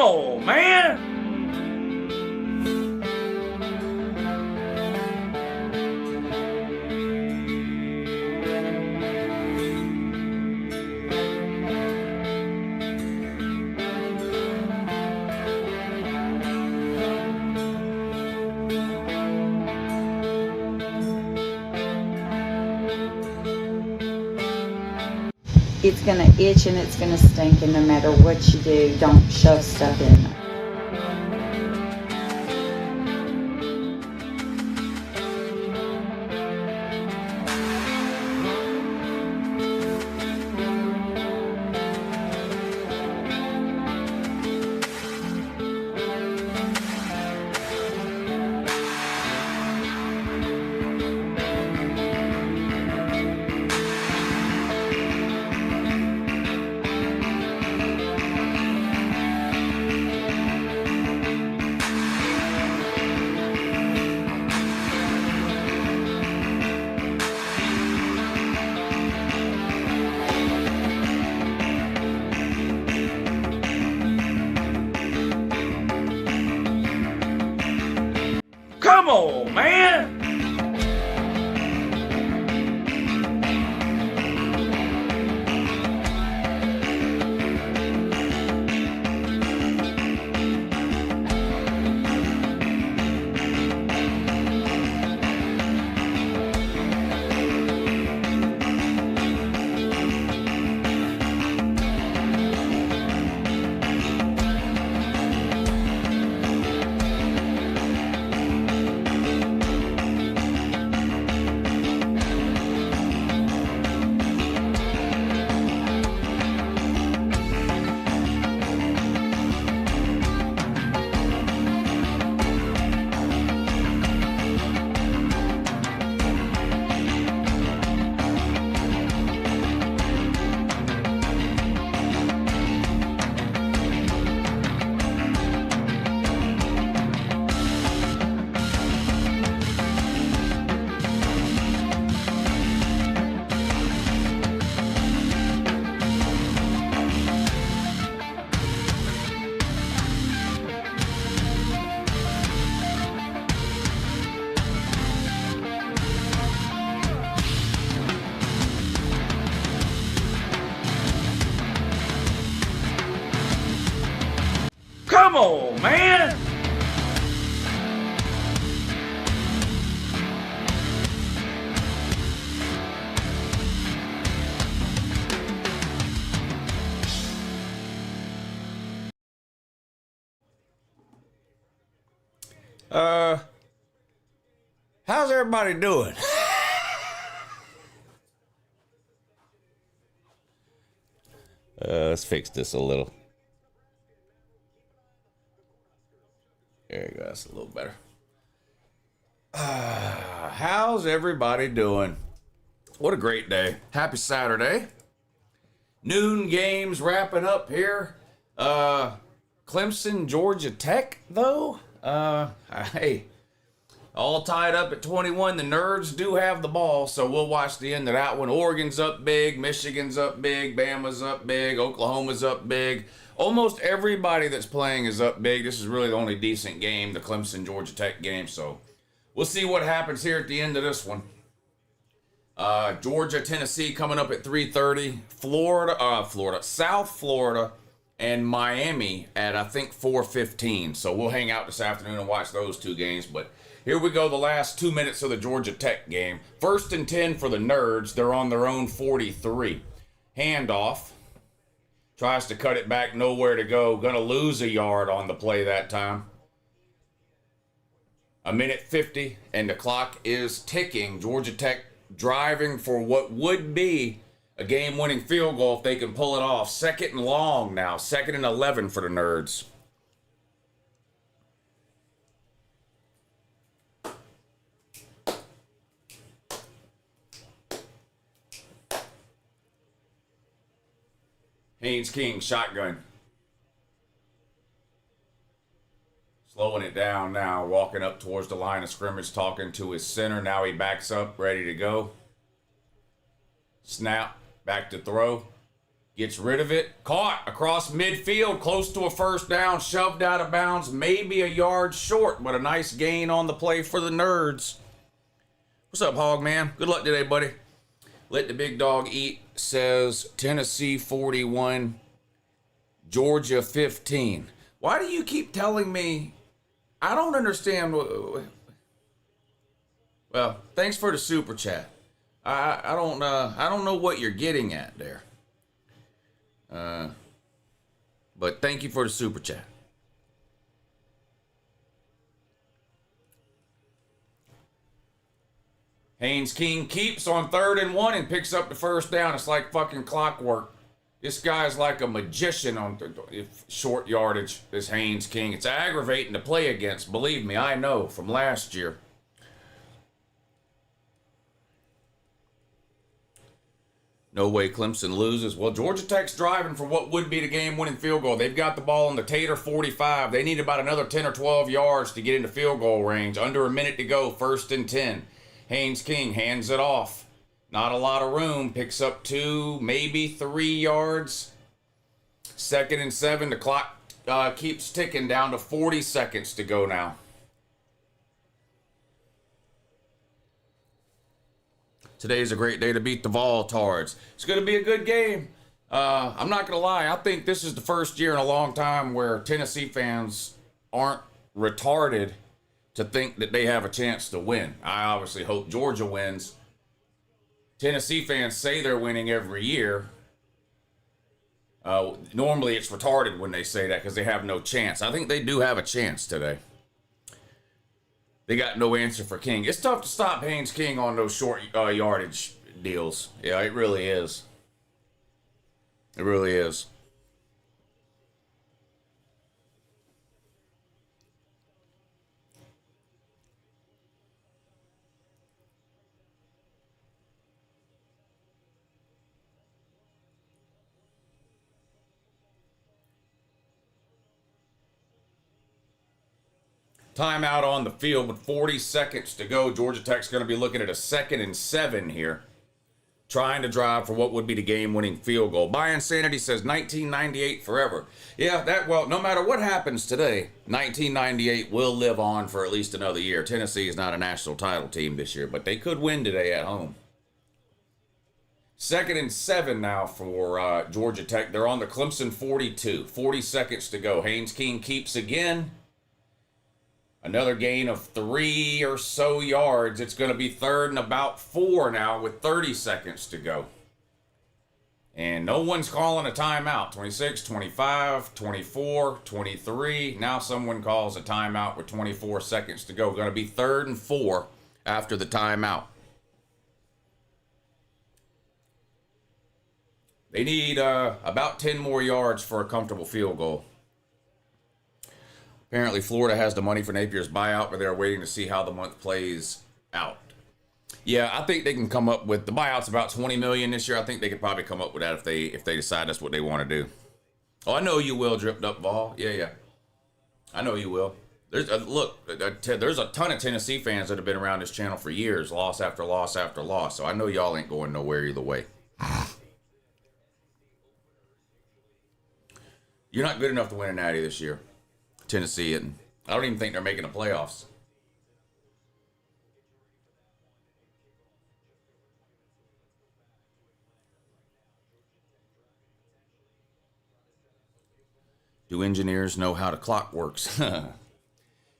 on, man! It's going to itch and it's going to stink, and no matter what you do, don't shove stuff in there. Come on, man! Come on, man! How's everybody doing? Let's fix this a little. There you go, that's a little better. How's everybody doing? What a great day. Happy Saturday. Noon games wrapping up here. Clemson, Georgia Tech, though. Hey, all tied up at 21. The Nerds do have the ball, so we'll watch the end of that one. Oregon's up big, Michigan's up big, Bama's up big, Oklahoma's up big. Almost everybody that's playing is up big. This is really the only decent game, the Clemson, Georgia Tech game, so we'll see what happens here at the end of this one. Georgia, Tennessee coming up at 3:30. South Florida, and Miami at, I think, 4:15. So we'll hang out this afternoon and watch those two games. But here we go, the last 2 minutes of the Georgia Tech game. 1st and 10 for the Nerds. They're on their own 43. Handoff. Tries to cut it back, nowhere to go. Gonna lose a yard on the play that time. 1:50, and the clock is ticking. Georgia Tech driving for what would be a game-winning field goal if they can pull it off. 2nd and long now. 2nd and 11 for the Nerds. Haynes King, shotgun. Slowing it down now, walking up towards the line of scrimmage, talking to his center. Now he backs up, ready to go. Snap, back to throw. Gets rid of it. Caught across midfield, close to a first down, shoved out of bounds, maybe a yard short, but a nice gain on the play for the Nerds. What's up, Hog Man? Good luck today, buddy. Let the big dog eat says Tennessee 41, Georgia 15. Why do you keep telling me? I don't understand. Well, thanks for the super chat. I don't know what you're getting at there. But thank you for the super chat. Haynes King keeps on 3rd and 1 and picks up the first down. It's like fucking clockwork. This guy's like a magician on short yardage, this Haynes King. It's aggravating to play against. Believe me, I know from last year. No way Clemson loses. Well, Georgia Tech's driving for what would be the game-winning field goal. They've got the ball on the Tater 45. They need about another 10 or 12 yards to get into field goal range. Under a minute to go, 1st and 10. Haynes King hands it off. Not a lot of room. Picks up 2, maybe 3 yards. 2nd and 7. The clock keeps ticking down to 40 seconds to go now. Today's a great day to beat the Voltards. It's going to be a good game. I'm not going to lie. I think this is the first year in a long time where Tennessee fans aren't retarded to think that they have a chance to win. I obviously hope Georgia wins. Tennessee fans say they're winning every year. Normally it's retarded when they say that because they have no chance. I think they do have a chance today. They got no answer for King. It's tough to stop Haynes King on those short yardage deals. Yeah, it really is. It really is. Timeout on the field with 40 seconds to go. Georgia Tech's going to be looking at a 2nd and 7 here. Trying to drive for what would be the game-winning field goal. By Insanity says 1998 forever. Yeah, well, no matter what happens today, 1998 will live on for at least another year. Tennessee is not a national title team this year, but they could win today at home. 2nd and 7 now for Georgia Tech. They're on the Clemson 42. 40 seconds to go. Haynes King keeps again. Another gain of 3 or so yards. It's going to be 3rd and about 4 now with 30 seconds to go. And no one's calling a timeout. 26, 25, 24, 23. Now someone calls a timeout with 24 seconds to go. Going to be 3rd and 4 after the timeout. They need about 10 more yards for a comfortable field goal. Apparently, Florida has the money for Napier's buyout, but they're waiting to see how the month plays out. Yeah, I think they can come up with the buyout's about $20 million this year. I think they could probably come up with that if they decide that's what they want to do. Oh, I know you will, dripped up Vol. Yeah. I know you will. There's there's a ton of Tennessee fans that have been around this channel for years, loss after loss after loss. So I know y'all ain't going nowhere either way. You're not good enough to win a natty this year. Tennessee, and I don't even think they're making the playoffs. Do engineers know how the clock works?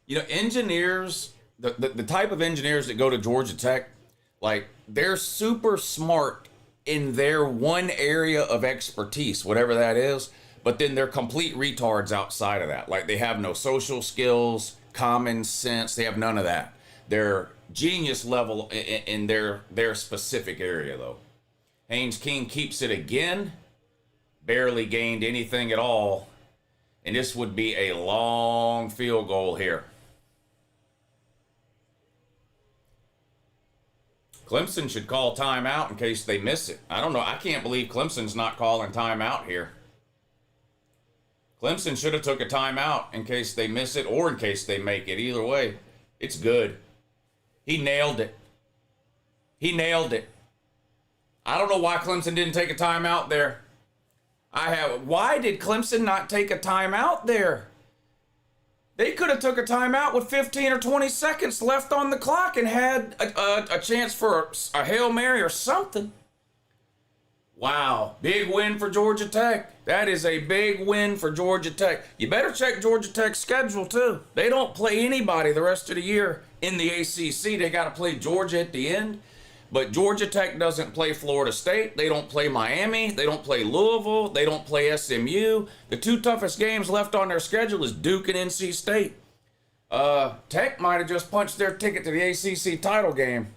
You know, engineers, the type of engineers that go to Georgia Tech, like, they're super smart in their one area of expertise, whatever that is. But then they're complete retards outside of that. Like, they have no social skills, common sense. They have none of that. They're genius level in their specific area, though. Haynes King keeps it again. Barely gained anything at all. And this would be a long field goal here. Clemson should call timeout in case they miss it. I don't know. I can't believe Clemson's not calling timeout here. Clemson should have took a timeout in case they miss it or in case they make it. Either way, it's good. He nailed it. He nailed it. I don't know why Clemson didn't take a timeout there. Why did Clemson not take a timeout there? They could have took a timeout with 15 or 20 seconds left on the clock and had a chance for a Hail Mary or something. Wow, big win for Georgia Tech. That is a big win for Georgia Tech. You better check Georgia Tech's schedule too. They don't play anybody the rest of the year in the ACC. They got to play Georgia at the end. But Georgia Tech doesn't play Florida State. They don't play Miami. They don't play Louisville. They don't play SMU. The two toughest games left on their schedule is Duke and NC State. Tech might have just punched their ticket to the ACC title game.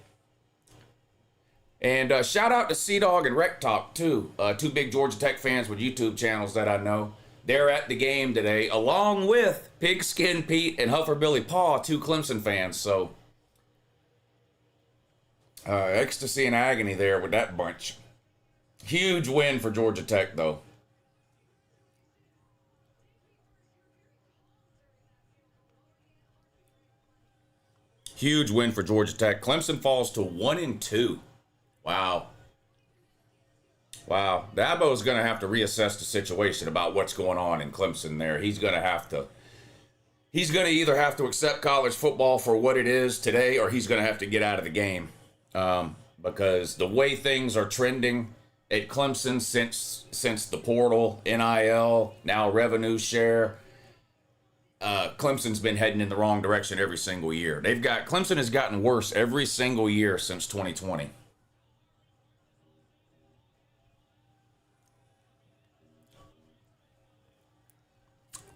And shout out to Sea-Dog and Rec Talk, too. Two big Georgia Tech fans with YouTube channels that I know. They're at the game today, along with Pigskin Pete and Huffer Billy Paw, two Clemson fans. So, ecstasy and agony there with that bunch. Huge win for Georgia Tech, though. Huge win for Georgia Tech. Clemson falls to 1-2. Wow. Wow. Dabo's going to have to reassess the situation about what's going on in Clemson there. He's going to either have to accept college football for what it is today, or he's going to have to get out of the game. Because the way things are trending at Clemson since the portal, NIL, now revenue share, Clemson's been heading in the wrong direction every single year. Clemson has gotten worse every single year since 2020.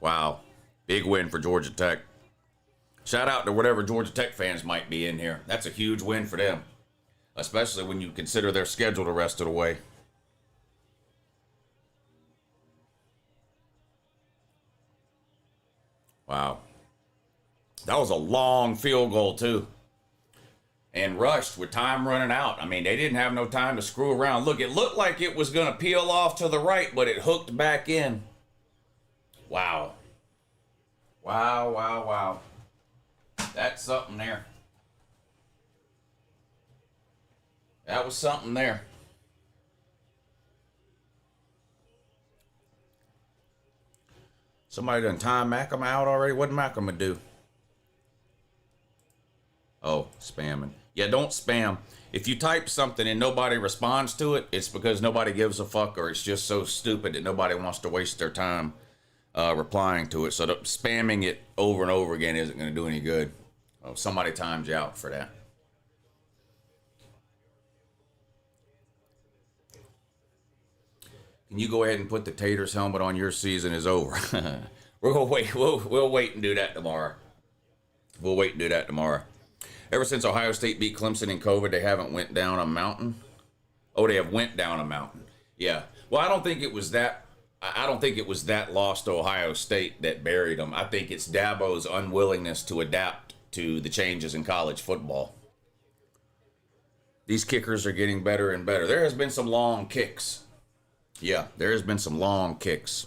Wow. Big win for Georgia Tech. Shout out to whatever Georgia Tech fans might be in here. That's a huge win for them, especially when you consider their schedule the rest of the way. Wow. That was a long field goal, too. And rushed with time running out. I mean, they didn't have no time to screw around. Look, it looked like it was going to peel off to the right, but it hooked back in. Wow. Wow, wow, wow. That's something there. That was something there. Somebody done time Malcolm out already? What did Malcolm do? Oh, spamming. Yeah, don't spam. If you type something and nobody responds to it, it's because nobody gives a fuck, or it's just so stupid that nobody wants to waste their time replying to it. So spamming it over and over again isn't going to do any good. Oh, somebody times you out for that. Can you go ahead and put the Taters helmet on? Your season is over. We'll wait. We'll wait and do that tomorrow. We'll wait and do that tomorrow. Ever since Ohio State beat Clemson in COVID, they haven't went down a mountain. Oh, they have went down a mountain. Yeah. Well, I don't think it was that loss to Ohio State that buried them. I think it's Dabo's unwillingness to adapt to the changes in college football. These kickers are getting better and better. There has been some long kicks. Yeah, there has been some long kicks.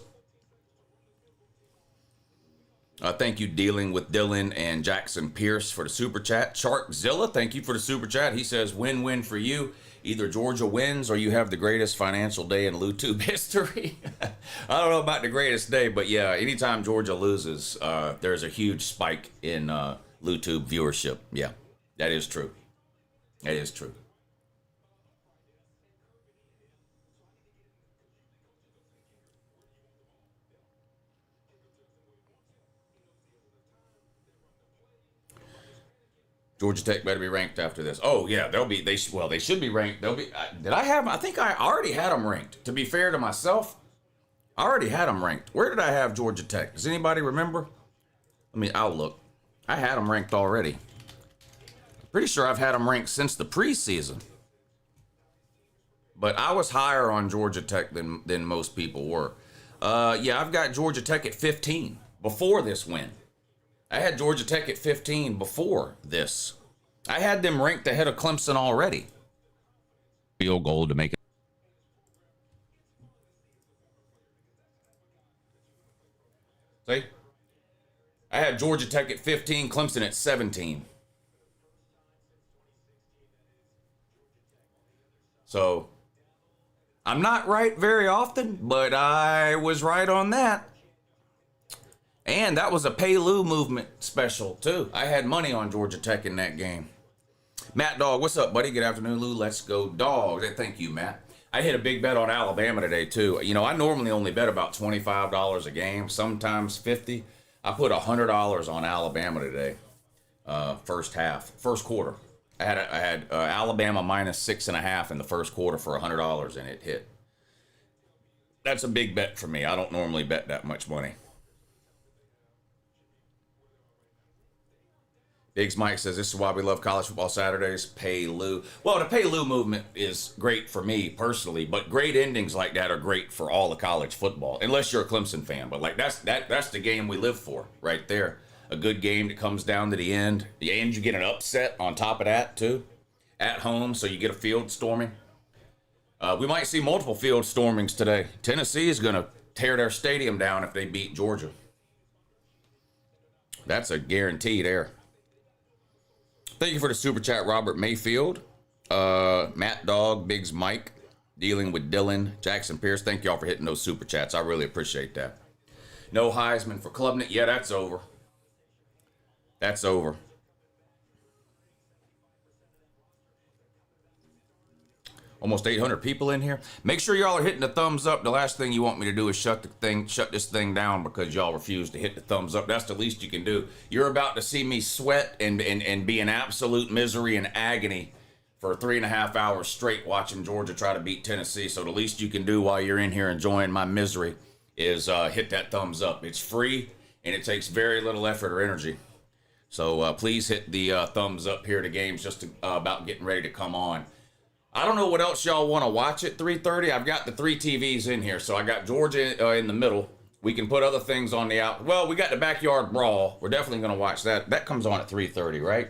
Thank you, Dealing with Dylan and Jackson Pierce, for the super chat. Sharkzilla, thank you for the super chat. He says, win-win for you. Either Georgia wins or you have the greatest financial day in LouTube history. I don't know about the greatest day, but yeah, anytime Georgia loses, there's a huge spike in LouTube viewership. Yeah, that is true. That is true. Georgia Tech better be ranked after this. Oh yeah, they should be ranked. I think I already had them ranked. To be fair to myself, I already had them ranked. Where did I have Georgia Tech? Does anybody remember? I'll look. I had them ranked already. Pretty sure I've had them ranked since the preseason. But I was higher on Georgia Tech than most people were. Yeah, I've got Georgia Tech at 15 before this win. I had Georgia Tech at 15 before this. I had them ranked ahead of Clemson already. Field goal to make it. See? I had Georgia Tech at 15, Clemson at 17. So I'm not right very often, but I was right on that. And that was a Pay Lou movement special, too. I had money on Georgia Tech in that game. Matt Dog, what's up, buddy? Good afternoon, Lou. Let's go, Dogs. Hey, thank you, Matt. I hit a big bet on Alabama today, too. You know, I normally only bet about $25 a game, sometimes $50. I put $100 on Alabama today, first quarter. I had Alabama minus 6.5 in the first quarter for $100, and it hit. That's a big bet for me. I don't normally bet that much money. Biggs Mike says, this is why we love college football Saturdays. Pay Lou. Well, the Pay Lou movement is great for me personally, but great endings like that are great for all the college football, unless you're a Clemson fan. But like that's the game we live for right there. A good game that comes down to the end. The end, you get an upset on top of that too, at home, so you get a field storming. We might see multiple field stormings today. Tennessee is going to tear their stadium down if they beat Georgia. That's a guarantee there. Thank you for the super chat, Robert Mayfield, Matt Dog, Biggs Mike, dealing with Dylan, Jackson Pierce. Thank y'all for hitting those super chats. I really appreciate that. No Heisman for Klubnik. Yeah, that's over. That's over. Almost 800 people in here. Make sure y'all are hitting the thumbs up. The last thing you want me to do is shut this thing down because y'all refuse to hit the thumbs up. That's the least you can do. You're about to see me sweat and be in absolute misery and agony for 3.5 hours straight watching Georgia try to beat Tennessee. So the least you can do while you're in here enjoying my misery is hit that thumbs up. It's free and it takes very little effort or energy. So please hit the thumbs up here. The game's just about getting ready to come on. I don't know what else y'all want to watch at 3:30. I've got the 3 TVs in here. So I got Georgia in the middle. We can put other things on the out. Well, we got the Backyard Brawl. We're definitely going to watch that. That comes on at 3:30, right?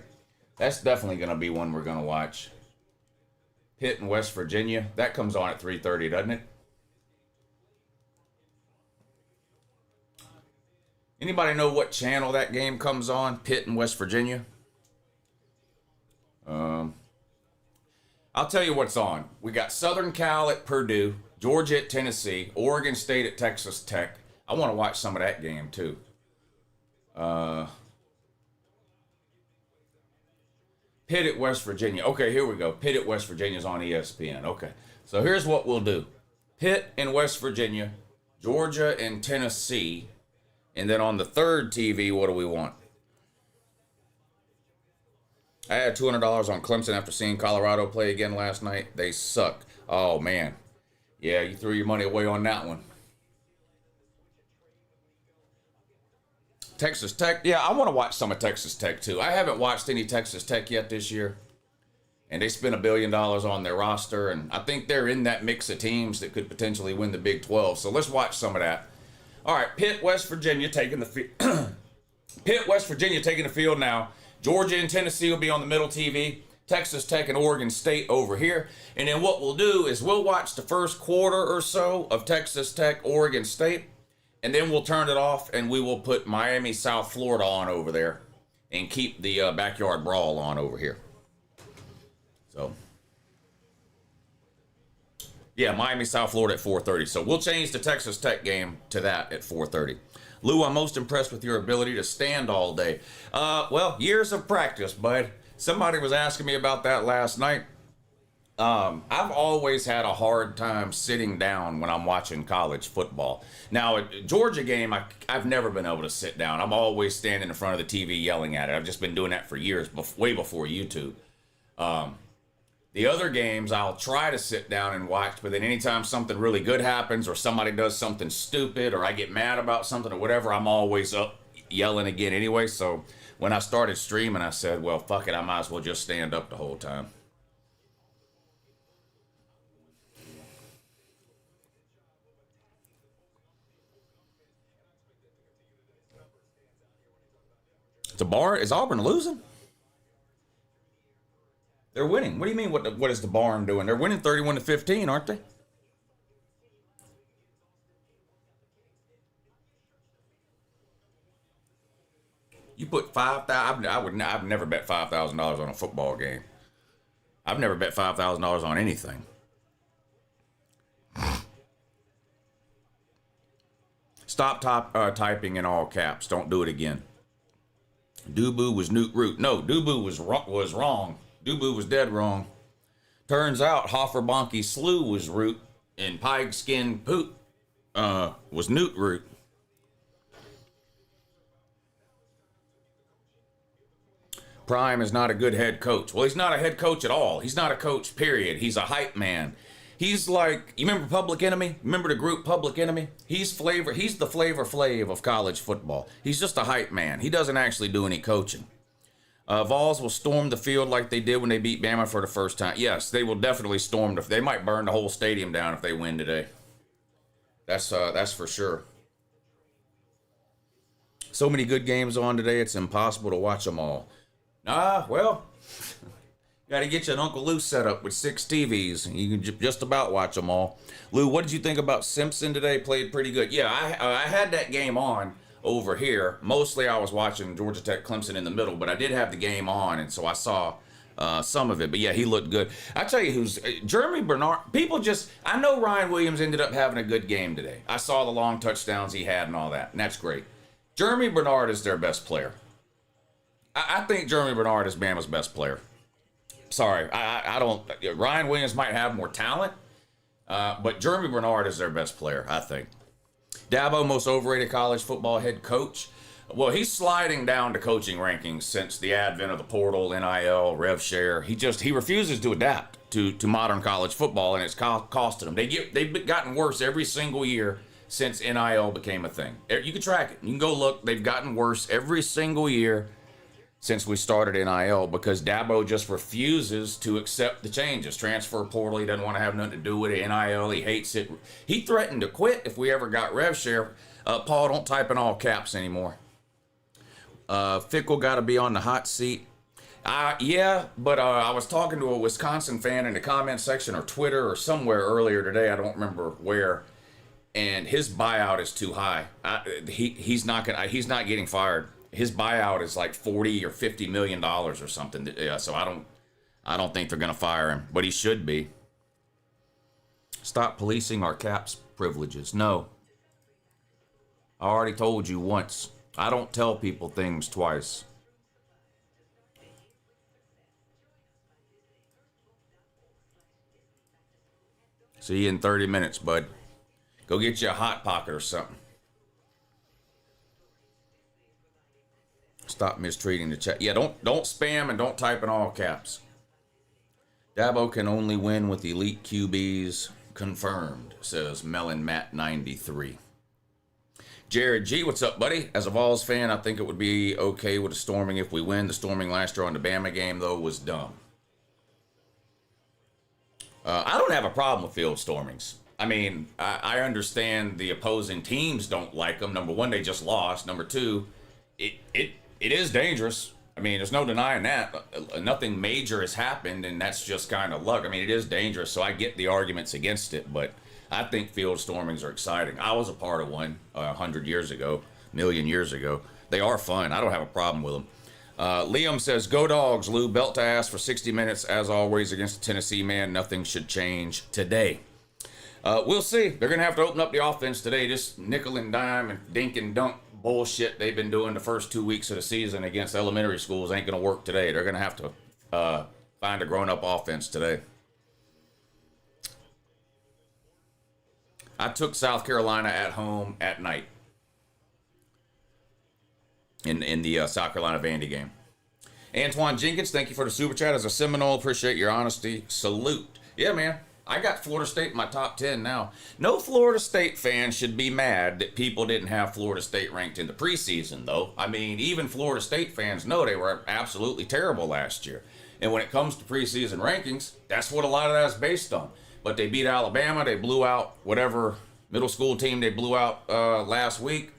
That's definitely going to be one we're going to watch. Pitt in West Virginia. That comes on at 3:30, doesn't it? Anybody know what channel that game comes on? Pitt in West Virginia? I'll tell you what's on. We got Southern Cal at Purdue, Georgia at Tennessee, Oregon State at Texas Tech. I want to watch some of that game too. Pitt at West Virginia. Okay, here we go. Pitt at West Virginia is on ESPN. Okay, so here's what we'll do. Pitt in West Virginia, Georgia and Tennessee, and then on the third TV, what do we want? I had $200 on Clemson after seeing Colorado play again last night. They suck. Oh, man. Yeah, you threw your money away on that one. Texas Tech. Yeah, I want to watch some of Texas Tech, too. I haven't watched any Texas Tech yet this year. And they spent $1 billion on their roster. And I think they're in that mix of teams that could potentially win the Big 12. So let's watch some of that. All right, Pitt, West Virginia taking the field. Pitt, West Virginia taking the field now. Georgia and Tennessee will be on the middle TV. Texas Tech and Oregon State over here. And then what we'll do is we'll watch the first quarter or so of Texas Tech, Oregon State. And then we'll turn it off and we will put Miami, South Florida on over there. And keep the Backyard Brawl on over here. So, yeah, Miami, South Florida at 4:30. So we'll change the Texas Tech game to that at 4:30. Lou, I'm most impressed with your ability to stand all day. Well, years of practice, bud. Somebody was asking me about that last night. I've always had a hard time sitting down when I'm watching college football. Now, a Georgia game, I've never been able to sit down. I'm always standing in front of the TV yelling at it. I've just been doing that for years, way before YouTube. The other games, I'll try to sit down and watch, but then anytime something really good happens or somebody does something stupid or I get mad about something or whatever, I'm always up yelling again anyway. So when I started streaming, I said, well, fuck it, I might as well just stand up the whole time. Is Auburn losing? They're winning. What do you mean? What is the barn doing? They're winning 31-15, aren't they? You put $5,000. I've never bet $5,000 on a football game. I've never bet $5,000 on anything. Stop typing in all caps. Don't do it again. Dubu was Newt Root. No, Dubu was wrong. Dubu was dead wrong. Turns out Hofferbonky Slew was Root, and Pigskin Poot was Newt Root. Prime is not a good head coach. Well, he's not a head coach at all. He's not a coach, period. He's a hype man. He's like, you remember Public Enemy? Remember the group Public Enemy? He's the Flavor Flav of college football. He's just a hype man. He doesn't actually do any coaching. Vols will storm the field like they did when they beat Bama for the first time. Yes, they will definitely storm they might burn the whole stadium down if they win today. That's for sure. So many good games on today, it's impossible to watch them all. Well, got to get you an Uncle Lou set up with 6 TVs. You can just about watch them all. Lou, what did you think about Simpson today? Played pretty good. Yeah, I had that game on over here. Mostly I was watching Georgia Tech Clemson in the middle, but I did have the game on, and so I saw some of it. But yeah, he looked good. I tell you who's Jeremy Bernard. I know Ryan Williams ended up having a good game today. I saw the long touchdowns he had and all that, and that's great. Jeremy Bernard is their best player. I think Jeremy Bernard is Bama's best player. Sorry, I don't. Ryan Williams might have more talent, but Jeremy Bernard is their best player, I think. Dabo, most overrated college football head coach. Well, he's sliding down to coaching rankings since the advent of the portal, NIL, rev share. He refuses to adapt to modern college football, and it's costing them. They've gotten worse every single year since NIL became a thing. You can track it. You can go look. They've gotten worse every single year since we started NIL because Dabo just refuses to accept the changes. Transfer portal, he doesn't want to have nothing to do with it. NIL, he hates it. He threatened to quit if we ever got rev share. Paul, don't type in all caps anymore. Fickle got to be on the hot seat. Yeah, but I was talking to a Wisconsin fan in the comment section or Twitter or somewhere earlier today. I don't remember where. And his buyout is too high. He's not getting fired. His buyout is like $40 or $50 million or something. Yeah, so I don't think they're gonna fire him, but he should be. Stop policing our caps privileges. No. I already told you once. I don't tell people things twice. See you in 30 minutes, bud. Go get you a Hot Pocket or something. Stop mistreating the chat. Yeah, don't spam and don't type in all caps. Dabo can only win with elite QBs. Confirmed, says Melon Matt 93. Jared G, what's up, buddy? As a Vols fan, I think it would be okay with a storming if we win. The storming last year on the Bama game, though, was dumb. I don't have a problem with field stormings. I mean, I understand the opposing teams don't like them. Number one, they just lost. Number two, it is dangerous. I mean, there's no denying that. Nothing major has happened, and that's just kind of luck. I mean, it is dangerous, so I get the arguments against it, but I think field stormings are exciting. I was a part of one 100 years ago, a million years ago. They are fun. I don't have a problem with them. Liam says, go Dogs, Lou. Belt to ass for 60 minutes, as always, against the Tennessee man. Nothing should change today. We'll see. They're going to have to open up the offense today. Just nickel and dime and dink and dunk bullshit they've been doing the first 2 weeks of the season against elementary schools ain't going to work today. They're going to have to find a grown-up offense today. I took South Carolina at home at night in the South Carolina Vandy game. Antoine Jenkins, thank you for the super chat. As a Seminole, appreciate your honesty. Salute. Yeah, man. I got Florida State in my top 10 now. No Florida State fan should be mad that people didn't have Florida State ranked in the preseason, though. I mean, even Florida State fans know they were absolutely terrible last year. And when it comes to preseason rankings, that's what a lot of that is based on. But they beat Alabama. They blew out whatever middle school team they blew out last week.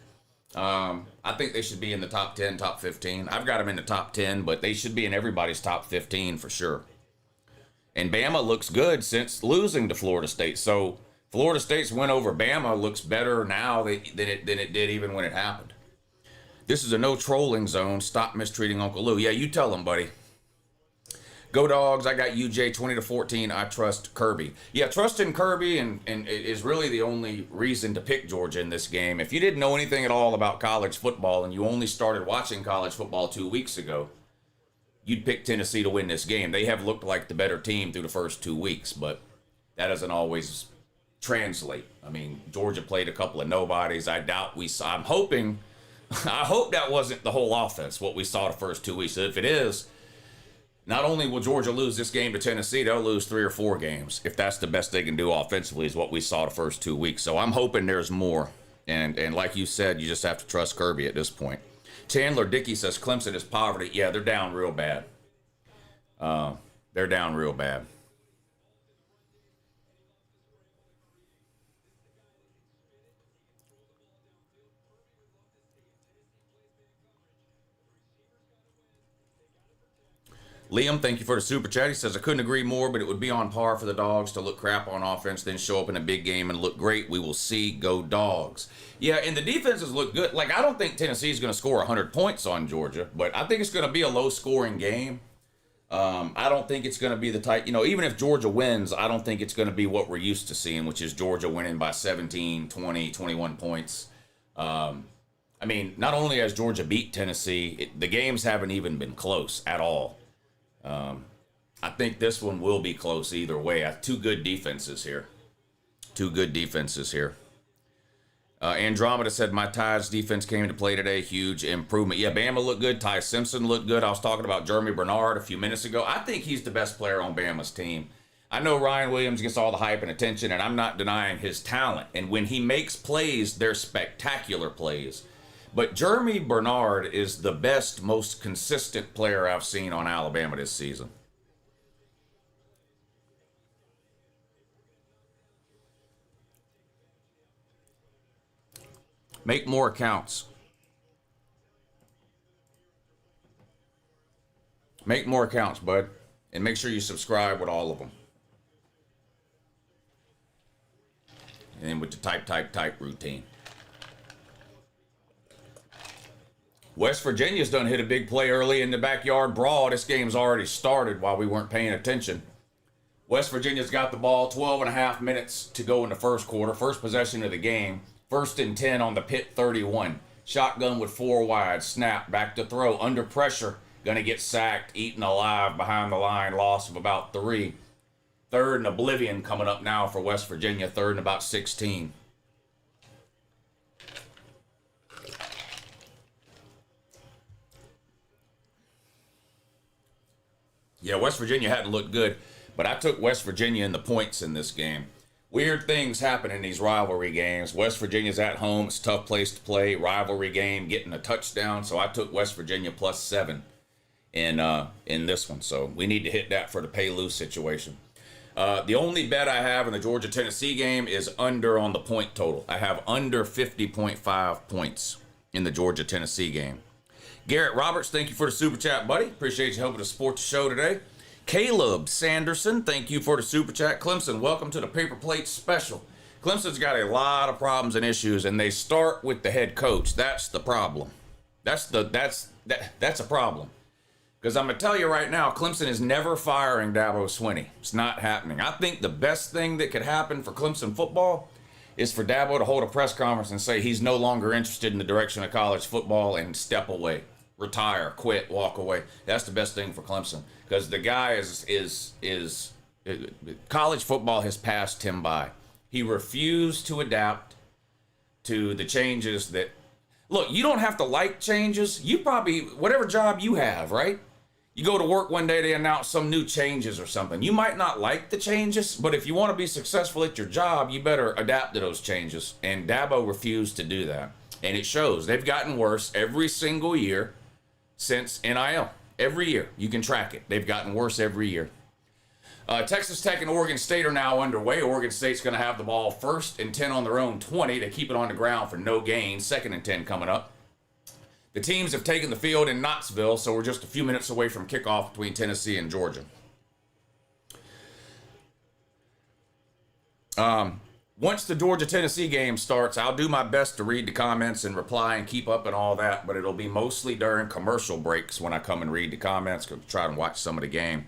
I think they should be in the top 10, top 15. I've got them in the top 10, but they should be in everybody's top 15 for sure. And Bama looks good since losing to Florida State. So Florida State's win over Bama looks better now than it did even when it happened. This is a no trolling zone. Stop mistreating Uncle Lou. Yeah, you tell him, buddy. Go Dogs. I got UJ 20-14. I trust Kirby. Yeah, trusting Kirby and is really the only reason to pick Georgia in this game. If you didn't know anything at all about college football and you only started watching college football 2 weeks ago, you'd pick Tennessee to win this game. They have looked like the better team through the first 2 weeks, but that doesn't always translate. I mean, Georgia played a couple of nobodies. I hope that wasn't the whole offense, what we saw the first 2 weeks. So if it is, not only will Georgia lose this game to Tennessee, they'll lose 3 or 4 games. If that's the best they can do offensively is what we saw the first 2 weeks. So I'm hoping there's more. And like you said, you just have to trust Kirby at this point. Chandler Dickey says Clemson is poverty. Yeah, they're down real bad. They're down real bad. Liam, thank you for the super chat. He says, I couldn't agree more, but it would be on par for the Dogs to look crap on offense, then show up in a big game and look great. We will see. Go Dogs. Yeah, and the defenses look good. Like, I don't think Tennessee's going to score 100 points on Georgia, but I think it's going to be a low-scoring game. I don't think it's going to be the type, even if Georgia wins, I don't think it's going to be what we're used to seeing, which is Georgia winning by 17, 20, 21 points. I mean, not only has Georgia beat Tennessee, the games haven't even been close at all. I think this one will be close either way. Two good defenses here. Andromeda said, my Tides defense came into play today. Huge improvement. Yeah, Bama looked good. Ty Simpson looked good. I was talking about Jeremy Bernard a few minutes ago. I think he's the best player on Bama's team. I know Ryan Williams gets all the hype and attention, and I'm not denying his talent. And when he makes plays, they're spectacular plays. But Jeremy Bernard is the best, most consistent player I've seen on Alabama this season. Make more accounts. Make more accounts, bud. And make sure you subscribe with all of them. And then with the type routine. West Virginia's done hit a big play early in the backyard brawl. This game's already started while we weren't paying attention. West Virginia's got the ball, 12 and a half minutes to go in the first quarter. First possession of the game. 1st and 10 on the Pitt 31. Shotgun with 4 wide. Snap, back to throw. Under pressure. Gonna get sacked, eaten alive behind the line. Loss of about 3. 3rd and oblivion coming up now for West Virginia. 3rd and about 16. Yeah, West Virginia hadn't looked good, but I took West Virginia in the points in this game. Weird things happen in these rivalry games. West Virginia's at home. It's a tough place to play. Rivalry game, getting a touchdown. So I took West Virginia +7 in this one. So we need to hit that for the pay lose situation. The only bet I have in the Georgia-Tennessee game is under on the point total. I have under 50.5 points in the Georgia-Tennessee game. Garrett Roberts, thank you for the super chat, buddy. Appreciate you helping to support the show today. Caleb Sanderson, thank you for the super chat. Clemson, welcome to the Paper Plate Special. Clemson's got a lot of problems and issues, and they start with the head coach. That's the problem. That's a problem. Because I'm going to tell you right now, Clemson is never firing Dabo Swinney. It's not happening. I think the best thing that could happen for Clemson football is for Dabo to hold a press conference and say he's no longer interested in the direction of college football and step away. Retire, quit, walk away. That's the best thing for Clemson, because the guy is college football has passed him by. He refused to adapt to the changes that, look, you don't have to like changes. You probably, whatever job you have, right? You go to work one day, they announce some new changes or something. You might not like the changes, but if you want to be successful at your job, you better adapt to those changes. And Dabo refused to do that. And it shows. They've gotten worse every single year since NIL. Every year. You can track it. They've gotten worse every year. Texas Tech and Oregon State are now underway. Oregon State's going to have the ball 1st and 10 on their own 20. They keep it on the ground for no gain. 2nd and 10 coming up. The teams have taken the field in Knoxville, so we're just a few minutes away from kickoff between Tennessee and Georgia. Once the Georgia-Tennessee game starts, I'll do my best to read the comments and reply and keep up and all that, but it'll be mostly during commercial breaks when I come and read the comments, try and watch some of the game.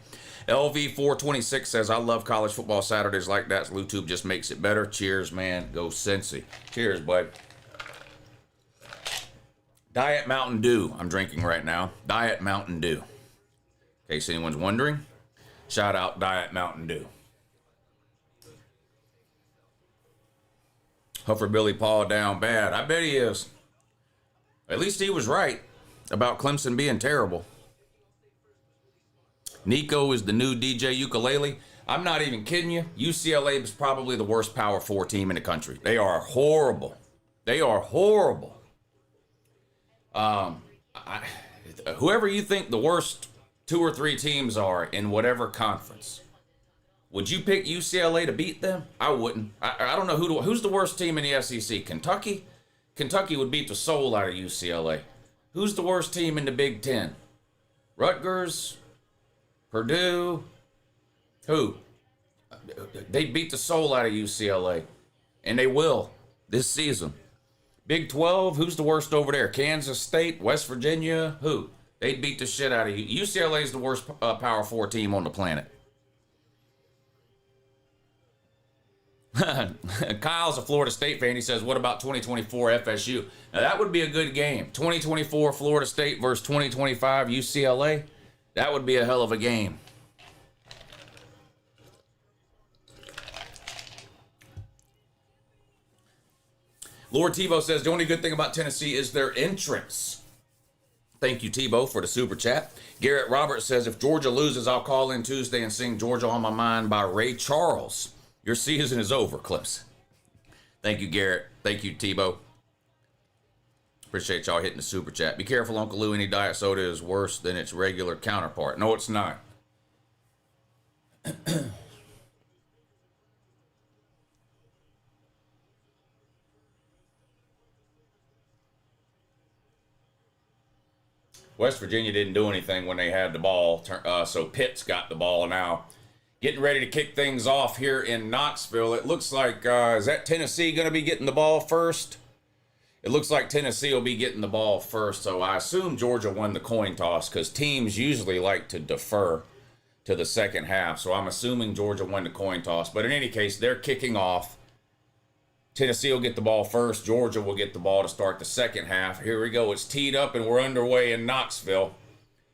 LV426 says, I love college football Saturdays like that. YouTube just makes it better. Cheers, man. Go Cincy. Cheers, bud. Diet Mountain Dew I'm drinking right now. Diet Mountain Dew. In case anyone's wondering, shout out Diet Mountain Dew. Huffer Billy Paul down bad. I bet he is. At least he was right about Clemson being terrible. Nico is the new DJ Ukulele. I'm not even kidding you. UCLA is probably the worst Power 4 team in the country. They are horrible. They are horrible. Whoever you think the worst 2 or 3 teams are in whatever conference, would you pick UCLA to beat them? I wouldn't. I don't know who's the worst team in the SEC. Kentucky? Kentucky would beat the soul out of UCLA. Who's the worst team in the Big Ten? Rutgers? Purdue? Who? They beat the soul out of UCLA. And they will this season. Big 12, who's the worst over there? Kansas State, West Virginia, who? They'd beat the shit out of you. UCLA is the worst Power 4 team on the planet. Kyle's a Florida State fan. He says, what about 2024 FSU? Now, that would be a good game. 2024 Florida State versus 2025 UCLA. That would be a hell of a game. Lord Tebow says, the only good thing about Tennessee is their entrance. Thank you, Tebow, for the super chat. Garrett Roberts says, if Georgia loses, I'll call in Tuesday and sing Georgia on My Mind by Ray Charles. Your season is over, Clemson. Thank you, Garrett. Thank you, Tebow. Appreciate y'all hitting the super chat. Be careful, Uncle Lou. Any diet soda is worse than its regular counterpart. No, it's not. West Virginia didn't do anything when they had the ball, so Pitt's got the ball now. Getting ready to kick things off here in Knoxville. It looks like, is that Tennessee going to be getting the ball first? It looks like Tennessee will be getting the ball first, so I assume Georgia won the coin toss because teams usually like to defer to the second half, so I'm assuming Georgia won the coin toss. But in any case, they're kicking off. Tennessee will get the ball first. Georgia will get the ball to start the second half. Here we go. It's teed up, and we're underway in Knoxville.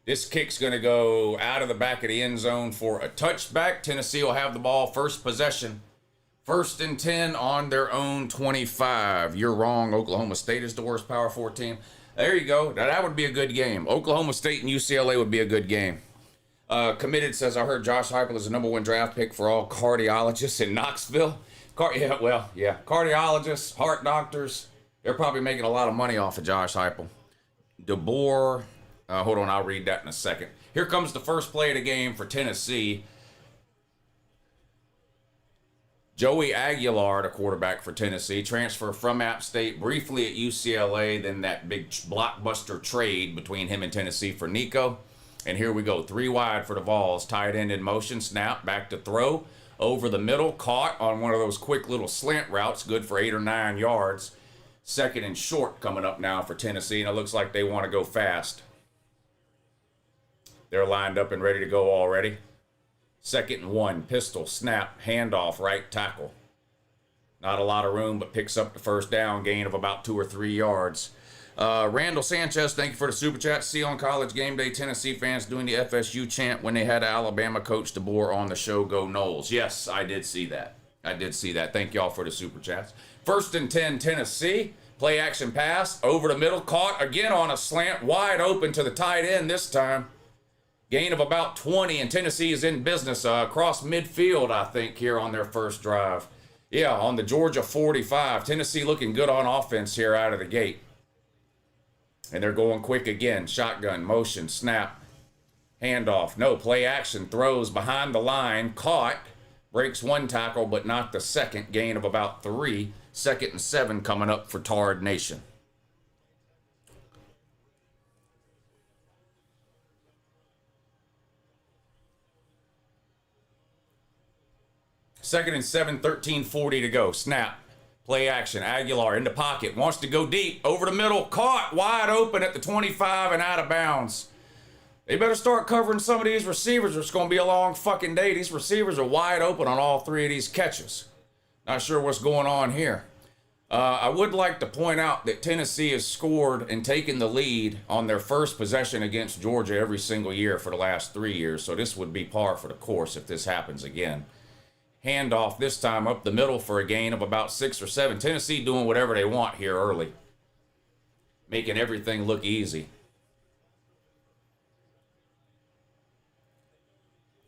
This kick's going to go out of the back of the end zone for a touchback. Tennessee will have the ball first possession. 1st and 10 on their own 25. You're wrong. Oklahoma State is the worst Power 4 team. There you go. Now, that would be a good game. Oklahoma State and UCLA would be a good game. Committed says, I heard Josh Heupel is the number 1 draft pick for all cardiologists in Knoxville. Cardiologists, heart doctors, they're probably making a lot of money off of Josh Heupel. DeBoer, hold on, I'll read that in a second. Here comes the first play of the game for Tennessee. Joey Aguilar, the quarterback for Tennessee, transfer from App State, briefly at UCLA, then that big blockbuster trade between him and Tennessee for Nico. And here we go, 3 wide for the Vols, tight end in motion, snap, back to throw. Over the middle, caught on one of those quick little slant routes, good for 8 or 9 yards. 2nd and short coming up now for Tennessee, and it looks like they want to go fast. They're lined up and ready to go already. 2nd and 1, pistol, snap, handoff, right tackle. Not a lot of room, but picks up the first down, gain of about 2 or 3 yards. Randall Sanchez, thank you for the super chat. See on College Game Day, Tennessee fans doing the FSU chant when they had Alabama coach DeBoer on the show. Go Noles. Yes, I did see that. Thank y'all for the super chats. 1st and 10, Tennessee. Play action pass over the middle. Caught again on a slant, wide open to the tight end this time. Gain of about 20, and Tennessee is in business across midfield, I think, here on their first drive. Yeah, on the Georgia 45. Tennessee looking good on offense here out of the gate. And they're going quick again. Shotgun, motion, snap, handoff. No, play action, throws behind the line, caught, breaks 1 tackle, but not the second. Gain of about 3. 2nd and 7 coming up for Tard Nation. Second and 7, 13:40 to go. Snap. Play action. Aguilar in the pocket. Wants to go deep. Over the middle. Caught. Wide open at the 25 and out of bounds. They better start covering some of these receivers or it's going to be a long fucking day. These receivers are wide open on all three of these catches. Not sure what's going on here. I would like to point out that Tennessee has scored and taken the lead on their first possession against Georgia every single year for the last 3 years. So this would be par for the course if this happens again. Handoff this time up the middle for a gain of about 6 or 7. Tennessee doing whatever they want here early. Making everything look easy.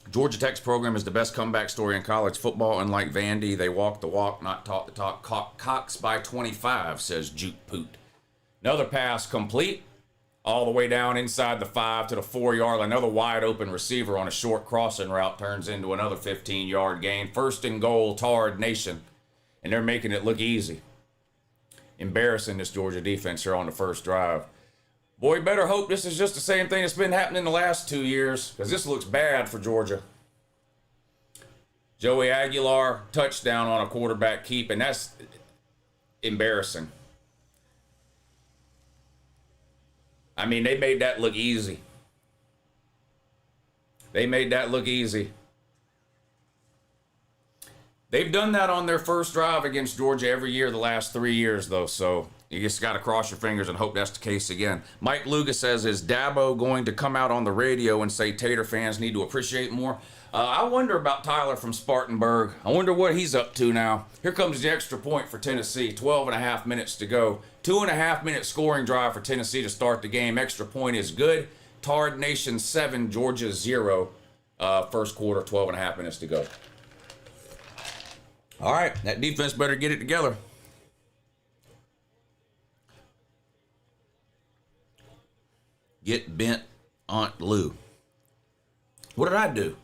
Georgia Tech's program is the best comeback story in college football. Unlike Vandy, they walk the walk, not talk the talk. Cox by 25, says Juke Poot. Another pass complete. All the way down inside the 5 to the 4-yard line. Another wide open receiver on a short crossing route turns into another 15-yard gain. First and goal, Tard Nation. And they're making it look easy. Embarrassing this Georgia defense here on the first drive. Boy, better hope this is just the same thing that's been happening the last 2 years, because this looks bad for Georgia. Joey Aguilar, touchdown on a quarterback keep, and that's embarrassing. I mean, they made that look easy. They made that look easy. They've done that on their first drive against Georgia every year the last 3 years, though, so you just got to cross your fingers and hope that's the case again. Mike Luga says, is Dabo going to come out on the radio and say Tater fans need to appreciate more? I wonder about Tyler from Spartanburg. I wonder what he's up to now. Here comes the extra point for Tennessee. 12 and a half minutes to go. 2.5 minute scoring drive for Tennessee to start the game. Extra point is good. Tard Nation 7, Georgia 0. First quarter, 12 and a half minutes to go. All right, that defense better get it together. Get bent, Aunt Lou. What did I do?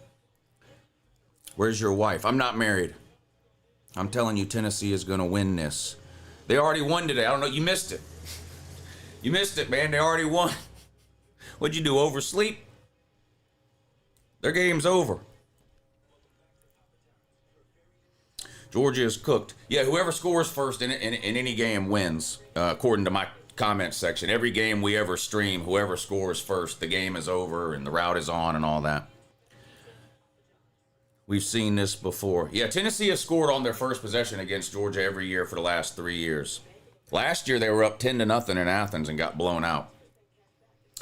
Where's your wife? I'm not married. I'm telling you, Tennessee is going to win this. They already won today. I don't know. You missed it. You missed it, man. They already won. What'd you do, oversleep? Their game's over. Georgia is cooked. Yeah, whoever scores first in any game wins, according to my comment section. Every game we ever stream, whoever scores first, the game is over and the route is on and all that. We've seen this before. Yeah, Tennessee has scored on their first possession against Georgia every year for the last 3 years. Last year, they were up 10-0 in Athens and got blown out.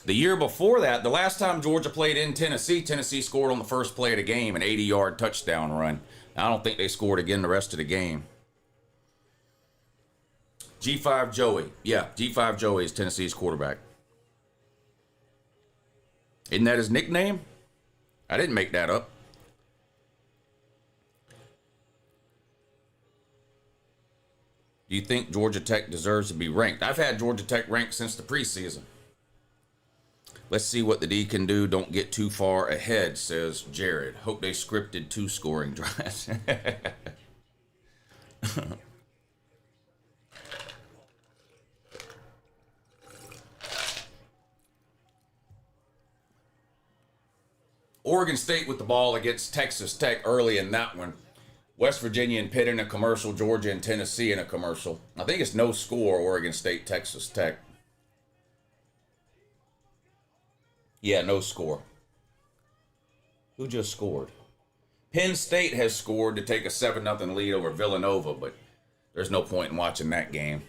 The year before that, the last time Georgia played in Tennessee, Tennessee scored on the first play of the game, an 80-yard touchdown run. I don't think they scored again the rest of the game. G5 Joey. Yeah, G5 Joey is Tennessee's quarterback. Isn't that his nickname? I didn't make that up. Do you think Georgia Tech deserves to be ranked? I've had Georgia Tech ranked since the preseason. Let's see what the D can do. Don't get too far ahead, says Jared. Hope they scripted 2 scoring drives. Oregon State with the ball against Texas Tech early in that one. West Virginia and Pitt in a commercial. Georgia and Tennessee in a commercial. I think it's no score, Oregon State, Texas Tech. Yeah, no score. Who just scored? Penn State has scored to take a 7-0 lead over Villanova, but there's no point in watching that game.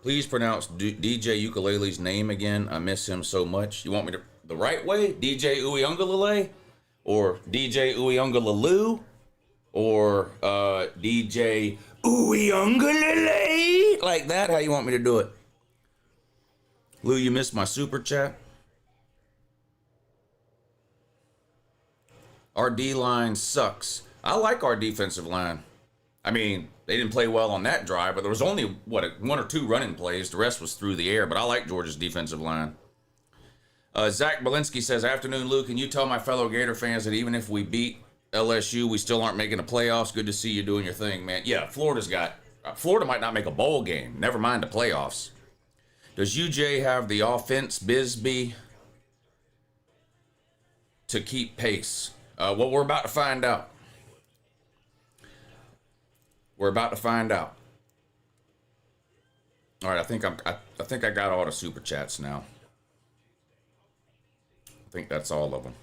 Please pronounce DJ Ukulele's name again. I miss him so much. You want me to the right way? DJ Uiagalelei? Or DJ Uiagalelou? Or DJ Uiagalelei? Like that? How you want me to do it? Lou, you missed my super chat? Our D-line sucks. I like our defensive line. I mean, they didn't play well on that drive, but there was only, 1 or 2 running plays. The rest was through the air, but I like Georgia's defensive line. Zach Belinsky says, afternoon, Lou, can you tell my fellow Gator fans that even if we beat LSU, we still aren't making the playoffs? Good to see you doing your thing, man. Yeah, Florida might not make a bowl game. Never mind the playoffs. Does UJ have the offense, Bisbee? to keep pace? Well, we're about to find out. We're about to find out. All right, I think I got all the super chats now. I think that's all of them.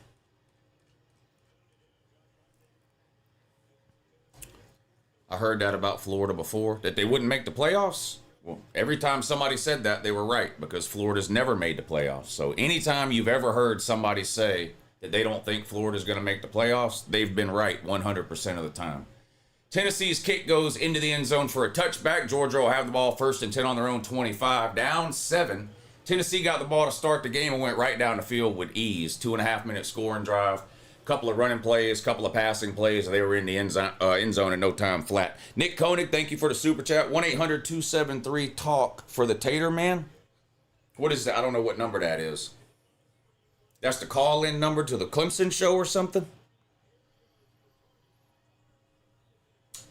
I heard that about Florida before, that they wouldn't make the playoffs. Well, every time somebody said that, they were right, because Florida's never made the playoffs. So anytime you've ever heard somebody say that they don't think Florida's going to make the playoffs, they've been right 100% of the time. Tennessee's kick goes into the end zone for a touchback. Georgia will have the ball 1st and 10 on their own 25. Down 7. Tennessee got the ball to start the game and went right down the field with ease. 2.5-minute scoring drive. Couple of running plays, couple of passing plays. They were in the end zone in no time flat. Nick Koenig, thank you for the super chat. 1-800-273-TALK for the Tater Man. What is that? I don't know what number that is. That's the call-in number to the Clemson show or something?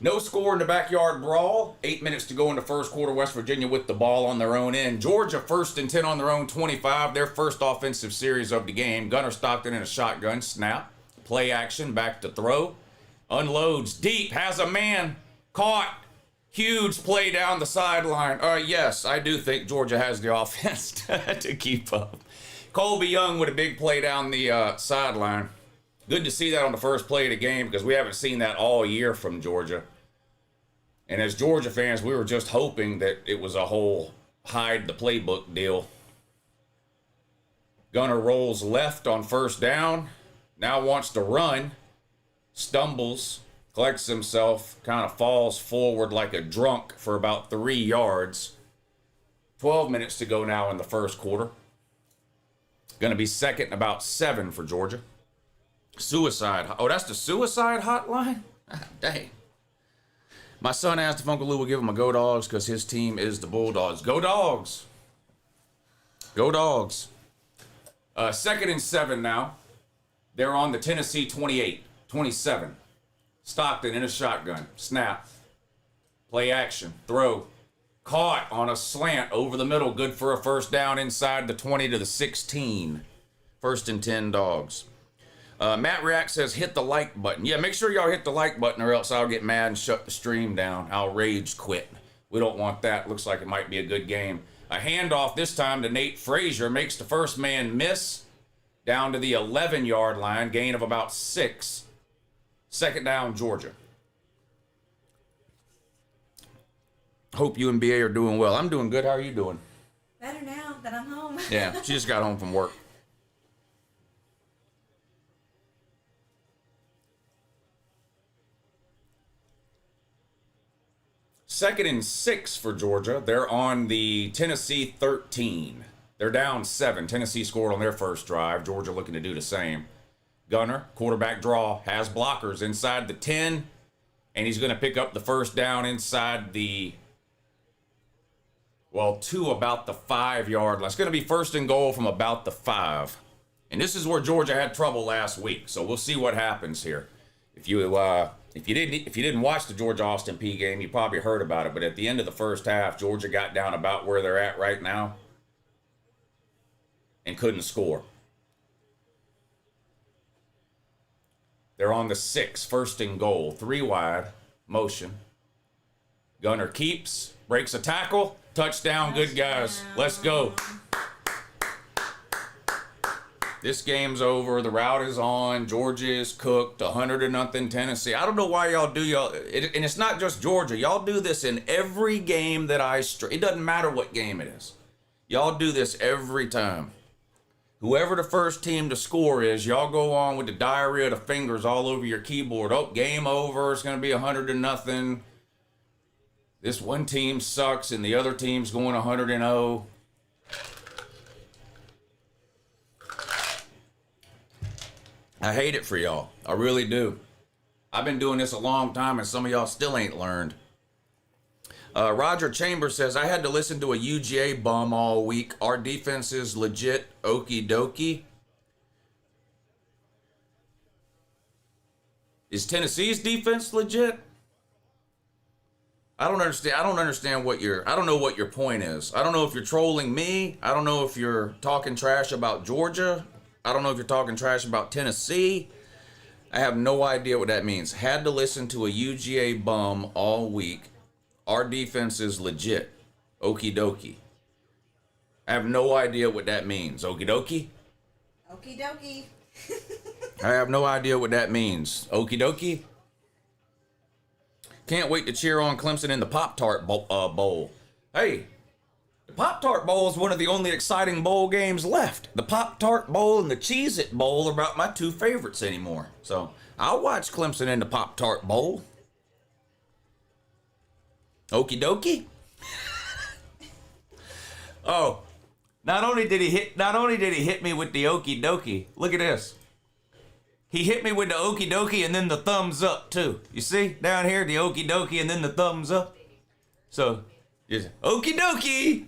No score in the backyard brawl. 8 minutes to go in the first quarter. West Virginia with the ball on their own end. Georgia 1st and 10 on their own 25. Their first offensive series of the game. Gunnar Stockton in a shotgun snap. Play action, back to throw. Unloads deep, has a man. Caught. Huge play down the sideline. Yes, I do think Georgia has the offense to keep up. Colby Young with a big play down the sideline. Good to see that on the first play of the game, because we haven't seen that all year from Georgia. And as Georgia fans, we were just hoping that it was a whole hide the playbook deal. Gunner rolls left on 1st down. Now wants to run. Stumbles. Collects himself. Kind of falls forward like a drunk for about 3 yards. 12 minutes to go now in the first quarter. Going to be 2nd and about 7 for Georgia. Suicide. Oh, that's the suicide hotline? Dang. My son asked if Uncle Lou would give him a Go Dogs because his team is the Bulldogs. Go Dogs. Go Dogs. 2nd and 7 now. They're on the Tennessee 28. 27. Stockton in a shotgun. Snap. Play action. Throw. Caught on a slant over the middle. Good for a 1st down inside the 20 to the 16. 1st and 10 Dogs. Matt React says, hit the like button. Yeah, make sure y'all hit the like button or else I'll get mad and shut the stream down. I'll rage quit. We don't want that. Looks like it might be a good game. A handoff this time to Nate Frazier. Makes the first man miss. Down to the 11-yard line. Gain of about 6. 2nd down, Georgia. Hope you and BA are doing well. I'm doing good. How are you doing? Better now that I'm home. Yeah, she just got home from work. Second and 6 for Georgia. They're on the Tennessee 13. They're down 7. Tennessee scored on their first drive. Georgia looking to do the same. Gunner, quarterback draw, has blockers inside the 10, and he's going to pick up the 1st down inside the, to about the 5-yard line. It's going to be 1st and goal from about the 5. And this is where Georgia had trouble last week, so we'll see what happens here. If you didn't watch the Georgia Austin Peay game, you probably heard about it. But at the end of the first half, Georgia got down about where they're at right now and couldn't score. They're on the 6, 1st and goal, 3 wide, motion. Gunner keeps, breaks a tackle, touchdown, good guys. Let's go. This game's over. The route is on. Georgia is cooked. 100-0 Tennessee. I don't know why y'all do and it's not just Georgia. Y'all do this in every game that it doesn't matter what game it is. Y'all do this every time. Whoever the first team to score is, y'all go on with the diarrhea of the fingers all over your keyboard. Oh, game over. It's going to be 100-0. This one team sucks and the other team's going 100-0. I hate it for y'all. I really do. I've been doing this a long time and some of y'all still ain't learned. Roger Chambers says, I had to listen to a UGA bum all week. Our defense is legit okie dokie. Is Tennessee's defense legit? I don't understand. I don't know what your point is. I don't know if you're trolling me. I don't know if you're talking trash about Georgia. I don't know if you're talking trash about Tennessee. I have no idea what that means. Had to listen to a UGA bum all week. Our defense is legit. Okie dokie. I have no idea what that means. Okie dokie? Okie dokie. I have no idea what that means. Okie dokie? Can't wait to cheer on Clemson in the Pop-Tart Bowl. Hey, the Pop-Tart Bowl is one of the only exciting bowl games left. The Pop-Tart Bowl and the Cheez-It Bowl are about my two favorites anymore. So I'll watch Clemson in the Pop-Tart Bowl. Okie dokie? Oh, not only did he hit me with the okie dokie. Look at this. He hit me with the okie dokie and then the thumbs up too. You see down here the okie dokie and then the thumbs up. So, just okie dokie.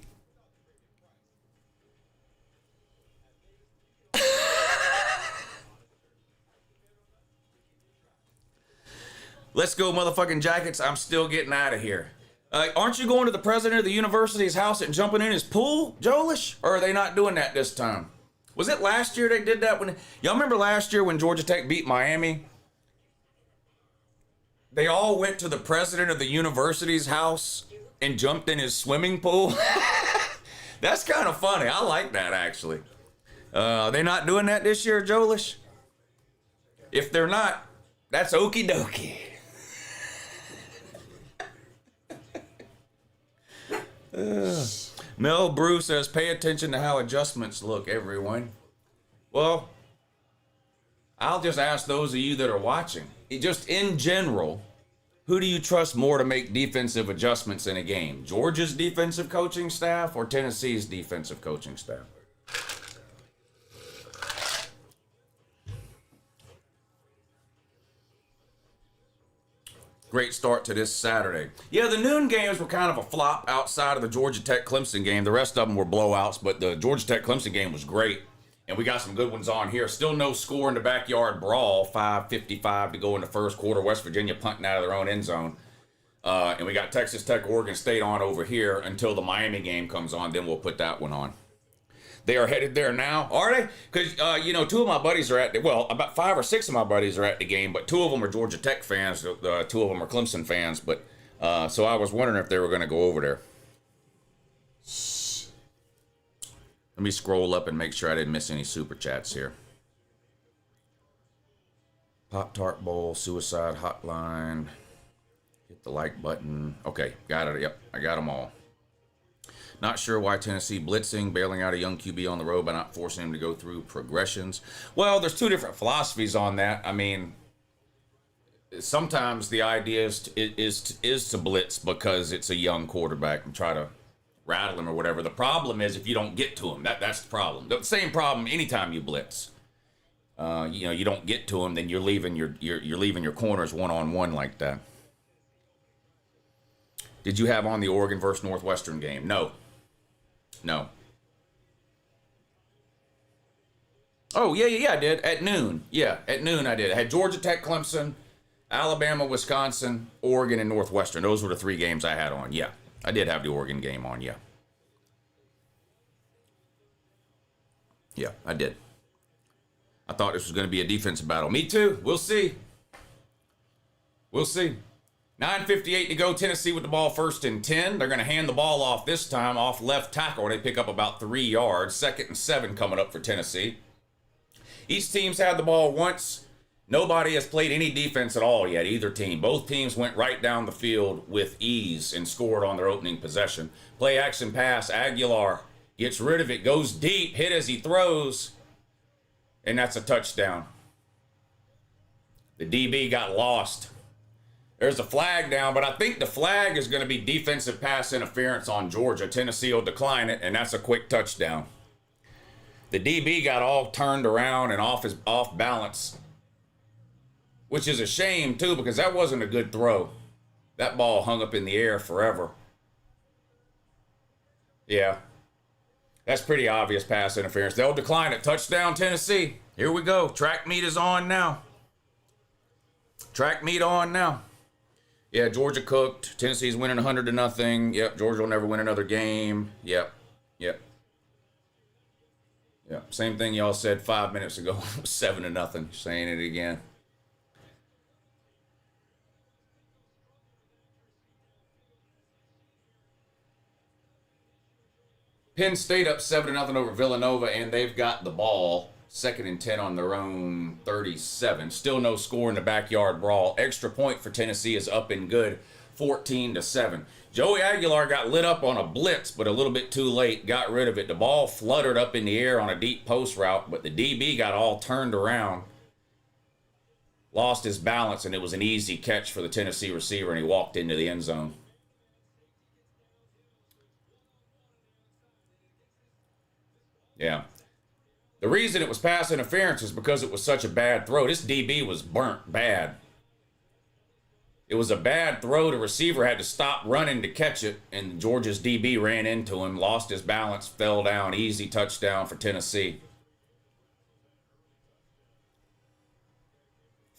Let's go, motherfucking Jackets. I'm still getting out of here. Aren't you going to the president of the university's house and jumping in his pool, Jolish? Or are they not doing that this time? Was it last year they did that? Y'all remember last year when Georgia Tech beat Miami? They all went to the president of the university's house and jumped in his swimming pool. That's kind of funny. I like that, actually. Are they not doing that this year, Jolish? If they're not, that's okie dokie. Mel Brew says, pay attention to how adjustments look, everyone. Well, I'll just ask those of you that are watching. Just in general, who do you trust more to make defensive adjustments in a game? Georgia's defensive coaching staff or Tennessee's defensive coaching staff? Great start to this Saturday. Yeah, the noon games were kind of a flop outside of the Georgia Tech Clemson game. The rest of them were blowouts, but the Georgia Tech Clemson game was great. And we got some good ones on here. Still no score in the backyard brawl. 5:55 to go in the first quarter. West Virginia punting out of their own end zone. And we got Texas Tech, Oregon State on over here until the Miami game comes on. Then we'll put that one on. They are headed there now, are they? Because, two of my buddies are about 5 or 6 of my buddies are at the game, but 2 of them are Georgia Tech fans, 2 of them are Clemson fans, but, so I was wondering if they were going to go over there. Let me scroll up and make sure I didn't miss any super chats here. Pop-Tart Bowl, Suicide Hotline, hit the like button. Okay, got it, yep, I got them all. Not sure why Tennessee blitzing, bailing out a young QB on the road by not forcing him to go through progressions. Well, there's 2 different philosophies on that. I mean, sometimes the idea is to blitz because it's a young quarterback and try to rattle him or whatever. The problem is if you don't get to him. That's the problem. The same problem anytime you blitz. You don't get to him, then you're leaving your corners one-on-one like that. Did you have on the Oregon versus Northwestern game? No. Oh, yeah, I did. At noon. Yeah, at noon I did. I had Georgia Tech, Clemson, Alabama, Wisconsin, Oregon, and Northwestern. Those were the 3 games I had on. Yeah, I did have the Oregon game on, yeah. Yeah, I did. I thought this was going to be a defensive battle. Me too. We'll see. 9:58 to go. Tennessee with the ball 1st and 10. They're going to hand the ball off this time off left tackle. They pick up about 3 yards. 2nd and 7 coming up for Tennessee. Each team's had the ball once. Nobody has played any defense at all yet, either team. Both teams went right down the field with ease and scored on their opening possession. Play action pass. Aguilar gets rid of it, goes deep, hit as he throws, and that's a touchdown. The DB got lost. There's a flag down, but I think the flag is going to be defensive pass interference on Georgia. Tennessee will decline it, and that's a quick touchdown. The DB got all turned around and off balance, which is a shame, too, because that wasn't a good throw. That ball hung up in the air forever. Yeah. That's pretty obvious pass interference. They'll decline it. Touchdown, Tennessee. Here we go. Track meet is on now. Yeah, Georgia cooked. Tennessee's winning 100-0. Yep, Georgia will never win another game. Yep. Same thing y'all said 5 minutes ago. 7-0. Saying it again. Penn State up 7-0 over Villanova, and they've got the ball. 2nd and 10 on their own 37. Still no score in the backyard brawl. Extra point for Tennessee is up and good. 14-7. Joey Aguilar got lit up on a blitz, but a little bit too late. Got rid of it. The ball fluttered up in the air on a deep post route, but the DB got all turned around. Lost his balance, and it was an easy catch for the Tennessee receiver, and he walked into the end zone. Yeah. The reason it was pass interference is because it was such a bad throw. This DB was burnt bad. It was a bad throw. The receiver had to stop running to catch it, and Georgia's DB ran into him, lost his balance, fell down. Easy touchdown for Tennessee.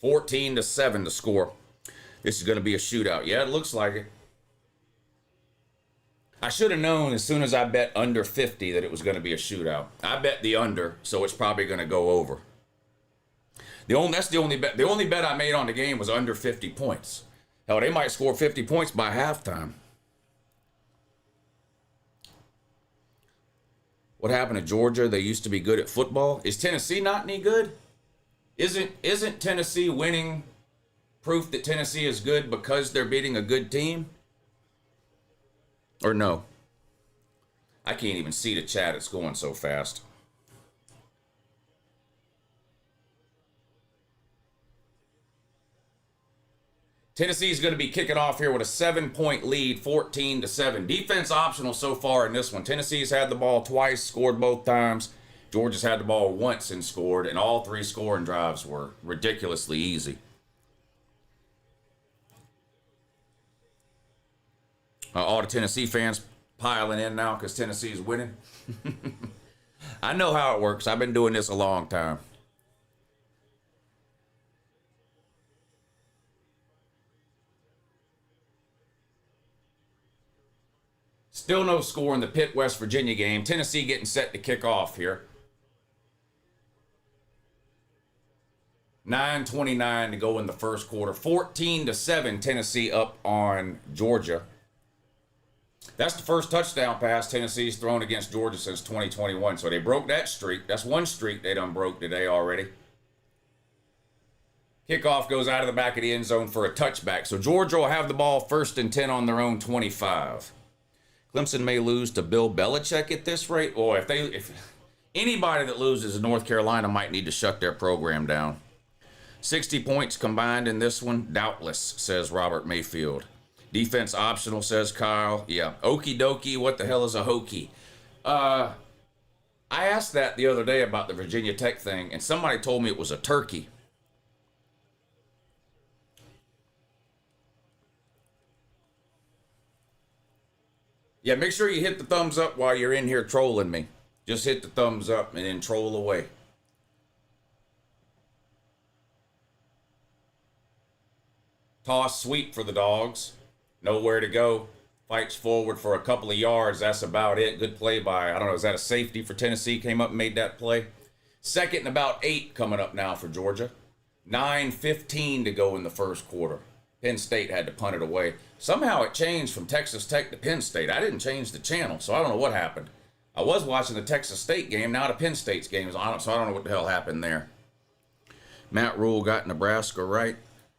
14-7 to score. This is going to be a shootout. Yeah, it looks like it. I should have known as soon as I bet under 50 that it was going to be a shootout. I bet the under, so it's probably going to go over. That's the only bet. The only bet I made on the game was under 50 points. Hell, they might score 50 points by halftime. What happened to Georgia? They used to be good at football. Is Tennessee not any good? Isn't Tennessee winning proof that Tennessee is good because they're beating a good team? Or no? I can't even see the chat. It's going so fast. Tennessee's going to be kicking off here with a 7-point lead, 14-7. Defense optional so far in this one. Tennessee's had the ball twice, scored both times. Georgia's had the ball once and scored, and all 3 scoring drives were ridiculously easy. All the Tennessee fans piling in now because Tennessee's winning. I know how it works. I've been doing this a long time. Still no score in the Pitt, West Virginia game. Tennessee getting set to kick off here. 9:29 to go in the first quarter. 14-7, Tennessee up on Georgia. That's the first touchdown pass Tennessee's thrown against Georgia since 2021. So they broke that streak. That's one streak they done broke today already. Kickoff goes out of the back of the end zone for a touchback. So Georgia will have the ball 1st and 10 on their own 25. Clemson may lose to Bill Belichick at this rate. Or if anybody that loses in North Carolina might need to shut their program down. 60 points combined in this one, doubtless, says Robert Mayfield. Defense optional, says Kyle. Yeah, okie dokie, what the hell is a hokey? I asked that the other day about the Virginia Tech thing, and somebody told me it was a turkey. Yeah, make sure you hit the thumbs up while you're in here trolling me. Just hit the thumbs up and then troll away. Toss sweep for the Dogs. Nowhere to go. Fights forward for a couple of yards. That's about it. Good play by, I don't know, is that a safety for Tennessee? Came up and made that play. 2nd and about 8 coming up now for Georgia. 9:15 to go in the first quarter. Penn State had to punt it away. Somehow it changed from Texas Tech to Penn State. I didn't change the channel, so I don't know what happened. I was watching the Texas State game. Now the Penn State's game is on, so I don't know what the hell happened there. Matt Rule got Nebraska right.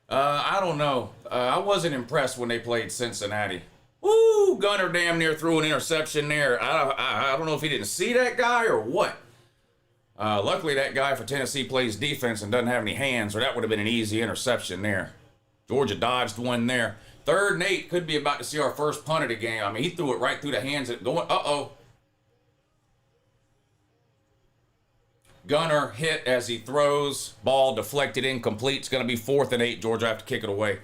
I don't know. I wasn't impressed when they played Cincinnati. Woo! Gunner damn near threw an interception there. I don't know if he didn't see that guy or what. Luckily, that guy for Tennessee plays defense and doesn't have any hands, or that would have been an easy interception there. Georgia dodged one there. 3rd and 8, could be about to see our first punt of the game. I mean, he threw it right through the hands of going. Uh-oh. Gunner hit as he throws. Ball deflected, incomplete. It's going to be 4th and 8. Georgia have to kick it away.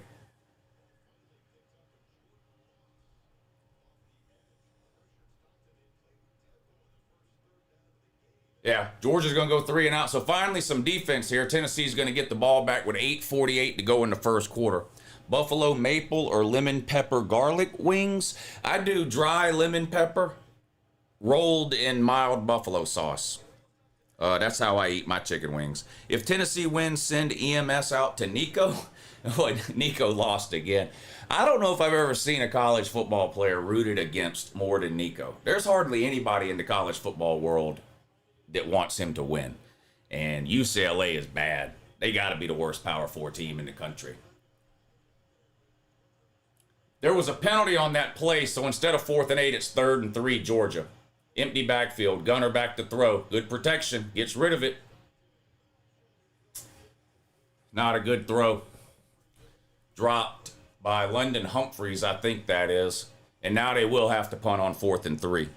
Yeah, Georgia's going to go 3 and out. So finally some defense here. Tennessee's going to get the ball back with 8:48 to go in the first quarter. Buffalo maple or lemon pepper garlic wings. I do dry lemon pepper rolled in mild buffalo sauce. That's how I eat my chicken wings. If Tennessee wins, send EMS out to Nico. Boy, Nico lost again. I don't know if I've ever seen a college football player rooted against more than Nico. There's hardly anybody in the college football world that wants him to win. And UCLA is bad. They got to be the worst Power 4 team in the country. There was a penalty on that play, so instead of 4th and 8, it's 3rd and 3, Georgia. Empty backfield, gunner back to throw. Good protection, gets rid of it. Not a good throw. Dropped by London Humphreys, I think that is. And now they will have to punt on 4th and 3.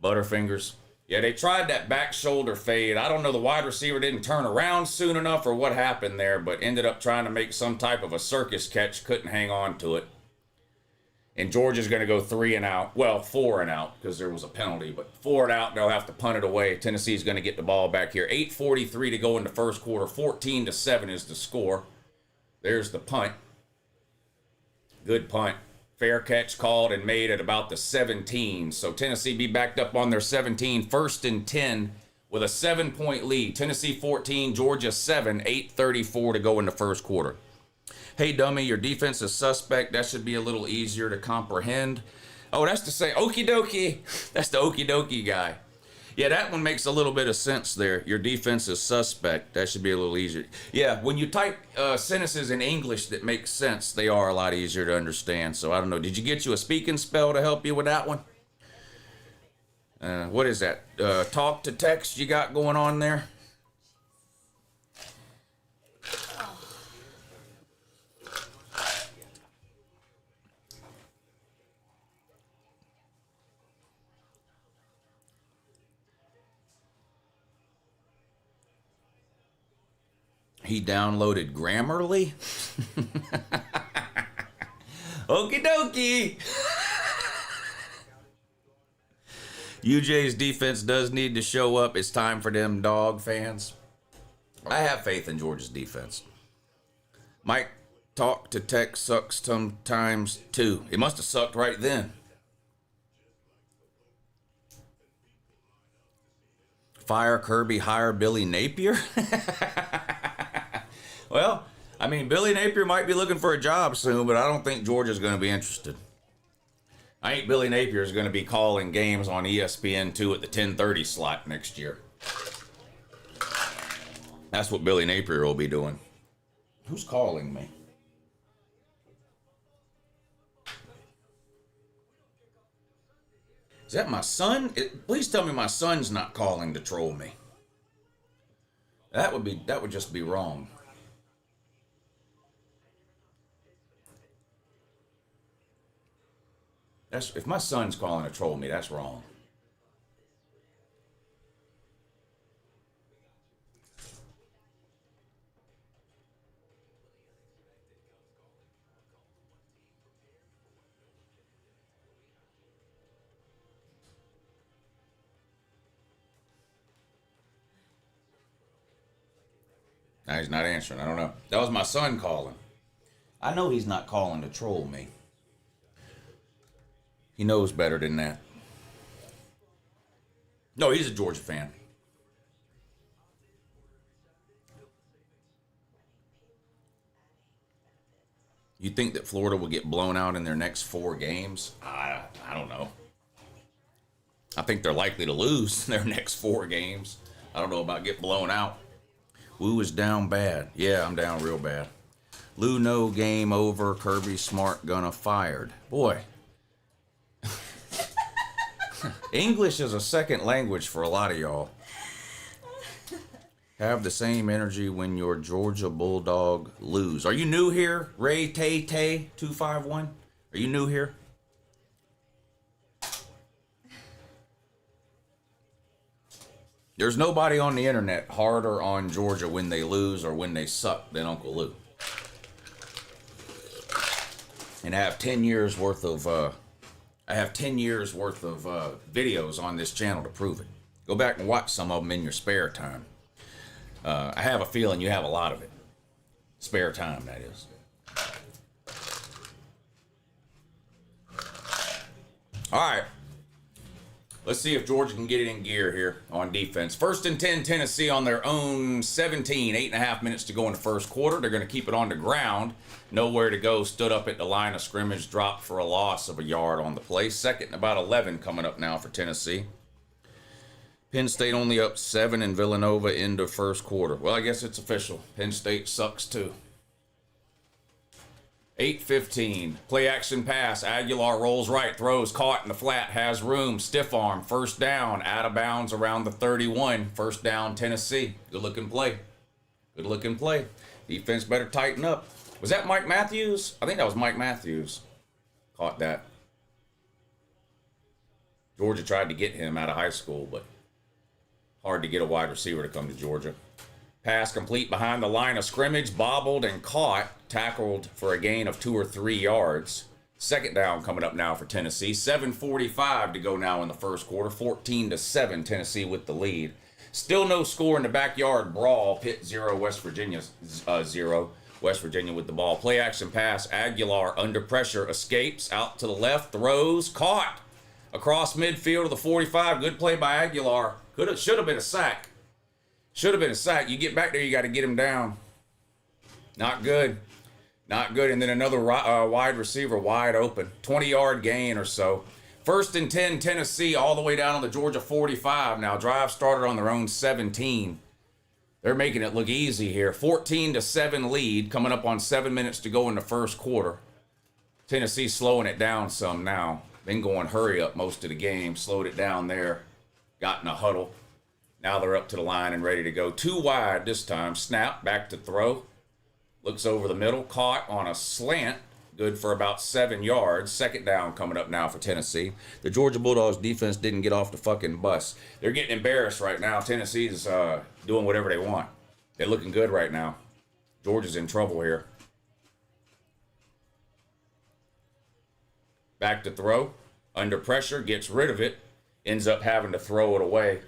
Butterfingers. Yeah, they tried that back shoulder fade. I don't know, the wide receiver didn't turn around soon enough or what happened there, but ended up trying to make some type of a circus catch, couldn't hang on to it. And Georgia's going to go 3 and out. Well, 4 and out because there was a penalty, but 4 and out, they'll have to punt it away. Tennessee's going to get the ball back here. 8:43 to go in the first quarter. 14-7 is the score. There's the punt. Good punt. Fair catch called and made at about the 17. So Tennessee be backed up on their 17, 1st and 10 with a 7-point lead. Tennessee 14, Georgia 7, 8:34 to go in the first quarter. Hey, dummy, your defense is suspect. That should be a little easier to comprehend. Oh, that's to say, okie dokie. That's the okie dokie guy. Yeah, that one makes a little bit of sense there. Your defense is suspect. That should be a little easier. Yeah, when you type sentences in English that make sense, they are a lot easier to understand. So I don't know. Did you get you a speaking spell to help you with that one? What is that? Talk to text you got going on there? He downloaded Grammarly? Okie dokie. UJ's defense does need to show up. It's time for them dog fans. I have faith in Georgia's defense. Mike, talk to text sucks sometimes too. It must have sucked right then. Fire Kirby, hire Billy Napier? Well, I mean, Billy Napier might be looking for a job soon, but I don't think Georgia's going to be interested. I think Billy Napier is going to be calling games on ESPN2 at the 10:30 slot next year. That's what Billy Napier will be doing. Who's calling me? Is that my son? Please tell me my son's not calling to troll me. That would just be wrong. If my son's calling to troll me, that's wrong. Now he's not answering. I don't know. That was my son calling. I know he's not calling to troll me. He knows better than that. No, he's a Georgia fan. You think that Florida will get blown out in their next 4 games? I don't know. I think they're likely to lose their next 4 games. I don't know about get blown out. Woo is down bad. Yeah, I'm down real bad. Lou, no, game over. Kirby Smart gonna fired. Boy. English is a second language for a lot of y'all. Have the same energy when your Georgia Bulldog lose. Are you new here? Ray Tay Tay 251? Are you new here? There's nobody on the internet harder on Georgia when they lose or when they suck than Uncle Lou. And I have 10 years worth of videos on this channel to prove it. Go back and watch some of them in your spare time. I have a feeling you have a lot of it. Spare time, that is. All right. Let's see if Georgia can get it in gear here on defense. 1st and 10, Tennessee on their own 17. 8.5 minutes to go in the first quarter. They're going to keep it on the ground. Nowhere to go. Stood up at the line of scrimmage. Dropped for a loss of a yard on the play. 2nd and about 11 coming up now for Tennessee. Penn State only up 7 in Villanova into first quarter. Well, I guess it's official. Penn State sucks too. 8:15. Play action pass. Aguilar rolls right. Throws. Caught in the flat. Has room. Stiff arm. First down. Out of bounds around the 31. First down Tennessee. Good looking play. Good looking play. Defense better tighten up. Was that Mike Matthews? I think that was Mike Matthews. Caught that. Georgia tried to get him out of high school, but hard to get a wide receiver to come to Georgia. Pass complete behind the line of scrimmage, bobbled and caught, tackled for a gain of 2 or 3 yards. 2nd down coming up now for Tennessee. 7:45 to go now in the first quarter. 14-7, Tennessee with the lead. Still no score in the backyard brawl. Pitt 0, West Virginia 0. West Virginia with the ball. Play action pass. Aguilar under pressure, escapes out to the left, throws, caught across midfield to the 45. Good play by Aguilar. Should have been a sack. Should have been a sack. You get back there, you got to get him down. Not good. Not good. And then another wide receiver wide open. 20-yard gain or so. 1st and 10, Tennessee all the way down on the Georgia 45. Now, drive started on their own 17. They're making it look easy here. 14-7 lead, coming up on 7 minutes to go in the first quarter. Tennessee slowing it down some now. Been going hurry up most of the game. Slowed it down there. Got in a huddle. Now they're up to the line and ready to go. 2 wide this time. Snap, back to throw. Looks over the middle. Caught on a slant. Good for about 7 yards. 2nd down coming up now for Tennessee. The Georgia Bulldogs defense didn't get off the fucking bus. They're getting embarrassed right now. Tennessee's doing whatever they want. They're looking good right now. Georgia's in trouble here. Back to throw. Under pressure. Gets rid of it. Ends up having to throw it away.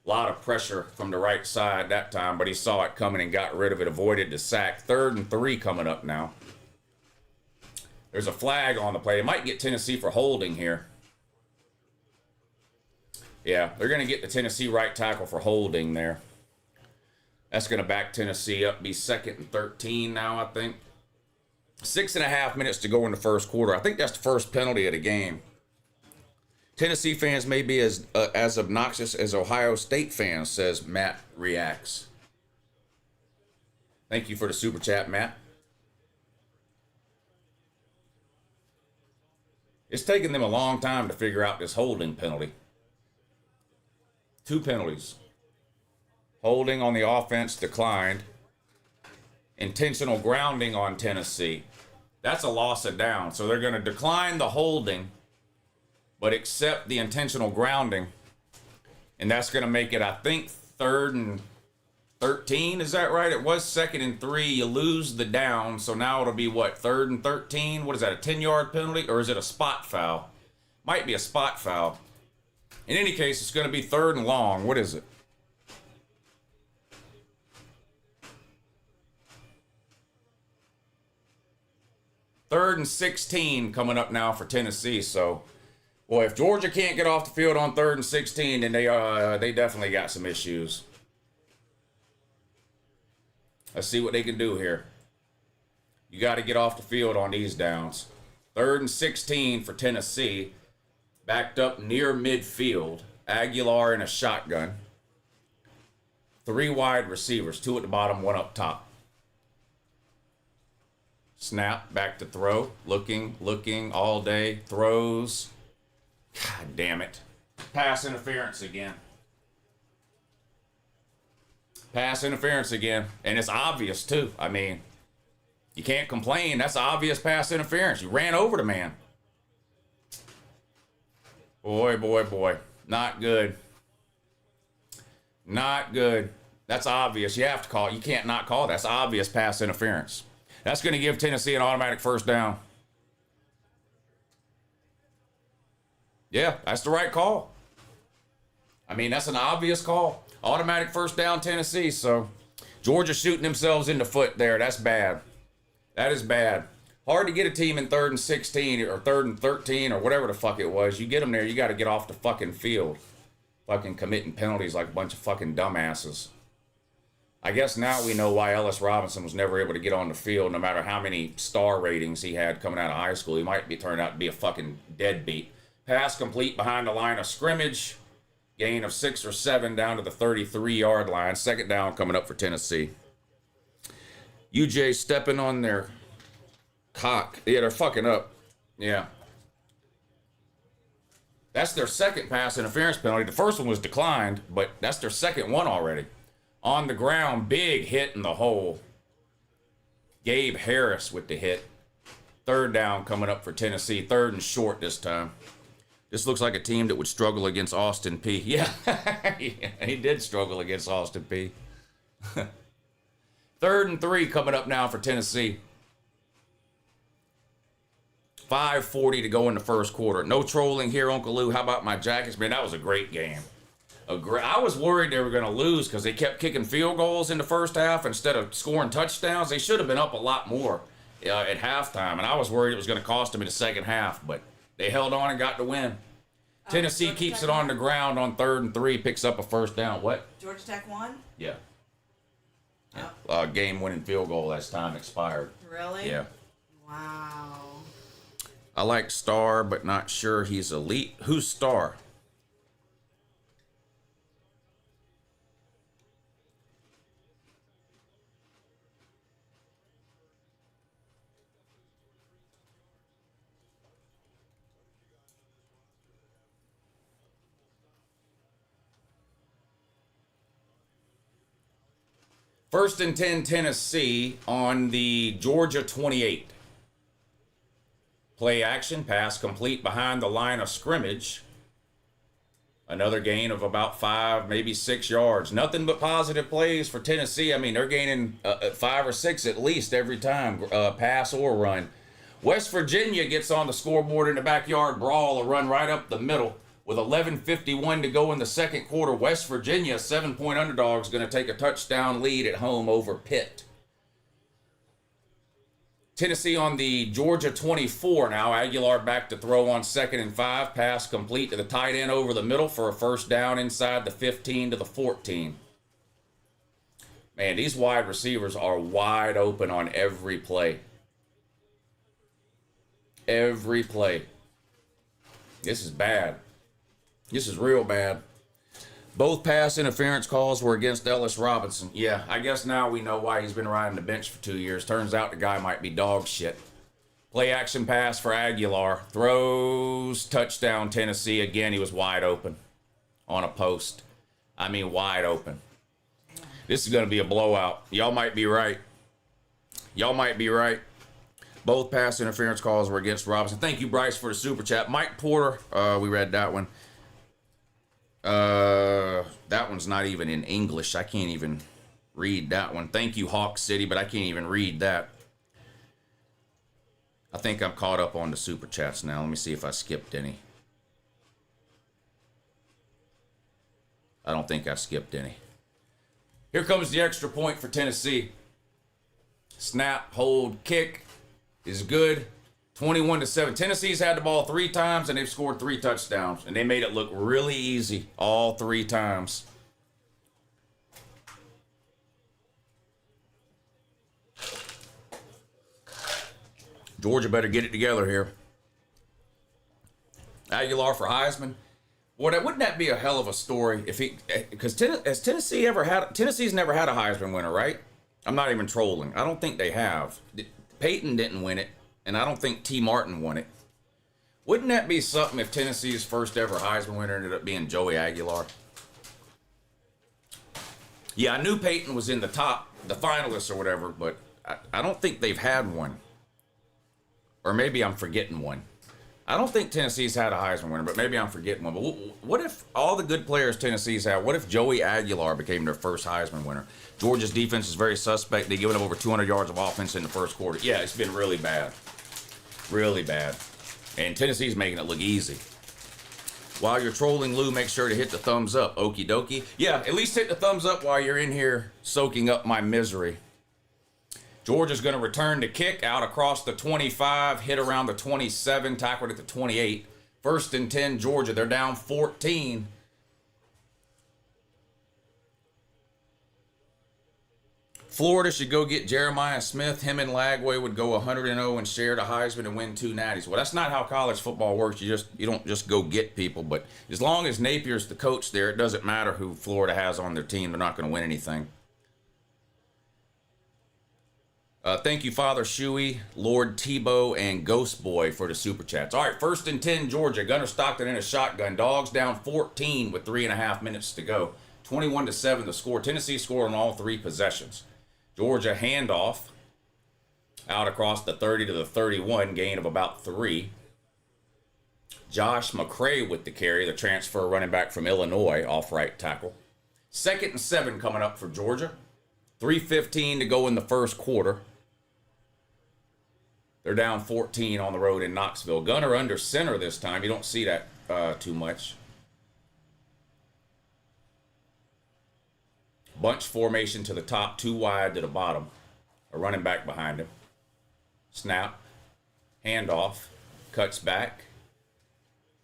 A lot of pressure from the right side that time, but he saw it coming and got rid of it. Avoided the sack. 3rd and 3 coming up now. There's a flag on the play. They might get Tennessee for holding here. Yeah, they're going to get the Tennessee right tackle for holding there. That's going to back Tennessee up. Be 2nd and 13 now, I think. 6.5 minutes to go in the first quarter. I think that's the first penalty of the game. Tennessee fans may be as obnoxious as Ohio State fans, says Matt Reacts. Thank you for the super chat, Matt. It's taken them a long time to figure out this holding penalty. 2 penalties. Holding on the offense declined. Intentional grounding on Tennessee. That's a loss of down. So they're going to decline the holding, but accept the intentional grounding. And that's going to make it, I think, 3rd and 13. Is that right? It was 2nd and 3. You lose the down. So now it'll be what? 3rd and 13? What is that? A 10-yard penalty? Or is it a spot foul? Might be a spot foul. In any case, it's going to be 3rd and long. What is it? Third and 16 coming up now for Tennessee. So, boy, if Georgia can't get off the field on 3rd and 16, then they definitely got some issues. Let's see what they can do here. You got to get off the field on these downs. 3rd and 16 for Tennessee. Backed up near midfield. Aguilar in a shotgun. 3 wide receivers. 2 at the bottom, 1 up top. Snap, back to throw. Looking all day. Throws. God damn it. Pass interference again. Pass interference again. And it's obvious, too. I mean, you can't complain. That's obvious pass interference. You ran over the man. Boy. Not good. Not good. That's obvious. You have to call it. You can't not call it. That's obvious pass interference. That's going to give Tennessee an automatic first down. Yeah, that's the right call. I mean, that's an obvious call. Automatic first down, Tennessee. So, Georgia shooting themselves in the foot there. That's bad. That is bad. Hard to get a team in 3rd and 16 or 3rd and 13 or whatever the fuck it was. You get them there, you got to get off the fucking field. Fucking committing penalties like a bunch of fucking dumbasses. I guess now we know why Ellis Robinson was never able to get on the field, no matter how many star ratings he had coming out of high school. He might be turned out to be a fucking deadbeat. Pass complete behind the line of scrimmage. Gain of 6 or 7 down to the 33-yard line. 2nd down coming up for Tennessee. UJ stepping on their cock. Yeah, they're fucking up. Yeah. That's their 2nd pass interference penalty. The first one was declined, but that's their 2nd one already. On the ground, big hit in the hole. Gabe Harris with the hit. 3rd down coming up for Tennessee. 3rd and short this time. This looks like a team that would struggle against Austin Peay. Yeah, he did struggle against Austin Peay. 3rd and 3 coming up now for Tennessee. 5:40 to go in the first quarter. No trolling here, Uncle Lou. How about my Jackets? Man, that was a great game. I was worried they were going to lose because they kept kicking field goals in the first half instead of scoring touchdowns. They should have been up a lot more at halftime, and I was worried it was going to cost them in the second half, but they held on and got the win. Tennessee keeps it on the ground on 3rd and 3, picks up a 1st down. What? Georgia Tech won? Yeah. Game-winning field goal as time expired. Really? Yeah. Wow. I like Star, but not sure he's elite. Who's Star? First and 10, Tennessee on the Georgia 28. Play action, pass complete behind the line of scrimmage. Another gain of about 5, maybe 6 yards. Nothing but positive plays for Tennessee. I mean, they're gaining 5 or 6 at least every time, pass or run. West Virginia gets on the scoreboard in the backyard brawl, a run right up the middle. With 11:51 to go in the second quarter, West Virginia, 7-point underdog, is going to take a touchdown lead at home over Pitt. Tennessee on the Georgia 24 now. Aguilar back to throw on 2nd and 5. Pass complete to the tight end over the middle for a 1st down inside the 15 to the 14. Man, these wide receivers are wide open on every play. Every play. This is bad. This is real bad. Both pass interference calls were against Ellis Robinson. Yeah, I guess now we know why he's been riding the bench for 2 years. Turns out the guy might be dog shit. Play action pass for Aguilar. Throws, touchdown Tennessee. Again, he was wide open on a post. I mean, wide open. This is going to be a blowout. Y'all might be right. Y'all might be right. Both pass interference calls were against Robinson. Thank you, Bryce, for the super chat. Mike Porter, we read that one. That one's not even in English. I can't even read that one. Thank you, Hawk City, but I can't even read that. I think I'm caught up on the super chats now. Let me see if I skipped any. I don't think I skipped any. Here comes the extra point for Tennessee. Snap, hold, kick is good. 21-7. Tennessee's had the ball 3 times and they've scored 3 touchdowns. And they made it look really easy all 3 times. Georgia better get it together here. Aguilar for Heisman. Boy, wouldn't that be a hell of a story if he, because Tennessee's never had a Heisman winner, right? I'm not even trolling. I don't think they have. Peyton didn't win it. And I don't think T. Martin won it. Wouldn't that be something if Tennessee's first ever Heisman winner ended up being Joey Aguilar? Yeah, I knew Peyton was in the finalists or whatever, but I don't think they've had one. Or maybe I'm forgetting one. I don't think Tennessee's had a Heisman winner, but maybe I'm forgetting one. But what if all the good players Tennessee's had, what if Joey Aguilar became their first Heisman winner? Georgia's defense is very suspect. They've given up over 200 yards of offense in the first quarter. Yeah, it's been really bad. Really bad. And Tennessee's making it look easy. While you're trolling Lou, make sure to hit the thumbs up. Okie dokie. Yeah, at least hit the thumbs up while you're in here soaking up my misery. Georgia's going to return to kick out across the 25, hit around the 27, tackled at the 28. 1st and 10, Georgia. They're down 14. Florida should go get Jeremiah Smith. Him and Lagway would go 100-0 and share the Heisman and win 2 natties. Well, that's not how college football works. You don't just go get people. But as long as Napier's the coach there, it doesn't matter who Florida has on their team. They're not going to win anything. Thank you, Father Shuey, Lord Tebow, and Ghost Boy for the super chats. All right, 1st and 10, Georgia. Gunner Stockton in a shotgun. Dogs down 14 with 3.5 minutes to go. 21-7 the score. Tennessee scored on all 3 possessions. Georgia handoff out across the 30 to the 31, gain of about 3. Josh McCray with the carry, the transfer running back from Illinois, off right tackle. 2nd and 7 coming up for Georgia. 3:15 to go in the first quarter. They're down 14 on the road in Knoxville. Gunner under center this time. You don't see that too much. Bunch formation to the top, 2 wide to the bottom. A running back behind him. Snap. Handoff. Cuts back.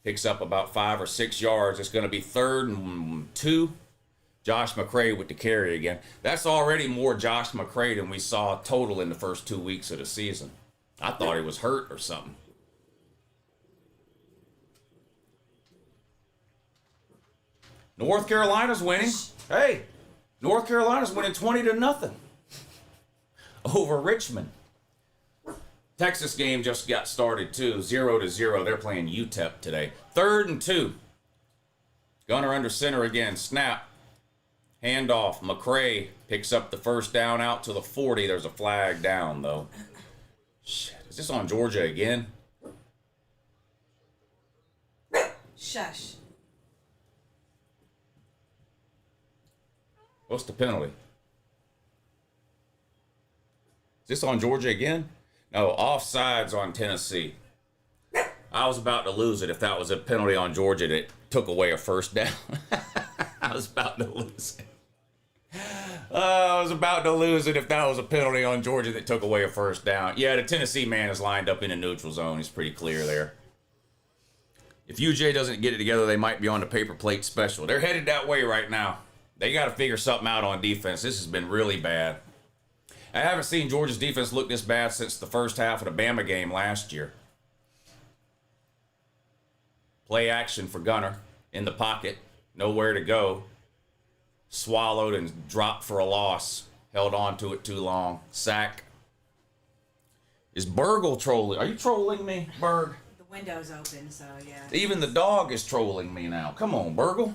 Picks up about 5 or 6 yards. It's going to be 3rd and 2. Josh McCray with the carry again. That's already more Josh McCray than we saw total in the first 2 weeks of the season. I thought he was hurt or something. North Carolina's winning. Hey, North Carolina's winning 20-0 over Richmond. Texas game just got started too, 0-0. They're playing UTEP today. 3rd and 2. Gunner under center again. Snap. Handoff. McCray picks up the first down out to the 40. There's a flag down though. Shit, is this on Georgia again? Shush. What's the penalty? Is this on Georgia again? No, offsides on Tennessee. I was about to lose it if that was a penalty on Georgia that took away a first down. I was about to lose it. I was about to lose it if that was a penalty on Georgia that took away a first down. Yeah, the Tennessee man is lined up in a neutral zone. He's pretty clear there. If UJ doesn't get it together, they might be on the paper plate special. They're headed that way right now. They got to figure something out on defense. This has been really bad. I haven't seen Georgia's defense look this bad since the first half of the Bama game last year. Play action for Gunner in the pocket. Nowhere to go. Swallowed and dropped for a loss. Held on to it too long. Sack. Is Burgle trolling? Are you trolling me, Berg? The window's open, so yeah. Even the dog is trolling me now. Come on, Burgle.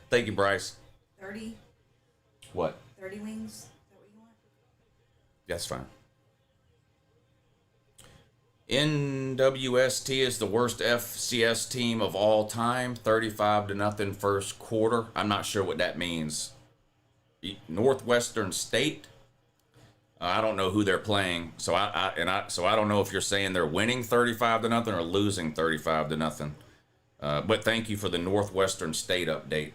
Thank you, Bryce. 30? What? 30 wings? Is that what you want? That's fine. NWST is the worst FCS team of all time. 35-0 first quarter. I'm not sure what that means. Northwestern State. I don't know who they're playing, so I don't know if you're saying they're winning 35-0 or losing 35-0. But thank you for the Northwestern State update.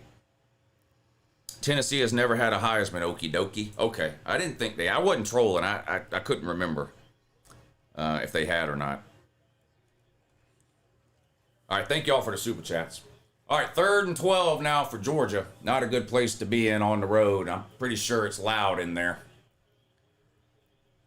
Tennessee has never had a Heisman, okie dokie. Okay, I didn't think I wasn't trolling. I couldn't remember if they had or not. All right, thank y'all for the super chats. All right, 3rd and 12 now for Georgia. Not a good place to be in on the road. I'm pretty sure it's loud in there.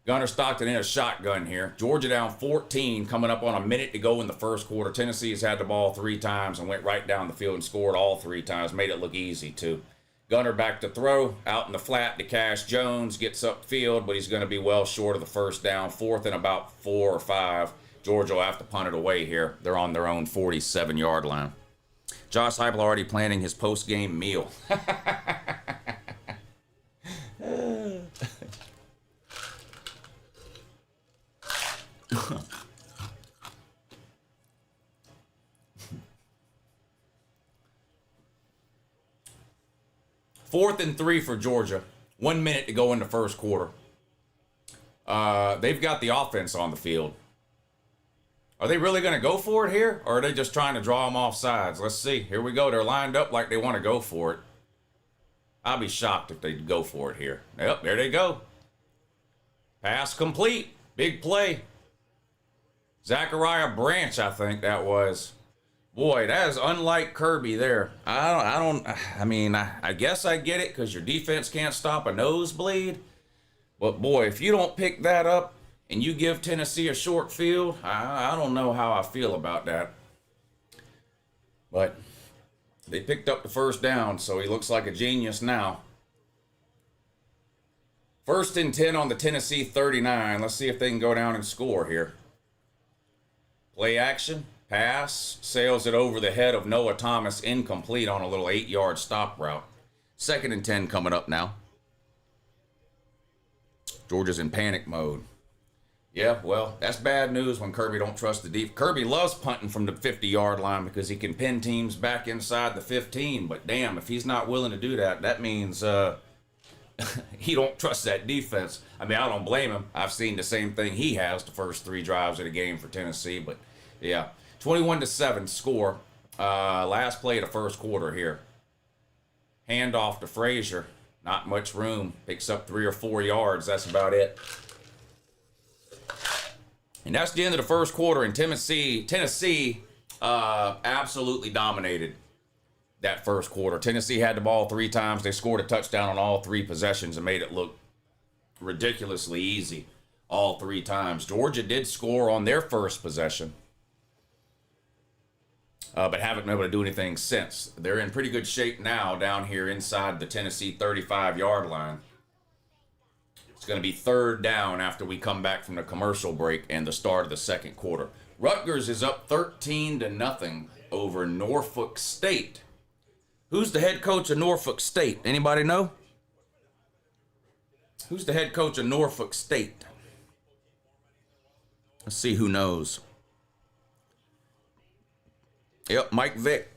Gunner Stockton in a shotgun here. Georgia down 14, coming up on a minute to go in the first quarter. Tennessee has had the ball 3 times and went right down the field and scored all 3 times. Made it look easy, too. Gunner back to throw. Out in the flat to Cash Jones. Gets upfield, but he's going to be well short of the first down. 4th and about 4 or 5. Georgia will have to punt it away here. They're on their own 47-yard line. Josh Heupel already planning his post-game meal. Fourth and 3 for Georgia. 1 minute to go in the first quarter. They've got the offense on the field. Are they really going to go for it here? Or are they just trying to draw them off sides? Let's see. Here we go. They're lined up like they want to go for it. I'll be shocked if they go for it here. Yep, there they go. Pass complete. Big play. Zachariah Branch, I think that was. Boy, that is unlike Kirby there. I mean, I guess I get it because your defense can't stop a nosebleed. But boy, if you don't pick that up and you give Tennessee a short field, I don't know how I feel about that. But they picked up the first down, so he looks like a genius now. 1st and 10 on the Tennessee 39. Let's see if they can go down and score here. Play action, pass, sails it over the head of Noah Thomas, incomplete on a little 8-yard stop route. 2nd and 10 coming up now. Georgia's in panic mode. Yeah, well, that's bad news when Kirby don't trust the deep. Kirby loves punting from the 50-yard line because he can pin teams back inside the 15. But damn, if he's not willing to do that, that means he don't trust that defense. I mean, I don't blame him. I've seen the same thing he has the first 3 drives of the game for Tennessee. But yeah, 21-7 score. Last play of the first quarter here. Handoff to Frazier. Not much room. Picks up 3 or 4 yards. That's about it. And that's the end of the first quarter. And Tennessee absolutely dominated that first quarter. Tennessee had the ball 3 times. They scored a touchdown on all 3 possessions and made it look ridiculously easy all 3 times. Georgia did score on their first possession, but haven't been able to do anything since. They're in pretty good shape now down here inside the Tennessee 35-yard line. It's going to be 3rd down after we come back from the commercial break and the start of the second quarter. Rutgers is up 13-0 over Norfolk State. Who's the head coach of Norfolk State? Anybody know? Who's the head coach of Norfolk State? Let's see who knows. Yep, Mike Vick.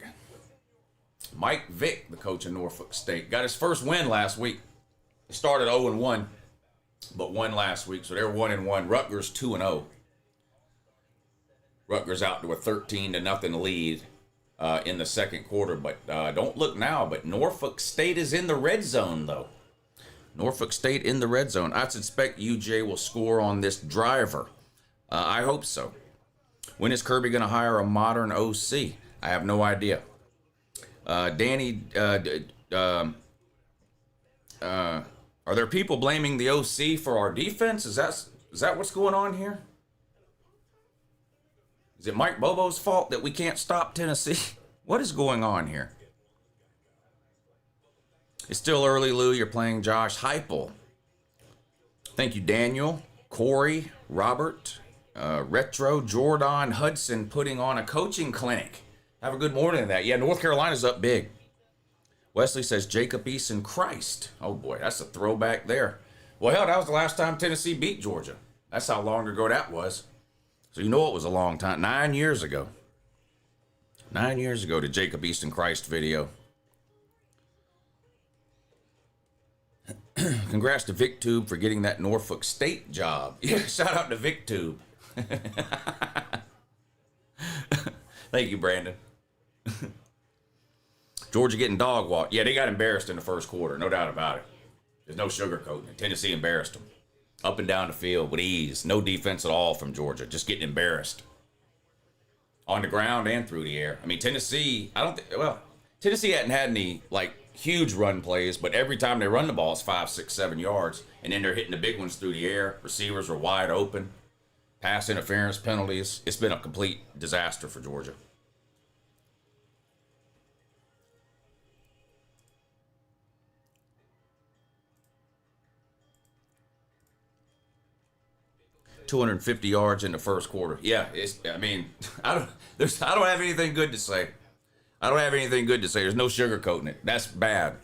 Mike Vick, the coach of Norfolk State. Got his first win last week. He started 0-1, but won last week. So they're 1-1. Rutgers 2-0. Rutgers out to a 13-0 lead in the second quarter. But don't look now, but Norfolk State is in the red zone, though. Norfolk State in the red zone. I suspect UJ will score on this driver. I hope so. When is Kirby going to hire a modern OC? I have no idea. Danny, are there people blaming the OC for our defense? Is that what's going on here? Is it Mike Bobo's fault that we can't stop Tennessee? What is going on here? It's still early, Lou. You're playing Josh Heupel. Thank you, Daniel, Corey, Robert, Retro, Jordan, Hudson putting on a coaching clinic. Have a good morning to that. Yeah, North Carolina's up big. Wesley says Jacob Eason Christ. Oh boy, that's a throwback there. Well, hell, that was the last time Tennessee beat Georgia. That's how long ago that was. So you know it was a long time. 9 years ago. 9 years ago, the Jacob Easton Christ video. Congrats to VicTube for getting that Norfolk State job. Yeah, shout out to VicTube. Thank you, Brandon. Georgia getting dog walked. Yeah, they got embarrassed in the first quarter, no doubt about it. There's no sugarcoating it. Tennessee embarrassed them. Up and down the field with ease. No defense at all from Georgia. Just getting embarrassed. On the ground and through the air. I mean, Tennessee, Tennessee hadn't had any, huge run plays, but every time they run the ball, it's 5, 6, 7 yards. And then they're hitting the big ones through the air. Receivers are wide open. Pass interference penalties. It's been a complete disaster for Georgia. $250 yards in the first quarter. Yeah, I don't have anything good to say. There's no sugarcoating it. That's bad.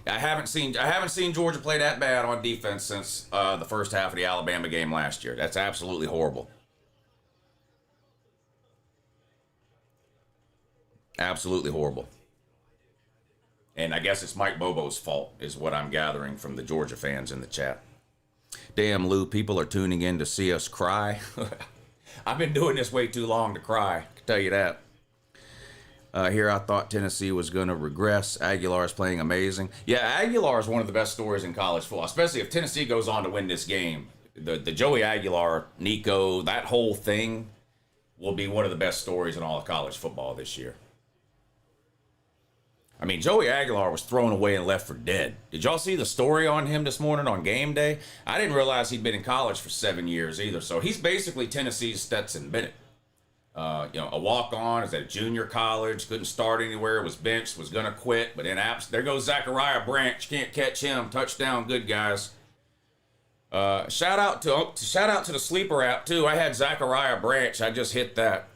I haven't seen Georgia play that bad on defense since the first half of the Alabama game last year. That's absolutely horrible. Absolutely horrible. And I guess it's Mike Bobo's fault, is what I'm gathering from the Georgia fans in the chat. Damn, Lou, people are tuning in to see us cry. I've been doing this way too long to cry, I can tell you that. Here, I thought Tennessee was going to regress. Aguilar's playing amazing. Yeah, Aguilar is one of the best stories in college football, especially if Tennessee goes on to win this game. the Joey Aguilar, Nico, that whole thing will be one of the best stories in all of college football this year. I mean, Joey Aguilar was thrown away and left for dead. Did y'all see the story on him this morning on game day? I didn't realize he'd been in college for 7 years either. So he's basically Tennessee's Stetson Bennett. A walk-on, is at junior college, couldn't start anywhere, was benched, was going to quit, but there goes Zachariah Branch, can't catch him, touchdown, good guys. Shout out to the sleeper app too. I had Zachariah Branch, I just hit that.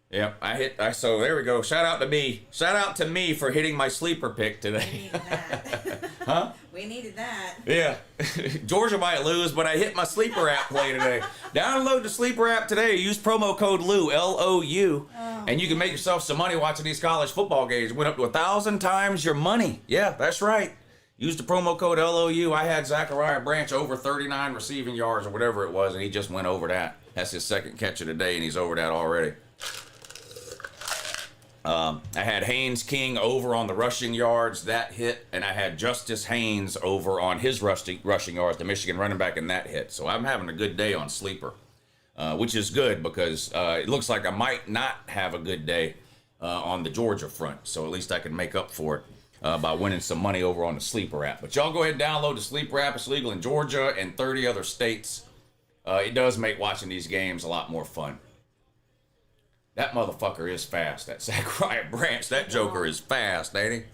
Yep, so there we go. Shout out to me for hitting my sleeper pick today. We needed that. Huh? We needed that. Yeah. Georgia might lose, but I hit my sleeper app play today. Download the sleeper app today. Use promo code Lou, L-O-U, and you can make yourself some money watching these college football games. Went up to 1,000 times your money. Yeah, that's right. Use the promo code LOU. I had Zachariah Branch over 39 receiving yards or whatever it was, and he just went over that. That's his second catch of the day, and he's over that already. I had Haynes King over on the rushing yards, that hit, and I had Justice Haynes over on his rushing yards, the Michigan running back, and that hit. So I'm having a good day on Sleeper, which is good because it looks like I might not have a good day on the Georgia front. So at least I can make up for it by winning some money over on the Sleeper app. But y'all go ahead and download the Sleeper app. It's legal in Georgia and 30 other states. It does make watching these games a lot more fun. That motherfucker is fast. That Zachariah Branch, that joker is fast, ain't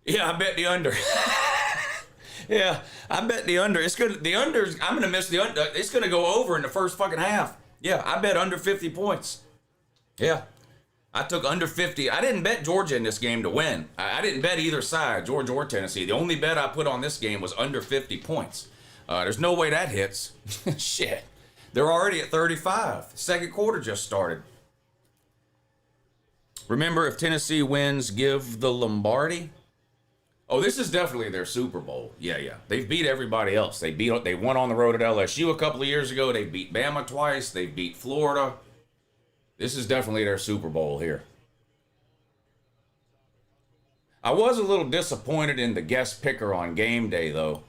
he? Yeah, I bet the under. Yeah, I bet the under. I'm gonna miss the under. It's gonna go over in the first fucking half. Yeah, I bet under 50 points. Yeah, I took under 50. I didn't bet Georgia in this game to win. I didn't bet either side, Georgia or Tennessee. The only bet I put on this game was under 50 points. There's no way that hits. Shit, they're already at 35. Second quarter just started. Remember, if Tennessee wins, give the Lombardi. Oh, this is definitely their Super Bowl. Yeah. They've beat everybody else. They won on the road at LSU a couple of years ago. They beat Bama twice. They beat Florida. This is definitely their Super Bowl here. I was a little disappointed in the guest picker on game day, though.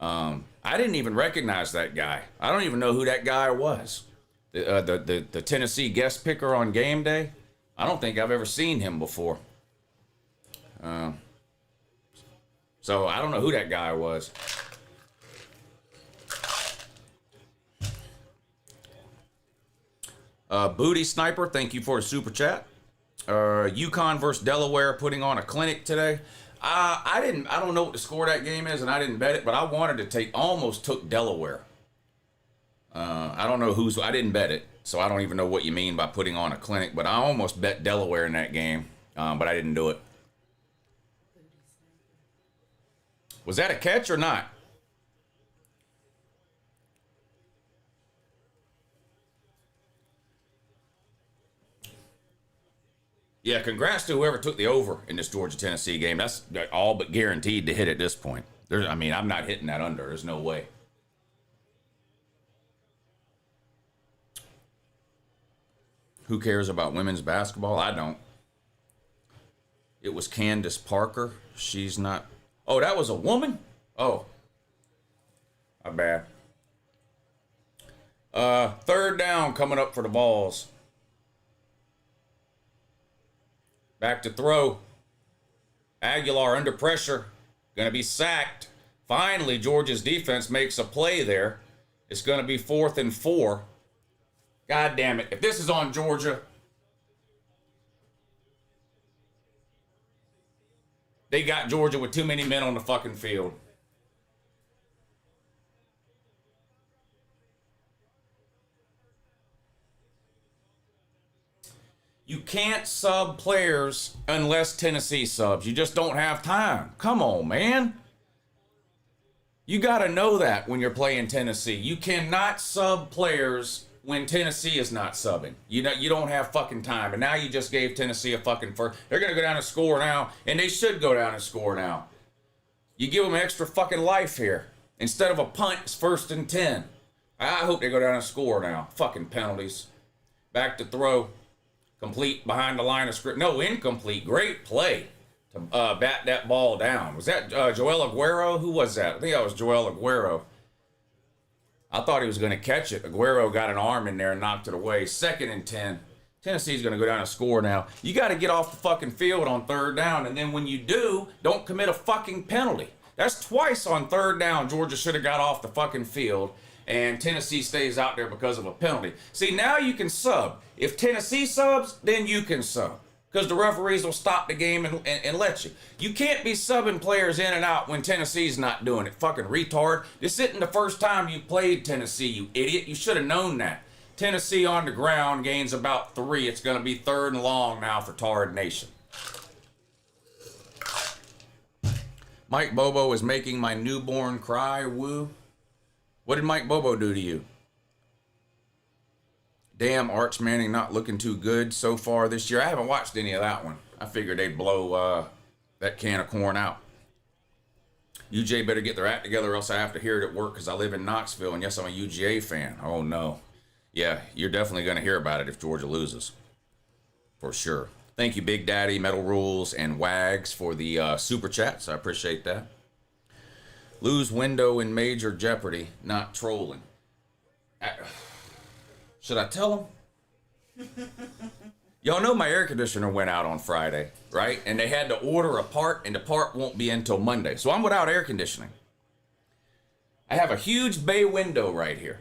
I didn't even recognize that guy. I don't even know who that guy was. The Tennessee guest picker on game day. I don't think I've ever seen him before. So I don't know who that guy was. Booty Sniper, thank you for the super chat. UConn versus Delaware putting on a clinic today. I don't know what the score of that game is, and I didn't bet it, but I wanted to almost took Delaware. I don't know I didn't bet it, so I don't even know what you mean by putting on a clinic, but I almost bet Delaware in that game, but I didn't do it. Was that a catch or not? Yeah, congrats to whoever took the over in this Georgia-Tennessee game. That's all but guaranteed to hit at this point. I'm not hitting that under. There's no way. Who cares about women's basketball? I don't. It was Candace Parker. She's not. Oh, that was a woman? Oh. My bad. Third down coming up for the Vols. Back to throw. Aguilar under pressure. Gonna be sacked. Finally, Georgia's defense makes a play there. It's gonna be 4th and 4. God damn it. If this is on Georgia, they got Georgia with too many men on the fucking field. You can't sub players unless Tennessee subs. You just don't have time. Come on, man. You got to know that when you're playing Tennessee. You cannot sub players when Tennessee is not subbing. You don't have fucking time. And now you just gave Tennessee a fucking first. They're going to go down and score now, and they should go down and score now. You give them extra fucking life here. Instead of a punt, it's 1st and 10. I hope they go down and score now. Fucking penalties. Back to throw. Complete behind the line of script. No, incomplete. Great play. to bat that ball down. Was that Joel Aguero? Who was that? I think that was Joel Aguero. I thought he was going to catch it. Aguero got an arm in there and knocked it away. 2nd and 10. Tennessee's going to go down and score now. You got to get off the fucking field on 3rd down, and then when you do, don't commit a fucking penalty. That's twice on 3rd down Georgia should have got off the fucking field, and Tennessee stays out there because of a penalty. See, now you can sub. If Tennessee subs, then you can sub, because the referees will stop the game and let you. You can't be subbing players in and out when Tennessee's not doing it. Fucking retard. This isn't the first time you played Tennessee, you idiot. You should have known that. Tennessee on the ground gains about 3. It's going to be 3rd and long now for Tard Nation. Mike Bobo is making my newborn cry. Woo. What did Mike Bobo do to you? Damn, Arch Manning not looking too good so far this year. I haven't watched any of that one. I figured they'd blow that can of corn out. UJ better get their act together, or else I have to hear it at work because I live in Knoxville, and yes, I'm a UGA fan. Oh, no. Yeah, you're definitely going to hear about it if Georgia loses. For sure. Thank you, Big Daddy, Metal Rules, and Wags for the super chats. I appreciate that. Lose window in major jeopardy, not trolling. Should I tell them? Y'all know my air conditioner went out on Friday, right? And they had to order a part, and the part won't be until Monday. So I'm without air conditioning. I have a huge bay window right here.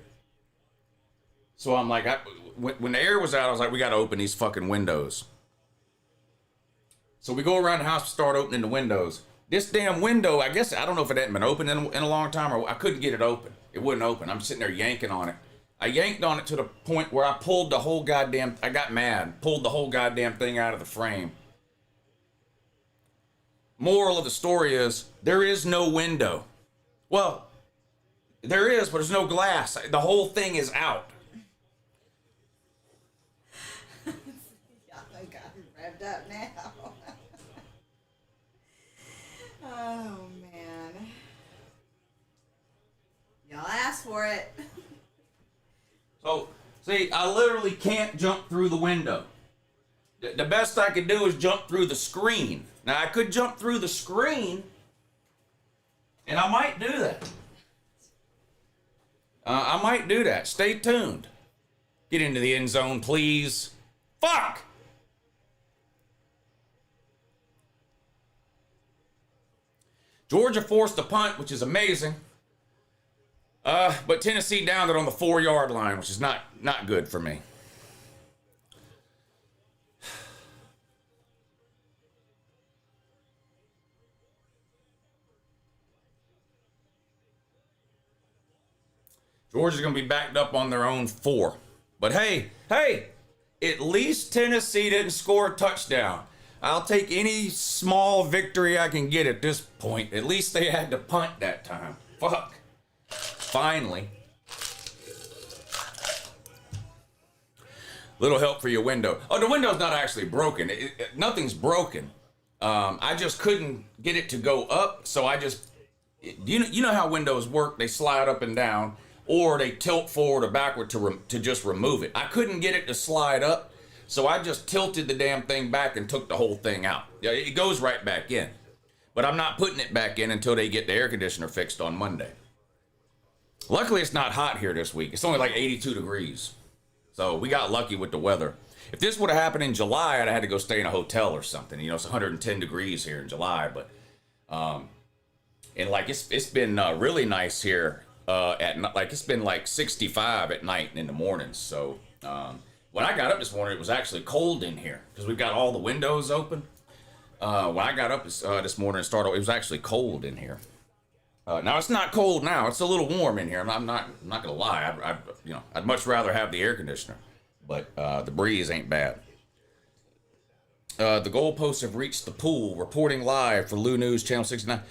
So I'm like, when the air was out, I was like, we got to open these fucking windows. So we go around the house and start opening the windows. This damn window, I guess, I don't know if it hadn't been open in a long time, or I couldn't get it open. It wouldn't open. I'm sitting there yanking on it. I yanked on it to the point where I pulled the whole goddamn, I got mad, pulled the whole goddamn thing out of the frame. Moral of the story is, there is no window. Well, there is, but there's no glass. The whole thing is out. Y'all got it revved up now. Oh, man. Y'all asked for it. So, see, I literally can't jump through the window. The best I could do is jump through the screen. Now, I could jump through the screen, and I might do that. I might do that. Stay tuned. Get into the end zone, please. Fuck! Georgia forced a punt, which is amazing. But Tennessee downed it on the 4-yard line, which is not good for me. Georgia's going to be backed up on their own 4. But hey, at least Tennessee didn't score a touchdown. I'll take any small victory I can get at this point. At least they had to punt that time. Fuck. Finally. Little help for your window. Oh, the window's not actually broken. Nothing's broken. I just couldn't get it to go up, so I just... You know how windows work. They slide up and down, or they tilt forward or backward to just remove it. I couldn't get it to slide up, so I just tilted the damn thing back and took the whole thing out. Yeah, it goes right back in. But I'm not putting it back in until they get the air conditioner fixed on Monday. Luckily, it's not hot here this week. It's only like 82 degrees. So we got lucky with the weather. If this would have happened in July, I'd have had to go stay in a hotel or something. You know, it's 110 degrees here in July. But, and like it's been really nice here it's been like 65 at night and in the mornings. So when I got up this morning, it was actually cold in here because we've got all the windows open. When I got up this morning and started, it was actually cold in here. Now it's not cold now. It's a little warm in here. I'm not gonna lie. I'd much rather have the air conditioner, but the breeze ain't bad. The goalposts have reached the pool. Reporting live for Lou News Channel 69.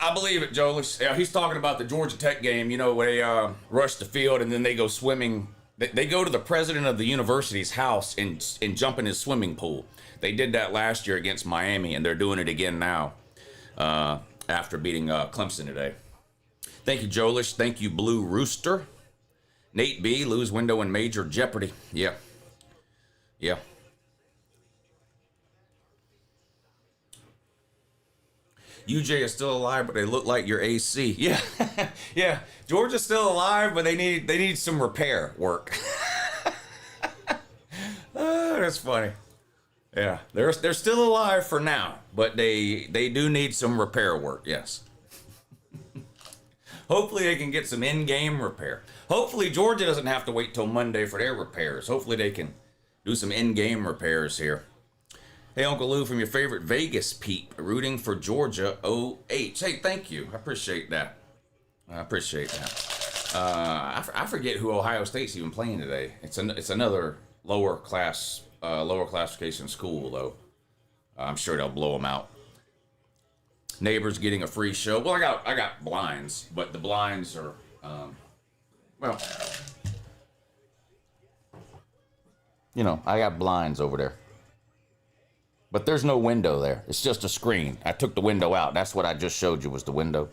I believe it, Joel. He's talking about the Georgia Tech game. You know, where they rush the field and then they go swimming. They go to the president of the university's house and jump in his swimming pool. They did that last year against Miami, and they're doing it again now. After beating Clemson today. Thank you, Jolish. Thank you, Blue Rooster. Nate B, lose window in major jeopardy. Yeah. UJ is still alive, but they look like your AC. Yeah, yeah. Georgia's still alive, but they need some repair work. That's funny. Yeah, they're still alive for now, but they do need some repair work. Yes. Hopefully they can get some in-game repair. Hopefully Georgia doesn't have to wait till Monday for their repairs. Hopefully they can do some in-game repairs here. Hey, Uncle Lou, from your favorite Vegas peep, rooting for Georgia OH. Hey, thank you. I appreciate that. I appreciate that. I forget who Ohio State's even playing today. It's another lower classification school, though. I'm sure they'll blow them out. Neighbors getting a free show. Well, I got blinds, but the blinds are, well, you know, I got blinds over there. But there's no window there. It's just a screen. I took the window out. That's what I just showed you was the window.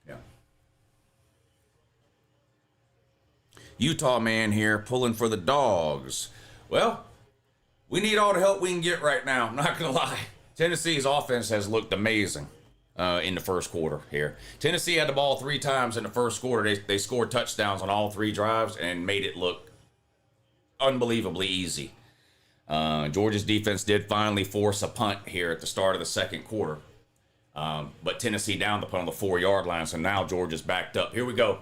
Yeah. Utah man here pulling for the dogs. Well, we need all the help we can get right now. I'm not going to lie. Tennessee's offense has looked amazing in the first quarter here. Tennessee had the ball 3 times in the first quarter. They scored touchdowns on all 3 drives and made it look unbelievably easy. Georgia's defense did finally force a punt here at the start of the second quarter. But Tennessee downed the punt on the 4-yard line, so now Georgia's backed up. Here we go.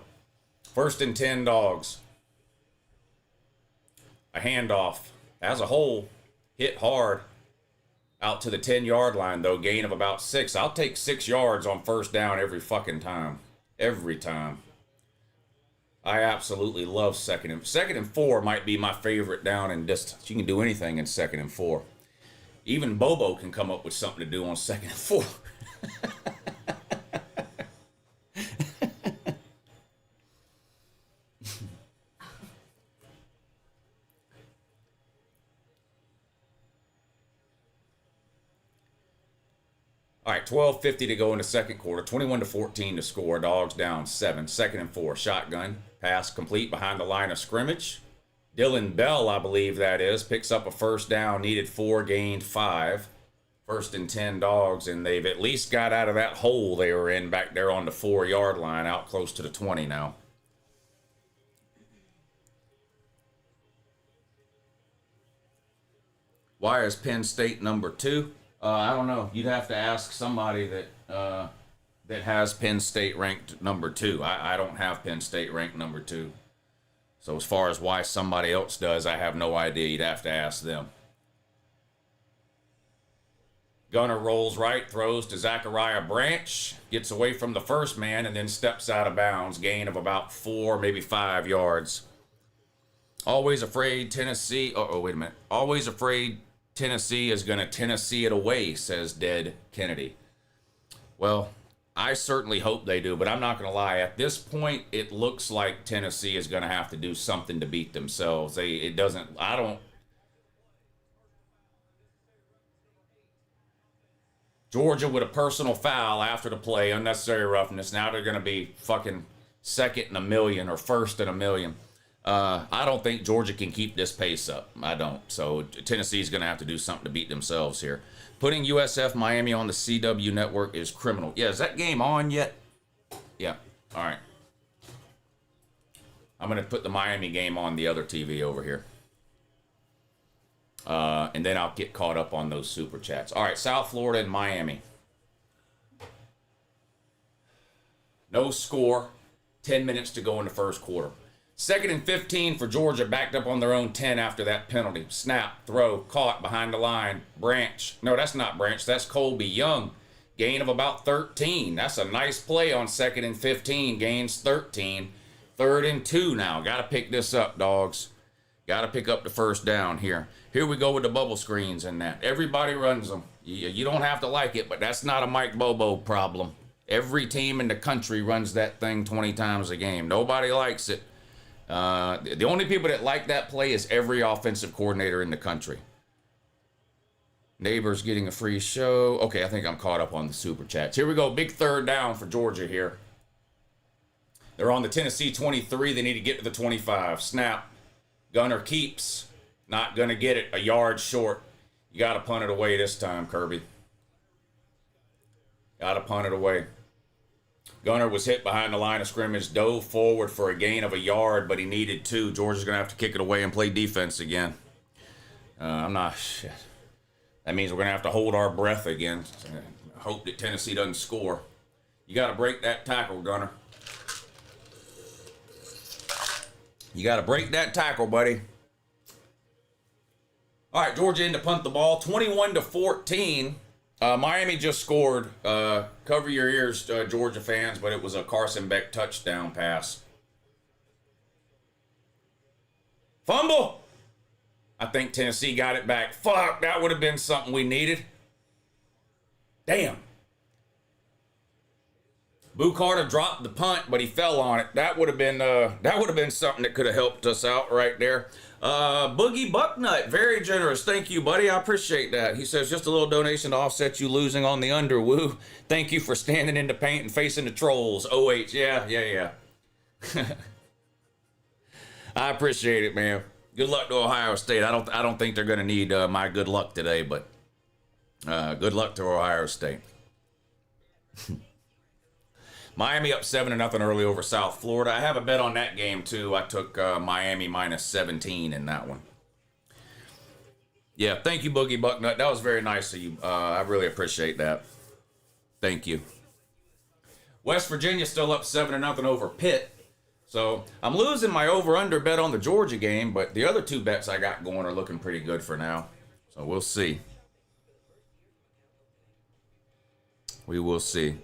1st and 10 dogs. A handoff. As a whole, hit hard. Out to the 10-yard line, though, gain of about 6. I'll take 6 yards on 1st down every fucking time. Every time. I absolutely love 2nd and 4 might be my favorite down and distance. You can do anything in 2nd and 4. Even Bobo can come up with something to do on 2nd and 4. All right, 12:50 to go in the second quarter. 21-14 to score. Dogs down 7. 2nd and 4. Shotgun. Pass complete behind the line of scrimmage. Dylan Bell, I believe that is, picks up a 1st down. Needed 4, gained 5. 1st and 10 dogs, and they've at least got out of that hole they were in back there on the 4-yard line, out close to the 20 now. Why is Penn State number 2? I don't know. You'd have to ask somebody that has Penn State ranked number 2. I don't have Penn State ranked number 2. So as far as why somebody else does, I have no idea. You'd have to ask them. Gunner rolls right, throws to Zachariah Branch, gets away from the first man, and then steps out of bounds. Gain of about 4, maybe 5 yards. Always afraid Tennessee. Oh, wait a minute. Always afraid Tennessee is going to Tennessee it away, says Dead Kennedy. Well, I certainly hope they do, but I'm not going to lie. At this point, it looks like Tennessee is going to have to do something to beat themselves. Georgia with a personal foul after the play, unnecessary roughness. Now they're going to be fucking 2nd in a million or 1st in a million. I don't think Georgia can keep this pace up. I don't. So Tennessee's going to have to do something to beat themselves here. Putting USF Miami on the CW network is criminal. Yeah, is that game on yet? Yeah. All right. I'm going to put the Miami game on the other TV over here. And then I'll get caught up on those super chats. All right, South Florida and Miami. No score. 10 minutes to go in the first quarter. 2nd and 15 for Georgia, backed up on their own 10 after that penalty. Snap, throw, caught behind the line. Branch. No, that's not Branch. That's Colby Young. Gain of about 13. That's a nice play on 2nd and 15. Gains 13. 3rd and 2 now. Got to pick this up, dogs. Got to pick up the 1st down here. Here we go with the bubble screens and that. Everybody runs them. You don't have to like it, but that's not a Mike Bobo problem. Every team in the country runs that thing 20 times a game. Nobody likes it. The only people that like that play is every offensive coordinator in the country. Neighbors getting a free show. Okay, I think I'm caught up on the super chats. Here we go. Big 3rd down for Georgia here. They're on the Tennessee 23. They need to get to the 25. Snap. Gunner keeps. Not going to get it. A yard short. You got to punt it away this time, Kirby. Got to punt it away. Gunner was hit behind the line of scrimmage, dove forward for a gain of a yard, but he needed 2. Georgia's going to have to kick it away and play defense again. Shit. That means we're going to have to hold our breath again. Hope that Tennessee doesn't score. You got to break that tackle, Gunner. You got to break that tackle, buddy. All right, Georgia in to punt the ball, 21-14. Miami just scored. Cover your ears, Georgia fans, but it was a Carson Beck touchdown pass. Fumble! I think Tennessee got it back. Fuck, that would have been something we needed. Damn. Boo Carter dropped the punt, but he fell on it. That would have been something that could have helped us out right there. Boogie Bucknut, very generous. Thank you, buddy. I appreciate that. He says, just a little donation to offset you losing on the under. Woo. Thank you for standing in the paint and facing the trolls. OH, yeah. I appreciate it, man. Good luck to Ohio State. I don't think they're going to need my good luck today, but good luck to Ohio State. Miami up 7-0 early over South Florida. I have a bet on that game, too. I took Miami minus 17 in that one. Yeah, thank you, Boogie Bucknut. That was very nice of you. I really appreciate that. Thank you. West Virginia still up 7-0 over Pitt. So I'm losing my over-under bet on the Georgia game, but the other 2 bets I got going are looking pretty good for now. So we'll see. We will see.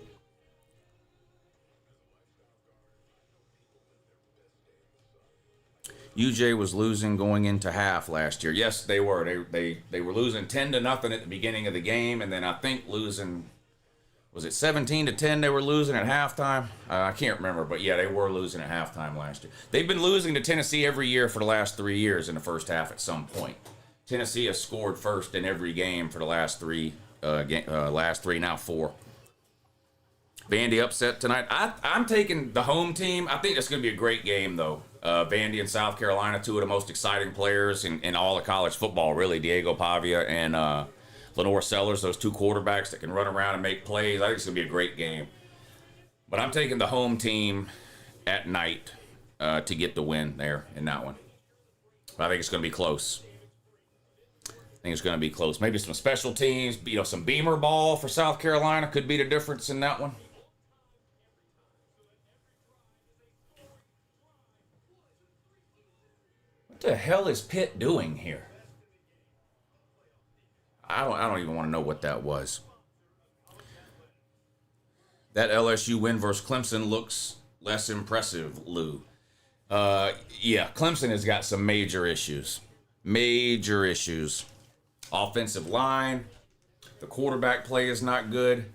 UJ was losing going into half last year. Yes, they were. They were losing 10-0 at the beginning of the game, and then I think losing, was it 17-10 they were losing at halftime? I can't remember, but yeah, they were losing at halftime last year. They've been losing to Tennessee every year for the last 3 years in the first half at some point. Tennessee has scored first in every game for the last three, now 4. Vandy upset tonight. I'm taking the home team. I think that's going to be a great game, though. Vandy and South Carolina, 2 of the most exciting players in all of college football, really. Diego Pavia and Lenore Sellers, those 2 quarterbacks that can run around and make plays. I think it's going to be a great game. But I'm taking the home team at night to get the win there in that one. But I think it's going to be close. Maybe some special teams, some Beamer ball for South Carolina could be the difference in that one. What the hell is Pitt doing here? I don't even want to know what that was. That LSU win versus Clemson looks less impressive, Lou. Yeah, Clemson has got some major issues. Offensive line, the quarterback play is not good.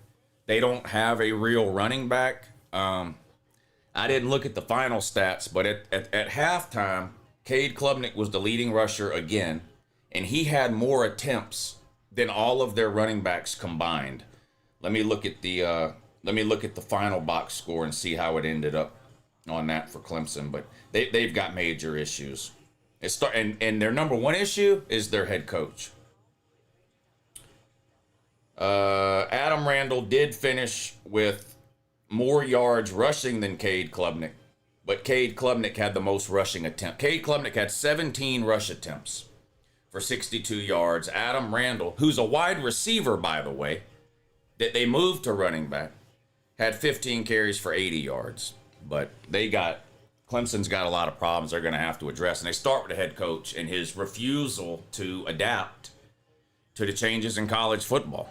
They don't have a real running back. I didn't look at the final stats, but at halftime, Cade Klubnik was the leading rusher again, and he had more attempts than all of their running backs combined. Let me look at the final box score and see how it ended up on that for Clemson. But they've got major issues. And their number one issue is their head coach. Adam Randall did finish with more yards rushing than Cade Klubnik, but Cade Klubnik had the most rushing attempt. Cade Klubnik had 17 rush attempts for 62 yards. Adam Randall, who's a wide receiver, by the way, that they moved to running back, had 15 carries for 80 yards. But Clemson's got a lot of problems they're going to have to address. And they start with the head coach and his refusal to adapt to the changes in college football.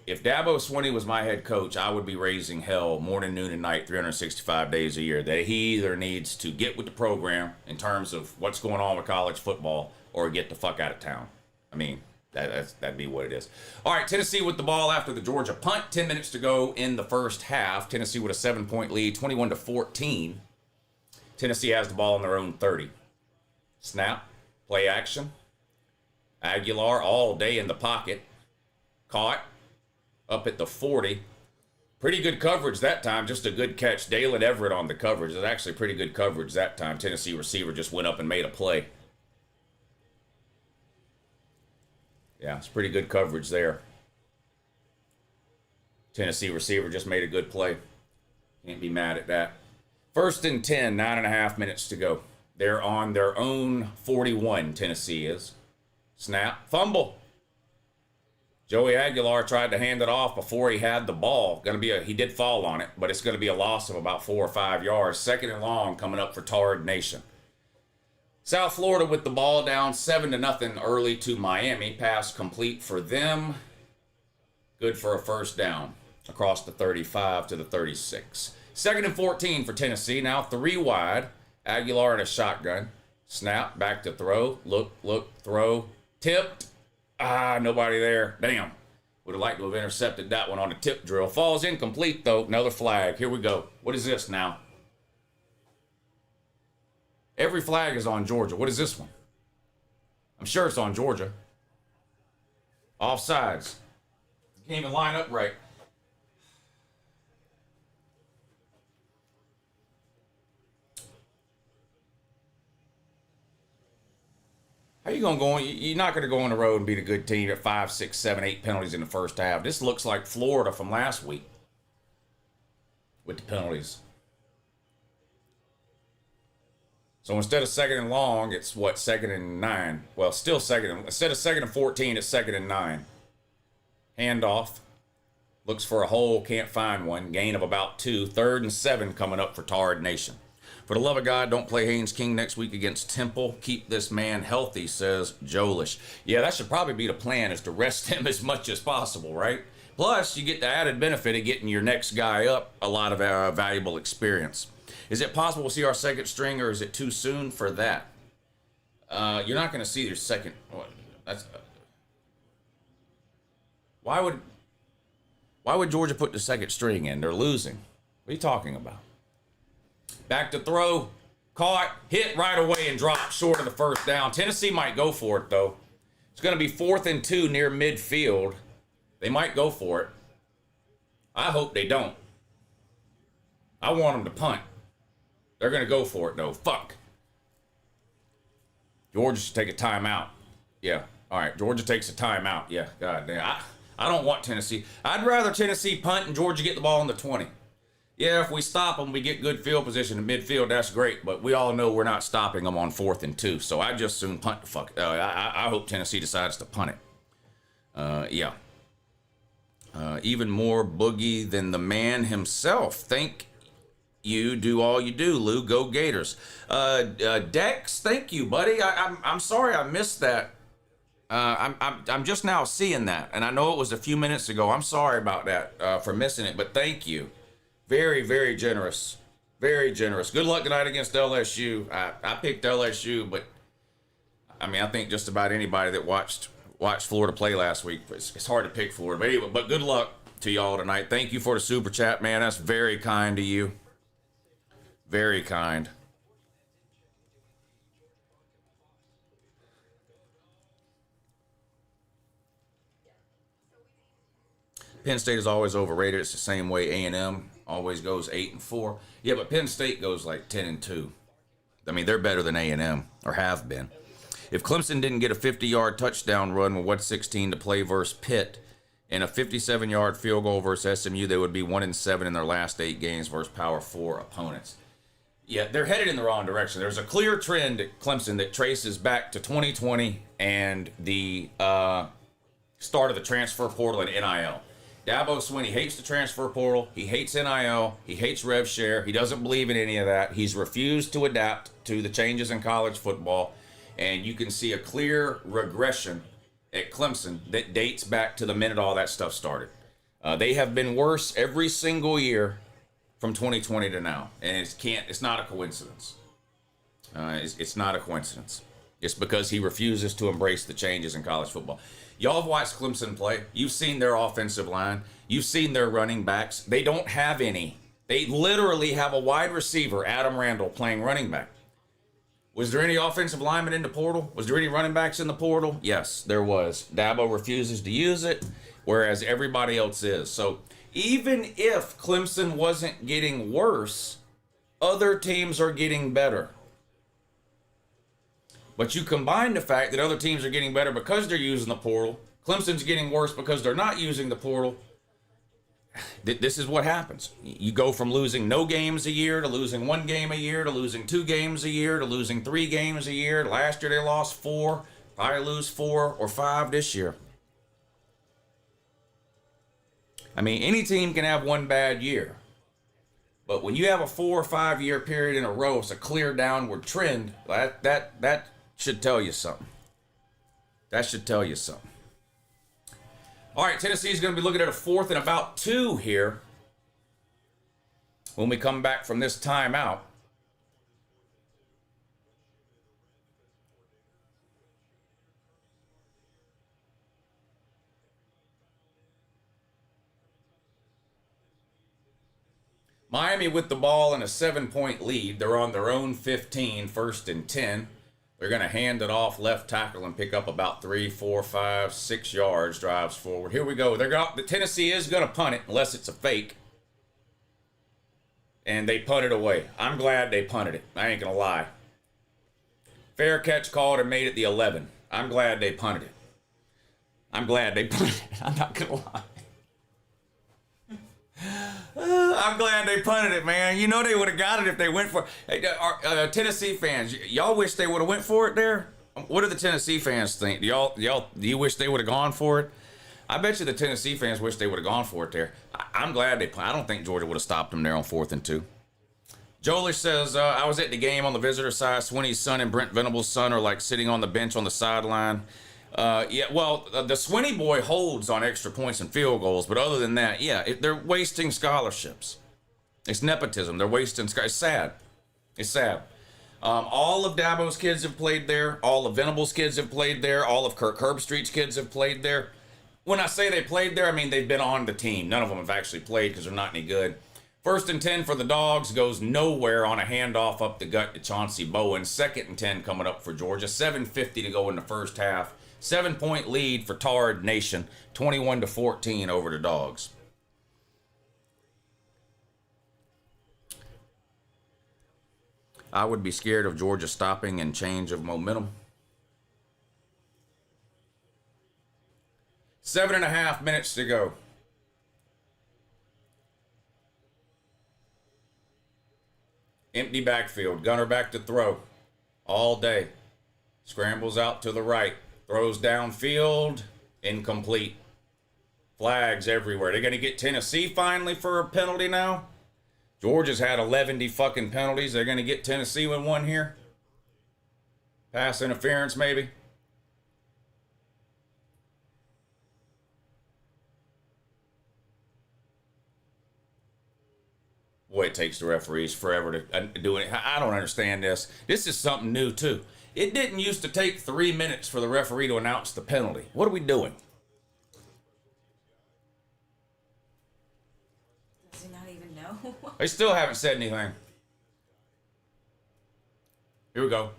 If Dabo Swinney was my head coach, I would be raising hell morning, noon, and night, 365 days a year. That he either needs to get with the program in terms of what's going on with college football or get the fuck out of town. I mean, that'd be what it is. All right, Tennessee with the ball after the Georgia punt. 10 minutes to go in the first half. Tennessee with a 7-point lead, 21-14. Tennessee has the ball on their own 30. Snap, play action. Aguilar all day in the pocket. Caught. Up at the 40. Pretty good coverage that time. Just a good catch. Dalen Everett on the coverage. It was actually pretty good coverage that time. Tennessee receiver just went up and made a play. Yeah, it's pretty good coverage there. Tennessee receiver just made a good play. Can't be mad at that. 1st and 10, 9.5 minutes to go. They're on their own 41, Tennessee is. Snap, fumble. Joey Aguilar tried to hand it off before he had the ball. He did fall on it, but it's going to be a loss of about 4 or 5 yards. 2nd and long coming up for Tard Nation. South Florida with the ball down 7-0 early to Miami. Pass complete for them. Good for a first down across the 35 to the 36. 2nd and 14 for Tennessee. Now 3 wide. Aguilar in a shotgun. Snap, back to throw. Look, throw. Tipped. Nobody there. Damn. Would have liked to have intercepted that one on a tip drill. Falls incomplete, though. Another flag. Here we go. What is this now? Every flag is on Georgia. What is this one? I'm sure it's on Georgia. Offsides. Can't even line up right. How you gonna go? You're not gonna go on the road and beat a good team at 5, 6, 7, 8 penalties in the first half. This looks like Florida from last week with the penalties. So instead of 2nd and long, it's what, 2nd and 9? Well, still instead of 2nd and 14, it's 2nd and 9. Handoff. Looks for a hole, can't find one. Gain of about 2. 3rd and 7 coming up for Tard Nation. For the love of God, don't play Haynes King next week against Temple. Keep this man healthy, says Jolish. Yeah, that should probably be the plan, is to rest him as much as possible, right? Plus, you get the added benefit of getting your next guy up a lot of valuable experience. Is it possible we'll see our 2nd string, or is it too soon for that? You're not going to see your second. Why would Georgia put the 2nd string in? They're losing. What are you talking about? Back to throw. Caught. Hit right away and dropped short of the first down. Tennessee might go for it, though. It's going to be 4th and 2 near midfield. They might go for it. I hope they don't. I want them to punt. They're going to go for it, though. Fuck. Georgia should take a timeout. Yeah. All right. Georgia takes a timeout. Yeah. God damn. I don't want Tennessee. I'd rather Tennessee punt and Georgia get the ball on the 20. Yeah, if we stop them, we get good field position in midfield, that's great. But we all know we're not stopping them on 4th and 2. So I just soon punt the fuck. I hope Tennessee decides to punt it. Yeah. Even more boogie than the man himself. Thank you. Do all you do, Lou. Go Gators. Dex, thank you, buddy. I'm sorry I missed that. I'm just now seeing that, and I know it was a few minutes ago. I'm sorry about that for missing it, but thank you. Very, very generous. Very generous. Good luck tonight against LSU. I picked LSU, but I mean, I think just about anybody that watched Florida play last week, it's hard to pick Florida. But anyway, but good luck to y'all tonight. Thank you for the super chat, man. That's very kind of you. Very kind. Penn State is always overrated. It's the same way A&M always goes 8-4. Yeah, but Penn State goes like 10-2. I mean, they're better than A&M, or have been. If Clemson didn't get a 50-yard touchdown run with 1:16 to play versus Pitt and a 57-yard field goal versus SMU, they would be 1-7 in their last 8 games versus Power 4 opponents. Yeah, they're headed in the wrong direction. There's a clear trend at Clemson that traces back to 2020 and the start of the transfer portal and NIL. Dabo Swinney hates the transfer portal. He hates NIL. He hates rev share. He doesn't believe in any of that. He's refused to adapt to the changes in college football. And you can see a clear regression at Clemson that dates back to the minute all that stuff started. They have been worse every single year from 2020 to now. And it's not a coincidence. It's not a coincidence. It's because he refuses to embrace the changes in college football. Y'all have watched Clemson play. You've seen their offensive line. You've seen their running backs. They don't have any. They literally have a wide receiver, Adam Randall, playing running back. Was there any offensive linemen in the portal? Was there any running backs in the portal? Yes, there was. Dabo refuses to use it, whereas everybody else is. So even if Clemson wasn't getting worse, other teams are getting better. But you combine the fact that other teams are getting better because they're using the portal. Clemson's getting worse because they're not using the portal. this is what happens. You go from losing no games a year to losing 1 game a year to losing 2 games a year to losing 3 games a year. Last year they lost 4. Probably lose 4 or 5 this year. I mean, any team can have 1 bad year. But when you have a 4 or 5 year period in a row, it's a clear downward trend. That should tell you something. That should tell you something. All right, Tennessee's going to be looking at a 4th and about 2 here when we come back from this timeout. Miami with the ball in a 7-point lead. They're on their own 15, 1st and 10. They're going to hand it off left tackle and pick up about 3, 4, 5, 6 yards, drives forward. Here we go. The Tennessee is going to punt it unless it's a fake. And they punt it away. I'm glad they punted it. I ain't going to lie. Fair catch called and made it the 11. I'm glad they punted it. I'm glad they punted it. I'm not going to lie. I'm glad they punted it, man. You know they would have got it if they went for it. Hey, Tennessee fans, y'all wish they would have went for it there? What do the Tennessee fans think? Do you wish they would have gone for it? I bet you the Tennessee fans wish they would have gone for it there. I'm glad they punted. I don't think Georgia would have stopped them there on 4th and 2. Jolish says, I was at the game on the visitor side. Swinney's son and Brent Venable's son are like sitting on the bench on the sideline. The Swinney boy holds on extra points and field goals, but other than that, they're wasting scholarships. It's nepotism. They're wasting. It's sad. It's sad. All of Dabo's kids have played there. All of Venable's kids have played there. All of Kirk Herbstreit's kids have played there. When I say they played there, I mean they've been on the team. None of them have actually played because they're not any good. 1st and 10 for the Dogs goes nowhere on a handoff up the gut to Chauncey Bowen. 2nd and 10 coming up for Georgia. 7:50 to go in the first half. 7-point lead for Tard Nation. 21-14 over the Dogs. I would be scared of Georgia stopping and change of momentum. 7.5 minutes to go. Empty backfield. Gunner back to throw. All day. Scrambles out to the right. Throws downfield. Incomplete. Flags everywhere. They're going to get Tennessee finally for a penalty now. Georgia's had 11 fucking penalties. They're going to get Tennessee with one here. Pass interference, maybe. Boy, it takes the referees forever to do it. I don't understand this. This is something new, too. It didn't used to take 3 minutes for the referee to announce the penalty. What are we doing? Does he not even know? They still haven't said anything. Here we go.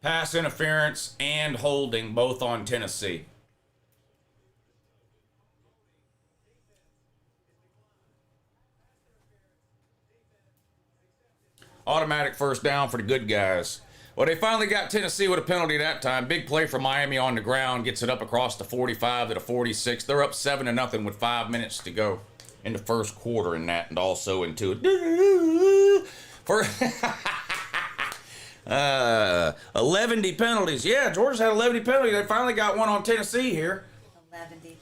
Pass interference and holding, both on Tennessee. Automatic first down for the good guys. Well, they finally got Tennessee with a penalty that time. Big play for Miami on the ground. Gets it up across the 45 to the 46. They're up 7-0 with 5 minutes to go in the first quarter in that, and also into for 11 penalties. Yeah, Georgia's had 11 penalties. They finally got one on Tennessee here. 11 penalties.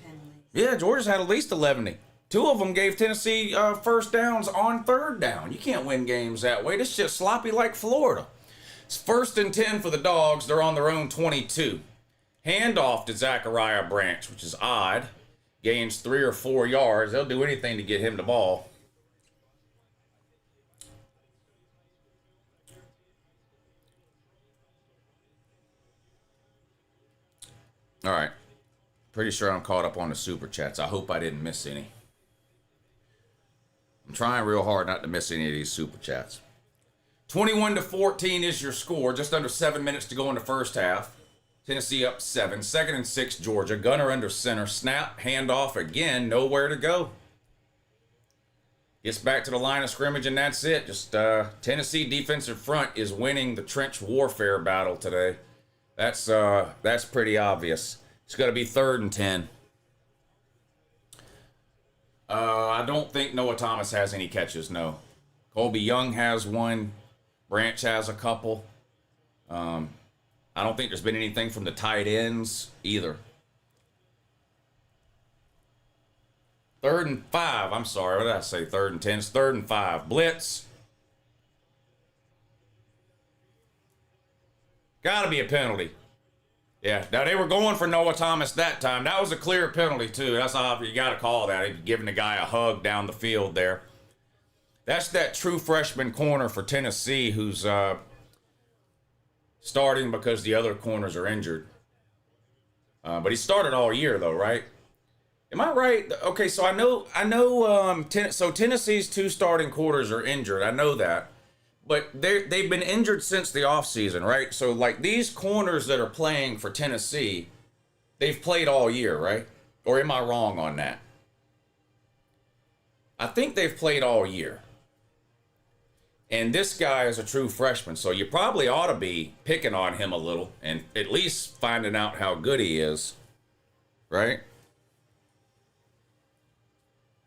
Yeah, Georgia's had at least 11. 2 of them gave Tennessee first downs on 3rd down. You can't win games that way. This shit's sloppy like Florida. It's 1st and 10 for the Dogs. They're on their own 22. Handoff to Zachariah Branch, which is odd. Gains 3 or 4 yards. They'll do anything to get him the ball. All right. Pretty sure I'm caught up on the super chats. I hope I didn't miss any. I'm trying real hard not to miss any of these super chats. 21-14 is your score. Just under 7 minutes to go in the first half. Tennessee up 7. 2nd and 6, Georgia. Gunner under center. Snap, handoff again. Nowhere to go. Gets back to the line of scrimmage, and that's it. Just Tennessee defensive front is winning the trench warfare battle today. That's pretty obvious. It's going to be 3rd and 10. I don't think Noah Thomas has any catches, no. Colby Young has one. Branch has a couple. I don't think there's been anything from the tight ends either. 3rd and 5. I'm sorry. What did I say? 3rd and 10. It's 3rd and 5. Blitz. Gotta be a penalty. Yeah. Now, they were going for Noah Thomas that time. That was a clear penalty, too. That's how you got to call that. He's giving the guy a hug down the field there. That's that true freshman corner for Tennessee who's starting because the other corners are injured. But he started all year, though, right? Am I right? Okay, so I know. So Tennessee's 2 starting quarters are injured. I know that, but they've been injured since the offseason, right? So like these corners that are playing for Tennessee, they've played all year, right? Or am I wrong on that? I think they've played all year. And this guy is a true freshman, so you probably ought to be picking on him a little and at least finding out how good he is, right?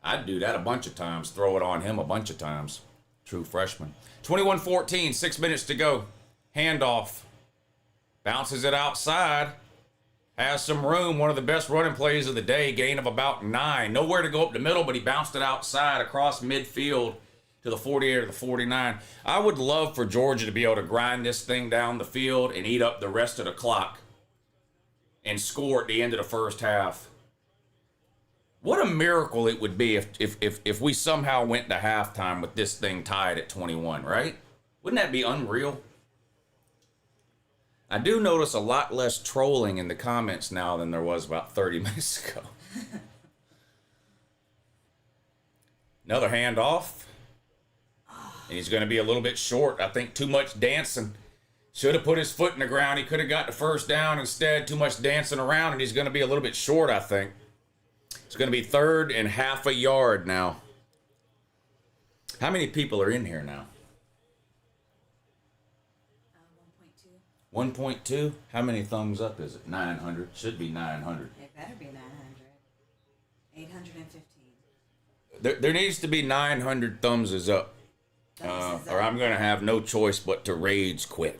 I'd do that a bunch of times, throw it on him a bunch of times. True freshman. 21-14, 6 minutes to go. Handoff. Bounces it outside. Has some room. One of the best running plays of the day. Gain of about 9. Nowhere to go up the middle, but he bounced it outside across midfield to the 48 or the 49. I would love for Georgia to be able to grind this thing down the field and eat up the rest of the clock and score at the end of the first half. What a miracle it would be if we somehow went to halftime with this thing tied at 21, right? Wouldn't that be unreal? I do notice a lot less trolling in the comments now than there was about 30 minutes ago. Another handoff. And he's going to be a little bit short. I think too much dancing. Should have put his foot in the ground. He could have got the first down instead. Too much dancing around, and he's going to be a little bit short, I think. It's going to be 3rd and half a yard now. How many people are in here now? 1.2. 1.2? How many thumbs up is it? 900. Should be 900. It better be 900. 815. There needs to be 900 thumbs is up. Or I'm going to have no choice but to rage quit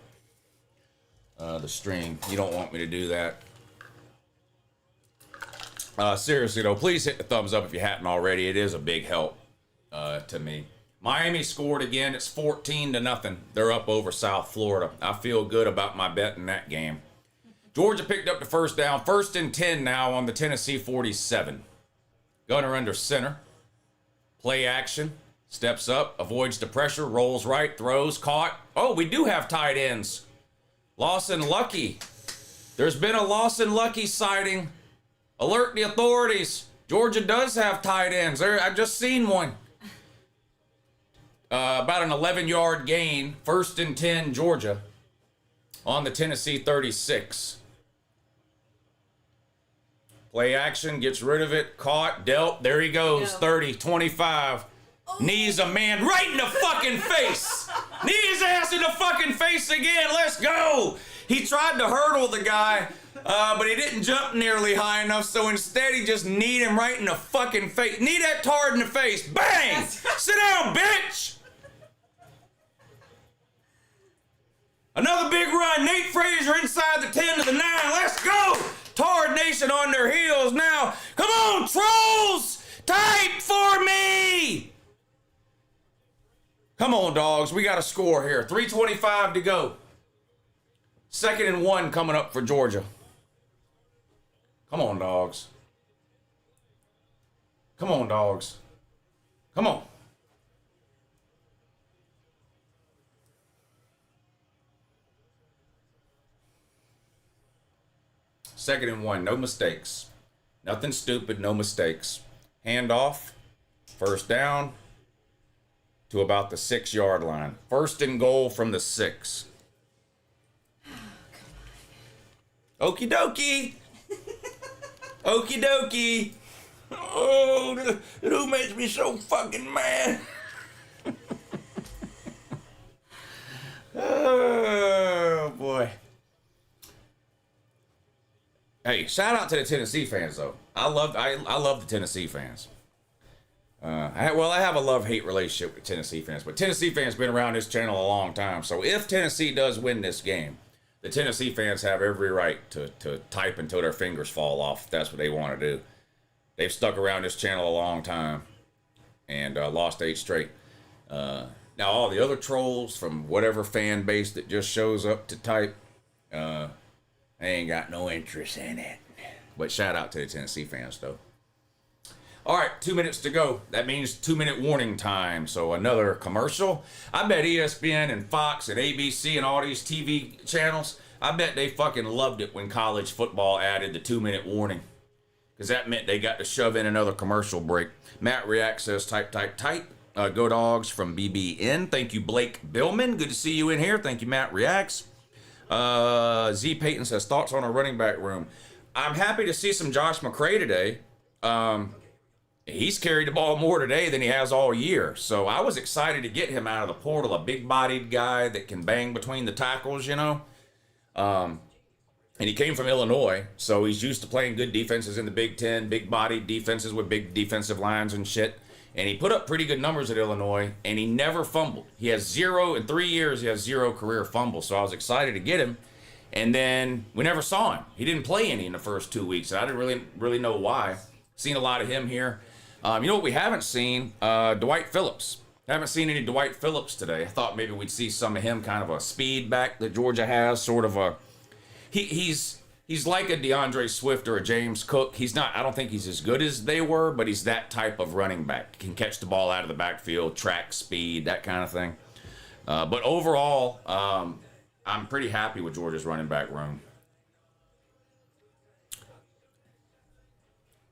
the stream. You don't want me to do that. Seriously, though, please hit the thumbs up if you hadn't already. It is a big help to me. Miami scored again. It's 14-0. They're up over South Florida. I feel good about my bet in that game. Georgia picked up the first down. 1st and 10 now on the Tennessee 47. Gunner under center. Play action. Steps up. Avoids the pressure. Rolls right. Throws. Caught. Oh, we do have tight ends. Lawson Lucky. There's been a Lawson Lucky sighting. Alert the authorities. Georgia does have tight ends. I've just seen one. About an 11-yard gain. 1st and 10, Georgia. On the Tennessee 36. Play action. Gets rid of it. Caught. Dealt. There he goes. 30, 25. Knees a man right in the fucking face. Knee his ass in the fucking face again. Let's go. He tried to hurdle the guy. But he didn't jump nearly high enough, so instead he just kneed him right in the fucking face. Knee that tard in the face. Bang! Sit down, bitch! Another big run. Nate Frazier inside the 10 to the 9. Let's go! Tard Nation on their heels now. Come on, trolls! Type for me! Come on, dogs. We got a score here. 3:25 to go. 2nd and 1 coming up for Georgia. Come on, dogs. Come on, dogs. Come on. Second and 1, no mistakes. Nothing stupid, no mistakes. Handoff, 1st down to about the 6-yard line. 1st and goal from the 6. Okie dokie. Okie dokie. Oh, who makes me so fucking mad? Oh, boy. Hey, shout out to the Tennessee fans, though. I love the Tennessee fans. I have a love-hate relationship with Tennessee fans, but Tennessee fans been around this channel a long time. So if Tennessee does win this game, the Tennessee fans have every right to type until their fingers fall off if that's what they want to do. They've stuck around this channel a long time and lost 8 straight. Now all the other trolls from whatever fan base that just shows up to type, they ain't got no interest in it. But shout out to the Tennessee fans though. All right, 2 minutes to go. That means 2-minute warning time. So another commercial. I bet ESPN and Fox and ABC and all these TV channels, I bet they fucking loved it when college football added the 2-minute warning. Because that meant they got to shove in another commercial break. Matt React says, type. Go Dogs from BBN. Thank you, Blake Billman. Good to see you in here. Thank you, Matt Reacts. Z Payton says, thoughts on a running back room. I'm happy to see some Josh McCray today. He's carried the ball more today than he has all year. So I was excited to get him out of the portal, a big-bodied guy that can bang between the tackles, you know. And he came from Illinois, so he's used to playing good defenses in the Big Ten, big-bodied defenses with big defensive lines and shit. And he put up pretty good numbers at Illinois, and he never fumbled. He has in 3 years, he has 0 career fumbles. So I was excited to get him. And then we never saw him. He didn't play any in the first 2 weeks, and I didn't really know why. Seen a lot of him here. You know what we haven't seen? Dwight Phillips. Haven't seen any Dwight Phillips today. I thought maybe we'd see some of him, kind of a speed back that Georgia has, sort of a... He's like a DeAndre Swift or a James Cook. He's not, I don't think he's as good as they were, but he's that type of running back. Can catch the ball out of the backfield, track speed, that kind of thing. But overall, I'm pretty happy with Georgia's running back room.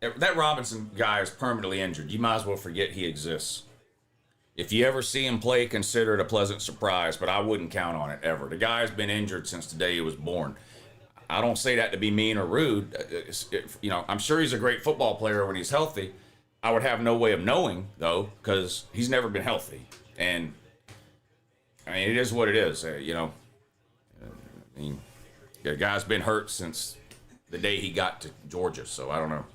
That Robinson guy is permanently injured. You might as well forget he exists. If you ever see him play, consider it a pleasant surprise, but I wouldn't count on it ever. The guy's been injured since the day he was born. I don't say that to be mean or rude. You know, I'm sure he's a great football player when he's healthy. I would have no way of knowing, though, because he's never been healthy. And, I mean, it is what it is. You know, I mean, the guy's been hurt since the day he got to Georgia, so I don't know.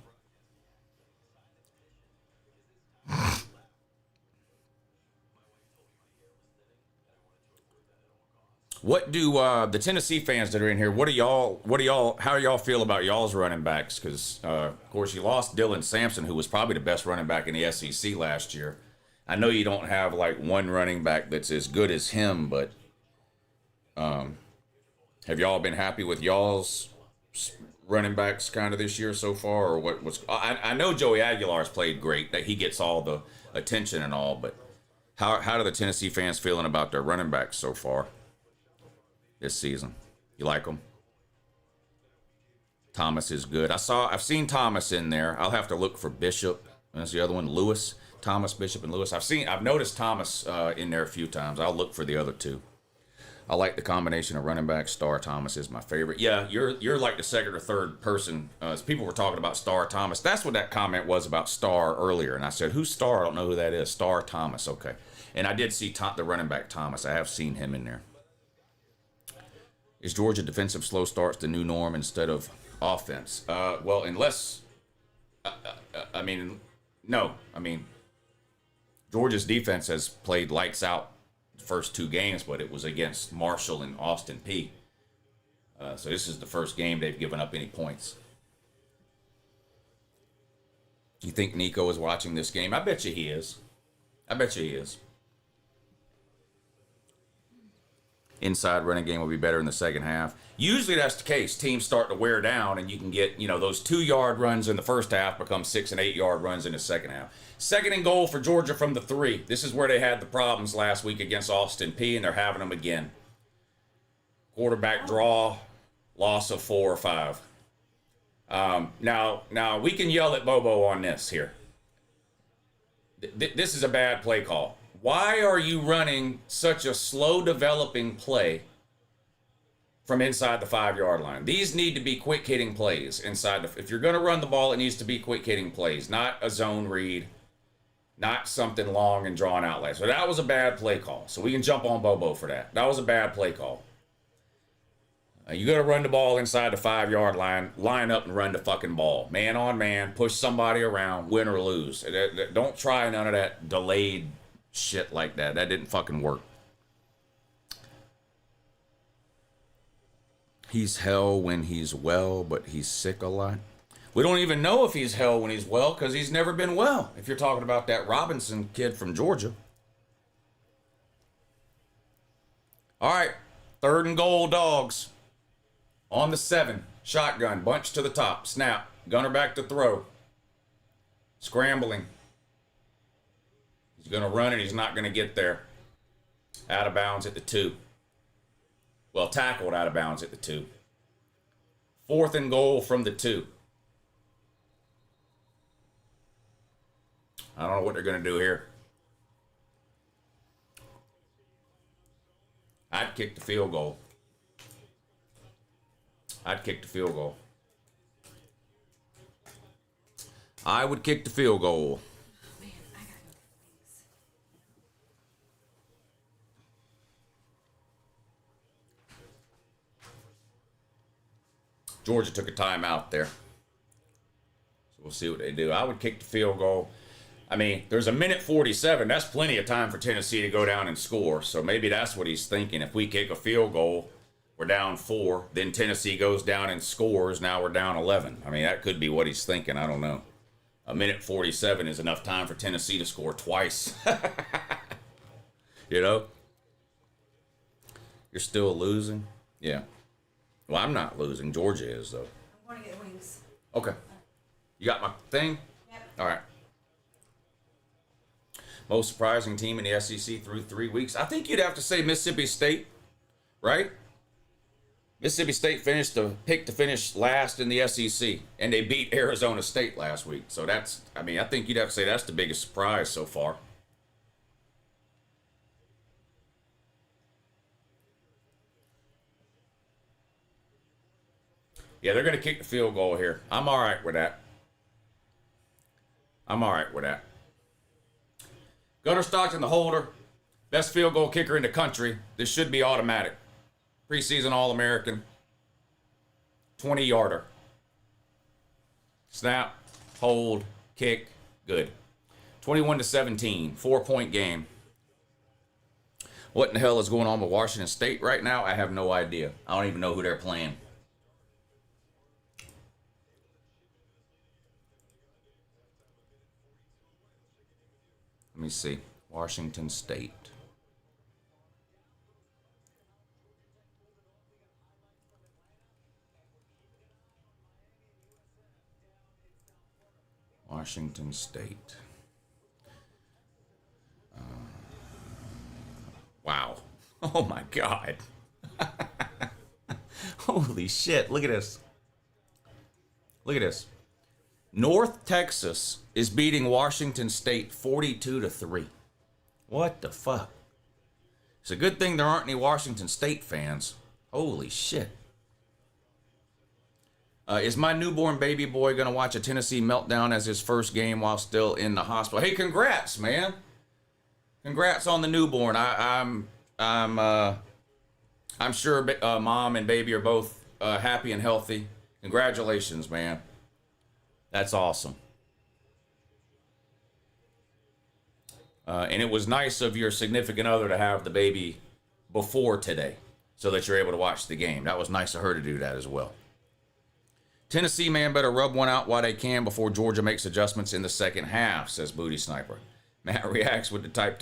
What do the Tennessee fans that are in here, how do y'all feel about y'all's running backs? Because, of course, you lost Dylan Sampson, who was probably the best running back in the SEC last year. I know you don't have, like, one running back that's as good as him, but have y'all been happy with y'all's running backs kind of this year so far? Or what's I know Joey Aguilar's played great, that he gets all the attention and all, but how do the Tennessee fans feeling about their running backs so far this season? You like them? Thomas is good. I've seen Thomas in there. I'll have to look for Bishop. That's the other one, Lewis. Thomas, Bishop, and Lewis. I've noticed Thomas in there a few times. I'll look for the other two. I like the combination of running back. Star Thomas is my favorite. Yeah, you're like the second or third person. As people were talking about Star Thomas. That's what that comment was about Star earlier. And I said, who's Star? I don't know who that is. Star Thomas. Okay. And I did see the running back Thomas. I have seen him in there. Is Georgia defensive slow starts the new norm instead of offense? Well, unless, no. I mean, Georgia's defense has played lights out the first 2 games, but it was against Marshall and Austin Peay. So this is the first game they've given up any points. Do you think Nico is watching this game? I bet you he is. Inside running game will be better in the second half. Usually that's the case. Teams start to wear down, and you can get, those 2-yard runs in the first half become 6 and 8-yard runs in the second half. Second and goal for Georgia from the 3. This is where they had the problems last week against Austin Peay, and they're having them again. Quarterback draw, loss of 4 or 5. Now we can yell at Bobo on this here. This is a bad play call. Why are you running such a slow developing play from inside the 5-yard line? These need to be quick hitting plays inside if you're going to run the ball, it needs to be quick hitting plays, not a zone read, not something long and drawn out like. So that was a bad play call. So we can jump on Bobo for that. That was a bad play call. You got to run the ball inside the 5-yard line, line up and run the fucking ball. Man on man, push somebody around, win or lose. Don't try none of that delayed shit like that. That didn't fucking work. He's hell when he's well, but he's sick a lot. We don't even know if he's hell when he's well because he's never been well. If you're talking about that Robinson kid from Georgia. All right, 3rd and goal, Dogs. On the 7, shotgun, bunch to the top, snap, gunner back to throw. Scrambling. He's going to run it, he's not going to get there. Out of bounds at the 2. Well, tackled out of bounds at the 2. 4th and goal from the 2. I don't know what they're going to do here. I'd kick the field goal. I'd kick the field goal. I would kick the field goal. Man, I gotta go get wings. Georgia took a timeout there. So we'll see what they do. I would kick the field goal. I mean, there's a minute 47. That's plenty of time for Tennessee to go down and score. So maybe that's what he's thinking. If we kick a field goal, we're down 4. Then Tennessee goes down and scores. Now we're down 11. I mean, that could be what he's thinking. I don't know. A minute 47 is enough time for Tennessee to score twice. You know? You're still losing? Yeah. Well, I'm not losing. Georgia is, though. I'm going to get wings. Okay. You got my thing? Yep. All right. Most surprising team in the SEC through 3 weeks. I think you'd have to say Mississippi State, right? Mississippi State picked to finish last in the SEC, and they beat Arizona State last week. So that's, I mean, I think you'd have to say that's the biggest surprise so far. Yeah, they're going to kick the field goal here. I'm all right with that. I'm all right with that. Gunnar Stockton, the holder, best field goal kicker in the country. This should be automatic. Preseason All-American. 20-yarder. Snap, hold, kick, good. 21-17, 4-point game. What in the hell is going on with Washington State right now? I have no idea. I don't even know who they're playing. Let me see. Washington State. Washington State. Wow. Oh my God. Holy shit. Look at this. Look at this. North Texas is beating Washington State 42-3. What the fuck? It's a good thing there aren't any Washington State fans. Holy shit. Is my newborn baby boy going to watch a Tennessee meltdown as his first game while still in the hospital? Hey, congrats, man. Congrats on the newborn. I'm sure mom and baby are both happy and healthy. Congratulations, man. That's awesome. And it was nice of your significant other to have the baby before today so that you're able to watch the game. That was nice of her to do that as well. Tennessee man better rub one out while they can before Georgia makes adjustments in the second half, says Booty Sniper. Matt reacts with the type.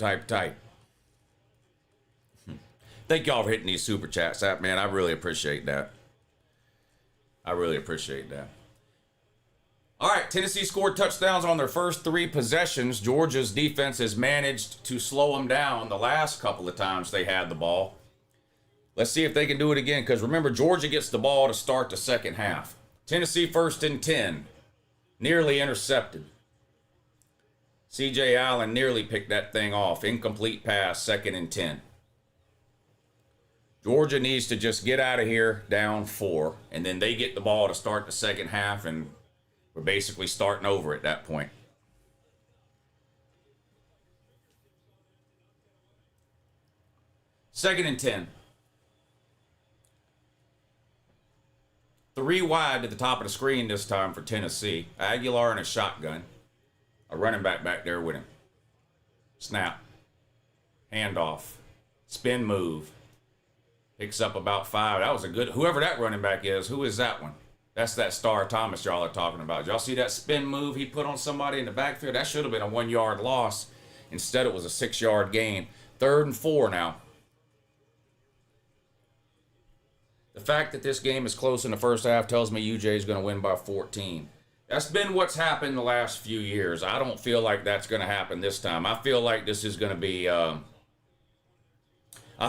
Thank y'all for hitting these super chats. Man, I really appreciate that. I really appreciate that. All right, Tennessee scored touchdowns on their first 3 possessions. Georgia's defense has managed to slow them down the last couple of times they had the ball. Let's see if they can do it again, because remember, Georgia gets the ball to start the second half. Tennessee 1st and 10. Nearly intercepted. C.J. Allen nearly picked that thing off. Incomplete pass, 2nd and 10. Georgia needs to just get out of here down 4, and then they get the ball to start the second half, and we're basically starting over at that point. Second and 10. 3 wide to the top of the screen this time for Tennessee. Aguilar in a shotgun. A running back there with him. Snap. Handoff. Spin move. Picks up about 5. That was a good... Whoever that running back is, who is that one? That's that Star Thomas y'all are talking about. Y'all see that spin move he put on somebody in the backfield? That should have been a 1-yard loss. Instead, it was a 6-yard gain. 3rd and 4 now. The fact that this game is close in the first half tells me UJ is going to win by 14. That's been what's happened the last few years. I don't feel like that's going to happen this time. I feel like this is going to be... I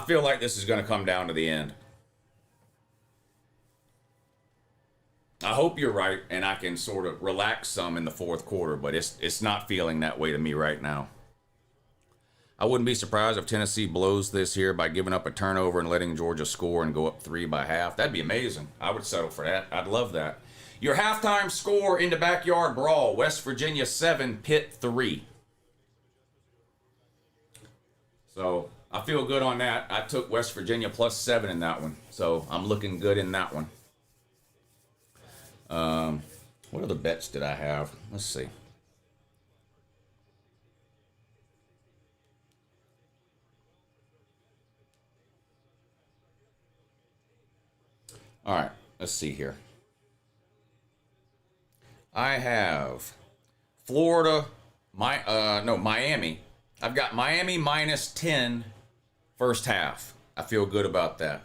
feel like this is going to come down to the end. I hope you're right, and I can sort of relax some in the fourth quarter, but it's not feeling that way to me right now. I wouldn't be surprised if Tennessee blows this here by giving up a turnover and letting Georgia score and go up 3 by half. That'd be amazing. I would settle for that. I'd love that. Your halftime score in the backyard brawl, West Virginia 7, Pitt 3. So I feel good on that. I took West Virginia plus 7 in that one. So I'm looking good in that one. What other bets did I have? Let's see. All right, let's see here. I have Florida, Miami. I've got Miami minus 10 first half. I feel good about that.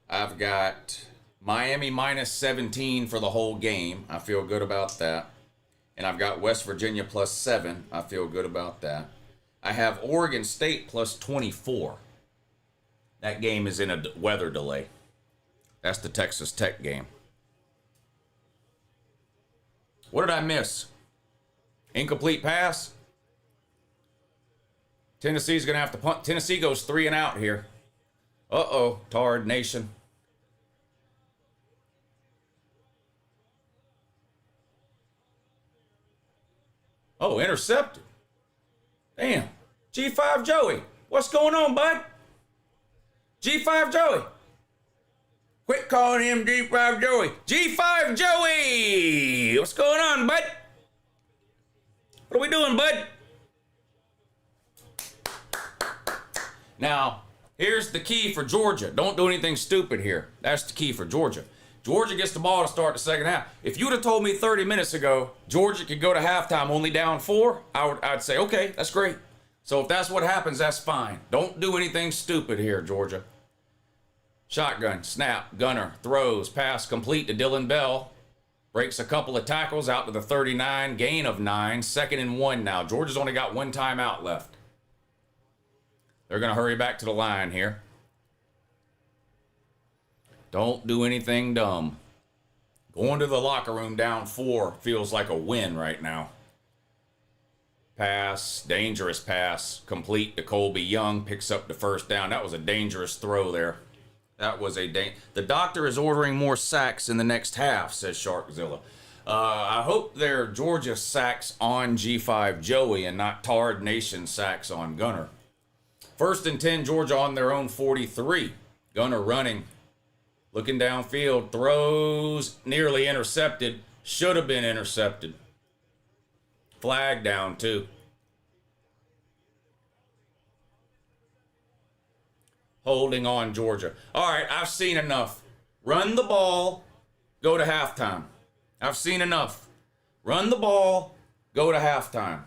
I've got Miami minus 17 for the whole game. I feel good about that. And I've got West Virginia plus 7. I feel good about that. I have Oregon State plus 24. That game is in a weather delay. That's the Texas Tech game. What did I miss? Incomplete pass? Tennessee's going to have to punt. Tennessee goes 3 and out here. Uh-oh, Tard Nation. Oh, intercepted. Damn. G5 Joey. What's going on, bud? G5 Joey. Quit calling him G5 Joey. G5 Joey! What's going on, bud? What are we doing, bud? Now, here's the key for Georgia. Don't do anything stupid here. That's the key for Georgia. Georgia gets the ball to start the second half. If you would have told me 30 minutes ago Georgia could go to halftime only down 4, I'd say, okay, that's great. So if that's what happens, that's fine. Don't do anything stupid here, Georgia. Shotgun, snap, gunner, throws, pass complete to Dylan Bell. Breaks a couple of tackles out to the 39, gain of 9, 2nd and 1 now. Georgia's only got 1 timeout left. They're going to hurry back to the line here. Don't do anything dumb. Going to the locker room down 4 feels like a win right now. Pass, dangerous pass, complete to Colby Young, picks up the first down. That was a dangerous throw there. That was the doctor is ordering more sacks in the next half, says Sharkzilla. I hope they're Georgia sacks on G5 Joey and not Tard Nation sacks on Gunner. 1st and 10, Georgia on their own 43. Gunner running, looking downfield, throws, nearly intercepted. Should have been intercepted. Flag down too. Holding on, Georgia. All right, I've seen enough. Run the ball, go to halftime. I've seen enough. Run the ball, go to halftime.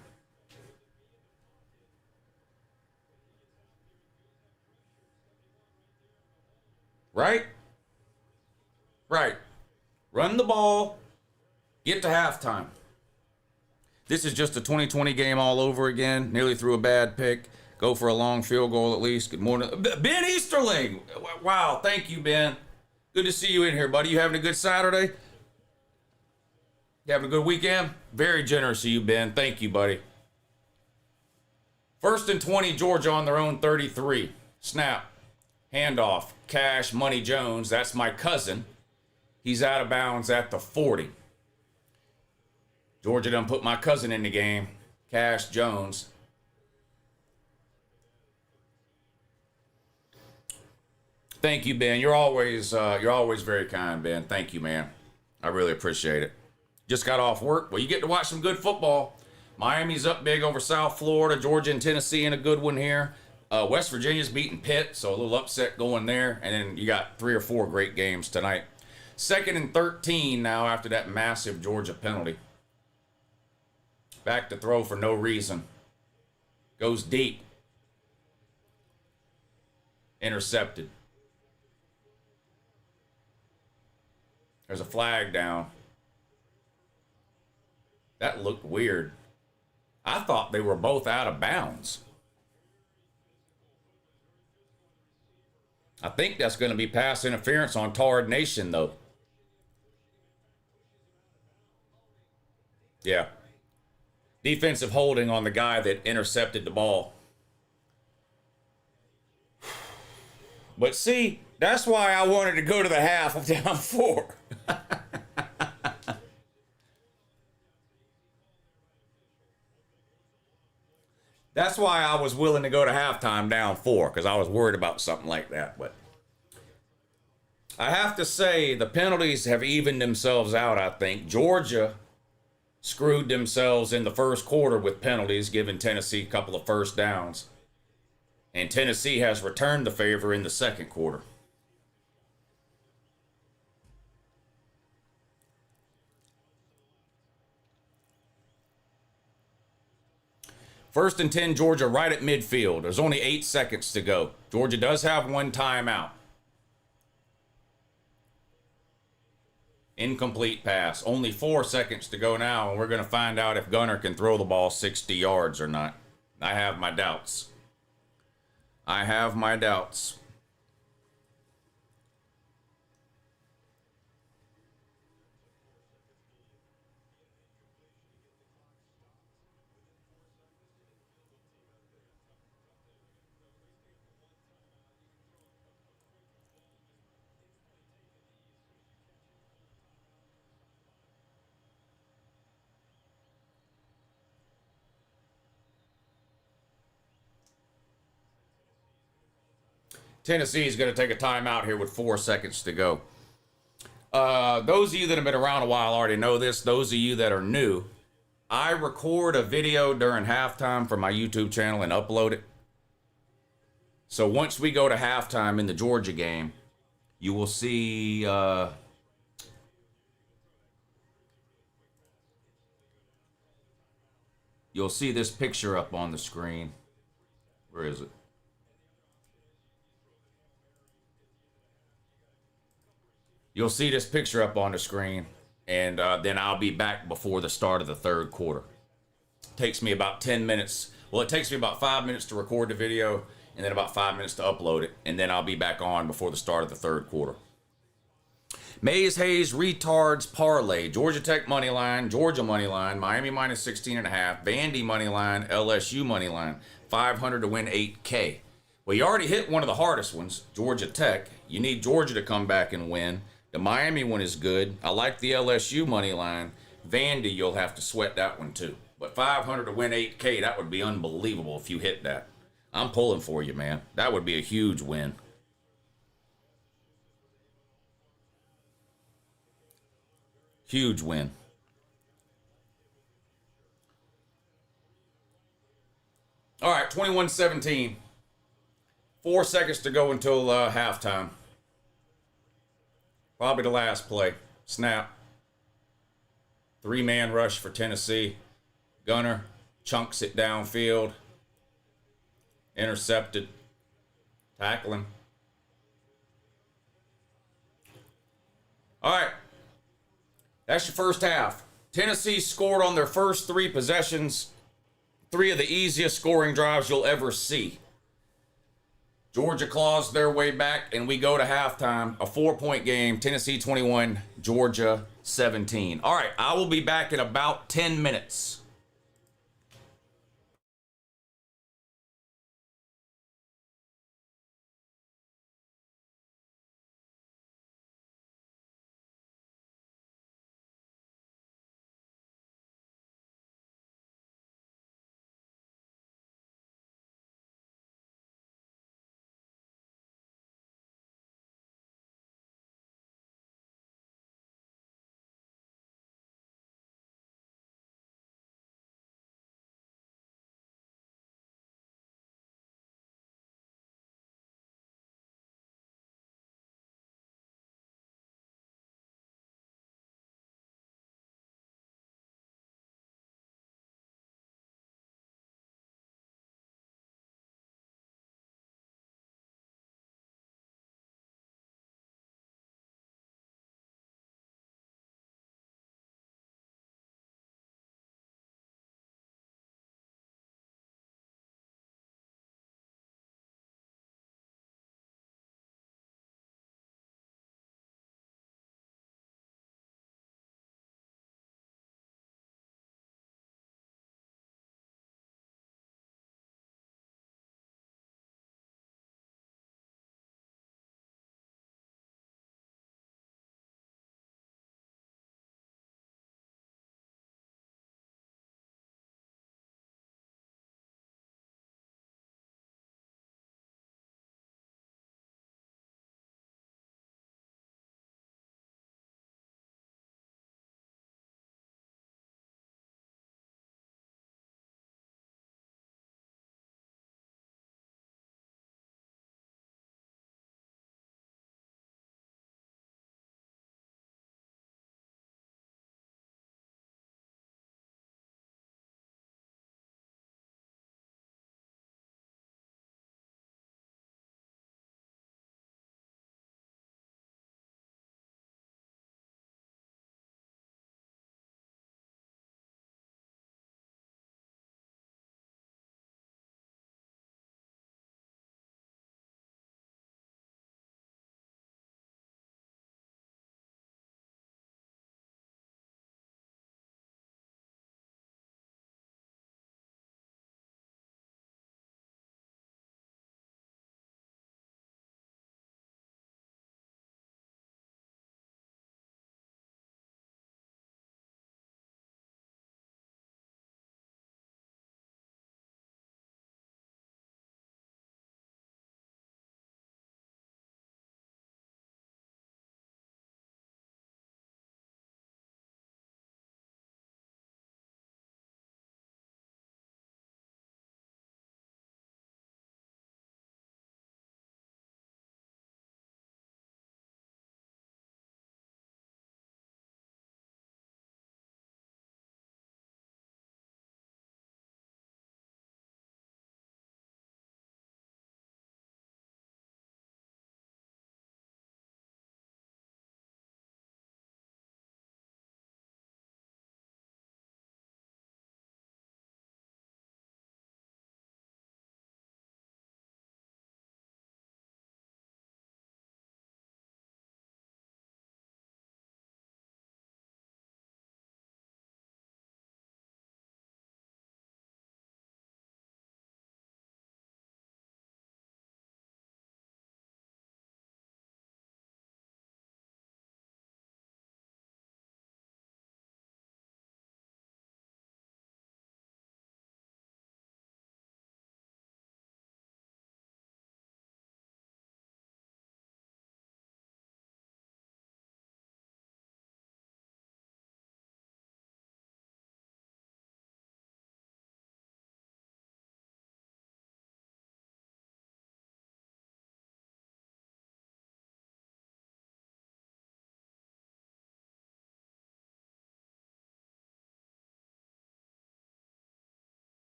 Right? Right. Run the ball, get to halftime. This is just a 2020 game all over again. Nearly threw a bad pick. Go for a long field goal at least. Good morning. Ben Easterling. Wow, thank you, Ben. Good to see you in here, buddy. You having a good Saturday? You having a good weekend? Very generous of you, Ben. Thank you, buddy. 1st and 20, Georgia on their own 33. Snap. Handoff. Cash, Money Jones. That's my cousin. He's out of bounds at the 40. Georgia done put my cousin in the game. Cash Jones. Thank you, Ben. You're always very kind, Ben. Thank you, man. I really appreciate it. Just got off work. Well, you get to watch some good football. Miami's up big over South Florida. Georgia and Tennessee in a good one here. West Virginia's beating Pitt, so a little upset going there. And then you got 3 or 4 great games tonight. 2nd and 13 now after that massive Georgia penalty. Back to throw for no reason. Goes deep. Intercepted. There's a flag down. That looked weird. I thought they were both out of bounds. I think that's going to be pass interference on Tard Nation, though. Yeah. Defensive holding on the guy that intercepted the ball. But see, that's why I wanted to go to the half of down 4. That's why I was willing to go to halftime down 4, because I was worried about something like that. But I have to say, the penalties have evened themselves out, I think. Georgia screwed themselves in the first quarter with penalties, giving Tennessee a couple of first downs. And Tennessee has returned the favor in the second quarter. First and 10, Georgia right at midfield. There's only 8 seconds to go. Georgia does have 1 timeout. Incomplete pass. Only 4 seconds to go now, and we're going to find out if Gunner can throw the ball 60 yards or not. I have my doubts. I have my doubts. Tennessee is going to take a timeout here with 4 seconds to go. Those of you that have been around a while already know this. Those of you that are new, I record a video during halftime for my YouTube channel and upload it. So once we go to halftime in the Georgia game, you will see you'll see this picture up on the screen. Where is it? You'll see this picture up on the screen, and then I'll be back before the start of the third quarter. Takes me about 10 minutes. Well, it takes me about 5 minutes to record the video, and then about 5 minutes to upload it, and then I'll be back on before the start of the third quarter. Mays Hayes Retards Parlay. Georgia Tech money line, Georgia money line, Miami minus 16.5, Vandy money line, LSU money line, 500 to win 8K. Well, you already hit one of the hardest ones, Georgia Tech. You need Georgia to come back and win. The Miami one is good. I like the LSU money line. Vandy, you'll have to sweat that one too. But 500 to win 8K, that would be unbelievable if you hit that. I'm pulling for you, man. That would be a huge win. Huge win. All right, 21-17. 4 seconds to go until halftime. Probably the last play. Snap. 3-man rush for Tennessee. Gunner chunks it downfield. Intercepted. Tackling. All right. That's your first half. Tennessee scored on their first 3 possessions. 3 of the easiest scoring drives you'll ever see. Georgia claws their way back, and we go to halftime. A 4-point game. Tennessee 21, Georgia 17. All right, I will be back in about 10 minutes.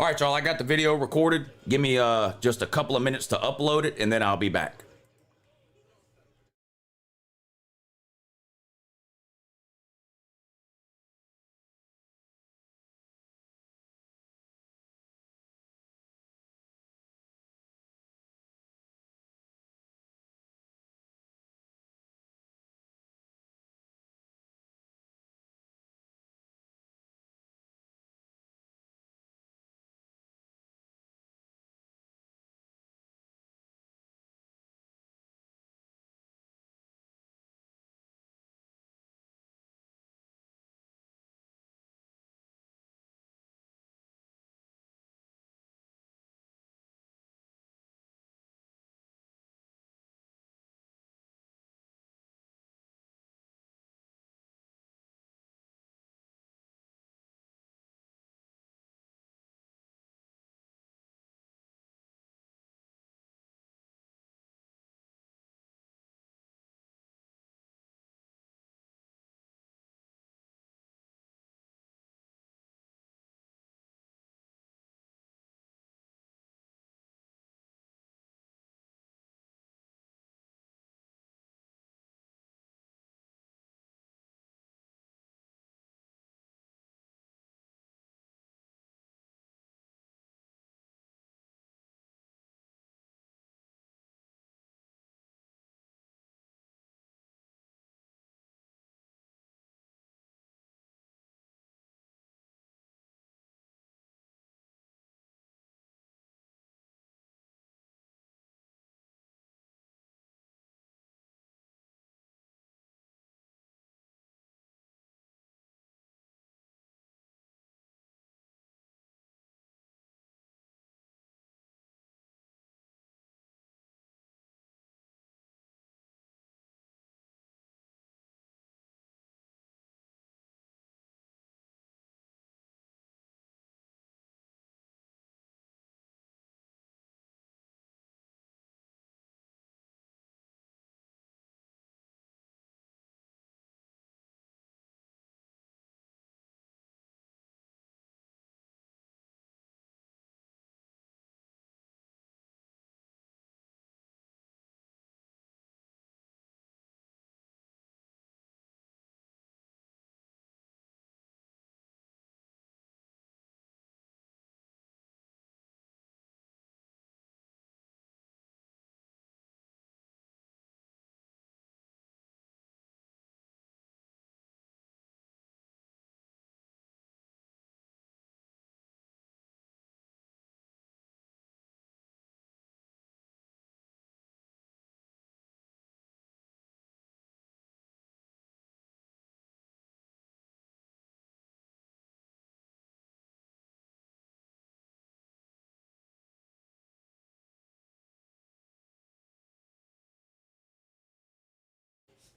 All right, y'all, I got the video recorded. Give me just a couple of minutes to upload it, and then I'll be back.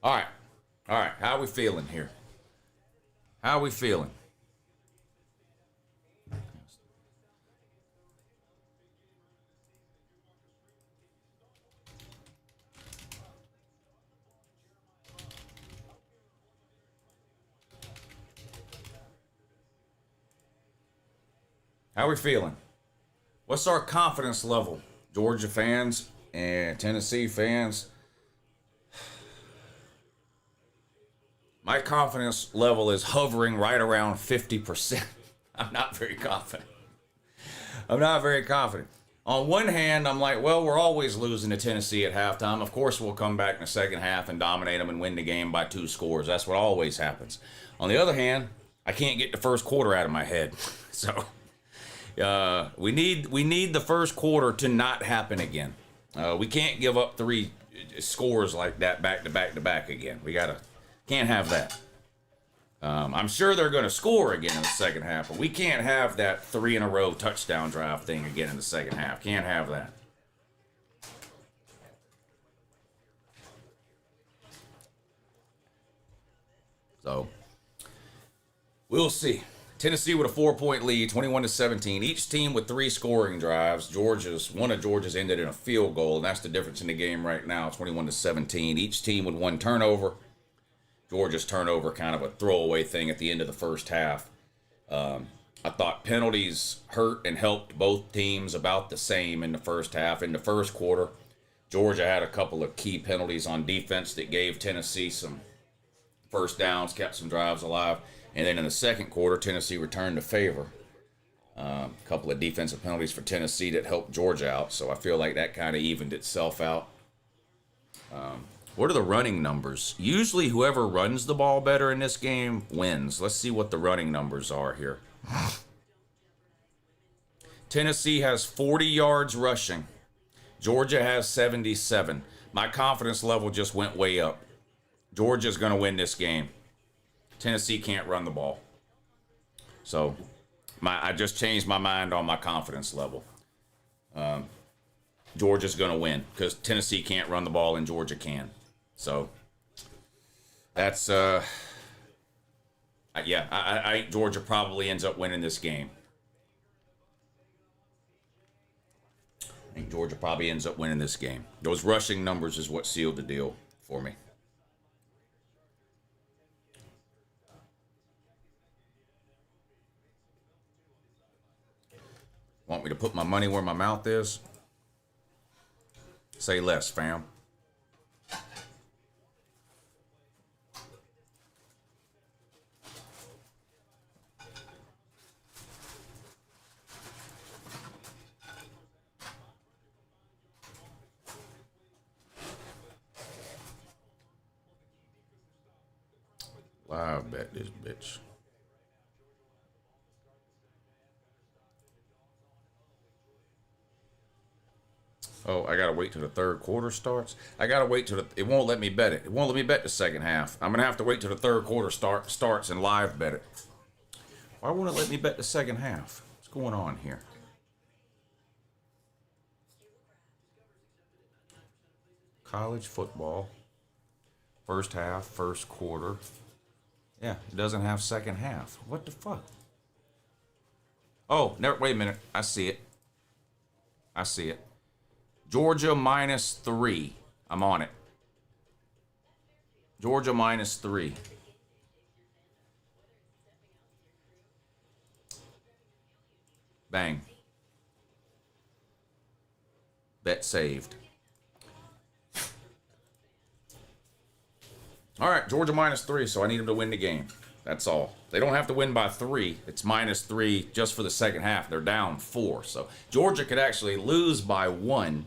All right. All right. How we feeling here? How we feeling? How we feeling? What's our confidence level? Georgia fans and Tennessee fans. My confidence level is hovering right around 50%. I'm not very confident. I'm not very confident. On one hand, I'm like, well, we're always losing to Tennessee at halftime. Of course, we'll come back in the second half and dominate them and win the game by 2 scores. That's what always happens. On the other hand, I can't get the first quarter out of my head. So we need the first quarter to not happen again. We can't give up 3 scores like that back to back to back again. Can't have that. I'm sure they're going to score again in the second half, but we can't have that 3 in a row touchdown drive thing again in the second half. Can't have that. So we'll see. Tennessee with a 4-point lead, 21-17. Each team with 3 scoring drives. One of Georgia's ended in a field goal, and that's the difference in the game right now, 21-17. Each team with 1 turnover. Georgia's turnover kind of a throwaway thing at the end of the first half. I thought penalties hurt and helped both teams about the same in the first half. In the first quarter, Georgia had a couple of key penalties on defense that gave Tennessee some first downs, kept some drives alive. And then in the second quarter, Tennessee returned the favor. A couple of defensive penalties for Tennessee that helped Georgia out. So I feel like that kind of evened itself out. What are the running numbers? Usually whoever runs the ball better in this game wins. Let's see what the running numbers are here. Tennessee has 40 yards rushing. Georgia has 77. My confidence level just went way up. Georgia's going to win this game. Tennessee can't run the ball. So I just changed my mind on my confidence level. Georgia's going to win because Tennessee can't run the ball and Georgia can. So that's, I think Georgia probably ends up winning this game. I think Georgia probably ends up winning this game. Those rushing numbers is what sealed the deal for me. Want me to put my money where my mouth is? Say less, fam. Live bet this bitch. Oh, I gotta wait till the third quarter starts. I gotta wait till it won't let me bet it. It won't let me bet the second half. I'm gonna have to wait till the third quarter starts and live bet it. Why won't it let me bet the second half? What's going on here? College football. First half, first quarter. Yeah, it doesn't have second half. What the fuck? Oh, never, wait a minute. I see it. I see it. Georgia -3. I'm on it. Georgia -3. Bang. Bet saved. All right, Georgia -3, so I need them to win the game. That's all. They don't have to win by 3. It's -3 just for the second half. They're down 4. So Georgia could actually lose by 1,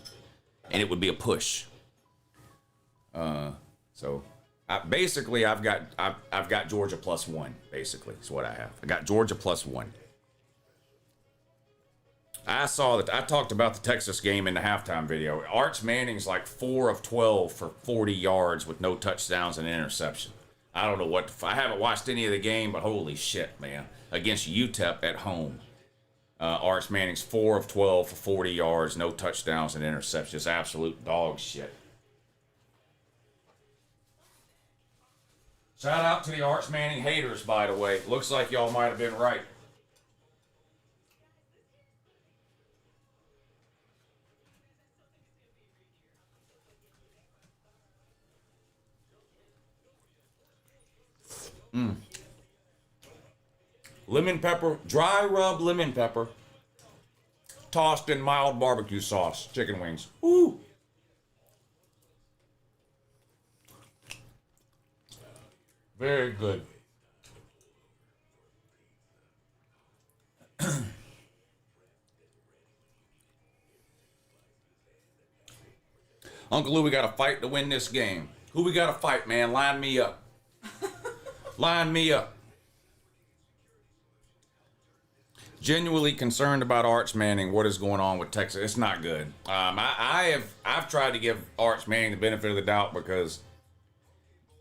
and it would be a push. So I've got Georgia +1. Basically, is what I have. I got Georgia +1. I talked about the Texas game in the halftime video. Arch Manning's like 4 of 12 for 40 yards with no touchdowns and an interception. I don't know I haven't watched any of the game, but holy shit, man. Against UTEP at home. Arch Manning's 4 of 12 for 40 yards, no touchdowns and interceptions. Absolute dog shit. Shout out to the Arch Manning haters, by the way. Looks like y'all might have been right. Lemon pepper, dry rub lemon pepper, tossed in mild barbecue sauce, chicken wings. Ooh. Very good. Uncle Lou, we got to fight to win this game. Who we got to fight, man? Line me up. Line me up. Genuinely concerned about Arch Manning. What is going on with Texas? It's not good. I've tried to give Arch Manning the benefit of the doubt because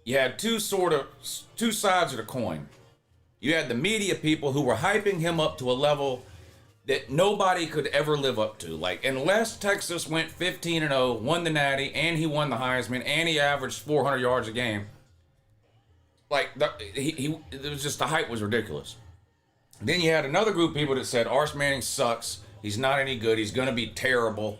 you had two sides of the coin. You had the media people who were hyping him up to a level that nobody could ever live up to. Like, unless Texas went 15-0, won the Natty, and he won the Heisman, and he averaged 400 yards a game, like, it was just, the hype was ridiculous. Then you had another group of people that said, Arch Manning sucks, he's not any good, he's going to be terrible.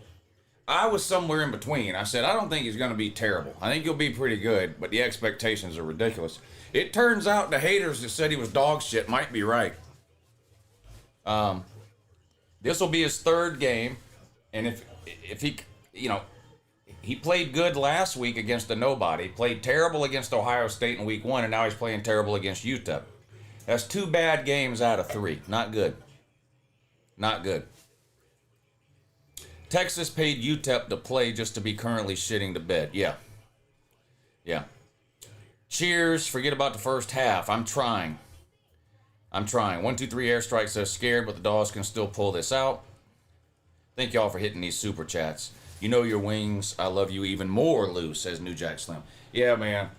I was somewhere in between. I said, I don't think he's going to be terrible. I think he'll be pretty good, but the expectations are ridiculous. It turns out the haters that said he was dog shit might be right. This will be his third game, and if he, you know, he played good last week against a nobody, played terrible against Ohio State in week 1, and now he's playing terrible against UTEP. That's 2 bad games out of 3. Not good. Not good. Texas paid UTEP to play just to be currently shitting the bed. Yeah. Yeah. Cheers. Forget about the first half. I'm trying. 123 Airstrike says scared, but the dogs can still pull this out. Thank y'all for hitting these super chats. You know your wings. I love you even more, Lou, says New Jack Slim. Yeah, man.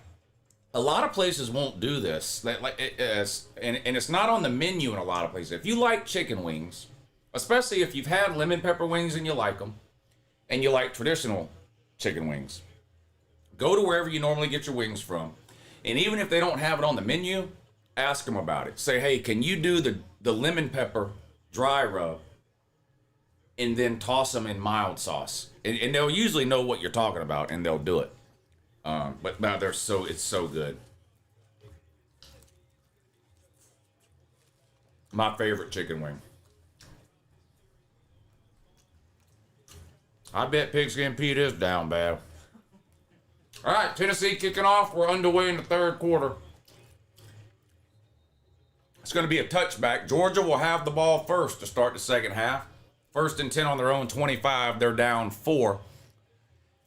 A lot of places won't do this. And it's not on the menu in a lot of places. If you like chicken wings, especially if you've had lemon pepper wings and you like them, and you like traditional chicken wings, go to wherever you normally get your wings from. And even if they don't have it on the menu, ask them about it. Say, hey, can you do the lemon pepper dry rub and then toss them in mild sauce? And they'll usually know what you're talking about, and they'll do it. But now it's so good. My favorite chicken wing. I bet Pigskin Pete is down bad. All right, Tennessee kicking off. We're underway in the third quarter. It's going to be a touchback. Georgia will have the ball first to start the second half. 1st and 10 on their own 25. They're down 4.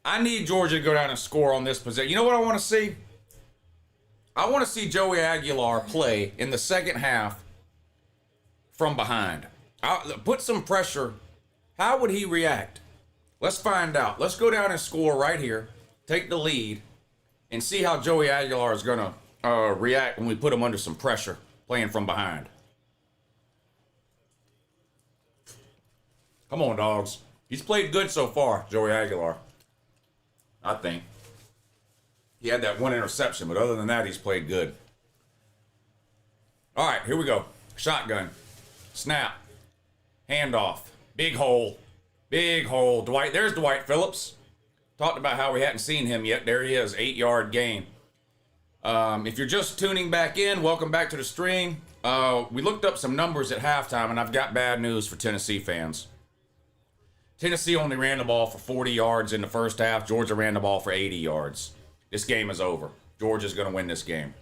I need Georgia to go down and score on this possession. You know what I want to see? I want to see Joey Aguilar play in the second half from behind. Put some pressure. How would he react? Let's find out. Let's go down and score right here. Take the lead and see how Joey Aguilar is going to react when we put him under some pressure playing from behind. Come on, dogs. He's played good so far, Joey Aguilar. I think. He had that 1 interception, but other than that, he's played good. All right, here we go. Shotgun. Snap. Handoff. Big hole. Big hole. Dwight. There's Dwight Phillips. Talked about how we hadn't seen him yet. There he is. 8-yard gain. If you're just tuning back in, welcome back to the stream. We looked up some numbers at halftime, and I've got bad news for Tennessee fans. Tennessee only ran the ball for 40 yards in the first half. Georgia ran the ball for 80 yards. This game is over. Georgia's going to win this game.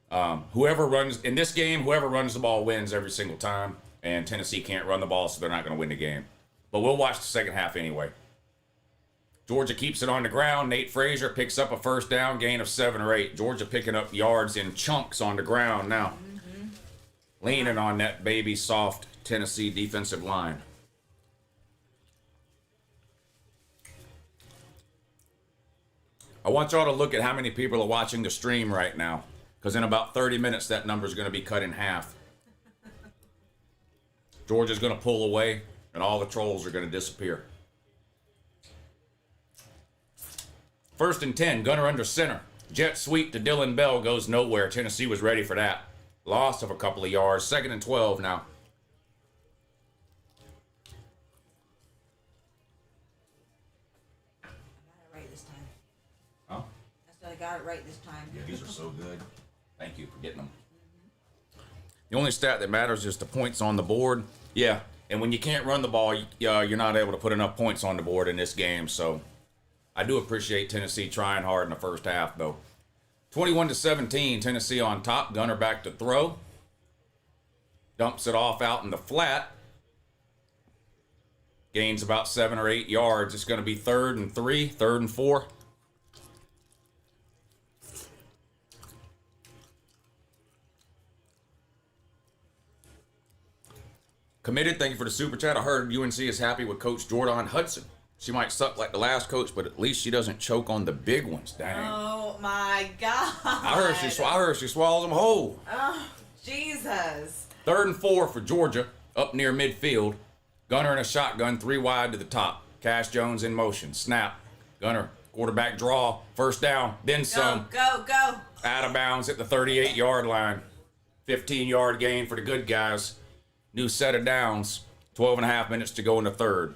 Whoever runs the ball wins every single time. And Tennessee can't run the ball, so they're not going to win the game. But we'll watch the second half anyway. Georgia keeps it on the ground. Nate Frazier picks up a first down, gain of 7 or 8. Georgia picking up yards in chunks on the ground now. Leaning on that baby soft Tennessee defensive line. I want y'all to look at how many people are watching the stream right now, because in about 30 minutes, that number is going to be cut in half. Georgia's going to pull away, and all the trolls are going to disappear. 1st and 10, gunner under center. Jet sweep to Dylan Bell goes nowhere. Tennessee was ready for that. Loss of a couple of yards. 2nd and 12 now. I got it right this time. Yeah, these are so good. Thank you for getting them. The only stat that matters is the points on the board. Yeah, and when you can't run the ball, you're not able to put enough points on the board in this game. So I do appreciate Tennessee trying hard in the first half, though. 21-17, Tennessee on top. Gunner back to throw. Dumps it off out in the flat. Gains about 7 or 8 yards. It's going to be 3rd and 3, 3rd and 4. Committed, thank you for the super chat. I heard UNC is happy with Coach Jordan Hudson. She might suck like the last coach, but at least she doesn't choke on the big ones. Dang. Oh my God. I heard she swallows them whole. Oh, Jesus. 3rd and 4 for Georgia, up near midfield. Gunner in a shotgun, 3 wide to the top. Cash Jones in motion. Snap. Gunner, quarterback draw. First down, then some. Go. Out of bounds at the 38-yard line. 15-yard gain for the good guys. New set of downs. 12 and a half minutes to go in the third.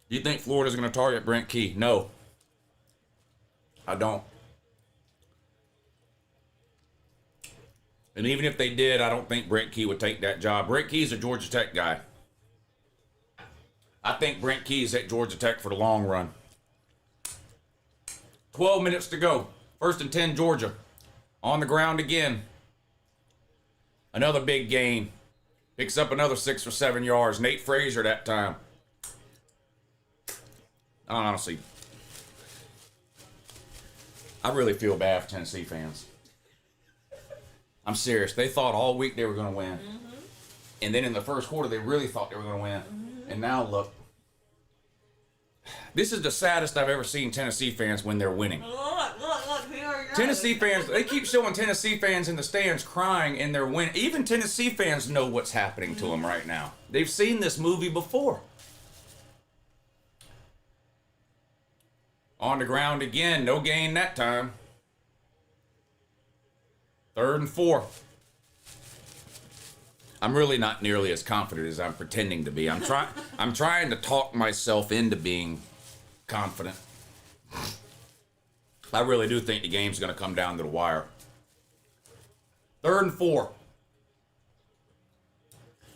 Do you think Florida's going to target Brent Key? No. I don't. And even if they did, I don't think Brent Key would take that job. Brent Key's a Georgia Tech guy. I think Brent Key's at Georgia Tech for the long run. 12 minutes to go. 1st and 10, Georgia. On the ground again. Another big gain. Picks up another 6 or 7 yards. Nate Frazier that time. Honestly, I really feel bad for Tennessee fans. I'm serious. They thought all week they were going to win. Mm-hmm. And then in the first quarter, they really thought they were going to win. Mm-hmm. And now look. This is the saddest I've ever seen Tennessee fans when they're winning. Look, here are your Tennessee fans, they keep showing Tennessee fans in the stands crying in their win. Even Tennessee fans know what's happening to them right now. They've seen this movie before. On the ground again, no gain that time. 3rd and 4. I'm really not nearly as confident as I'm pretending to be. I'm trying to talk myself into being confident. I really do think the game's going to come down to the wire. 3rd and 4.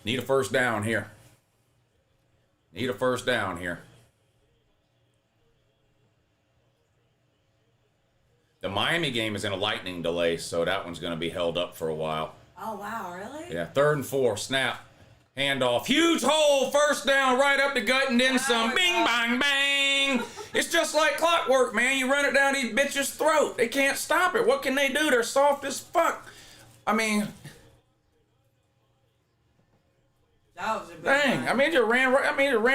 Need a first down here. Need a first down here. The Miami game is in a lightning delay, so that one's going to be held up for a while. Oh, wow, really? Yeah, 3rd and 4, snap, handoff, huge hole, first down, right up the gut, and then some, bing, bang, bang. It's just like clockwork, man. You run it down these bitches' throat. They can't stop it. What can they do? They're soft as fuck. I mean, That was a big dang. one. I mean, it ran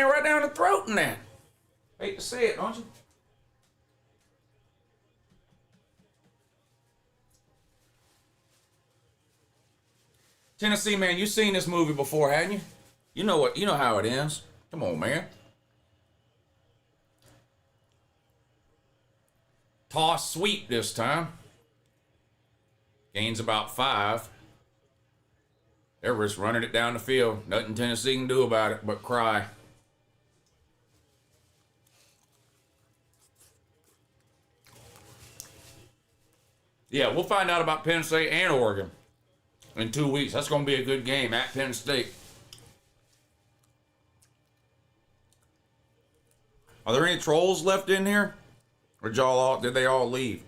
right down the throat in that. Hate to say it, don't you? Tennessee, man, you seen this movie before, hadn't you? You know how it ends. Come on, man. Toss sweep this time. Gains about 5. They're just running it down the field. Nothing Tennessee can do about it but cry. Yeah, we'll find out about Penn State and Oregon in 2 weeks. That's going to be a good game at Penn State. Are there any trolls left in here? Or did they all leave?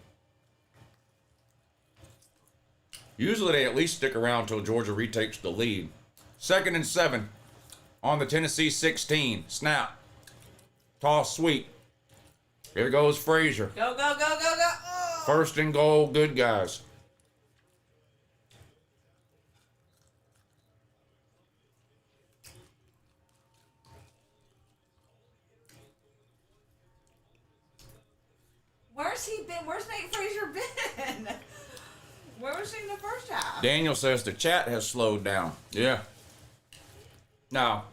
Usually they at least stick around until Georgia retakes the lead. 2nd and 7 on the Tennessee 16. Snap. Toss sweep. Here goes Frazier. Go, go, go, go, go. Oh. 1st and goal, good guys. Where's he been? Where's Nate Frazier been? Where was he in the first half? Daniel says the chat has slowed down. Yeah. Now,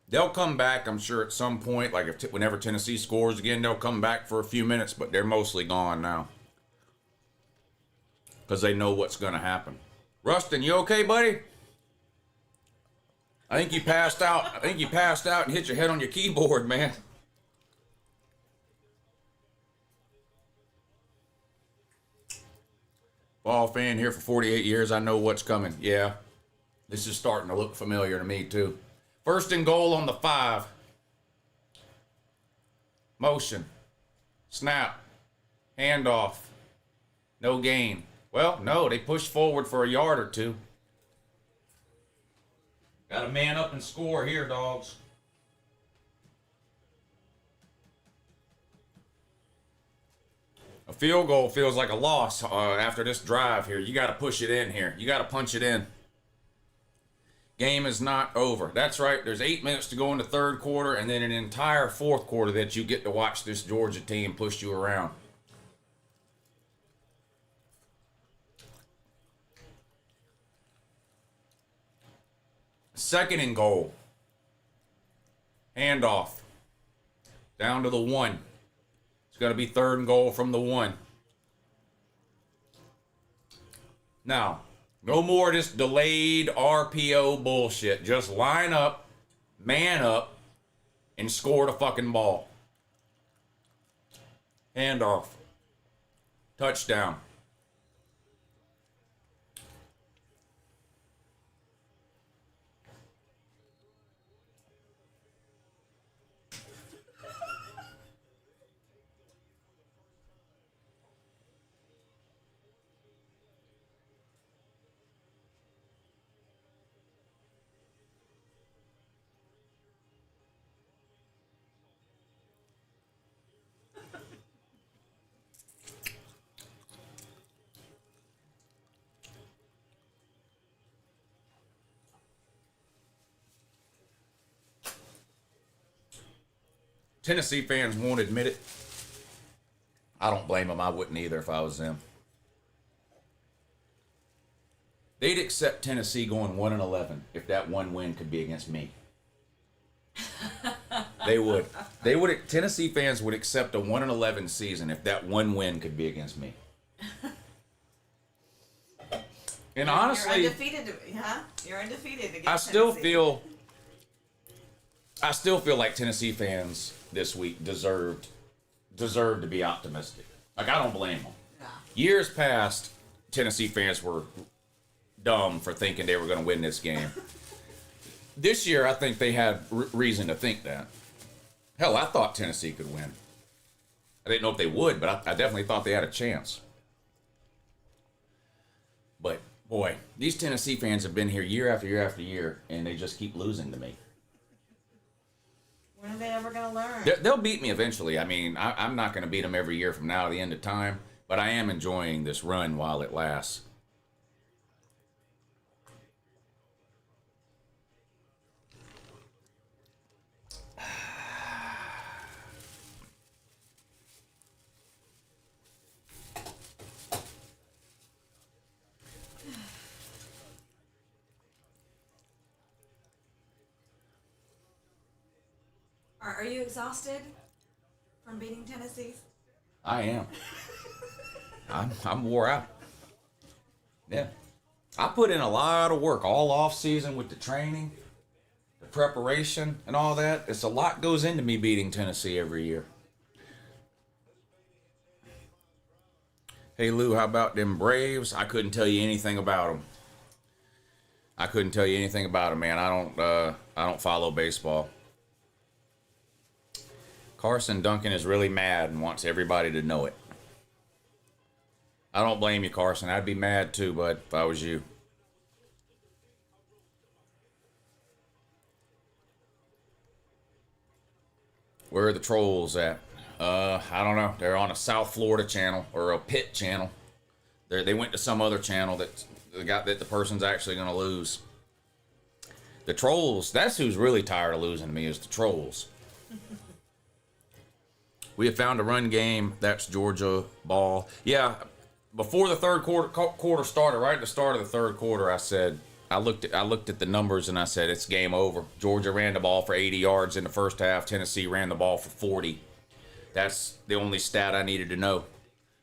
they'll come back, I'm sure, at some point. Like whenever Tennessee scores again, they'll come back for a few minutes, but they're mostly gone now. Because they know what's going to happen. Rustin, you okay, buddy? I think you passed out. I think you passed out and hit your head on your keyboard, man. Ball fan here for 48 years. I know what's coming. Yeah. This is starting to look familiar to me, too. 1st and goal on the 5. Motion. Snap. Handoff. No gain. Well, no, they pushed forward for a yard or 2. Got a man up and score here, dogs. A field goal feels like a loss after this drive here. You got to push it in here. You got to punch it in. Game is not over. That's right. There's 8 minutes to go in the 3rd quarter and then an entire 4th quarter that you get to watch this Georgia team push you around. Second and goal. Handoff. Down to the 1. It's going to be 3rd and goal from the 1. Now, no more of this delayed RPO bullshit. Just line up, man up, and score the fucking ball. Handoff. Touchdown. Tennessee fans won't admit it. I don't blame them. I wouldn't either if I was them. They'd accept Tennessee going 1-11 if that one win could be against me. They would. Tennessee fans would accept a 1-11 season if that one win could be against me. And honestly, you're undefeated, huh? You're undefeated against I still Tennessee. feel like Tennessee fans this week deserved to be optimistic. Like, I don't blame them. Nah. Years past, Tennessee fans were dumb for thinking they were going to win this game. This year, I think they had reason to think that. Hell, I thought Tennessee could win. I didn't know if they would, but I definitely thought they had a chance. But, boy, these Tennessee fans have been here year after year after year, and they just keep losing to me. When are they ever going to learn? They'll beat me eventually. I mean, I'm not going to beat them every year from now to the end of time, but I am enjoying this run while it lasts. Are you exhausted from beating Tennessee? I am. I'm wore out. Yeah. I put in a lot of work all off season with the training, the preparation, and all that. It's a lot goes into me beating Tennessee every year. Hey Lou, how about them Braves? I couldn't tell you anything about them. Man. I don't follow baseball. Carson Duncan is really mad and wants everybody to know it. I don't blame you, Carson. I'd be mad too, bud, if I was you. Where are the trolls at? I don't know. They're on a South Florida channel or a Pitt channel. They went to some other channel that the person's actually going to lose. The trolls, that's who's really tired of losing to me, is the trolls. We have found a run game. That's Georgia ball. Yeah, before the third quarter started, right at the start of the third quarter, I said, I looked at the numbers and I said, it's game over. Georgia ran the ball for 80 yards in the first half. Tennessee ran the ball for 40. That's the only stat I needed to know.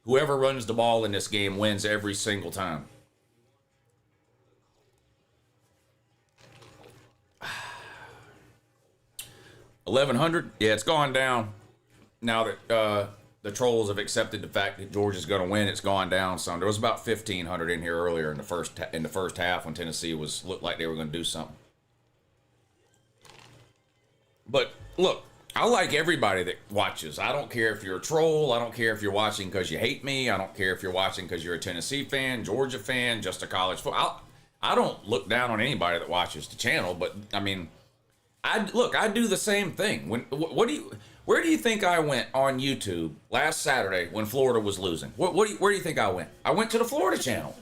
Whoever runs the ball in this game wins every single time. $1,100? Yeah, it's gone down. Now that the trolls have accepted the fact that Georgia's going to win, it's gone down some. There was about 1,500 in here earlier in the first half when Tennessee looked like they were going to do something. But look, I like everybody that watches. I don't care if you're a troll. I don't care if you're watching because you hate me. I don't care if you're watching because you're a Tennessee fan, Georgia fan, just a college football. I don't look down on anybody that watches the channel, but I mean, I do the same thing. Where do you think I went on YouTube last Saturday when Florida was losing? Where do you think I went? I went to the Florida channel.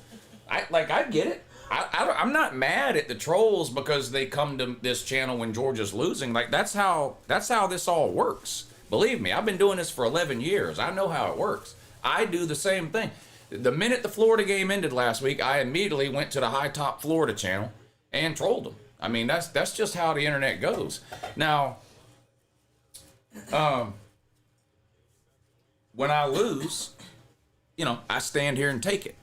I get it. I'm not mad at the trolls because they come to this channel when Georgia's losing. Like that's how this all works. Believe me, I've been doing this for 11 years. I know how it works. I do the same thing. The minute the Florida game ended last week, I immediately went to the High Top Florida channel and trolled them. I mean, that's just how the internet goes. Now, when I lose, I stand here and take it.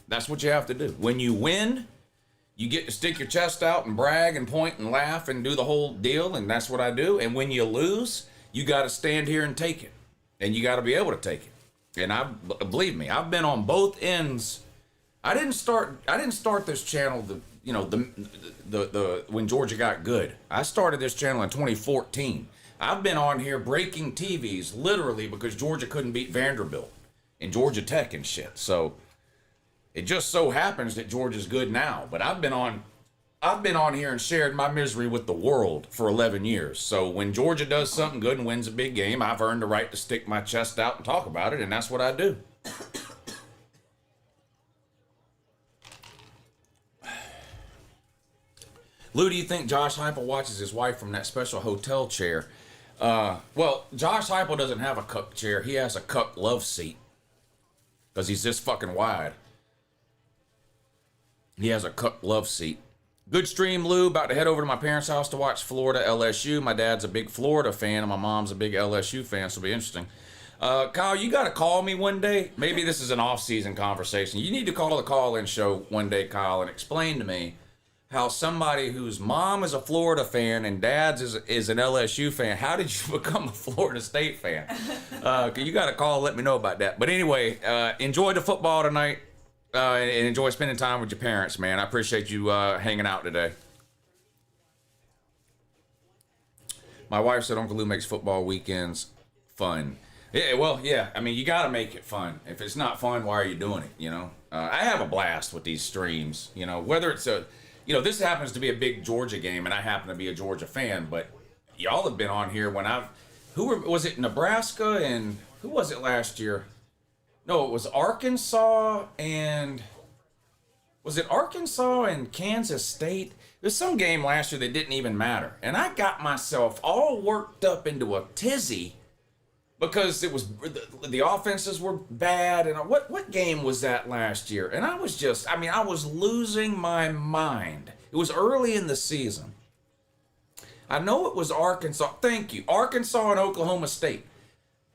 That's what you have to do. When you win, you get to stick your chest out and brag and point and laugh and do the whole deal, and that's what I do. And when you lose, you got to stand here and take it, and you got to be able to take it. And believe me, I've been on both ends. I didn't start this channel when Georgia got good. I started this channel in 2014. I've been on here breaking TVs literally because Georgia couldn't beat Vanderbilt and Georgia Tech and shit. So it just so happens that Georgia's good now. But I've been on here and shared my misery with the world for 11 years. So when Georgia does something good and wins a big game, I've earned the right to stick my chest out and talk about it, and that's what I do. Lou, do you think Josh Heupel watches his wife from that special hotel chair? Well, Josh Heupel doesn't have a cuck chair. He has a cuck love seat. Because he's this fucking wide. He has a cuck love seat. Good stream, Lou. About to head over to my parents' house to watch Florida LSU. My dad's a big Florida fan, and my mom's a big LSU fan, so it'll be interesting. Kyle, you got to call me one day. Maybe this is an off-season conversation. You need to call the call-in show one day, Kyle, and explain to me how somebody whose mom is a Florida fan and dad's is an LSU fan, how did you become a Florida State fan? You got to call and let me know about that. But anyway, enjoy the football tonight and enjoy spending time with your parents, man. I appreciate you hanging out today. My wife said Uncle Lou makes football weekends fun. Yeah, well, yeah. I mean, you got to make it fun. If it's not fun, why are you doing it, you know? I have a blast with these streams, you know, whether it's a... You know, this happens to be a big Georgia game, and I happen to be a Georgia fan, but y'all have been on here when I've... was it Nebraska and... Who was it last year? No, it was Arkansas and... Was it Arkansas and Kansas State? There's some game last year that didn't even matter. And I got myself all worked up into a tizzy because it was the offenses were bad. And what game was that last year? And I was just, I mean, I was losing my mind. It was early in the season. I know it was Arkansas. Thank you. Arkansas and Oklahoma State.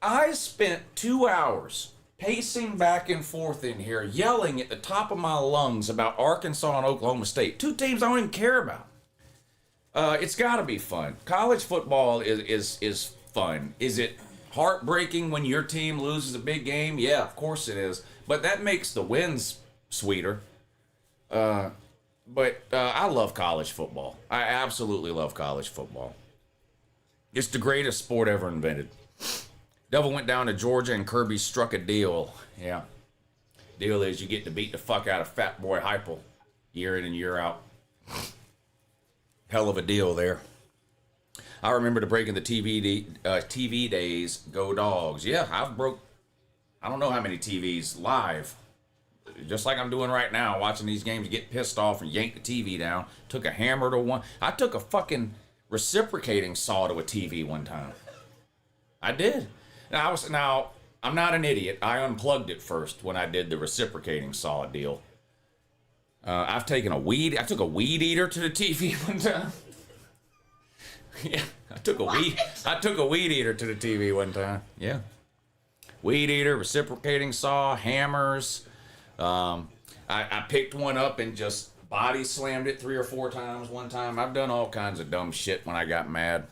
I spent 2 hours pacing back and forth in here, yelling at the top of my lungs about Arkansas and Oklahoma State. Two teams I don't even care about. It's got to be fun. College football is fun. Is it heartbreaking when your team loses a big game? Yeah, of course it is. But that makes the wins sweeter. But I love college football. I absolutely love college football. It's the greatest sport ever invented. Devil went down to Georgia and Kirby struck a deal. Yeah. Deal is you get to beat the fuck out of Fat Boy Heupel year in and year out. Hell of a deal there. I remember the break in the TV days. Go Dogs. Yeah, I've broke, I don't know how many TVs live. Just like I'm doing right now, watching these games, get pissed off and yank the TV down. Took a hammer to one. I took a fucking reciprocating saw to a TV one time. I did. Now, I'm not an idiot. I unplugged it first when I did the reciprocating saw deal. I took a weed eater to the TV one time. Yeah, I took a weed eater to the TV one time. Yeah. Weed eater, reciprocating saw, hammers. I picked one up and just body slammed it 3 or 4 times one time. I've done all kinds of dumb shit when I got mad.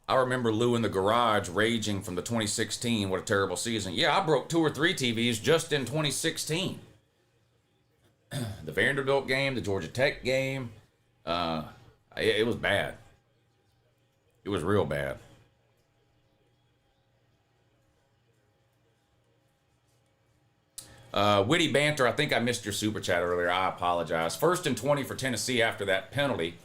I remember Lou in the garage raging from the 2016. What a terrible season. Yeah, I broke 2 or 3 TVs just in 2016. The Vanderbilt game, the Georgia Tech game. It was bad. It was real bad. Witty banter. I think I missed your super chat earlier. I apologize. 1st and 20 for Tennessee after that penalty.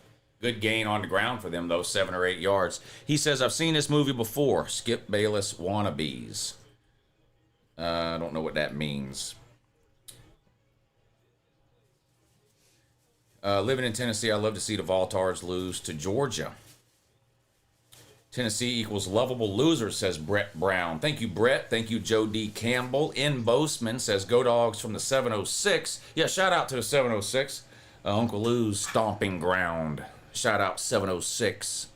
Good gain on the ground for them, though, 7 or 8 yards. He says, I've seen this movie before. Skip Bayless wannabes. I don't know what that means. Living in Tennessee, I love to see the Voltards lose to Georgia. Tennessee equals lovable losers, says Brett Brown. Thank you, Brett. Thank you, Joe D. Campbell. N. Boastman says, Go Dogs from the 706. Yeah, shout out to the 706. Uncle Lou's stomping ground. Shout out 706.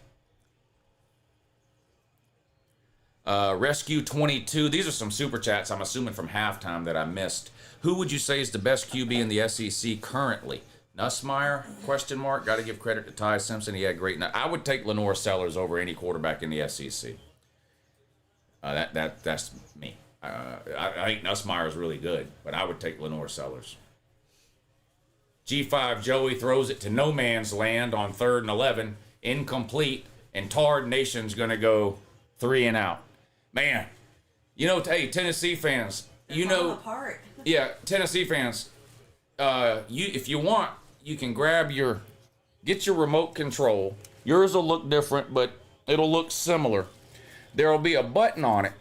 Rescue 22. These are some super chats, I'm assuming from halftime that I missed. Who would you say is the best QB in the SEC currently? Nussmeier? Question mark. Got to give credit to Ty Simpson. He had great. I would take Lenore Sellers over any quarterback in the SEC. That's me. I think Nussmeier is really good, but I would take Lenore Sellers. G5 Joey throws it to no man's land on 3rd and 11, incomplete, and Tard Nation's gonna go 3 and out. Man, you know, hey, Tennessee fans, you know, apart. Yeah, Tennessee fans, if you want, you can get your remote control. Yours will look different, but it'll look similar. There'll be a button on it,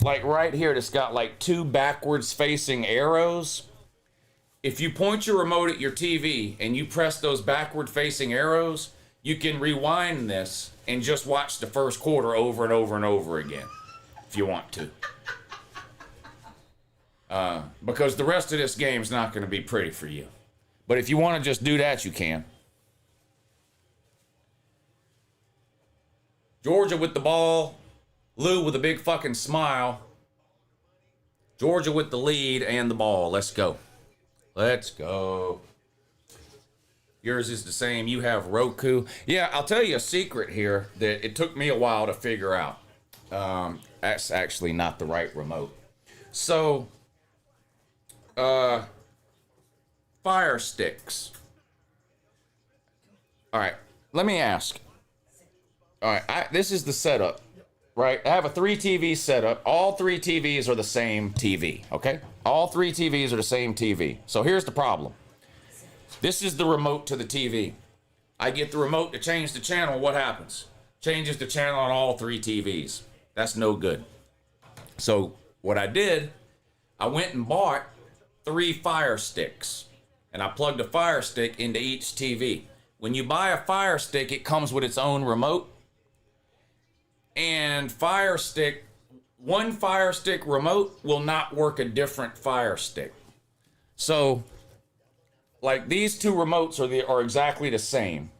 like right here, that's got like 2 backwards facing arrows. If you point your remote at your TV and you press those backward facing arrows, you can rewind this and just watch the first quarter over and over and over again if you want to. Because the rest of this game's not going to be pretty for you. But if you want to just do that, you can. Georgia with the ball. Lou with a big fucking smile. Georgia with the lead and the ball. Let's go. Let's go. Yours is the same. You have Roku. Yeah, I'll tell you a secret here that it took me a while to figure out. That's actually not the right remote. So, Fire sticks. All right, let me ask. All right, this is the setup, right? I have a 3 TV setup. All 3 TVs are the same TV, okay? All 3 TVs are the same TV. So here's the problem. This is the remote to the TV. I get the remote to change the channel. What happens? Changes the channel on all 3 TVs. That's no good. So what I did, I went and bought 3 Fire Sticks. And I plugged a Fire Stick into each TV. When you buy a Fire Stick, it comes with its own remote. And one Fire Stick remote will not work a different Fire Stick. So, like, these 2 remotes are exactly the same.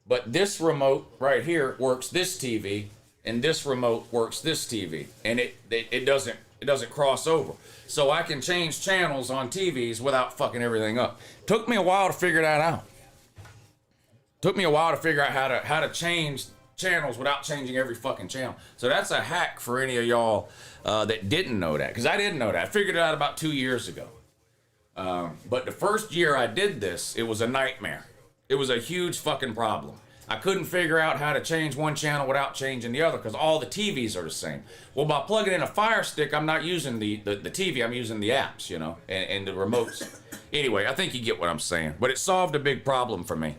But this remote right here works this TV, and this remote works this TV. And it doesn't cross over. So I can change channels on TVs without fucking everything up. Took me a while to figure that out. Took me a while to figure out how to change channels without changing every fucking channel. So that's a hack for any of y'all that didn't know that, because I didn't know that. I figured it out about 2 years ago. But the first year I did this, it was a nightmare. It was a huge fucking problem. I couldn't figure out how to change one channel without changing the other, because all the TVs are the same. Well, by plugging in a Fire Stick, I'm not using the TV, I'm using the apps, you know, and the remotes. Anyway, I think you get what I'm saying. But it solved a big problem for me.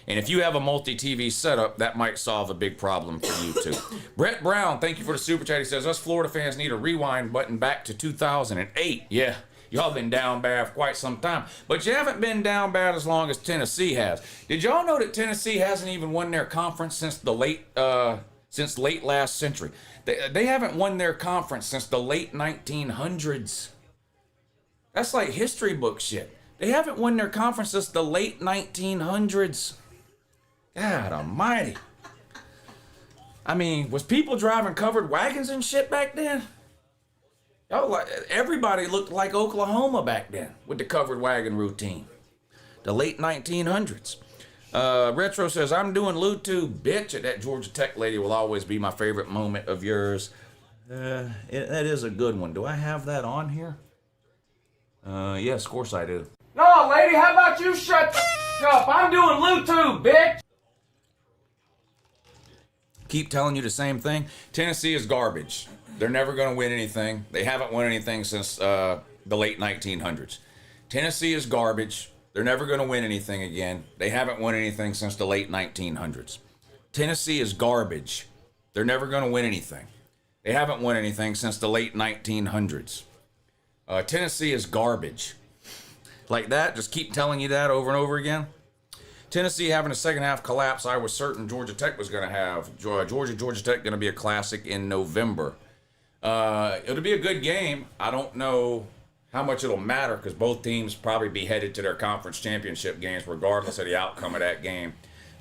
And if you have a multi-TV setup, that might solve a big problem for you too. Brett Brown, thank you for the super chat. He says, us Florida fans need a rewind button back to 2008. Yeah. Y'all been down bad for quite some time. But you haven't been down bad as long as Tennessee has. Did y'all know that Tennessee hasn't even won their conference since late last century? They haven't won their conference since the late 1900s. That's like history book shit. They haven't won their conference since the late 1900s. God almighty. I mean, was people driving covered wagons and shit back then? Everybody looked like Oklahoma back then with the covered wagon routine. The late 1900s. Retro says, I'm doing Bluetooth, bitch. That Georgia Tech lady will always be my favorite moment of yours. That is a good one. Do I have that on here? Yes, of course I do. No, lady, how about you shut the up? I'm doing Bluetooth, bitch. Keep telling you the same thing. Tennessee is garbage. They're never going to win anything. They haven't won anything since the late 1900s. Tennessee is garbage. They're never going to win anything again. They haven't won anything since the late 1900s. Tennessee is garbage. They're never going to win anything. They haven't won anything since the late 1900s. Tennessee is garbage. Like that, just keep telling you that over and over again. Tennessee having a second half collapse, I was certain Georgia Tech was going to have. Georgia Tech going to be a classic in November. It'll be a good game. I don't know how much it'll matter, because both teams probably be headed to their conference championship games regardless of the outcome of that game.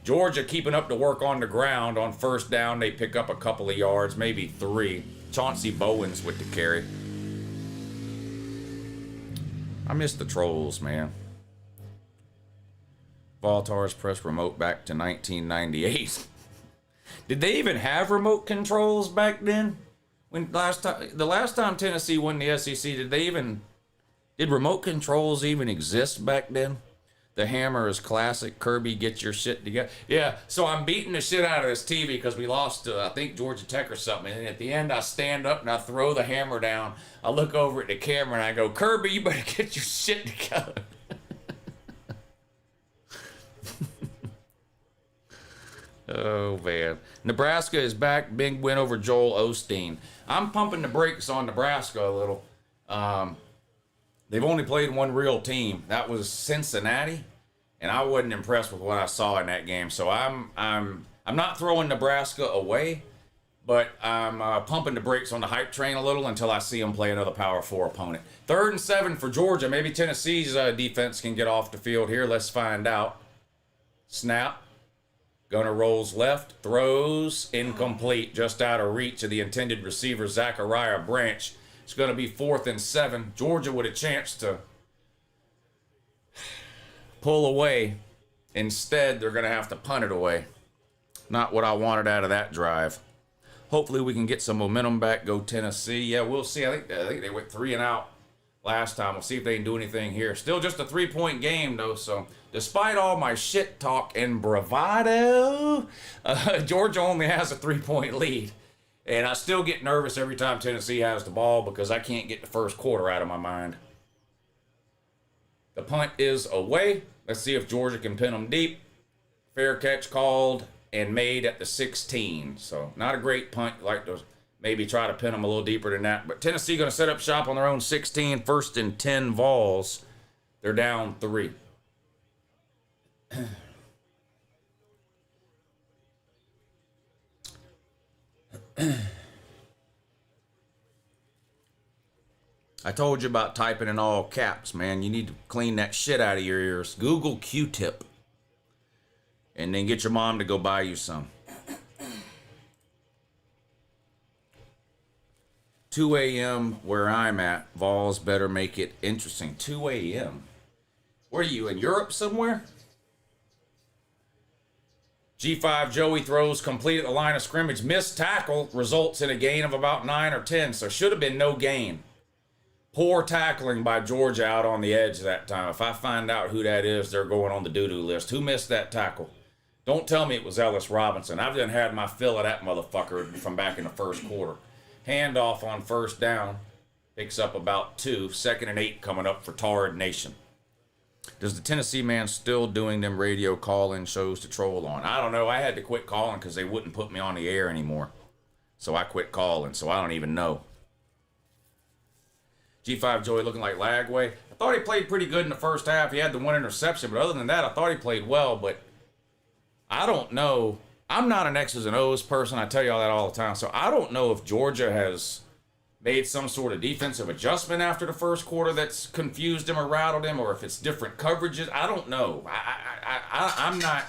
Georgia keeping up the work on the ground. On first down, they pick up a couple of yards, maybe 3. Chauncey Bowens with the carry. I miss the Trolls, man. Voltars press remote back to 1998. Did they even have remote controls back then? The last time Tennessee won the SEC, did remote controls even exist back then? The hammer is classic. Kirby, get your shit together. Yeah, so I'm beating the shit out of this TV because we lost to, I think, Georgia Tech or something. And at the end, I stand up and I throw the hammer down. I look over at the camera and I go, Kirby, you better get your shit together. Oh, man. Nebraska is back. Big win over Joel Osteen. I'm pumping the brakes on Nebraska a little. They've only played one real team. That was Cincinnati. and I wasn't impressed with what I saw in that game. So I'm not throwing Nebraska away, but I'm pumping the brakes on the hype train a little until I see them play another Power 4 opponent. 3rd and 7 for Georgia. Maybe Tennessee's defense can get off the field here. Let's find out. Snap. Gunner rolls left, throws, incomplete, just out of reach of the intended receiver, Zachariah Branch. It's going to be 4th and 7. Georgia with a chance to pull away. Instead, they're going to have to punt it away. Not what I wanted out of that drive. Hopefully we can get some momentum back, go Tennessee. Yeah, we'll see. I think they went 3 and out last time. We'll see if they can do anything here. Still just a 3-point game, though, so despite all my shit talk and bravado, Georgia only has a 3-point lead. And I still get nervous every time Tennessee has the ball because I can't get the first quarter out of my mind. The punt is away. Let's see if Georgia can pin them deep. Fair catch called and made at the 16. So not a great punt. Like to maybe try to pin them a little deeper than that. But Tennessee going to set up shop on their own 16. 1st and 10 Vols. They're down 3. I told you about typing in all caps, man. You need to clean that shit out of your ears. Google Q-tip. And then get your mom to go buy you some. 2 a.m. where I'm at. Vols better make it interesting. 2 a.m. Where are you, in Europe somewhere? G5 Joey throws complete at the line of scrimmage. Missed tackle results in a gain of about 9 or 10. So should have been no gain. Poor tackling by Georgia out on the edge that time. If I find out who that is, they're going on the doo-doo list. Who missed that tackle? Don't tell me it was Ellis Robinson. I've done had my fill of that motherfucker from back in the first quarter. Handoff on 1st down. Picks up about 2. 2nd and 8 coming up for Tard Nation. Does the Tennessee man still doing them radio call-in shows to troll on? I don't know. I had to quit calling because they wouldn't put me on the air anymore. So I quit calling, so I don't even know. G5 Joey looking like Lagway. I thought he played pretty good in the first half. He had the 1 interception, but other than that, I thought he played well, but I don't know. I'm not an X's and O's person. I tell y'all that all the time. So I don't know if Georgia has made some sort of defensive adjustment after the first quarter that's confused him or rattled him, or if it's different coverages. I don't know. I'm not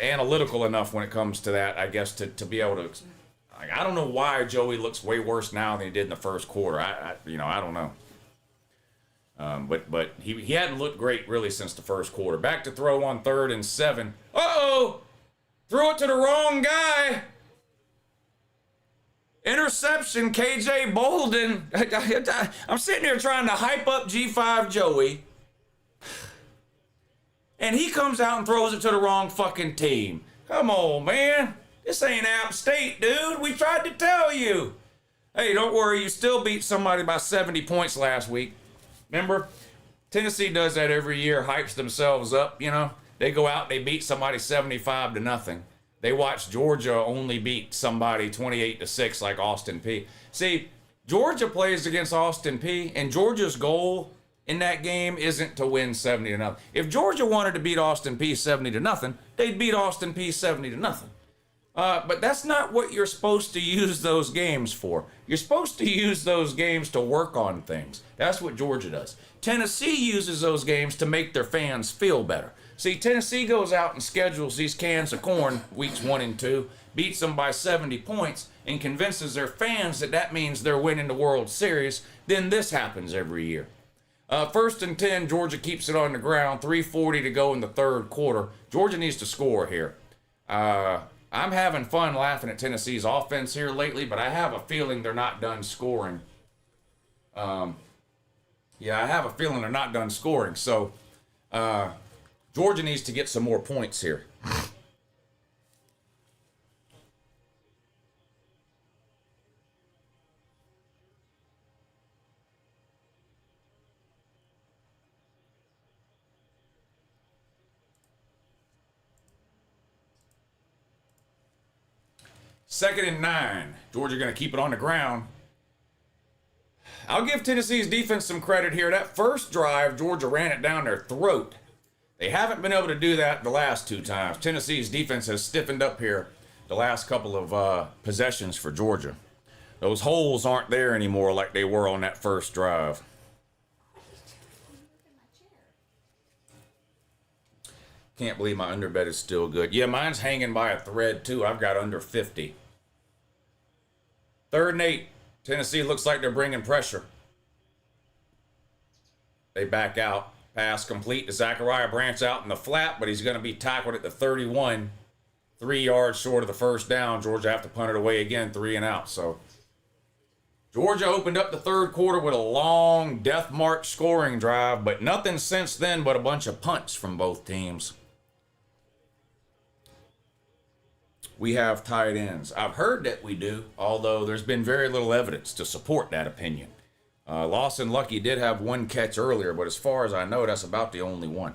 analytical enough when it comes to that, I guess, to be able to. I don't know why Joey looks way worse now than he did in the first quarter. I don't know. But he hadn't looked great really since the first quarter. Back to throw on 3rd and 7. Uh-oh! Threw it to the wrong guy. Interception, KJ Bolden. I'm sitting here trying to hype up G5 Joey. And he comes out and throws it to the wrong fucking team. Come on, man. This ain't App State, dude. We tried to tell you. Hey, don't worry. You still beat somebody by 70 points last week. Remember? Tennessee does that every year, hypes themselves up, you know. They go out, they beat somebody 75-0. They watch Georgia only beat somebody 28-6 like Austin Peay. See, Georgia plays against Austin Peay, and Georgia's goal in that game isn't to win 70-0. If Georgia wanted to beat Austin Peay 70-0, they'd beat Austin Peay 70-0. But that's not what you're supposed to use those games for. You're supposed to use those games to work on things. That's what Georgia does. Tennessee uses those games to make their fans feel better. See, Tennessee goes out and schedules these cans of corn weeks 1 and 2, beats them by 70 points, and convinces their fans that that means they're winning the World Series. Then this happens every year. 1st and 10, Georgia keeps it on the ground. 3:40 to go in the 3rd quarter. Georgia needs to score here. I'm having fun laughing at Tennessee's offense here lately, but I have a feeling they're not done scoring. I have a feeling they're not done scoring. So Georgia needs to get some more points here. Second and 9. Georgia going to keep it on the ground. I'll give Tennessee's defense some credit here. That first drive, Georgia ran it down their throat. They haven't been able to do that the last 2 times. Tennessee's defense has stiffened up here the last couple of possessions for Georgia. Those holes aren't there anymore like they were on that first drive. Can't believe my underbet is still good. Yeah, mine's hanging by a thread too. I've got under 50. 3rd and 8. Tennessee looks like they're bringing pressure. They back out. Pass complete to Zachariah Branch out in the flat, but he's going to be tackled at the 31. 3 yards short of the first down. Georgia have to punt it away again, 3 and out. So Georgia opened up the 3rd quarter with a long death march scoring drive, but nothing since then but a bunch of punts from both teams. We have tight ends. I've heard that we do, although there's been very little evidence to support that opinion. Lawson Lucky did have 1 catch earlier, but as far as I know, that's about the only one.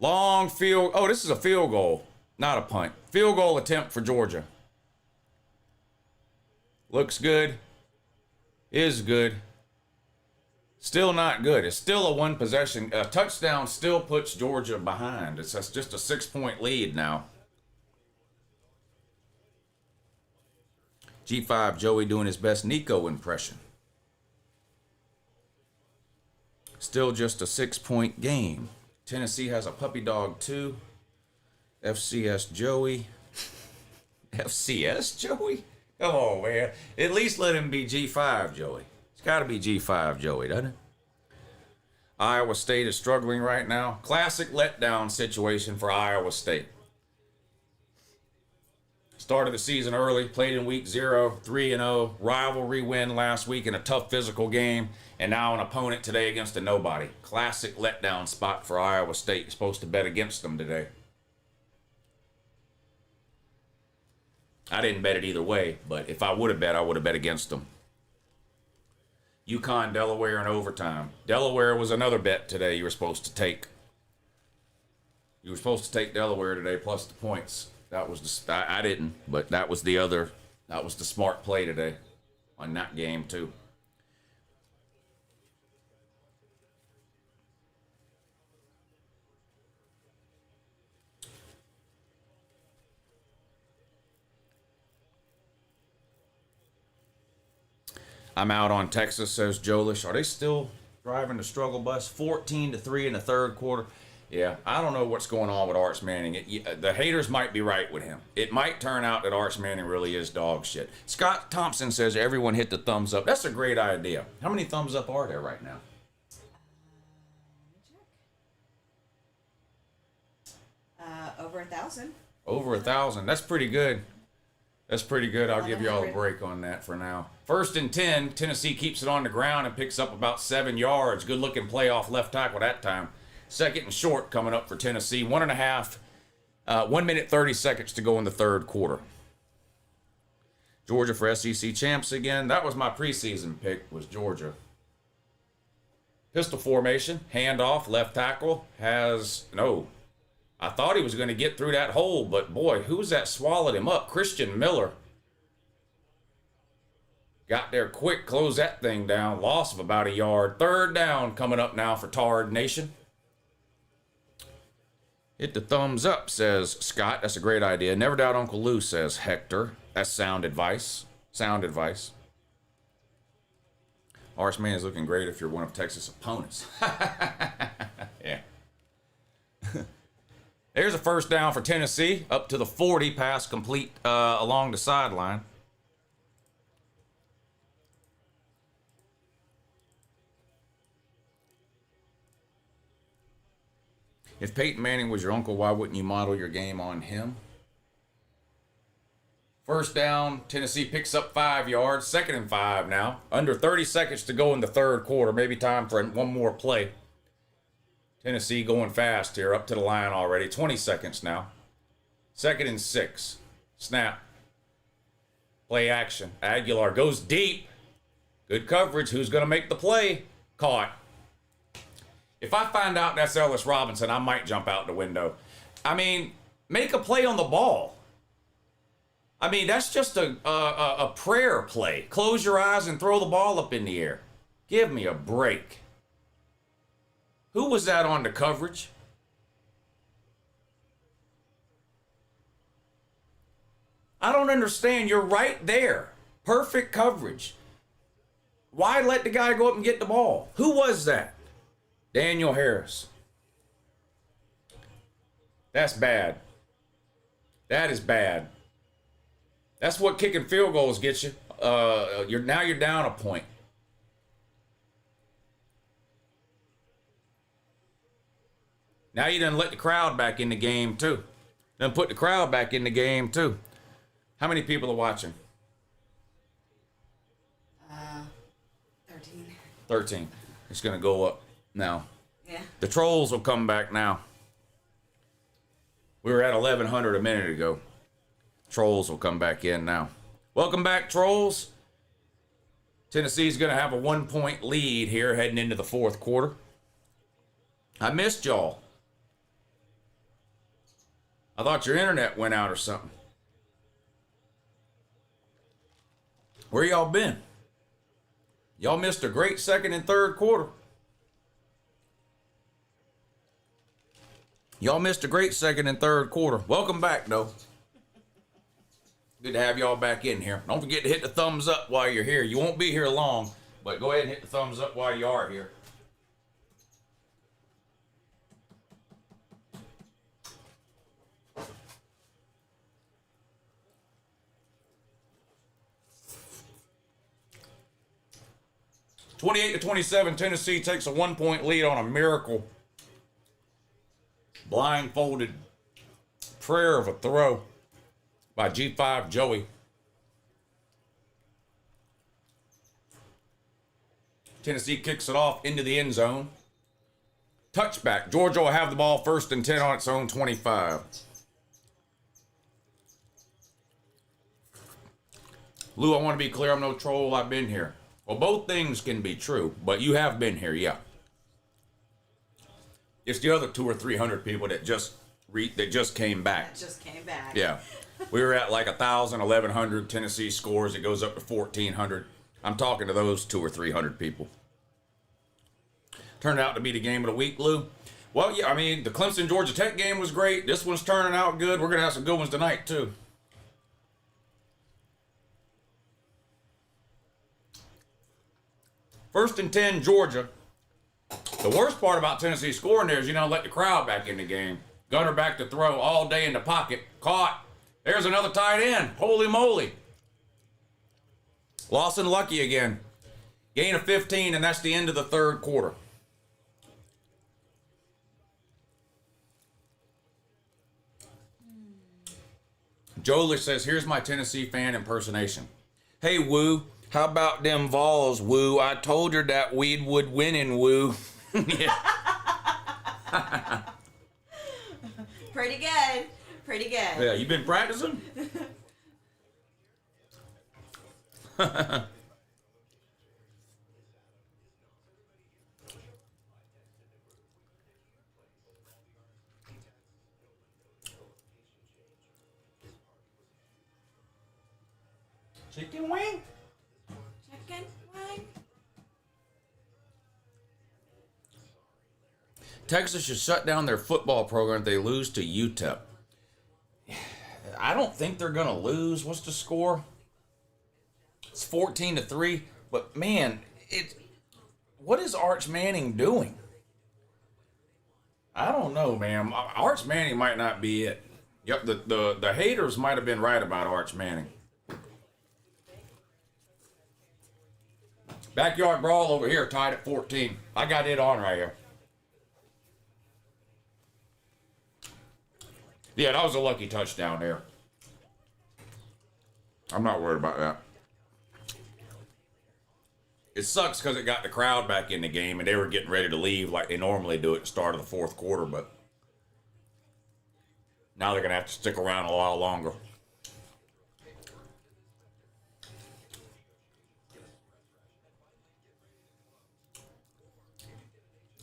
Long field. Oh, this is a field goal, not a punt. Field goal attempt for Georgia. Looks good. Is good. Still not good. It's still a 1 possession. A touchdown still puts Georgia behind. It's just a 6-point lead now. G5 Joey doing his best Nico impression. Still just a 6-point game. Tennessee has a puppy dog too. FCS Joey. FCS Joey? Come on, man. At least let him be G5 Joey. It's got to be G5 Joey, doesn't it? Iowa State is struggling right now. Classic letdown situation for Iowa State. Started the season early, played in week 0, 3-0, rivalry win last week in a tough physical game, and now an opponent today against a nobody. Classic letdown spot for Iowa State. You're supposed to bet against them today. I didn't bet it either way, but if I would have bet, I would have bet against them. UConn, Delaware in overtime. Delaware was another bet today you were supposed to take. You were supposed to take Delaware today plus the points. That was I didn't, but that was the smart play today on that game too. I'm out on Texas, says Jolish. Are they still driving the struggle bus? 14-3 in the 3rd quarter. Yeah, I don't know what's going on with Arch Manning. The haters might be right with him. It might turn out that Arch Manning really is dog shit. Scott Thompson says everyone hit the thumbs up. That's a great idea. How many thumbs up are there right now? Over 1,000. Over 1,000. That's pretty good. That's pretty good. I'll give y'all a break on that for now. 1st and 10. Tennessee keeps it on the ground and picks up about 7 yards. Good looking play off left tackle that time. 2nd and short coming up for Tennessee. 1 minute 30 seconds to go in the 3rd quarter. Georgia for SEC champs again. That was my preseason pick, was Georgia. Pistol formation, handoff, left tackle I thought he was going to get through that hole, but boy, who's that swallowed him up? Christian Miller. Got there quick, closed that thing down. Loss of about a yard. 3rd down coming up now for Tard Nation. Hit the thumbs up, says Scott. That's a great idea. Never doubt Uncle Lou, says Hector. That's sound advice. Sound advice. Arch Man is looking great if you're one of Texas' opponents. Yeah. There's a 1st down for Tennessee. Up to the 40. Pass complete along the sideline. If Peyton Manning was your uncle, why wouldn't you model your game on him? 1st down, Tennessee picks up 5 yards. 2nd and 5 now. Under 30 seconds to go in the 3rd quarter. Maybe time for one more play. Tennessee going fast here. Up to the line already. 20 seconds now. 2nd and 6. Snap. Play action. Aguilar goes deep. Good coverage. Who's going to make the play? Caught. If I find out that's Ellis Robinson, I might jump out the window. I mean, make a play on the ball. I mean, that's just a prayer play. Close your eyes and throw the ball up in the air. Give me a break. Who was that on the coverage? I don't understand. You're right there. Perfect coverage. Why let the guy go up and get the ball? Who was that? Daniel Harris. That's bad. That is bad. That's what kicking field goals gets you. You're down a point. Now you done let the crowd back in the game too. Done put the crowd back in the game too. How many people are watching? 13. 13. It's gonna go up now. Yeah. The trolls will come back now. We were at 1,100 a minute ago. Trolls will come back in now. Welcome back, trolls. Tennessee's going to have a 1-point lead here heading into the fourth quarter. I missed y'all. I thought your internet went out or something. Where y'all been? Y'all missed a great second and third quarter. Y'all missed a great second and third quarter. Welcome back, though. Good to have y'all back in here. Don't forget to hit the thumbs up while you're here. You won't be here long, but go ahead and hit the thumbs up while you are here. (28-27), Tennessee takes a 1-point lead on a miracle. Blindfolded prayer of a throw by G5 Joey. Tennessee kicks it off into the end zone. Touchback. Georgia will have the ball 1st and 10 on its own 25. Lou, I want to be clear, I'm no troll. I've been here. Well, both things can be true, but you have been here, yeah. It's the other 200 or 300 people that just came back. That just came back. Yeah. We were at like 1,000, 1,100. Tennessee scores. It goes up to 1,400. I'm talking to those 200 or 300 people. Turned out to be the game of the week, Lou. Well, yeah, I mean, the Clemson Georgia Tech game was great. This one's turning out good. We're going to have some good ones tonight, too. First and 10, Georgia. The worst part about Tennessee scoring there is, let the crowd back in the game. Gunner back to throw all day in the pocket. Caught. There's another tight end. Holy moly. Lawson lucky again. Gain of 15, and that's the end of the third quarter. Jolie says, here's my Tennessee fan impersonation. Hey, Woo, how about them Vols, Woo? I told her that we would win in Woo. Pretty good. Pretty good. Yeah, you been practicing? Chicken wing? Chicken wing. Texas should shut down their football program if they lose to UTEP. I don't think they're going to lose. What's the score? It's 14-3. But, man, what is Arch Manning doing? I don't know, man. Arch Manning might not be it. Yep, the haters might have been right about Arch Manning. Backyard brawl over here, tied at 14. I got it on right here. Yeah, that was a lucky touchdown there. I'm not worried about that. It sucks because it got the crowd back in the game and they were getting ready to leave like they normally do at the start of the fourth quarter, but now they're going to have to stick around a while longer.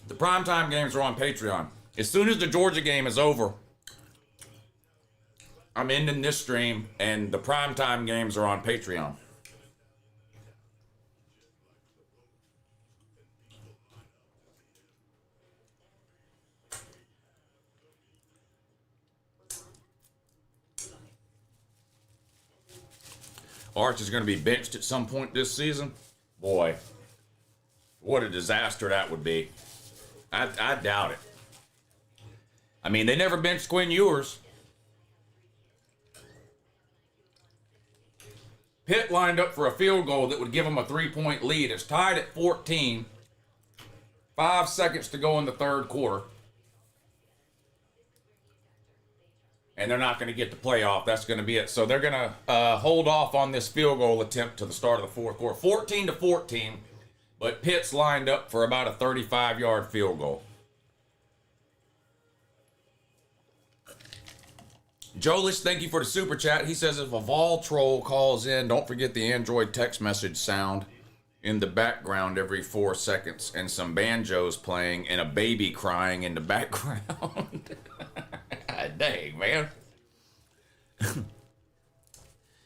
The primetime games are on Patreon. As soon as the Georgia game is over, I'm ending this stream, and the primetime games are on Patreon. Arch is going to be benched at some point this season, boy, what a disaster that would be. I doubt it. I mean, they never benched Quinn Ewers. Pitt lined up for a field goal that would give them a 3-point lead. It's tied at 14. 5 seconds to go in the third quarter. And they're not going to get the playoff. That's going to be it. So they're going to hold off on this field goal attempt to the start of the fourth quarter. 14-14, but Pitt's lined up for about a 35-yard field goal. Jolish, thank you for the super chat. He says if a Vol troll calls in, don't forget the Android text message sound in the background every 4 seconds and some banjos playing and a baby crying in the background. Dang, man.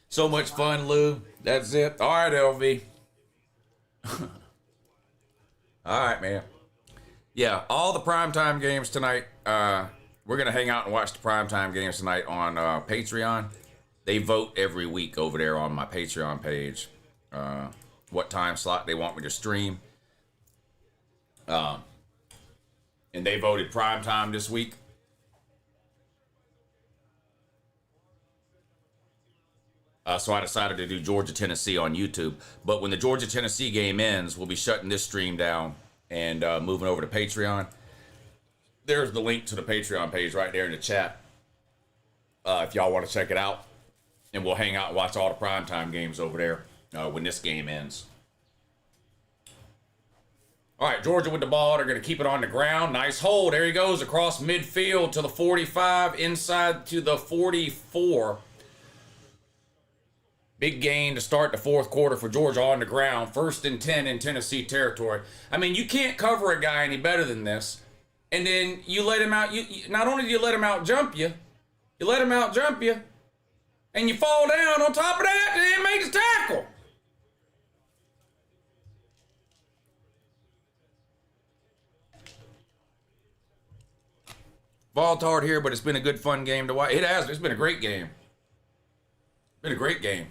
So much fun, Lou. That's it. All right, LV. All right, man. Yeah, all the primetime games tonight. We're going to hang out and watch the primetime games tonight on Patreon. They vote every week over there on my Patreon page what time slot they want me to stream. And they voted primetime this week. So I decided to do Georgia-Tennessee on YouTube. But when the Georgia-Tennessee game ends, we'll be shutting this stream down and moving over to Patreon. There's the link to the Patreon page right there in the chat. If y'all want to check it out. And we'll hang out and watch all the primetime games over there when this game ends. All right, Georgia with the ball. They're going to keep it on the ground. Nice hold. There he goes across midfield to the 45, inside to the 44. Big gain to start the fourth quarter for Georgia on the ground. 1st and 10 in Tennessee territory. I mean, you can't cover a guy any better than this. And then you let him out. Not only do you let him out jump you, you let him out jump you, and you fall down on top of that and then make the tackle. Voltard here, but it's been a good, fun game to watch. It has. It's been a great game. Been a great game.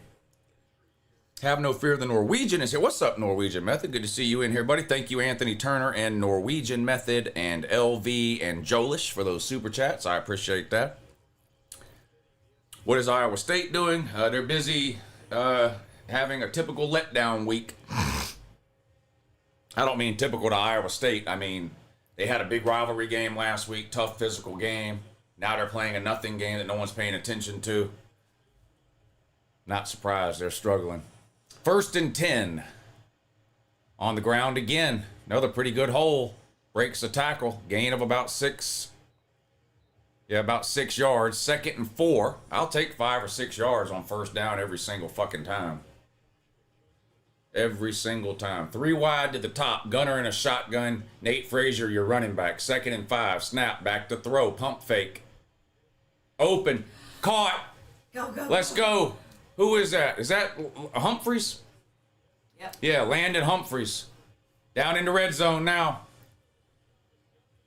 Have no fear, the Norwegian is here. What's up, Norwegian Method? Good to see you in here, buddy. Thank you, Anthony Turner and Norwegian Method and LV and Jolish for those super chats. I appreciate that. What is Iowa State doing? They're busy having a typical letdown week. I don't mean typical to Iowa State. I mean, they had a big rivalry game last week, tough physical game. Now they're playing a nothing game that no one's paying attention to. Not surprised, they're struggling. 1st and 10. On the ground again. Another pretty good hole. Breaks the tackle. Gain of about 6. Yeah, about 6 yards. 2nd and 4. I'll take 5 or 6 yards on 1st down every single fucking time. Every single time. 3 wide to the top. Gunner in a shotgun. Nate Frazier, your running back. 2nd and 5. Snap. Back to throw. Pump fake. Open. Caught. Go, go. Let's go. Who is that? Is that Humphreys? Yep. Yeah, Landon Humphreys. Down in the red zone now.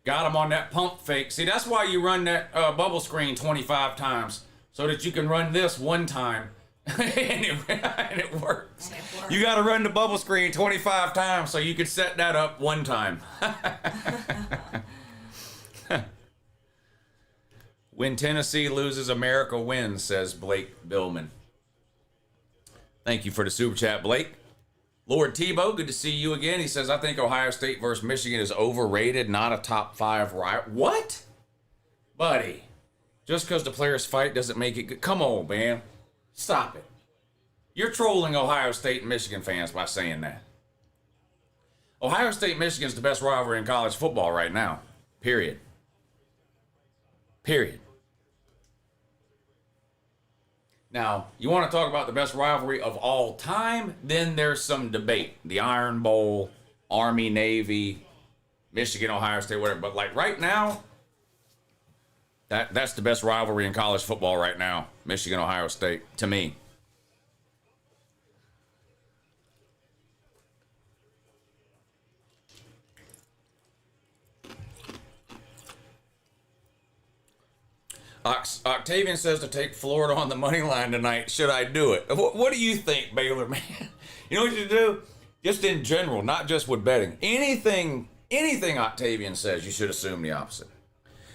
Got him on that pump fake. See, that's why you run that bubble screen 25 times. So that you can run this one time. and it works. You got to run the bubble screen 25 times so you can set that up one time. When Tennessee loses, America wins, says Blake Billman. Thank you for the super chat, Blake. Lord Tebow, good to see you again. He says, I think Ohio State versus Michigan is overrated, not a top 5 rival. What? Buddy, just because the players fight doesn't make it good. Come on, man. Stop it. You're trolling Ohio State and Michigan fans by saying that. Ohio State Michigan's the best rivalry in college football right now. Period. Period. Now, you want to talk about the best rivalry of all time? Then there's some debate. The Iron Bowl, Army, Navy, Michigan, Ohio State, whatever. But like right now, that's the best rivalry in college football right now. Michigan, Ohio State, to me. Octavian says to take Florida on the money line tonight. Should I do it? What do you think, Baylor, man? You know what you do? Just in general, not just with betting. Anything Octavian says, you should assume the opposite.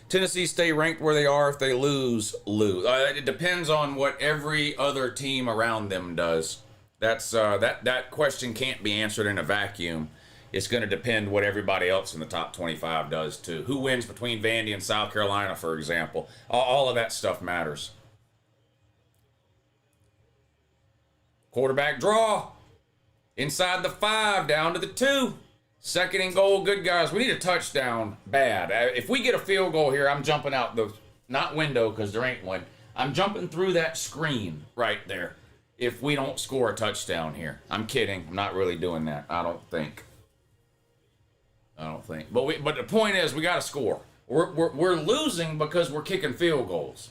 Tennessee stay ranked where they are. If they lose. It depends on what every other team around them does. That's that question can't be answered in a vacuum. It's going to depend what everybody else in the top 25 does too. Who wins between Vandy and South Carolina, for example. All of that stuff matters. Quarterback draw. Inside the 5, down to the 2. Second and goal, good guys. We need a touchdown bad. If we get a field goal here, I'm jumping out the, not window because there ain't one. I'm jumping through that screen right there if we don't score a touchdown here. I'm kidding. I'm not really doing that. I don't think. But the point is, we got to score. We're losing because we're kicking field goals.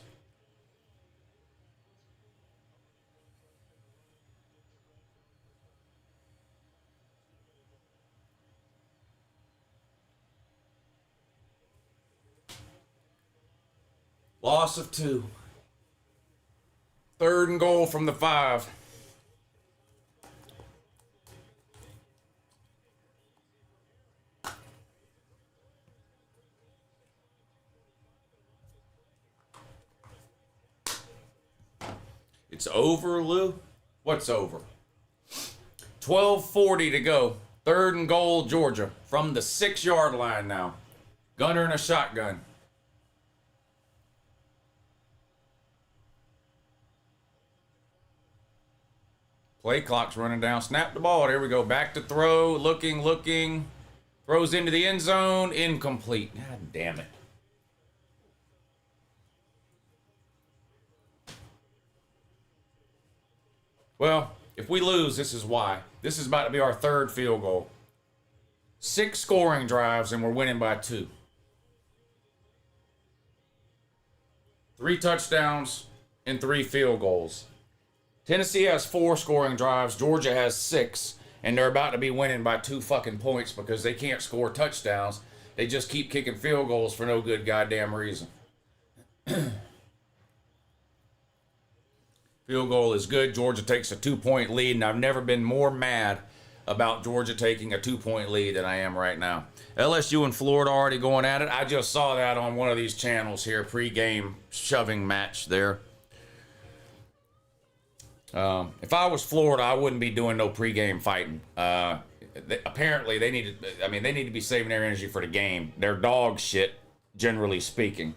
Loss of 2. Third and goal from the 5. It's over, Lou? What's over? 12:40 to go. Third and goal, Georgia. From the 6-yard line now. Gunner in a shotgun. Play clock's running down. Snap the ball. There we go. Back to throw. Looking. Throws into the end zone. Incomplete. God damn it. Well, if we lose, this is why. This is about to be our 3rd field goal. 6 scoring drives, and we're winning by 2. 3 touchdowns and 3 field goals. Tennessee has 4 scoring drives. Georgia has 6. And they're about to be winning by 2 fucking points because they can't score touchdowns. They just keep kicking field goals for no good goddamn reason. Field goal is good. Georgia takes a 2-point lead, and I've never been more mad about Georgia taking a 2-point lead than I am right now. LSU and Florida already going at it. I just saw that on one of these channels here, pre-game shoving match there. If I was Florida, I wouldn't be doing no pre-game fighting. Apparently, they need to be saving their energy for the game. They're dog shit, generally speaking.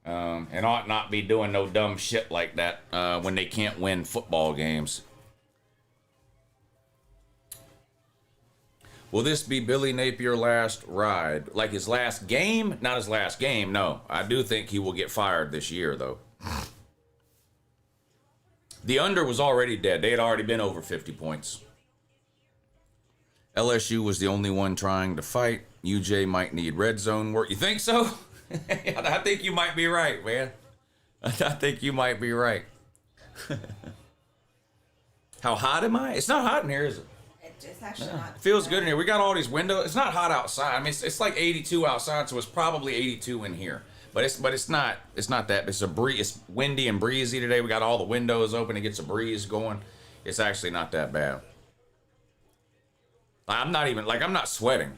And ought not be doing no dumb shit like that when they can't win football games. Will this be Billy Napier's last ride? Like his last game? Not his last game, no. I do think he will get fired this year, though. The under was already dead. They had already been over 50 points. LSU was the only one trying to fight. UJ might need red zone work. You think so? I think you might be right, man. I think you might be right. How hot am I? It's not hot in here, is it? It's actually not. It feels good in here. We got all these windows. It's not hot outside. I mean, it's like 82 outside, so it's probably 82 in here. But it's not that. It's a breeze. It's windy and breezy today. We got all the windows open. It gets a breeze going. It's actually not that bad. I'm not sweating.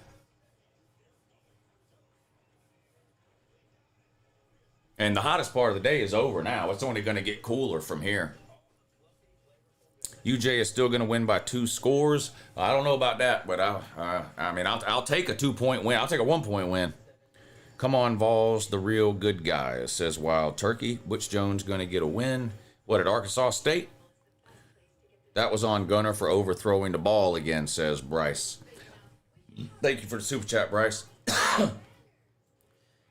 And the hottest part of the day is over now. It's only going to get cooler from here. UJ is still going to win by 2 scores. I don't know about that, but I'll take a 2-point win. I'll take a 1-point win. Come on, Vols, the real good guys, says Wild Turkey. Butch Jones going to get a win. What, at Arkansas State? That was on Gunner for overthrowing the ball again, says Bryce. Thank you for the super chat, Bryce.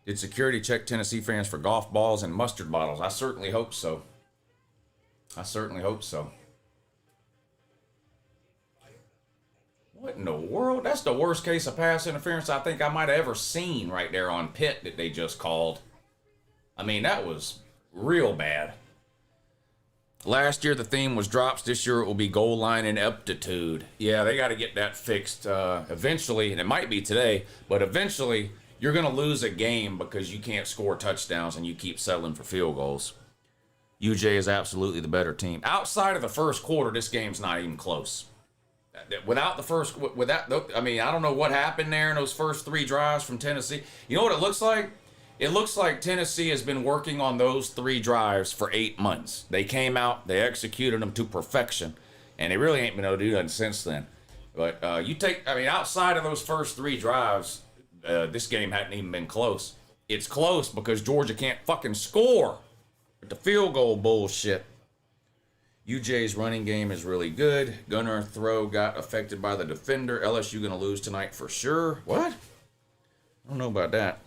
Did security check Tennessee fans for golf balls and mustard bottles? I certainly hope so. What in the world? That's the worst case of pass interference I think I might have ever seen right there on Pitt that they just called. I mean, that was real bad. Last year the theme was drops. This year it will be goal line and aptitude. Yeah, they got to get that fixed eventually, and it might be today, but eventually you're going to lose a game because you can't score touchdowns and you keep settling for field goals. UJ is absolutely the better team. Outside of the first quarter, this game's not even close. Without the first, I mean, I don't know what happened there in those first 3 drives from Tennessee. You know what it looks like? It looks like Tennessee has been working on those 3 drives for 8 months. They came out, they executed them to perfection, and they really ain't been able to do nothing since then. But outside of those first 3 drives, this game hadn't even been close. It's close because Georgia can't fucking score with the field goal bullshit. UJ's running game is really good. Gunner throw got affected by the defender. LSU gonna lose tonight for sure. What? I don't know about that.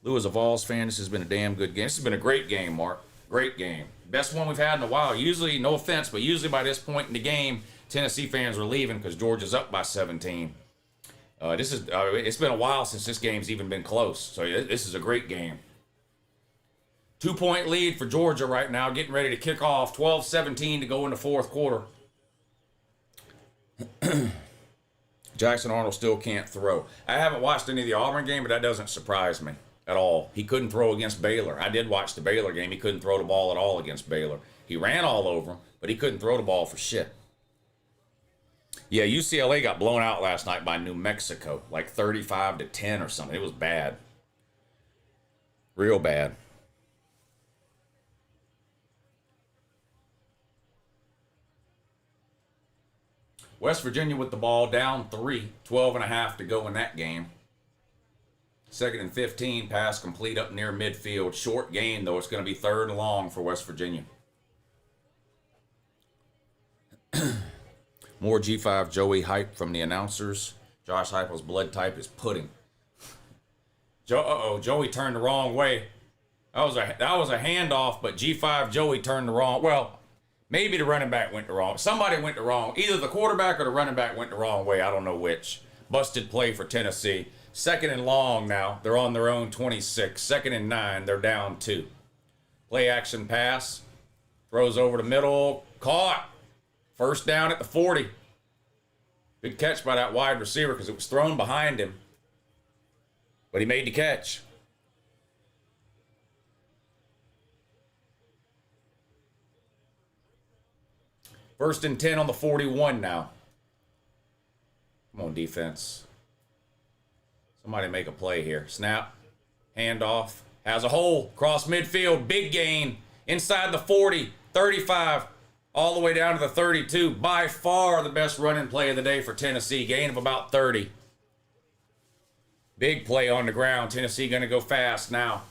Lou is a Vols fan. This has been a damn good game. This has been a great game, Mark. Great game. Best one we've had in a while. Usually, no offense, but usually by this point in the game, Tennessee fans are leaving because Georgia's up by 17. It's been a while since this game's even been close. So this is a great game. 2-point lead for Georgia right now, getting ready to kick off. 12-17 to go in the fourth quarter. Jackson Arnold still can't throw. I haven't watched any of the Auburn game, but that doesn't surprise me at all. He couldn't throw against Baylor. I did watch the Baylor game. He couldn't throw the ball at all against Baylor. He ran all over him, but he couldn't throw the ball for shit. Yeah, UCLA got blown out last night by New Mexico, like 35-10 or something. It was bad. Real bad. West Virginia with the ball, down 3, 12.5 to go in that game. 2nd and 15, pass complete up near midfield. Short gain, though. It's going to be 3rd and long for West Virginia. More G5 Joey hype from the announcers. Josh Heupel's blood type is pudding. Joey turned the wrong way. That was a handoff, but G5 Joey turned the wrong. Well, maybe the running back went the wrong. Somebody went the wrong. Either the quarterback or the running back went the wrong way. I don't know which. Busted play for Tennessee. 2nd and long now. They're on their own 26. 2nd and 9. They're down 2. Play action pass. Throws over the middle. Caught. 1st down at the 40. Good catch by that wide receiver because it was thrown behind him. But he made the catch. First and 10 on the 41 now. Come on, defense. Somebody make a play here. Snap. Handoff. Has a hole. Cross midfield. Big gain. Inside the 40. 35. All the way down to the 32. By far the best running play of the day for Tennessee. Gain of about 30. Big play on the ground. Tennessee going to go fast now.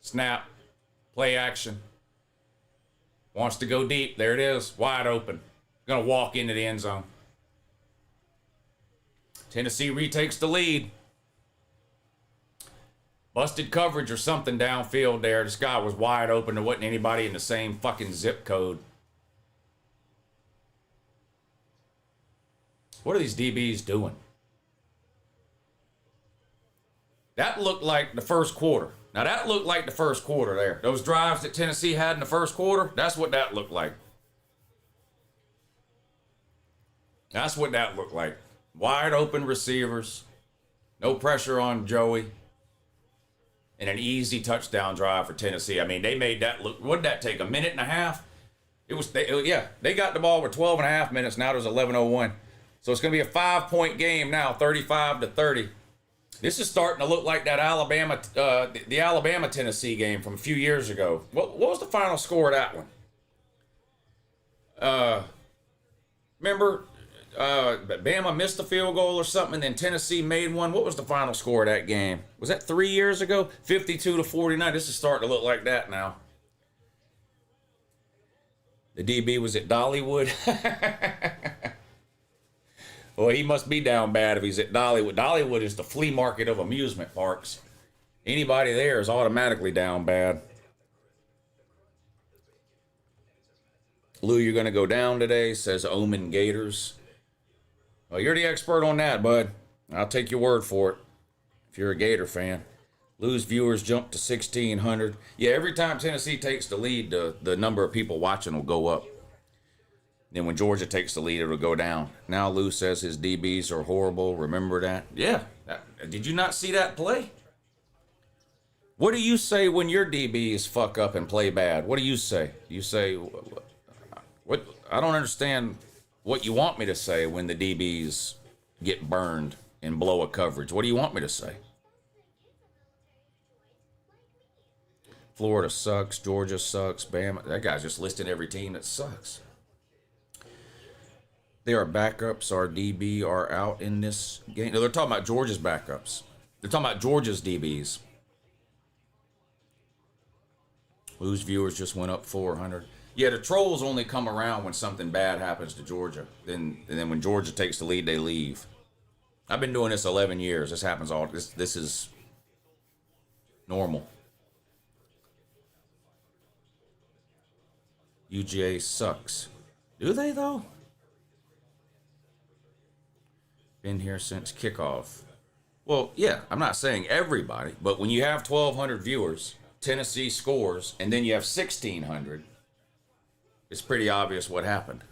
Snap. Play action. Wants to go deep. There it is. Wide open. Going to walk into the end zone. Tennessee retakes the lead. Busted coverage or something downfield there. This guy was wide open. There wasn't anybody in the same fucking zip code. What are these DBs doing? That looked like the first quarter. Now that looked like the first quarter there. Those drives that Tennessee had in the first quarter, that's what that looked like. That's what that looked like. Wide open receivers. No pressure on Joey. And an easy touchdown drive for Tennessee. I mean, they made that look. What did that take? A minute and a half? They got the ball with 12 and a half minutes. Now there's 11:01. So it's going to be a 5-point game now, 35-30. This is starting to look like that the Alabama-Tennessee game from a few years ago. What was the final score of that one? Remember, Bama missed the field goal or something, and then Tennessee made one. What was the final score of that game? Was that 3 years ago? 52-49. This is starting to look like that now. The DB was at Dollywood. Well, he must be down bad if he's at Dollywood. Dollywood is the flea market of amusement parks. Anybody there is automatically down bad. Lou, you're going to go down today, says Omen Gators. Well, you're the expert on that, bud. I'll take your word for it if you're a Gator fan. Lou's viewers jump to 1,600. Yeah, every time Tennessee takes the lead, the number of people watching will go up. Then when Georgia takes the lead, it'll go down. Now Lou says his DBs are horrible. Remember that? Yeah. Did you not see that play? What do you say when your DBs fuck up and play bad? What do you say? You say, what? I don't understand what you want me to say when the DBs get burned and blow a coverage. What do you want me to say? Florida sucks. Georgia sucks. Bama. That guy's just listing every team that sucks. There are backups. Our DB are out in this game. No, they're talking about Georgia's backups. They're talking about Georgia's DBs. Lou's viewers just went up 400. Yeah, the trolls only come around when something bad happens to Georgia. And then when Georgia takes the lead, they leave. I've been doing this 11 years. This happens all. This is normal. UGA sucks. Do they though? Been here since kickoff. Well, yeah, I'm not saying everybody, but when you have 1,200 viewers, Tennessee scores, and then you have 1,600, it's pretty obvious what happened.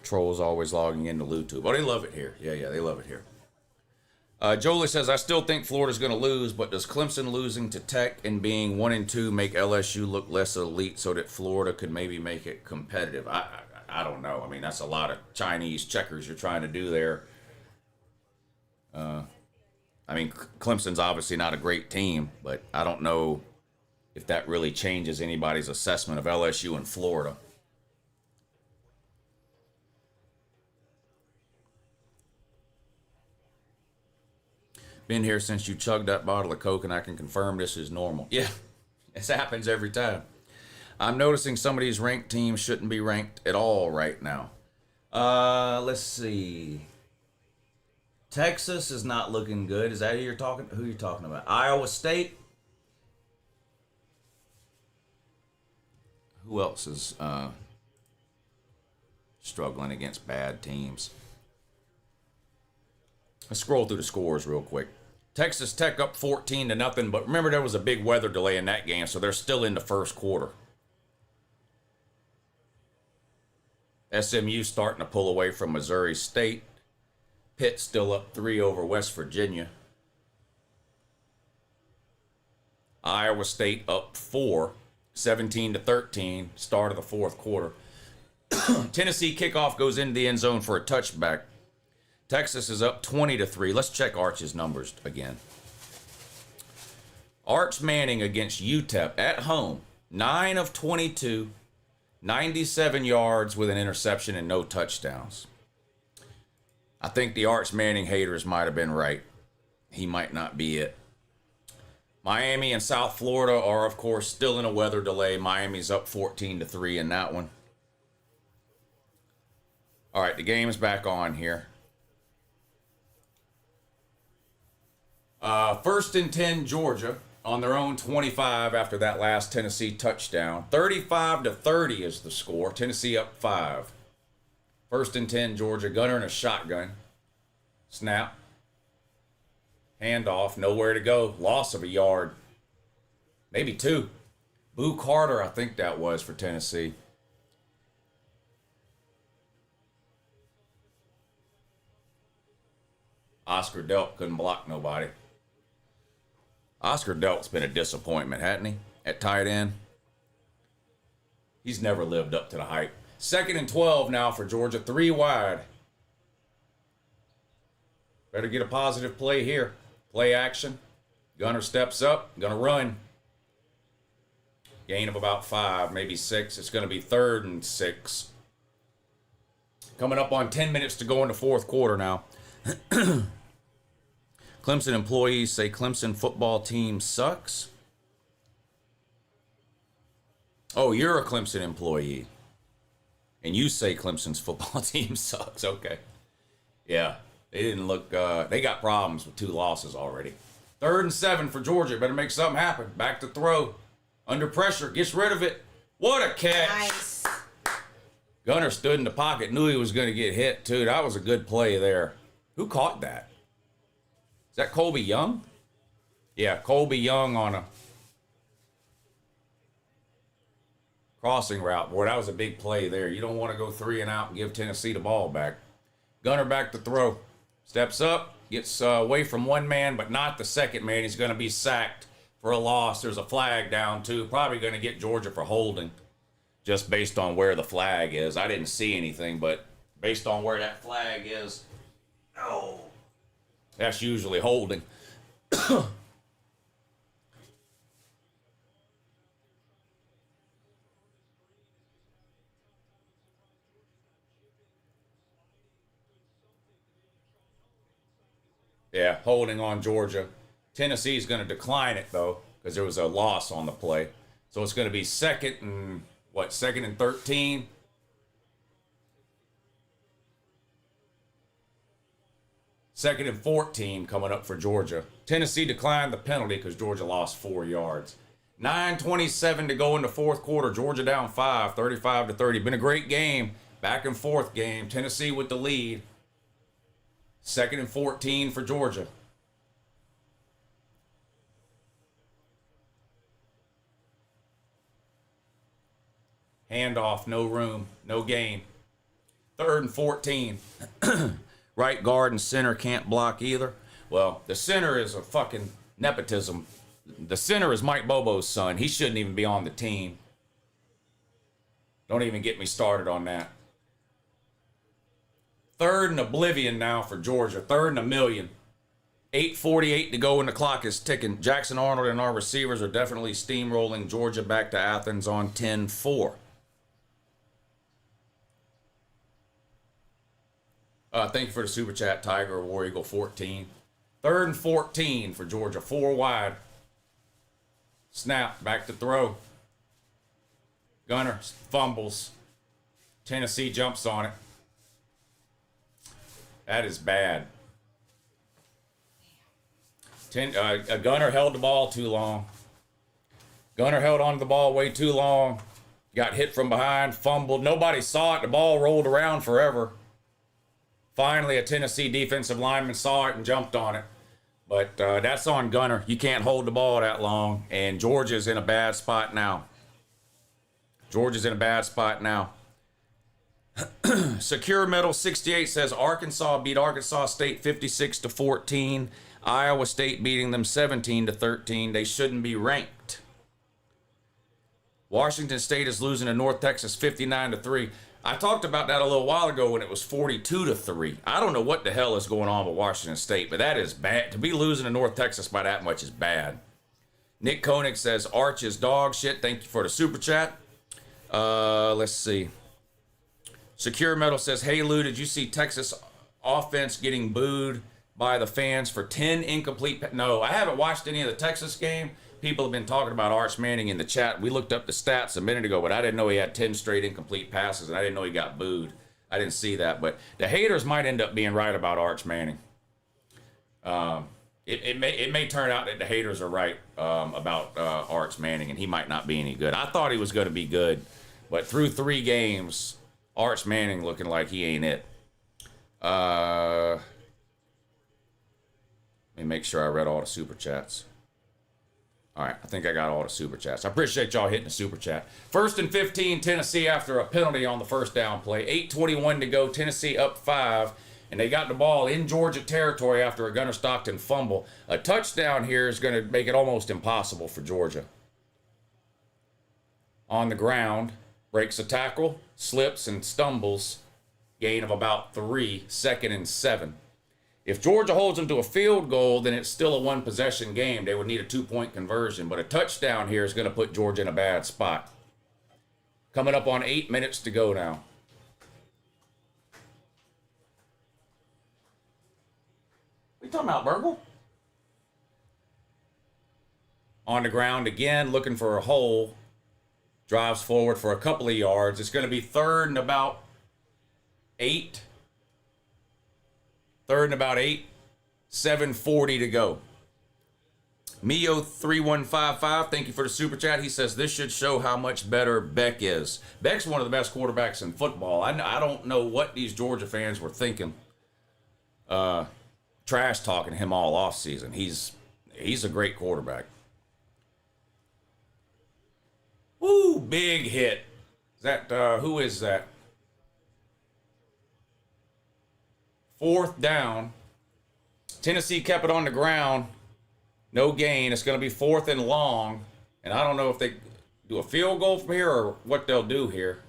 Trolls always logging into LouTube. Oh, they love it here. Yeah, they love it here. Jolie says, I still think Florida's going to lose, but does Clemson losing to Tech and being 1-2 make LSU look less elite so that Florida could maybe make it competitive? I don't know. I mean, that's a lot of Chinese checkers you're trying to do there. I mean, Clemson's obviously not a great team, but I don't know if that really changes anybody's assessment of LSU and Florida. Been here since you chugged that bottle of Coke, and I can confirm this is normal. Yeah, this happens every time. I'm noticing some of these ranked teams shouldn't be ranked at all right now. Let's see. Texas is not looking good. Is that who you're talking about? Iowa State. Who else is struggling against bad teams? Let's scroll through the scores real quick. Texas Tech up 14-0, but remember there was a big weather delay in that game, so they're still in the first quarter. SMU starting to pull away from Missouri State. Pitt still up 3 over West Virginia. Iowa State up 4, 17-13, start of the fourth quarter. Tennessee kickoff goes into the end zone for a touchback. Texas is up 20-3. Let's check Arch's numbers again. Arch Manning against UTEP at home, 9 of 22, 97 yards with an interception and no touchdowns. I think the Arch Manning haters might have been right. He might not be it. Miami and South Florida are, of course, still in a weather delay. Miami's up 14-3 in that one. All right, the game's back on here. 1st and 10, Georgia on their own 25 after that last Tennessee touchdown. 35-30 is the score. Tennessee up 5. 1st and 10, Georgia. Gunner in a shotgun. Snap. Handoff. Nowhere to go. Loss of a yard. Maybe 2. Boo Carter, I think that was for Tennessee. Oscar Delp couldn't block nobody. Oscar Delp's been a disappointment, hasn't he? At tight end. He's never lived up to the hype. 2nd and 12 now for Georgia. 3 wide. Better get a positive play here. Play action. Gunner steps up. Gonna run. Gain of about 5, maybe 6. It's gonna be 3rd and 6. Coming up on 10 minutes to go in the fourth quarter now. Clemson employees say Clemson football team sucks. Oh, you're a Clemson employee. And you say Clemson's football team sucks. Okay. Yeah. They didn't look, they got problems with 2 losses already. 3rd and 7 for Georgia. Better make something happen. Back to throw. Under pressure. Gets rid of it. What a catch. Nice. Gunner stood in the pocket. Knew he was going to get hit, too. That was a good play there. Who caught that? Is that Colby Young? Yeah, Colby Young on a Crossing route. Boy, that was a big play there. You don't want to go 3 and out and give Tennessee the ball back. Gunner back to throw. Steps up, gets away from one man, but not the second man. He's going to be sacked for a loss. There's a flag down, too. Probably going to get Georgia for holding, just based on where the flag is. I didn't see anything, but based on where that flag is, oh, that's usually holding. Yeah, holding on Georgia. Tennessee's going to decline it, though, because there was a loss on the play. So it's going to be second and 13? Second and 14 coming up for Georgia. Tennessee declined the penalty because Georgia lost 4 yards. 9:27 to go in the fourth quarter. Georgia down 5, 35-30. Been a great game. Back and forth game. Tennessee with the lead. Second and 14 for Georgia. Handoff, no room, no gain. Third and 14. Right guard and center can't block either. Well, the center is a fucking nepotism. The center is Mike Bobo's son. He shouldn't even be on the team. Don't even get me started on that. Third and oblivion now for Georgia. Third and a million. 8:48 to go and the clock is ticking. Jackson Arnold and our receivers are definitely steamrolling Georgia back to Athens on 10-4. Thank you for the super chat, Tiger War Eagle 14. Third and 14 for Georgia. 4 wide. Snap. Back to throw. Gunner fumbles. Tennessee jumps on it. That is bad. A Gunner held the ball too long. Gunner held on to the ball way too long. Got hit from behind, fumbled. Nobody saw it. The ball rolled around forever. Finally, a Tennessee defensive lineman saw it and jumped on it. But that's on Gunner. You can't hold the ball that long. And Georgia's in a bad spot now. Georgia's in a bad spot now. Secure Metal 68 says Arkansas beat Arkansas State 56-14. Iowa State beating them 17-13. They shouldn't be ranked. Washington State is losing to North Texas 59-3. I talked about that a little while ago when it was 42-3. I don't know what the hell is going on with Washington State, but that is bad. To be losing to North Texas by that much is bad. Nick Koenig says Arch is dog shit. Thank you for the super chat. Let's see. Secure Metal says, hey Lou, did you see Texas offense getting booed by the fans for 10 incomplete? No, I haven't watched any of the Texas game. People have been talking about Arch Manning in the chat. We looked up the stats a minute ago, but I didn't know he had 10 straight incomplete passes, and I didn't know he got booed. I didn't see that, but the haters might end up being right about Arch Manning. It may turn out that the haters are right about Arch Manning, and he might not be any good. I thought he was going to be good, but through 3 games, Arch Manning looking like he ain't it. Let me make sure I read all the super chats. All right, I think I got all the super chats. I appreciate y'all hitting the super chat. First and 15, Tennessee after a penalty on the first down play. 8:21 to go, Tennessee up 5, and they got the ball in Georgia territory after a Gunner Stockton fumble. A touchdown here is going to make it almost impossible for Georgia. On the ground, breaks a tackle, slips and stumbles. Gain of about 3, second and 7. If Georgia holds them to a field goal, then it's still a 1-possession game. They would need a 2-point conversion. But a touchdown here is going to put Georgia in a bad spot. Coming up on 8 minutes to go now. What are you talking about, Burgle? On the ground again, looking for a hole. Drives forward for a couple of yards. It's going to be third and about 8. Third and about 8. 7:40 to go. Mio3155, thank you for the super chat. He says this should show how much better Beck is. Beck's one of the best quarterbacks in football. I don't know what these Georgia fans were thinking. Trash talking him all offseason. He's a great quarterback. Woo, big hit. that, who is that? 4th down. Tennessee kept it on the ground. No gain. It's going to be 4th and long. And I don't know if they do a field goal from here or what they'll do here.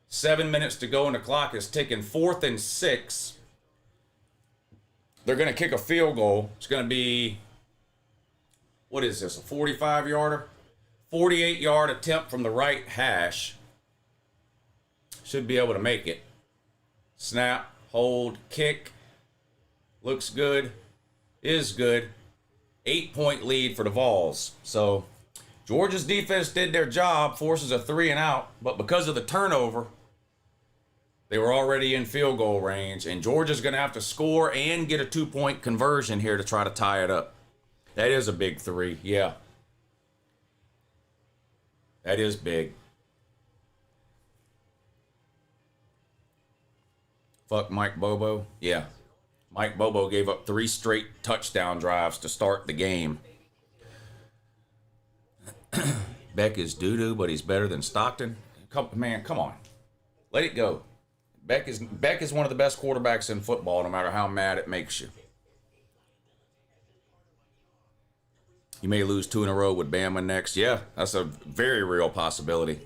7 minutes to go and the clock is ticking. 4th and 6. They're going to kick a field goal. It's going to be, what is this, a 45-yarder? 48-yard attempt from the right hash. Should be able to make it. Snap, hold, kick. Looks good. Is good. 8-point lead for the Vols. So Georgia's defense did their job, forces a 3 and out, but because of the turnover, they were already in field goal range, and Georgia's going to have to score and get a 2-point conversion here to try to tie it up. That is a big 3, yeah. That is big. Fuck Mike Bobo. Yeah. Mike Bobo gave up 3 straight touchdown drives to start the game. Beck is doo-doo, but he's better than Stockton. Man, come on. Let it go. Beck is one of the best quarterbacks in football, no matter how mad it makes you. You may lose 2 in a row with Bama next. Yeah, that's a very real possibility.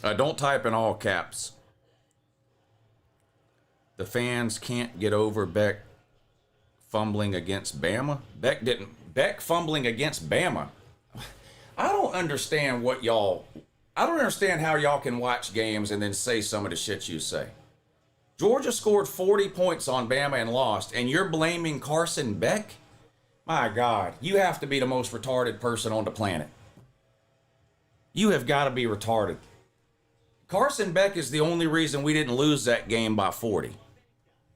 Don't type in all caps. The fans can't get over Beck fumbling against Bama. Beck fumbling against Bama. I don't understand I don't understand how y'all can watch games and then say some of the shit you say. Georgia scored 40 points on Bama and lost, and you're blaming Carson Beck? My God, you have to be the most retarded person on the planet. You have got to be retarded. Carson Beck is the only reason we didn't lose that game by 40.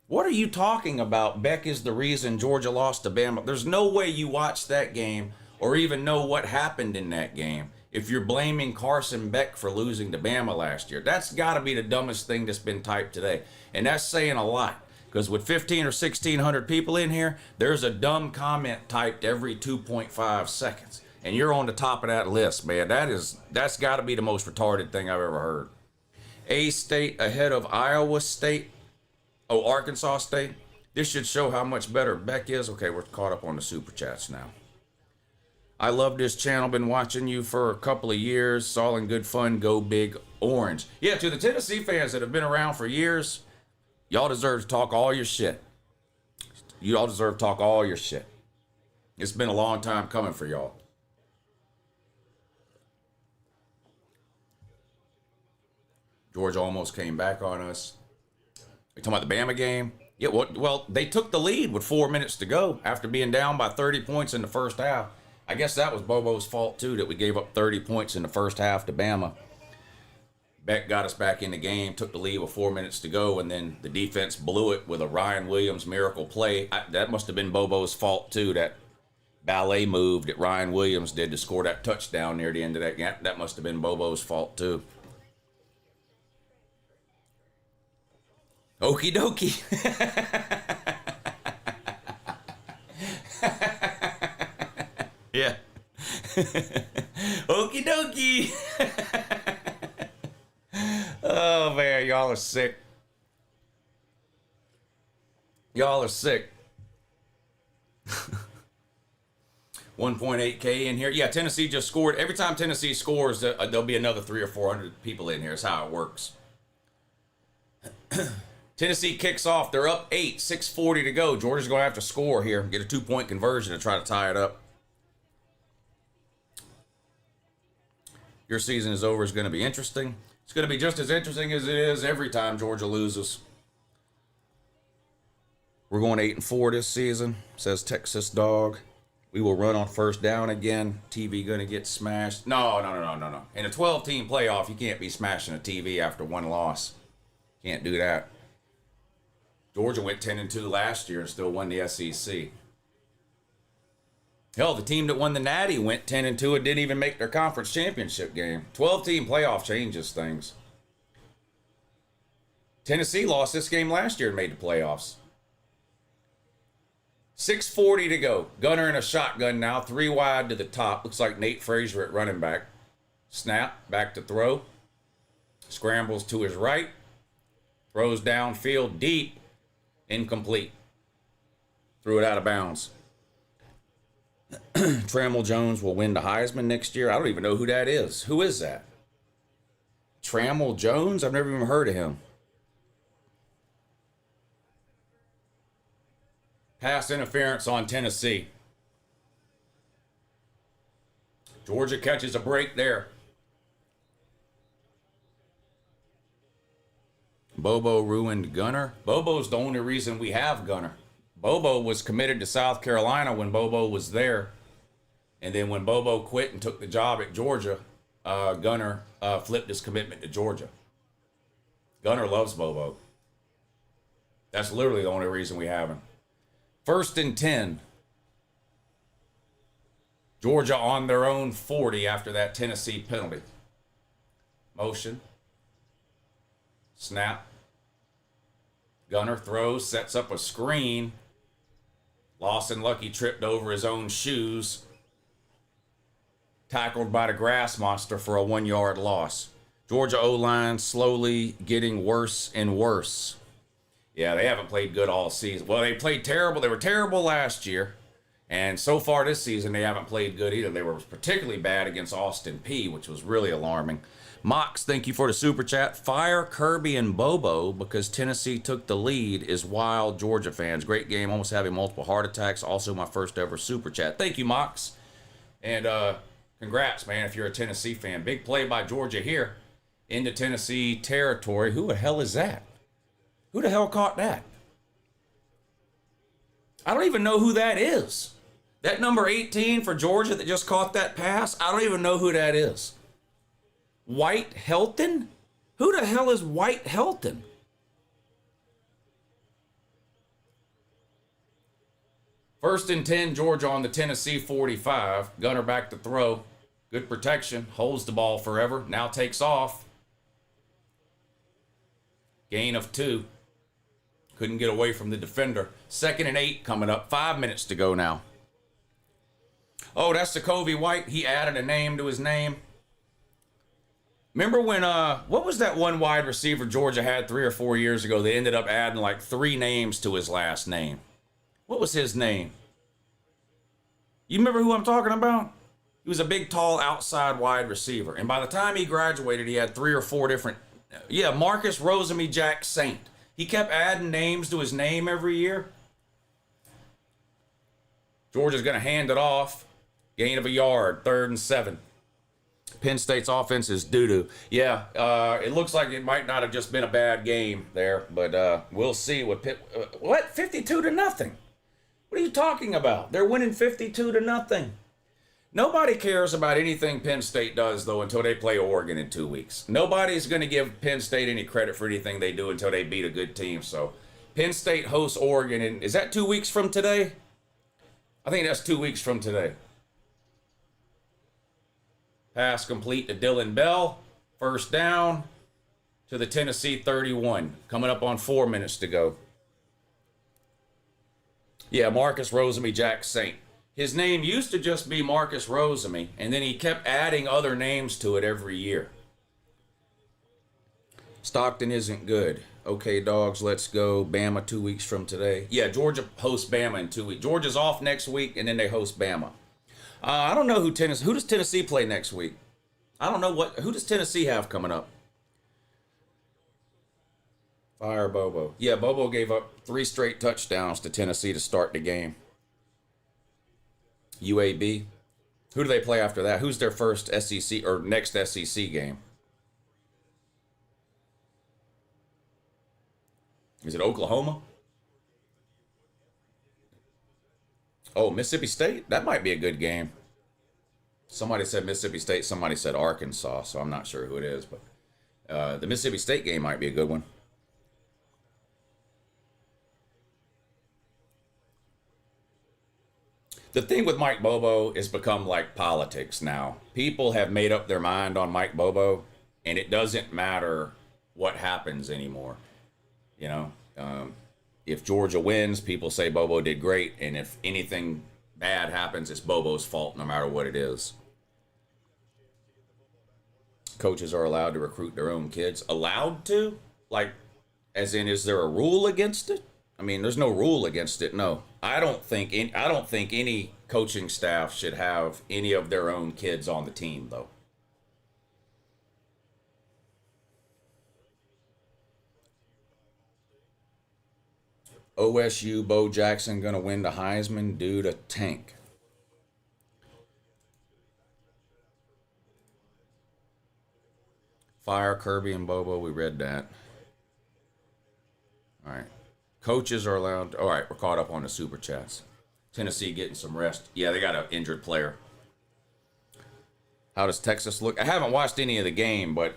What are you talking about? Beck is the reason Georgia lost to Bama. There's no way you watched that game or even know what happened in that game if you're blaming Carson Beck for losing to Bama last year. That's got to be the dumbest thing that's been typed today. And that's saying a lot. Because with 15 or 1,600 people in here, there's a dumb comment typed every 2.5 seconds. And you're on the top of that list, man. That's got to be the most retarded thing I've ever heard. A-State ahead of Iowa State. Oh, Arkansas State. This should show how much better Beck is. Okay, we're caught up on the super chats now. I love this channel. Been watching you for a couple of years. It's all in good fun. Go Big Orange. Yeah, to the Tennessee fans that have been around for years, y'all deserve to talk all your shit. You all deserve to talk all your shit. It's been a long time coming for y'all. Georgia almost came back on us. You talking about the Bama game? Yeah, well, they took the lead with 4 minutes to go after being down by 30 points in the first half. I guess that was Bobo's fault, too, that we gave up 30 points in the first half to Bama. Beck got us back in the game, took the lead with 4 minutes to go, and then the defense blew it with a Ryan Williams miracle play. That must have been Bobo's fault, too, that ballet move that Ryan Williams did to score that touchdown near the end of that game. That must have been Bobo's fault, too. Okie dokie. Yeah. Okie dokie. Oh, man, y'all are sick. Y'all are sick. 1.8K in here. Yeah, Tennessee just scored. Every time Tennessee scores, there'll be another 300 or 400 people in here. That's how it works. Tennessee kicks off. They're up 8, 6:40 to go. Georgia's going to have to score here, get a 2-point conversion to try to tie it up. Your season is over is going to be interesting. It's going to be just as interesting as it is every time Georgia loses. We're going 8-4 this season, says Texas Dog. We will run on first down again. TV going to get smashed. No. In a 12-team playoff, you can't be smashing a TV after one loss. Can't do that. Georgia went 10-2 last year and still won the SEC. Hell, the team that won the Natty went 10-2 and didn't even make their conference championship game. 12-team playoff changes things. Tennessee lost this game last year and made the playoffs. 6:40 to go. Gunner in a shotgun now, 3 wide to the top. Looks like Nate Frazier at running back. Snap, back to throw. Scrambles to his right. Throws downfield deep. Incomplete. Threw it out of bounds. Trammell Jones will win the Heisman next year. I don't even know who that is. Who is that? Trammell Jones? I've never even heard of him. Pass interference on Tennessee. Georgia catches a break there. Bobo ruined Gunner. Bobo's the only reason we have Gunner. Bobo was committed to South Carolina when Bobo was there. And then when Bobo quit and took the job at Georgia, Gunner flipped his commitment to Georgia. Gunner loves Bobo. That's literally the only reason we have him. 1st and 10. Georgia on their own 40 after that Tennessee penalty. Motion. Snap. Gunner throws, sets up a screen. Lawson Lucky tripped over his own shoes. Tackled by the grass monster for a 1-yard loss. Georgia O-line slowly getting worse and worse. Yeah, they haven't played good all season. Well, they played terrible. They were terrible last year. And so far this season, they haven't played good either. They were particularly bad against Austin Peay, which was really alarming. Mox, thank you for the super chat. Fire Kirby and Bobo because Tennessee took the lead is wild, Georgia fans. Great game, almost having multiple heart attacks. Also my first ever super chat. Thank you, Mox. And congrats, man, if you're a Tennessee fan. Big play by Georgia here into Tennessee territory. Who the hell is that? Who the hell caught that? I don't even know who that is. That number 18 for Georgia that just caught that pass, I don't even know who that is. White Helton? Who the hell is White Helton? First and 10, Georgia on the Tennessee 45. Gunner back to throw. Good protection. Holds the ball forever. Now takes off. Gain of 2. Couldn't get away from the defender. 2nd and 8 coming up. 5 minutes to go now. Oh, that's Jacoby White. He added a name to his name. Remember when, what was that one wide receiver Georgia had 3 or 4 years ago? They ended up adding like 3 names to his last name. What was his name? You remember who I'm talking about? He was a big, tall, outside wide receiver. And by the time he graduated, he had 3 or 4 different... Yeah, Marcus Rosemy Jack Saint. He kept adding names to his name every year. Georgia's going to hand it off. Gain of a yard, 3rd and 7. Penn State's offense is doo-doo. Yeah, it looks like it might not have just been a bad game there, but we'll see what Pitt... what? 52-0? What are you talking about? They're winning 52-0. Nobody cares about anything Penn State does, though, until they play Oregon in 2 weeks. Nobody's going to give Penn State any credit for anything they do until they beat a good team. So, Penn State hosts Oregon in... Is that 2 weeks from today? I think that's 2 weeks from today. Pass complete to Dylan Bell. 1st down to the Tennessee 31. Coming up on 4 minutes to go. Yeah, Marcus Rosemy Jack Saint. His name used to just be Marcus Rosemy, and then he kept adding other names to it every year. Stockton isn't good. Okay, dogs, let's go. Bama 2 weeks from today. Yeah, Georgia hosts Bama in 2 weeks. Georgia's off next week, and then they host Bama. I don't know who does Tennessee play next week? I don't know who does Tennessee have coming up? Fire Bobo. Yeah, Bobo gave up 3 straight touchdowns to Tennessee to start the game. UAB. Who do they play after that? Who's their first SEC or next SEC game? Is it Oklahoma? Oh, Mississippi State? That might be a good game. Somebody said Mississippi State, somebody said Arkansas, so I'm not sure who it is, but the Mississippi State game might be a good one. The thing with Mike Bobo has become like politics now. People have made up their mind on Mike Bobo, and it doesn't matter what happens anymore. You know, if Georgia wins, people say Bobo did great. And if anything bad happens, it's Bobo's fault no matter what it is. Coaches are allowed to recruit their own kids. Allowed to? Like, as in, is there a rule against it? I mean, there's no rule against it. No, I don't think any coaching staff should have any of their own kids on the team, though. OSU Bo Jackson gonna win the Heisman due to Tank. Fire Kirby and Bobo. We read that. All right. Coaches are allowed. All right, we're caught up on the super chats. Tennessee getting some rest. Yeah, they got an injured player. How does Texas look? I haven't watched any of the game, but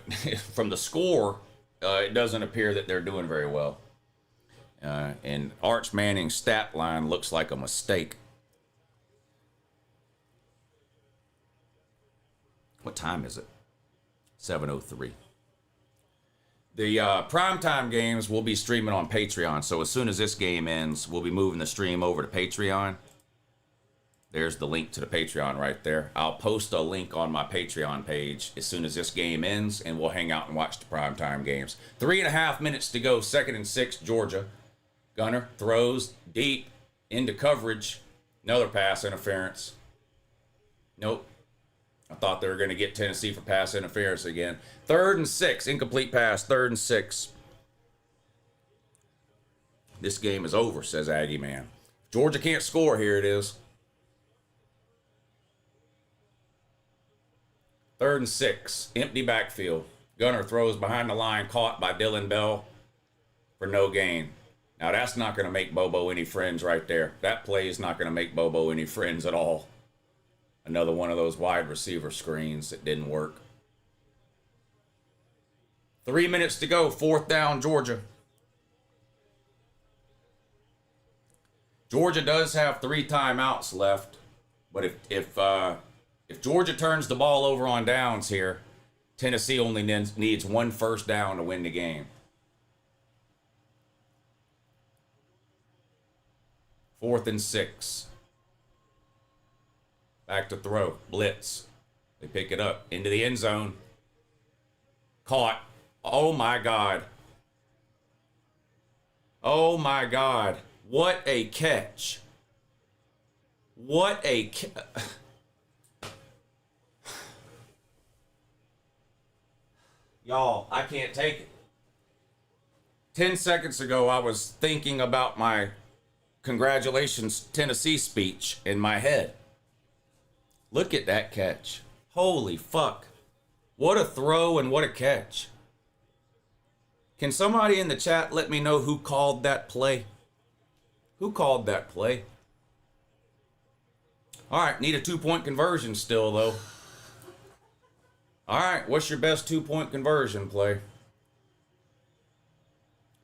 from the score, it doesn't appear that they're doing very well. And Arch Manning's stat line looks like a mistake. What time is it? 7:03. The primetime games will be streaming on Patreon. So as soon as this game ends, we'll be moving the stream over to Patreon. There's the link to the Patreon right there. I'll post a link on my Patreon page as soon as this game ends, and we'll hang out and watch the primetime games. 3.5 minutes to go, 2nd and 6, Georgia. Gunner throws deep into coverage. Another pass interference. Nope. I thought they were going to get Tennessee for pass interference again. 3rd and 6, incomplete pass, 3rd and 6. This game is over, says Aggie Man. Georgia can't score, here it is. 3rd and 6, empty backfield. Gunner throws behind the line, caught by Dylan Bell for no gain. Now that's not going to make Bobo any friends right there. That play is not going to make Bobo any friends at all. Another one of those wide receiver screens that didn't work. 3 minutes to go, 4th down, Georgia. Georgia does have 3 timeouts left, but if Georgia turns the ball over on downs here, Tennessee only needs 1 first down to win the game. 4th and 6. Back to throw. Blitz. They pick it up into the end zone. Caught. Oh my God. Oh my God. What a catch. What a Y'all, I can't take it. 10 seconds ago, I was thinking about my congratulations Tennessee speech in my head. Look at that catch. Holy fuck. What a throw and what a catch. Can somebody in the chat let me know who called that play? Who called that play? All right, need a 2-point conversion still, though. All right, what's your best 2-point conversion play?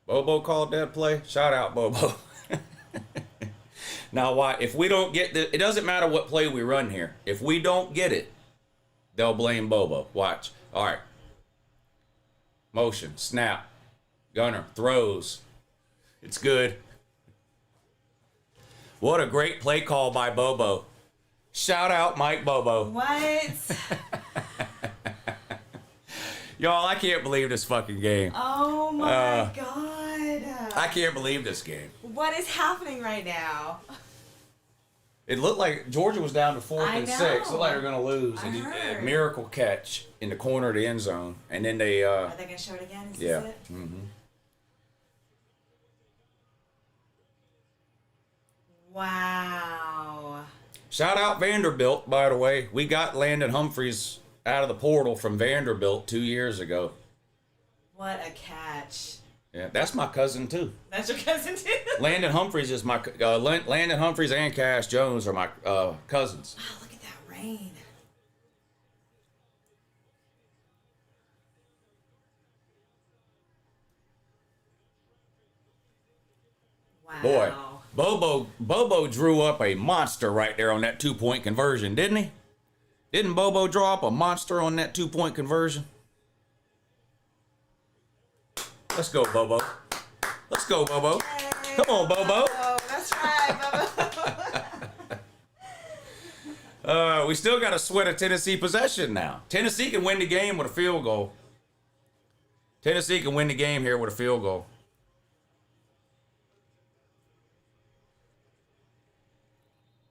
Bobo called that play? Shout out, Bobo. Now, why? If we don't get it doesn't matter what play we run here. If we don't get it, they'll blame Bobo. Watch. All right. Motion. Snap. Gunner throws. It's good. What a great play call by Bobo. Shout out Mike Bobo. What? Y'all, I can't believe this fucking game. Oh my God. I can't believe this game. What is happening right now? It looked like Georgia was down to 4th and 6. Looked like they were going to lose. I And heard. a miracle catch in the corner of the end zone. And then they... Are they going to show it again? Is yeah. this it? Mm-hmm. Wow. Shout out Vanderbilt, by the way. We got Landon Humphreys out of the portal from Vanderbilt 2 years ago. What a catch. Yeah, that's my cousin, too. That's your cousin too? Landon Humphreys is my... Landon Humphreys and Cash Jones are my cousins. Wow, look at that rain. Wow. Boy, Bobo drew up a monster right there on that 2-point conversion, didn't he? Didn't Bobo draw up a monster on that 2-point conversion? Let's go, Bobo. Let's go, Bobo. Yay. Come on, Bobo. Oh, that's right, Bobo. We still got to sweat a Tennessee possession now. Tennessee can win the game with a field goal. Tennessee can win the game here with a field goal.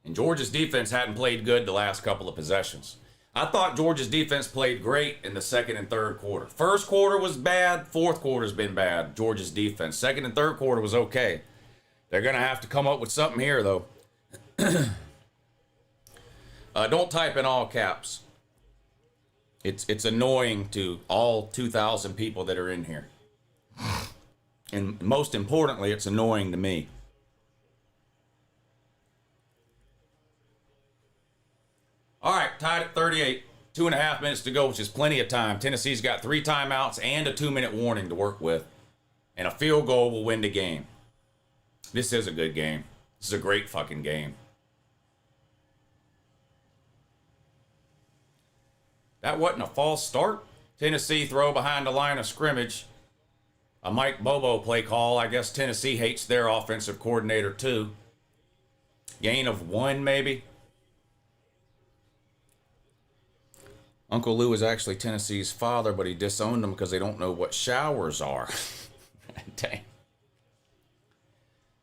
And Georgia's defense hadn't played good the last couple of possessions. I thought Georgia's defense played great in the second and third quarter. First quarter was bad. Fourth quarter's been bad. Georgia's defense. Second and third quarter was okay. They're going to have to come up with something here, though. Don't type in all caps. It's annoying to all 2,000 people that are in here. And most importantly, it's annoying to me. All right, tied at 38. 2.5 minutes to go, which is plenty of time. Tennessee's got 3 timeouts and a 2-minute warning to work with. And a field goal will win the game. This is a good game. This is a great fucking game. That wasn't a false start. Tennessee throw behind the line of scrimmage. A Mike Bobo play call. I guess Tennessee hates their offensive coordinator too. Gain of 1 maybe. Uncle Lou is actually Tennessee's father, but he disowned them because they don't know what showers are. Dang.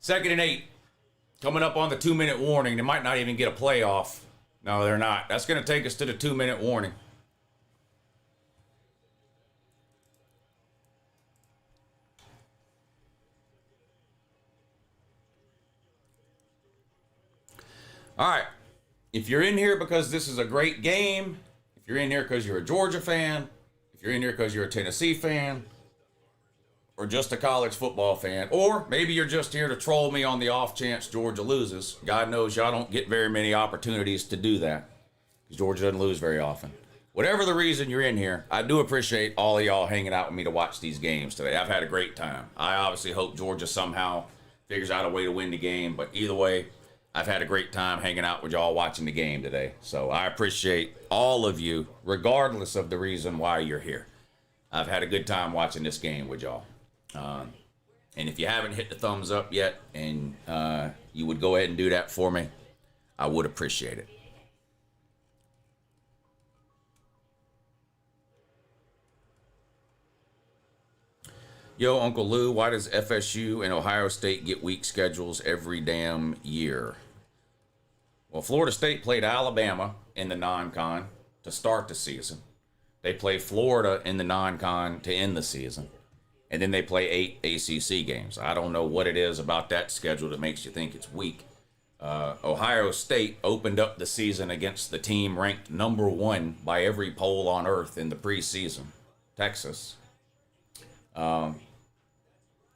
2nd and 8. Coming up on the 2-minute warning. They might not even get a playoff. No, they're not. That's going to take us to the 2-minute warning. All right. If you're in here because this is a great game, if you're in here because you're a Georgia fan, if you're in here because you're a Tennessee fan, or just a college football fan, or maybe you're just here to troll me on the off chance Georgia loses. God knows y'all don't get very many opportunities to do that because Georgia doesn't lose very often. Whatever the reason you're in here, I do appreciate all of y'all hanging out with me to watch these games today. I've had a great time. I obviously hope Georgia somehow figures out a way to win the game, but either way, I've had a great time hanging out with y'all watching the game today. So I appreciate all of you, regardless of the reason why you're here. I've had a good time watching this game with y'all. And if you haven't hit the thumbs up yet and you would go ahead and do that for me, I would appreciate it. Yo, Uncle Lou, why does FSU and Ohio State get weak schedules every damn year? Well, Florida State played Alabama in the non-con to start the season. They play Florida in the non-con to end the season. And then they play 8 ACC games. I don't know what it is about that schedule that makes you think it's weak. Ohio State opened up the season against the team ranked number 1 by every poll on earth in the preseason, Texas.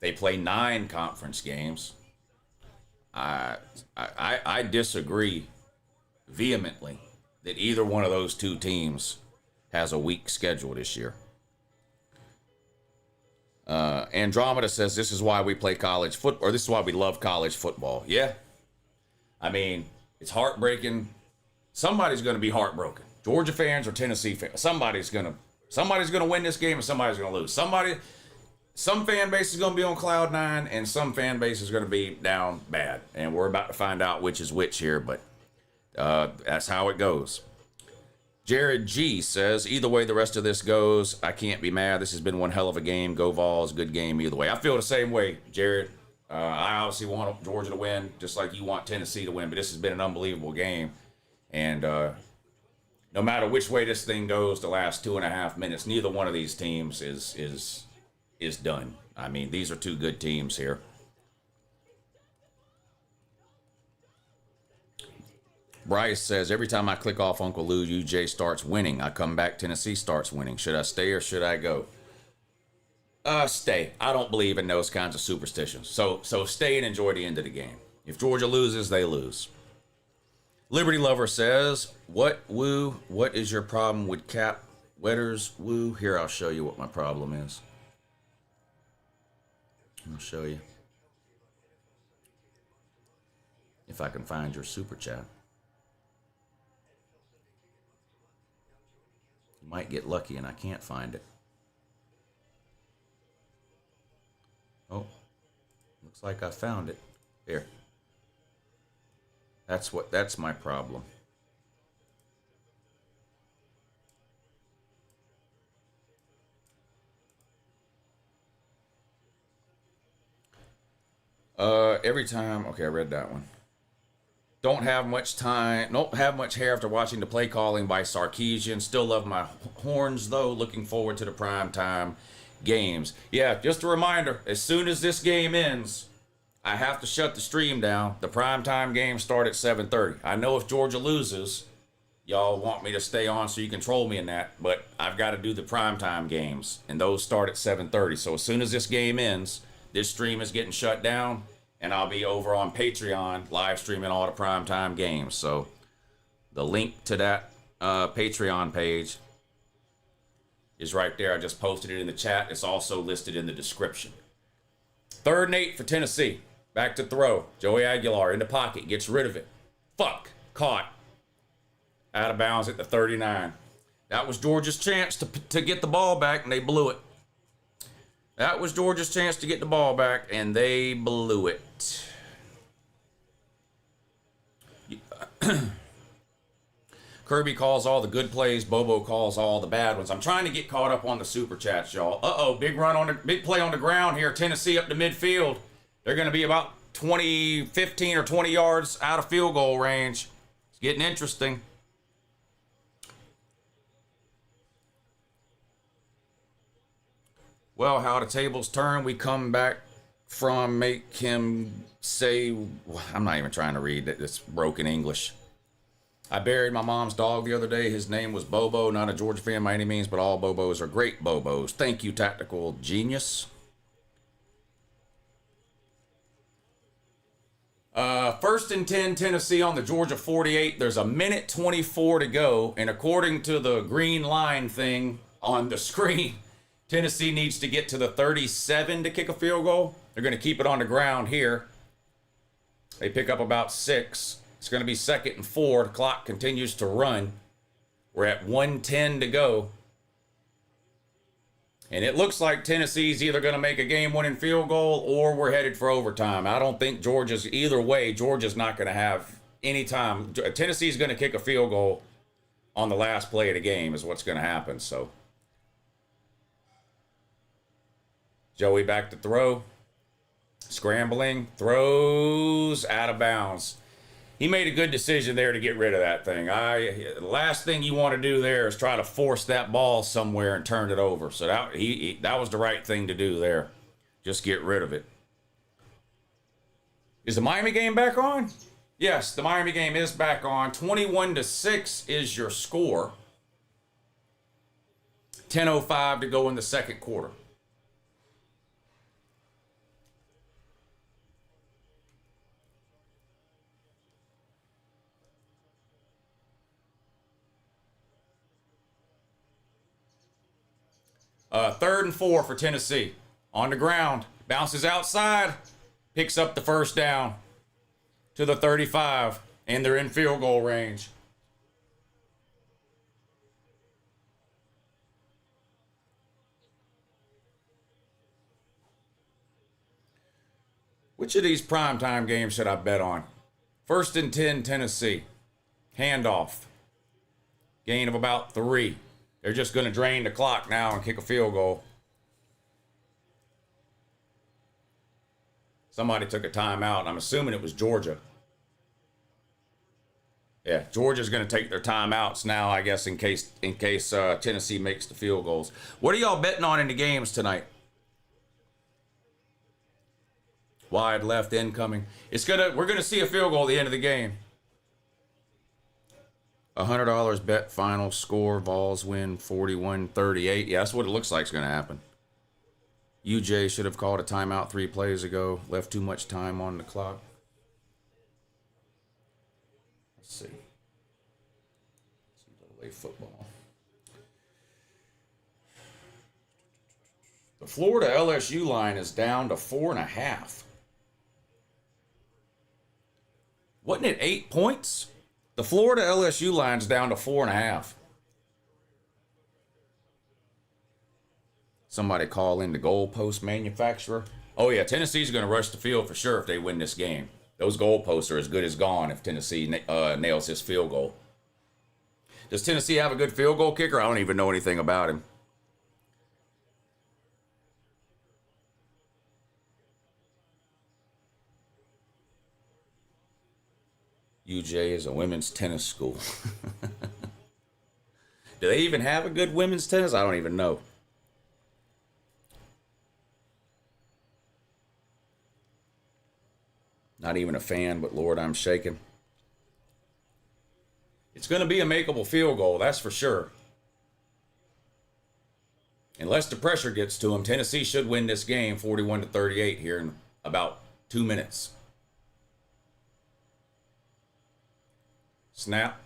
They play 9 conference games. I disagree vehemently that either one of those two teams has a weak schedule this year. Andromeda says this is why we play college football, or this is why we love college football. Yeah. I mean, it's heartbreaking. Somebody's going to be heartbroken. Georgia fans or Tennessee fans. Somebody's going to win this game and somebody's going to lose. Some fan base is going to be on cloud 9 and some fan base is going to be down bad. And we're about to find out which is which here, but that's how it goes. Jared G says, either way the rest of this goes, I can't be mad. This has been one hell of a game. Go Vols, good game either way. I feel the same way, Jared. I obviously want Georgia to win, just like you want Tennessee to win, but this has been an unbelievable game. And no matter which way this thing goes the last 2.5 minutes, neither one of these teams is done. I mean, these are two good teams here. Bryce says, every time I click off Uncle Lou, UJ starts winning. I come back, Tennessee starts winning. Should I stay or should I go? Stay. I don't believe in those kinds of superstitions. So stay and enjoy the end of the game. If Georgia loses, they lose. Liberty Lover says, what is your problem with cap wetters? Woo. Here, I'll show you what my problem is. I'll show you. If I can find your super chat. You might get lucky and I can't find it. Oh, Looks like I found it. Here. That's my problem. Every time, okay, I read that one. Don't have much hair after watching the play calling by Sarkeesian. Still love my horns though. Looking forward to the primetime games. Yeah, just a reminder, as soon as this game ends, I have to shut the stream down. The primetime games start at 7:30. I know if Georgia loses, y'all want me to stay on so you control me in that, but I've got to do the primetime games, and those start at 7:30. So as soon as this game ends, this stream is getting shut down, and I'll be over on Patreon live streaming all the primetime games. So the link to that Patreon page is right there. I just posted it in the chat. It's also listed in the description. 3rd and 8 for Tennessee. Back to throw. Joey Aguilar in the pocket. Gets rid of it. Fuck. Caught. Out of bounds at the 39. That was Georgia's chance to get the ball back, and they blew it. That was Georgia's chance to get the ball back, and they blew it. Kirby calls all the good plays. Bobo calls all the bad ones. I'm trying to get caught up on the super chats, y'all. Big play on the ground here. Tennessee up to midfield. They're going to be about 15 or 20 yards out of field goal range. It's getting interesting. Well, how the tables turn, we come back from make him say, I'm not even trying to read it. It's broken English. I buried my mom's dog the other day. His name was Bobo. Not a Georgia fan by any means, but all Bobos are great Bobos. Thank you, Tactical Genius. 1st and 10, Tennessee on the Georgia 48. There's 1:24 to go. And according to the green line thing on the screen, Tennessee needs to get to the 37 to kick a field goal. They're going to keep it on the ground here. They pick up about 6. It's going to be 2nd and 4. The clock continues to run. We're at 1:10 to go. And it looks like Tennessee's either going to make a game-winning field goal or we're headed for overtime. I don't think Georgia's, either way, Georgia's not going to have any time. Tennessee's going to kick a field goal on the last play of the game is what's going to happen. So Joey back to throw. Scrambling. Throws out of bounds. He made a good decision there to get rid of that thing. The last thing you want to do there is try to force that ball somewhere and turn it over. So that was the right thing to do there. Just get rid of it. Is the Miami game back on? Yes, the Miami game is back on. 21-6 is your score. 10:05 to go in the second quarter. Third and 4 for Tennessee. On the ground. Bounces outside. Picks up the first down to the 35. And they're in field goal range. Which of these primetime games should I bet on? 1st and 10, Tennessee. Handoff. Gain of about 3. They're just going to drain the clock now and kick a field goal. Somebody took a timeout. I'm assuming it was Georgia. Yeah, Georgia's going to take their timeouts now, I guess, in case Tennessee makes the field goals. What are y'all betting on in the games tonight? Wide left incoming. We're gonna see a field goal at the end of the game. $100 bet final score. Vols win 41-38. Yeah, that's what it looks like is going to happen. UJ should have called a timeout 3 plays ago. Left too much time on the clock. Let's see. Little A football. The Florida LSU line is down to 4.5. Wasn't it 8 points? The Florida LSU line's down to 4.5. Somebody call in the goalpost manufacturer. Oh, yeah, Tennessee's going to rush the field for sure if they win this game. Those goalposts are as good as gone if Tennessee nails his field goal. Does Tennessee have a good field goal kicker? I don't even know anything about him. UJ is a women's tennis school. Do they even have a good women's tennis? I don't even know. Not even a fan, but Lord, I'm shaking. It's going to be a makeable field goal, that's for sure. Unless the pressure gets to them, Tennessee should win this game 41-38 here in about 2 minutes. Snap.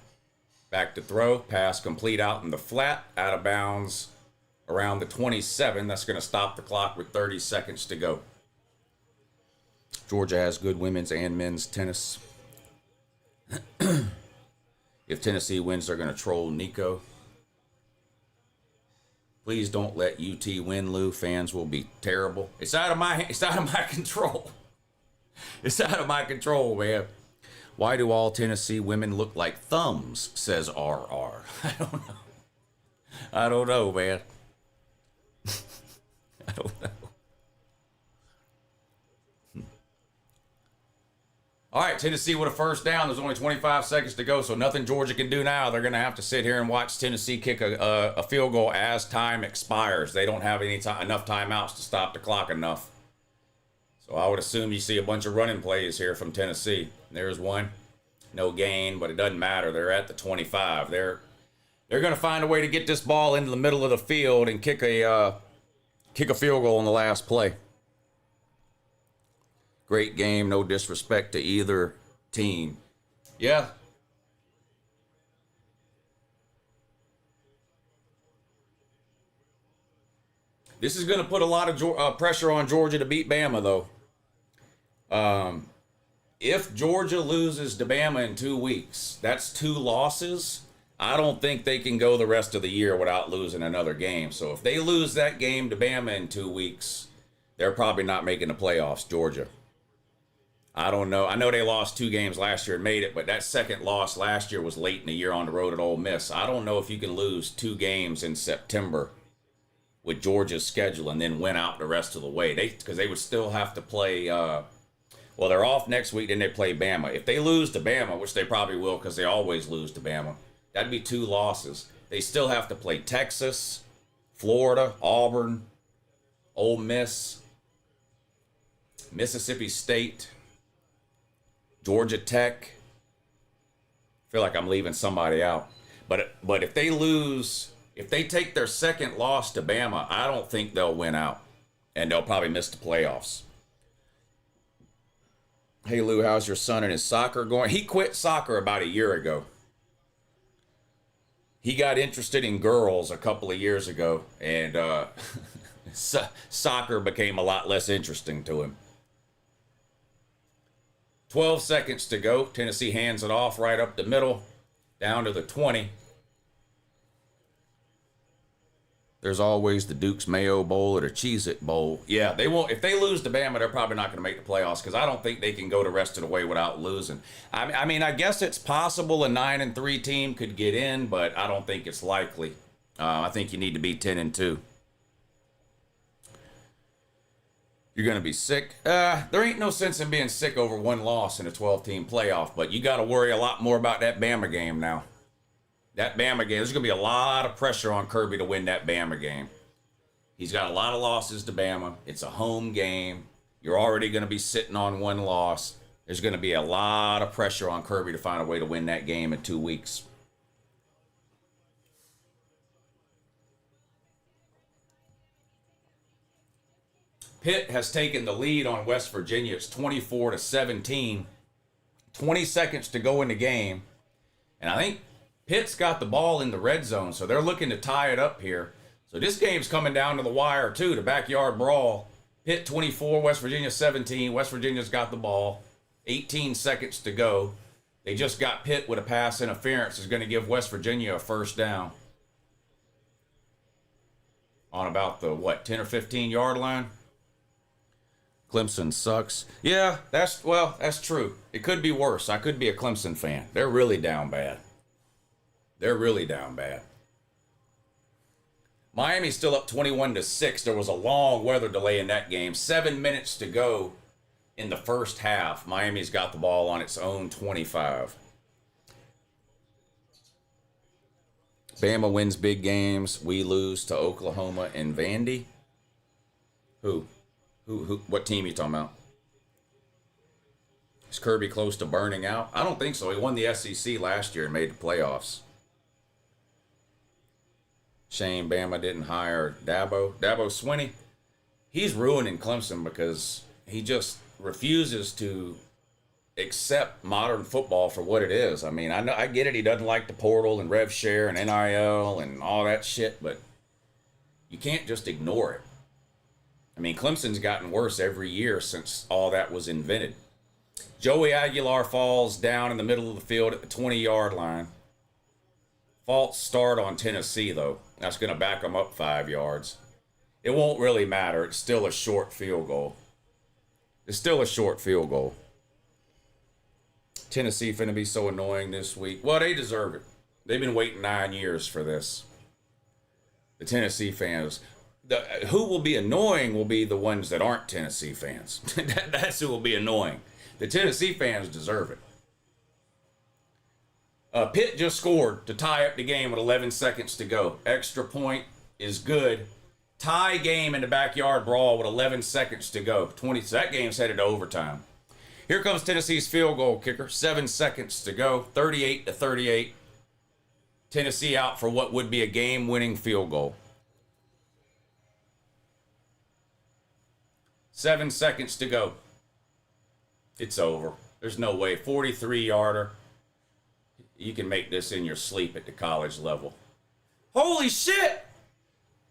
Back to throw. Pass complete out in the flat. Out of bounds around the 27. That's going to stop the clock with 30 seconds to go. Georgia has good women's and men's tennis. If Tennessee wins, they're going to troll Nico. Please don't let UT win, Lou. Fans will be terrible. It's out of my control. It's out of my control, man. Why do all Tennessee women look like thumbs, says RR. I don't know, man. I don't know. All right, Tennessee with a first down. There's only 25 seconds to go, so nothing Georgia can do now. They're going to have to sit here and watch Tennessee kick a field goal as time expires. They don't have enough timeouts to stop the clock enough. So I would assume you see a bunch of running plays here from Tennessee. There's one. No gain, but it doesn't matter. They're at the 25. They're going to find a way to get this ball into the middle of the field and kick a field goal on the last play. Great game, no disrespect to either team. Yeah. This is going to put a lot of pressure on Georgia to beat Bama, though. If Georgia loses to Bama in 2 weeks, that's 2 losses. I don't think they can go the rest of the year without losing another game. So if they lose that game to Bama in 2 weeks, they're probably not making the playoffs, Georgia. I don't know. I know they lost 2 games last year and made it, but that second loss last year was late in the year on the road at Ole Miss. I don't know if you can lose 2 games in September with Georgia's schedule and then win out the rest of the way. Because they would still have to play. Well, they're off next week, then they play Bama. If they lose to Bama, which they probably will because they always lose to Bama, that'd be 2 losses. They still have to play Texas, Florida, Auburn, Ole Miss, Mississippi State, Georgia Tech. I feel like I'm leaving somebody out. But if they lose, if they take their second loss to Bama, I don't think they'll win out. And they'll probably miss the playoffs. Hey, Lou, how's your son and his soccer going? He quit soccer about a year ago. He got interested in girls a couple of years ago. And soccer became a lot less interesting to him. 12 seconds to go. Tennessee hands it off right up the middle, down to the 20. There's always the Duke's Mayo Bowl or the Cheez-It Bowl. Yeah, they won't. If they lose to Bama, they're probably not going to make the playoffs because I don't think they can go the rest of the way without losing. I mean, I guess it's possible a 9-3 team could get in, but I don't think it's likely. I think you need to be 10-2. You're going to be sick. There ain't no sense in being sick over 1 loss in a 12-team playoff, but you got to worry a lot more about that Bama game now. That Bama game, there's going to be a lot of pressure on Kirby to win that Bama game. He's got a lot of losses to Bama. It's a home game. You're already going to be sitting on 1 loss. There's going to be a lot of pressure on Kirby to find a way to win that game in 2 weeks. Pitt has taken the lead on West Virginia. It's 24-17. 20 seconds to go in the game. And I think Pitt's got the ball in the red zone, so they're looking to tie it up here. So this game's coming down to the wire, too, the backyard brawl. Pitt 24, West Virginia 17. West Virginia's got the ball. 18 seconds to go. They just got Pitt with a pass interference. Is going to give West Virginia a first down. On about the, 10 or 15 yard line? Clemson sucks. Yeah, that's true. It could be worse. I could be a Clemson fan. They're really down bad. They're really down bad. Miami's still up 21-6. There was a long weather delay in that game. 7 minutes to go in the first half. Miami's got the ball on its own 25. Bama wins big games. We lose to Oklahoma and Vandy. Who? What team are you talking about? Is Kirby close to burning out? I don't think so. He won the SEC last year and made the playoffs. Shame Bama didn't hire Dabo Swinney. He's ruining Clemson because he just refuses to accept modern football for what it is. I mean, I get it. He doesn't like the portal and rev share and NIL and all that shit, but you can't just ignore it. I mean, Clemson's gotten worse every year since all that was invented. Joey Aguilar falls down in the middle of the field at the 20-yard line. False start on Tennessee, though. That's going to back them up 5 yards. It won't really matter. It's still a short field goal. It's still a short field goal. Tennessee finna be so annoying this week. Well, they deserve it. They've been waiting 9 years for this. The Tennessee fans. Who will be annoying will be the ones that aren't Tennessee fans. That's who will be annoying. The Tennessee fans deserve it. Pitt just scored to tie up the game with 11 seconds to go. Extra point is good. Tie game in the backyard brawl with 11 seconds to go. So that game's headed to overtime. Here comes Tennessee's field goal kicker. 7 seconds to go. 38-38. Tennessee out for what would be a game-winning field goal. 7 seconds to go. It's over. There's no way. 43-yarder. You can make this in your sleep at the college level. Holy shit!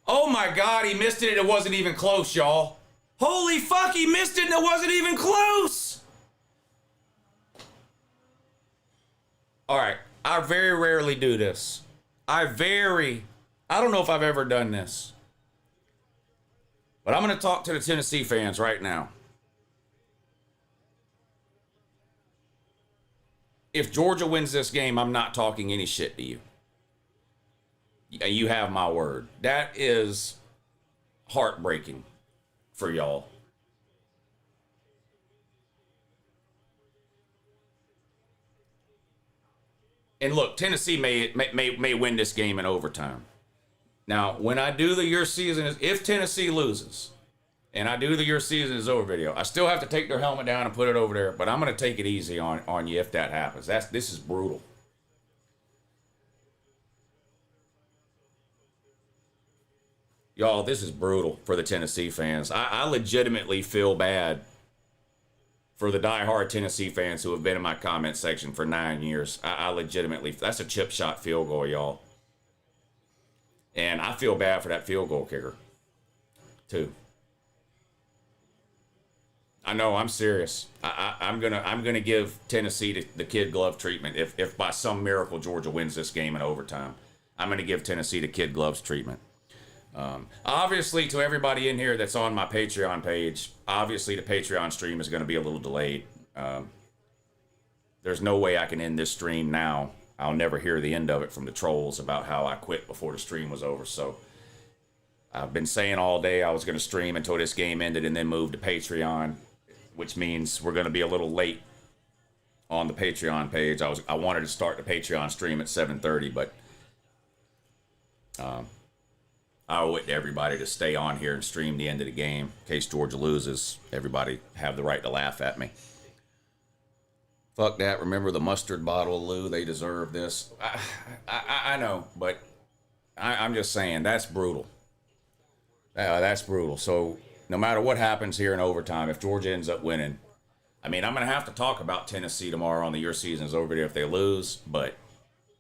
Oh my God, he missed it and it wasn't even close, y'all. Holy fuck, he missed it and it wasn't even close! Alright, I very rarely do this. I don't know if I've ever done this. But I'm going to talk to the Tennessee fans right now. If Georgia wins this game, I'm not talking any shit to you. You have my word. That is heartbreaking for y'all. And look, Tennessee may win this game in overtime. Now, when I do the your season is, if Tennessee loses, and I do the your season is over video, I still have to take their helmet down and put it over there, but I'm going to take it easy on you if that happens. This is brutal. Y'all, this is brutal for the Tennessee fans. I legitimately feel bad for the diehard Tennessee fans who have been in my comment section for 9 years. I legitimately, that's a chip shot field goal, y'all. And I feel bad for that field goal kicker, too. I know, I'm serious. I'm gonna give Tennessee the kid glove treatment if by some miracle Georgia wins this game in overtime. I'm gonna give Tennessee the kid gloves treatment. Obviously, to everybody in here that's on my Patreon page, obviously the Patreon stream is going to be a little delayed. There's no way I can end this stream now. I'll never hear the end of it from the trolls about how I quit before the stream was over. So I've been saying all day I was going to stream until this game ended and then move to Patreon, which means we're going to be a little late on the Patreon page. I wanted to start the Patreon stream at 7:30, but I owe it to everybody to stay on here and stream the end of the game in case Georgia loses. Everybody have the right to laugh at me. Fuck that. Remember the mustard bottle, Lou? They deserve this. I know, but I'm just saying, that's brutal. That's brutal. So no matter what happens here in overtime, if Georgia ends up winning, I mean, I'm going to have to talk about Tennessee tomorrow on the Your Season is Over video if they lose, but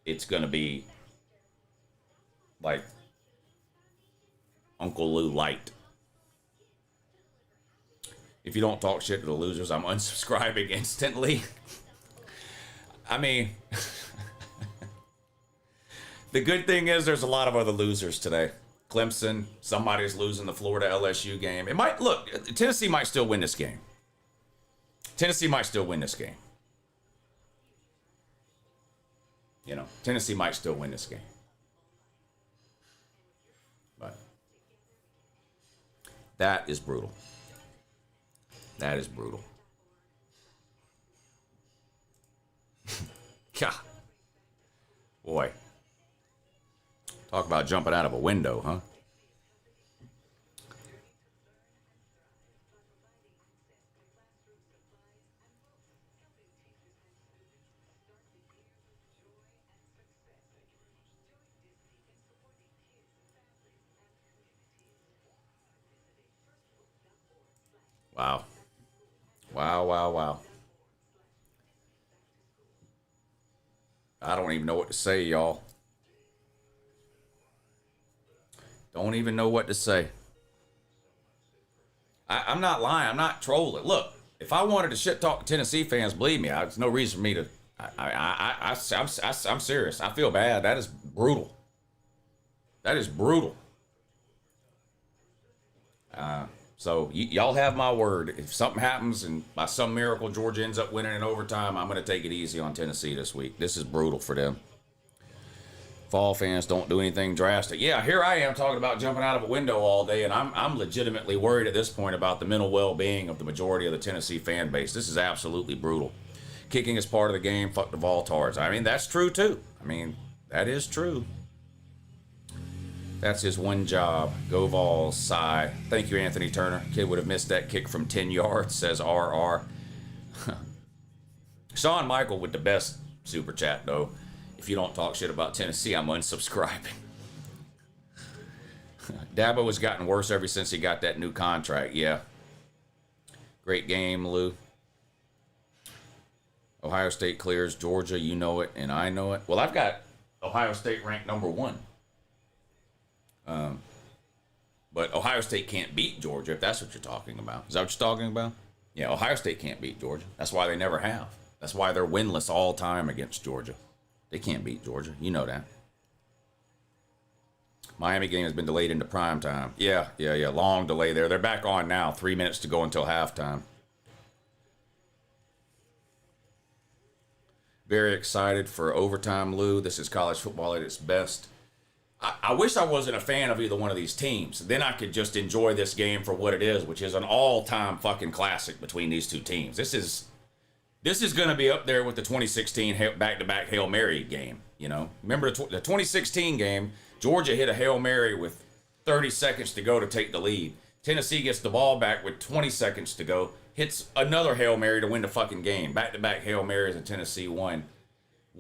it's going to be like Uncle Lou light. If you don't talk shit to the losers, I'm unsubscribing instantly. I mean, the good thing is there's a lot of other losers today. Clemson. Somebody's losing the Florida LSU game. It might look. Tennessee might still win this game. Tennessee might still win this game. You know, Tennessee might still win this game. But that is brutal. That is brutal. God. Boy. Talk about jumping out of a window, huh? Wow. Wow, wow, wow. I don't even know what to say, y'all. Don't even know what to say. I'm not lying. I'm not trolling. Look, if I wanted to shit talk Tennessee fans, believe me, there's no reason for me to. I'm serious. I feel bad. That is brutal. That is brutal. So y'all have my word. If something happens and by some miracle Georgia ends up winning in overtime, I'm going to take it easy on Tennessee this week. This is brutal for them. Fall fans don't do anything drastic. Yeah, here I am talking about jumping out of a window all day, and I'm legitimately worried at this point about the mental well-being of the majority of the Tennessee fan base. This is absolutely brutal. Kicking is part of the game. Fuck the Voltards. I mean, that's true too. I mean, that is true. That's his one job. Go Vols, sigh. Thank you, Anthony Turner. Kid would have missed that kick from 10 yards, says RR. Sean Michael with the best super chat, though. If you don't talk shit about Tennessee, I'm unsubscribing. Dabo has gotten worse ever since he got that new contract. Yeah. Great game, Lou. Ohio State clears Georgia. You know it, and I know it. Well, I've got Ohio State ranked number 1. But Ohio State can't beat Georgia, if that's what you're talking about. Is that what you're talking about? Yeah, Ohio State can't beat Georgia. That's why they never have. That's why they're winless all time against Georgia. They can't beat Georgia. You know that. Miami game has been delayed into prime time. Yeah. Long delay there. They're back on now. 3 minutes to go until halftime. Very excited for overtime, Lou. This is college football at its best. I wish I wasn't a fan of either one of these teams. Then I could just enjoy this game for what it is, which is an all-time fucking classic between these two teams. This is going to be up there with the 2016 back-to-back Hail Mary game. You know, remember the 2016 game? Georgia hit a Hail Mary with 30 seconds to go to take the lead. Tennessee gets the ball back with 20 seconds to go, hits another Hail Mary to win the fucking game. Back-to-back Hail Marys, and Tennessee won.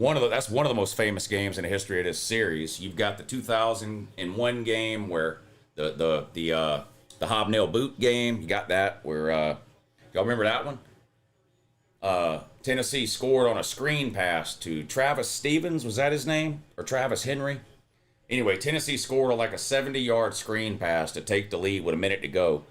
That's one of the most famous games in the history of this series. You've got the 2001 game where the hobnail boot game. You got that where y'all remember that one? Tennessee scored on a screen pass to Travis Stevens. Was that his name? Or Travis Henry? Anyway, Tennessee scored like a 70-yard screen pass to take the lead with a minute to go.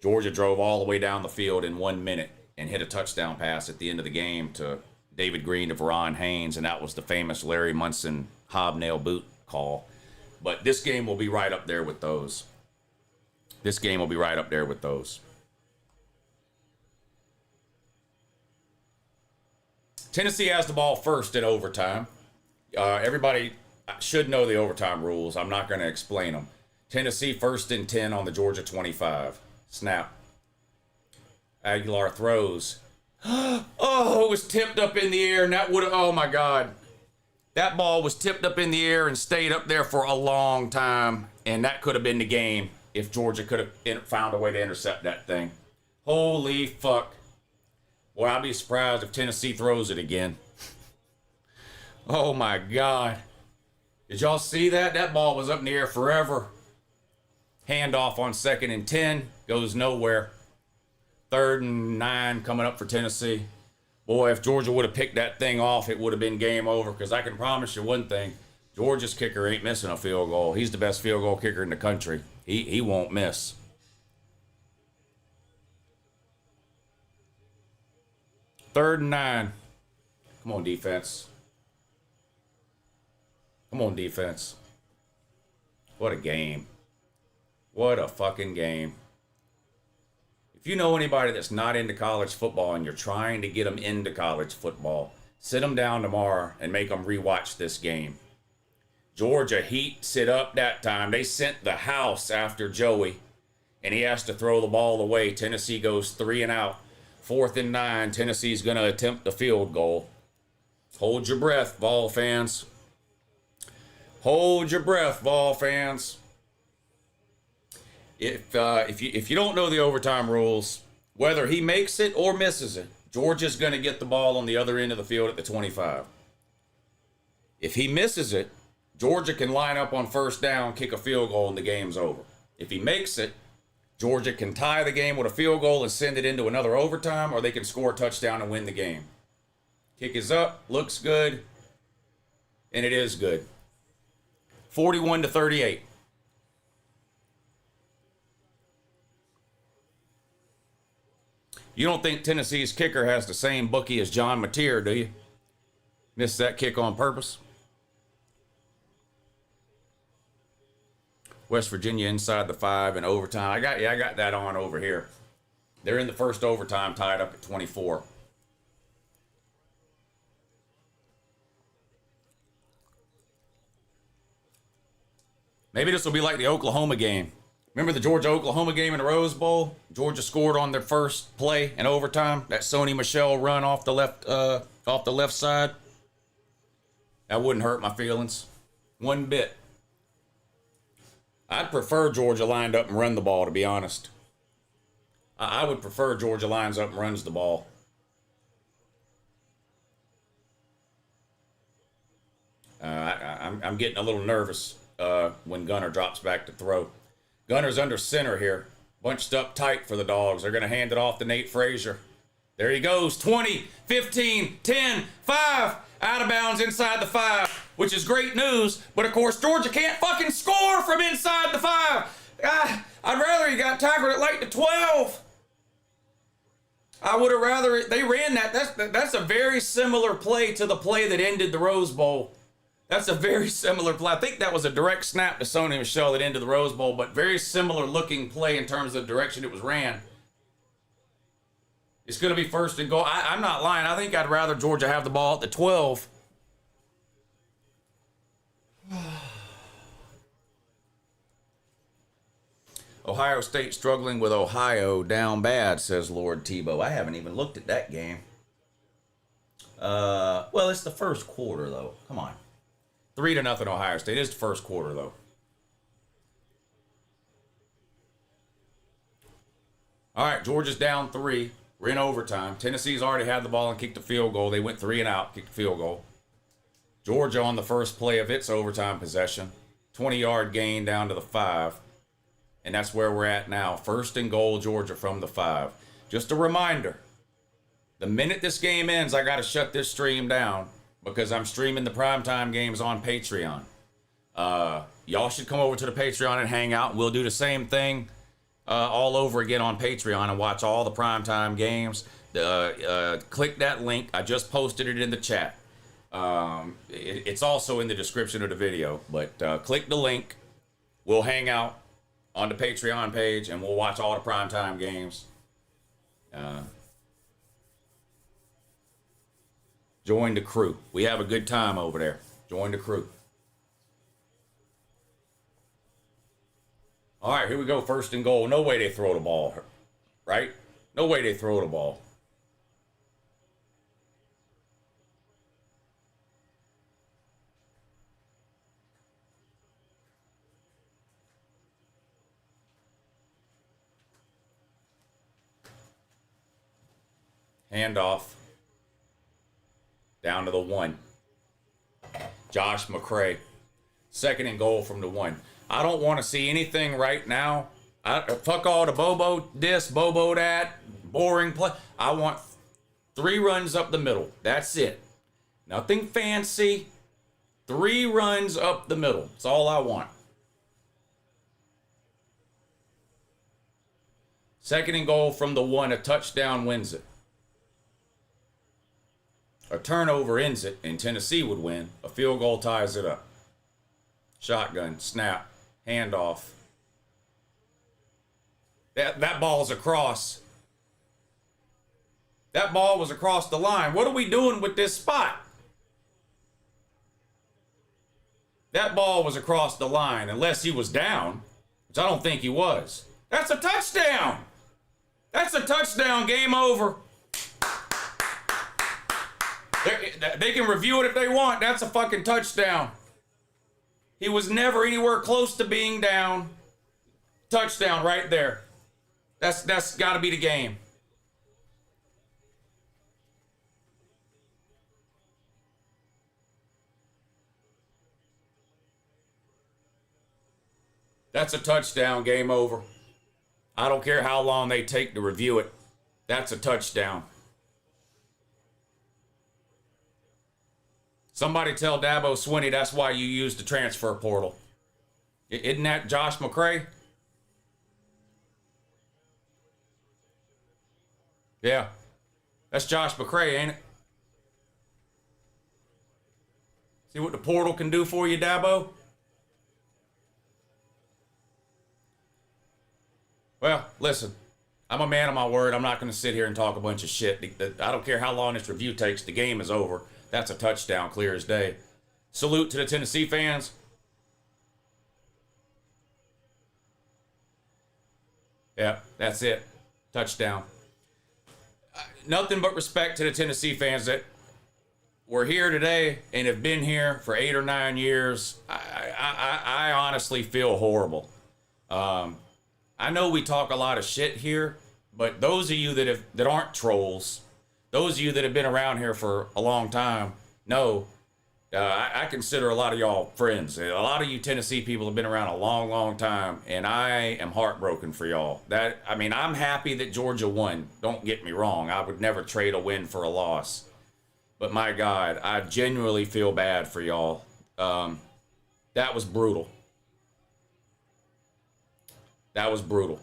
Georgia drove all the way down the field in 1 minute and hit a touchdown pass at the end of the game to David Green to Veron Haynes, and that was the famous Larry Munson hobnail boot call. But this game will be right up there with those. Tennessee has the ball first in overtime. Everybody should know the overtime rules. I'm not going to explain them. Tennessee first and 10 on the Georgia 25. Snap. Aguilar throws. Oh, it was tipped up in the air, and that would have, oh my God. That ball was tipped up in the air and stayed up there for a long time, and that could have been the game if Georgia could have found a way to intercept that thing. Holy fuck. Boy, I'd be surprised if Tennessee throws it again. Oh my God. Did y'all see that? That ball was up in the air forever. Handoff on 2nd and 10, goes nowhere. 3rd and 9 coming up for Tennessee. Boy, if Georgia would have picked that thing off, it would have been game over, because I can promise you one thing. Georgia's kicker ain't missing a field goal. He's the best field goal kicker in the country. He won't miss. Third and 9. Come on, defense. Come on, defense. What a game. What a fucking game. If you know anybody that's not into college football and you're trying to get them into college football, sit them down tomorrow and make them rewatch this game. Georgia Heat sit up that time. They sent the house after Joey, and he has to throw the ball away. Tennessee goes 3 and out. 4th and 9. Tennessee's going to attempt the field goal. Hold your breath, Vol fans. Hold your breath, Vol fans. If you don't know the overtime rules, whether he makes it or misses it, Georgia's going to get the ball on the other end of the field at the 25. If he misses it, Georgia can line up on first down, kick a field goal, and the game's over. If he makes it, Georgia can tie the game with a field goal and send it into another overtime, or they can score a touchdown and win the game. Kick is up, looks good, and it is good. 41-38. You don't think Tennessee's kicker has the same bookie as John Mateer, do you? Missed that kick on purpose. West Virginia inside the 5 in overtime. I got that on over here. They're in the first overtime, tied up at 24. Maybe this will be like the Oklahoma game. Remember the Georgia-Oklahoma game in the Rose Bowl? Georgia scored on their first play in overtime. That Sony Michel run off the left side. That wouldn't hurt my feelings one bit. I'd prefer Georgia lined up and run the ball, to be honest. I would prefer Georgia lines up and runs the ball. I'm getting a little nervous when Gunner drops back to throw. Gunner's under center here. Bunched up tight for the Dogs. They're going to hand it off to Nate Frazier. There he goes. 20, 15, 10, 5. Out of bounds inside the 5, which is great news. But, of course, Georgia can't fucking score from inside the 5. I'd rather he got tackled at like the 12. I would have rather they ran that. That's a very similar play to the play that ended the Rose Bowl. That's a very similar play. I think that was a direct snap to Sony Michel that ended the Rose Bowl, but very similar looking play in terms of the direction it was ran. It's going to be first and goal. I'm not lying. I think I'd rather Georgia have the ball at the 12. Ohio State struggling with Ohio down bad, says Lord Tebow. I haven't even looked at that game. Well, it's the first quarter, though. Come on. 3-0 Ohio State. It is the first quarter, though. All right, Georgia's down 3. We're in overtime. Tennessee's already had the ball and kicked the field goal. They went 3 and out, kicked the field goal. Georgia on the first play of its overtime possession. 20-yard gain down to the 5. And that's where we're at now. First and goal, Georgia from the 5. Just a reminder, the minute this game ends, I got to shut this stream down because I'm streaming the primetime games on Patreon. Y'all should come over to the Patreon and hang out. We'll do the same thing all over again on Patreon and watch all the primetime games. Click that link. I just posted it in the chat. It's also in the description of the video. But click the link. We'll hang out on the Patreon page and we'll watch all the primetime games. Join the crew. We have a good time over there. Join the crew. All right, here we go. First and goal. No way they throw the ball, right? No way they throw the ball. Handoff. Down to the 1. Josh McCray. Second and goal from the 1. I don't want to see anything right now. Fuck all the Bobo this, Bobo that, boring play. I want 3 runs up the middle. That's it. Nothing fancy. 3 runs up the middle. That's all I want. Second and goal from the 1. A touchdown wins it. A turnover ends it, and Tennessee would win. A field goal ties it up. Shotgun, snap, handoff. That ball's across. That ball was across the line. What are we doing with this spot? That ball was across the line, unless he was down, which I don't think he was. That's a touchdown. That's a touchdown. Game over. They can review it if they want. That's a fucking touchdown. He was never anywhere close to being down. Touchdown right there. That's got to be the game. That's a touchdown. Game over. I don't care how long they take to review it. That's a touchdown. Somebody tell Dabo Swinney that's why you use the transfer portal. Isn't that Josh McCray? Yeah. That's Josh McCray, ain't it? See what the portal can do for you, Dabo? Well, listen. I'm a man of my word. I'm not going to sit here and talk a bunch of shit. I don't care how long this review takes. The game is over. That's a touchdown, clear as day. Salute to the Tennessee fans. Yeah, that's it. Touchdown. Nothing but respect to the Tennessee fans that were here today and have been here for 8 or 9 years. I honestly feel horrible. I know we talk a lot of shit here, but those of you that aren't trolls, those of you that have been around here for a long time, know I consider a lot of y'all friends. A lot of you Tennessee people have been around a long, long time, and I am heartbroken for y'all. I'm happy that Georgia won. Don't get me wrong. I would never trade a win for a loss. But my God, I genuinely feel bad for y'all. That was brutal. That was brutal.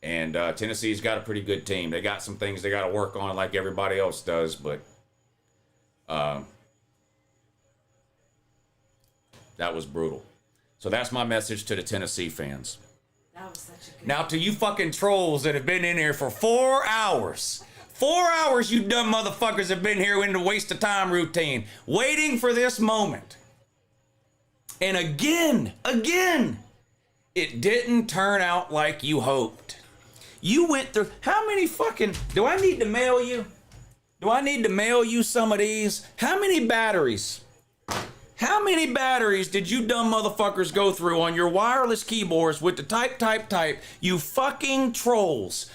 And Tennessee's got a pretty good team. They got some things they got to work on like everybody else does, but that was brutal. So that's my message to the Tennessee fans. That was such a good Now to you fucking trolls that have been in here for 4 hours. 4 hours you dumb motherfuckers have been here in the waste of time routine, waiting for this moment. And again, it didn't turn out like you hoped. You went through, how many fucking, do I need to mail you? Do I need to mail you some of these? How many batteries? How many batteries did you dumb motherfuckers go through on your wireless keyboards with the type, you fucking trolls?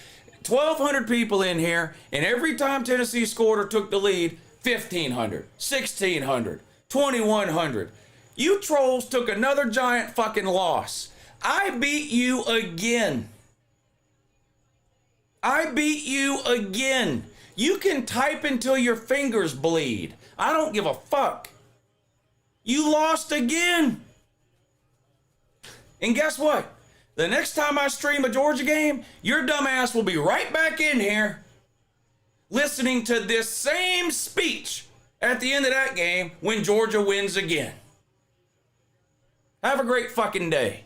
1,200 people in here, and every time Tennessee scored or took the lead, 1,500, 1,600, 2,100. You trolls took another giant fucking loss. I beat you again. I beat you again. You can type until your fingers bleed. I don't give a fuck. You lost again. And guess what? The next time I stream a Georgia game, your dumb ass will be right back in here listening to this same speech at the end of that game when Georgia wins again. Have a great fucking day.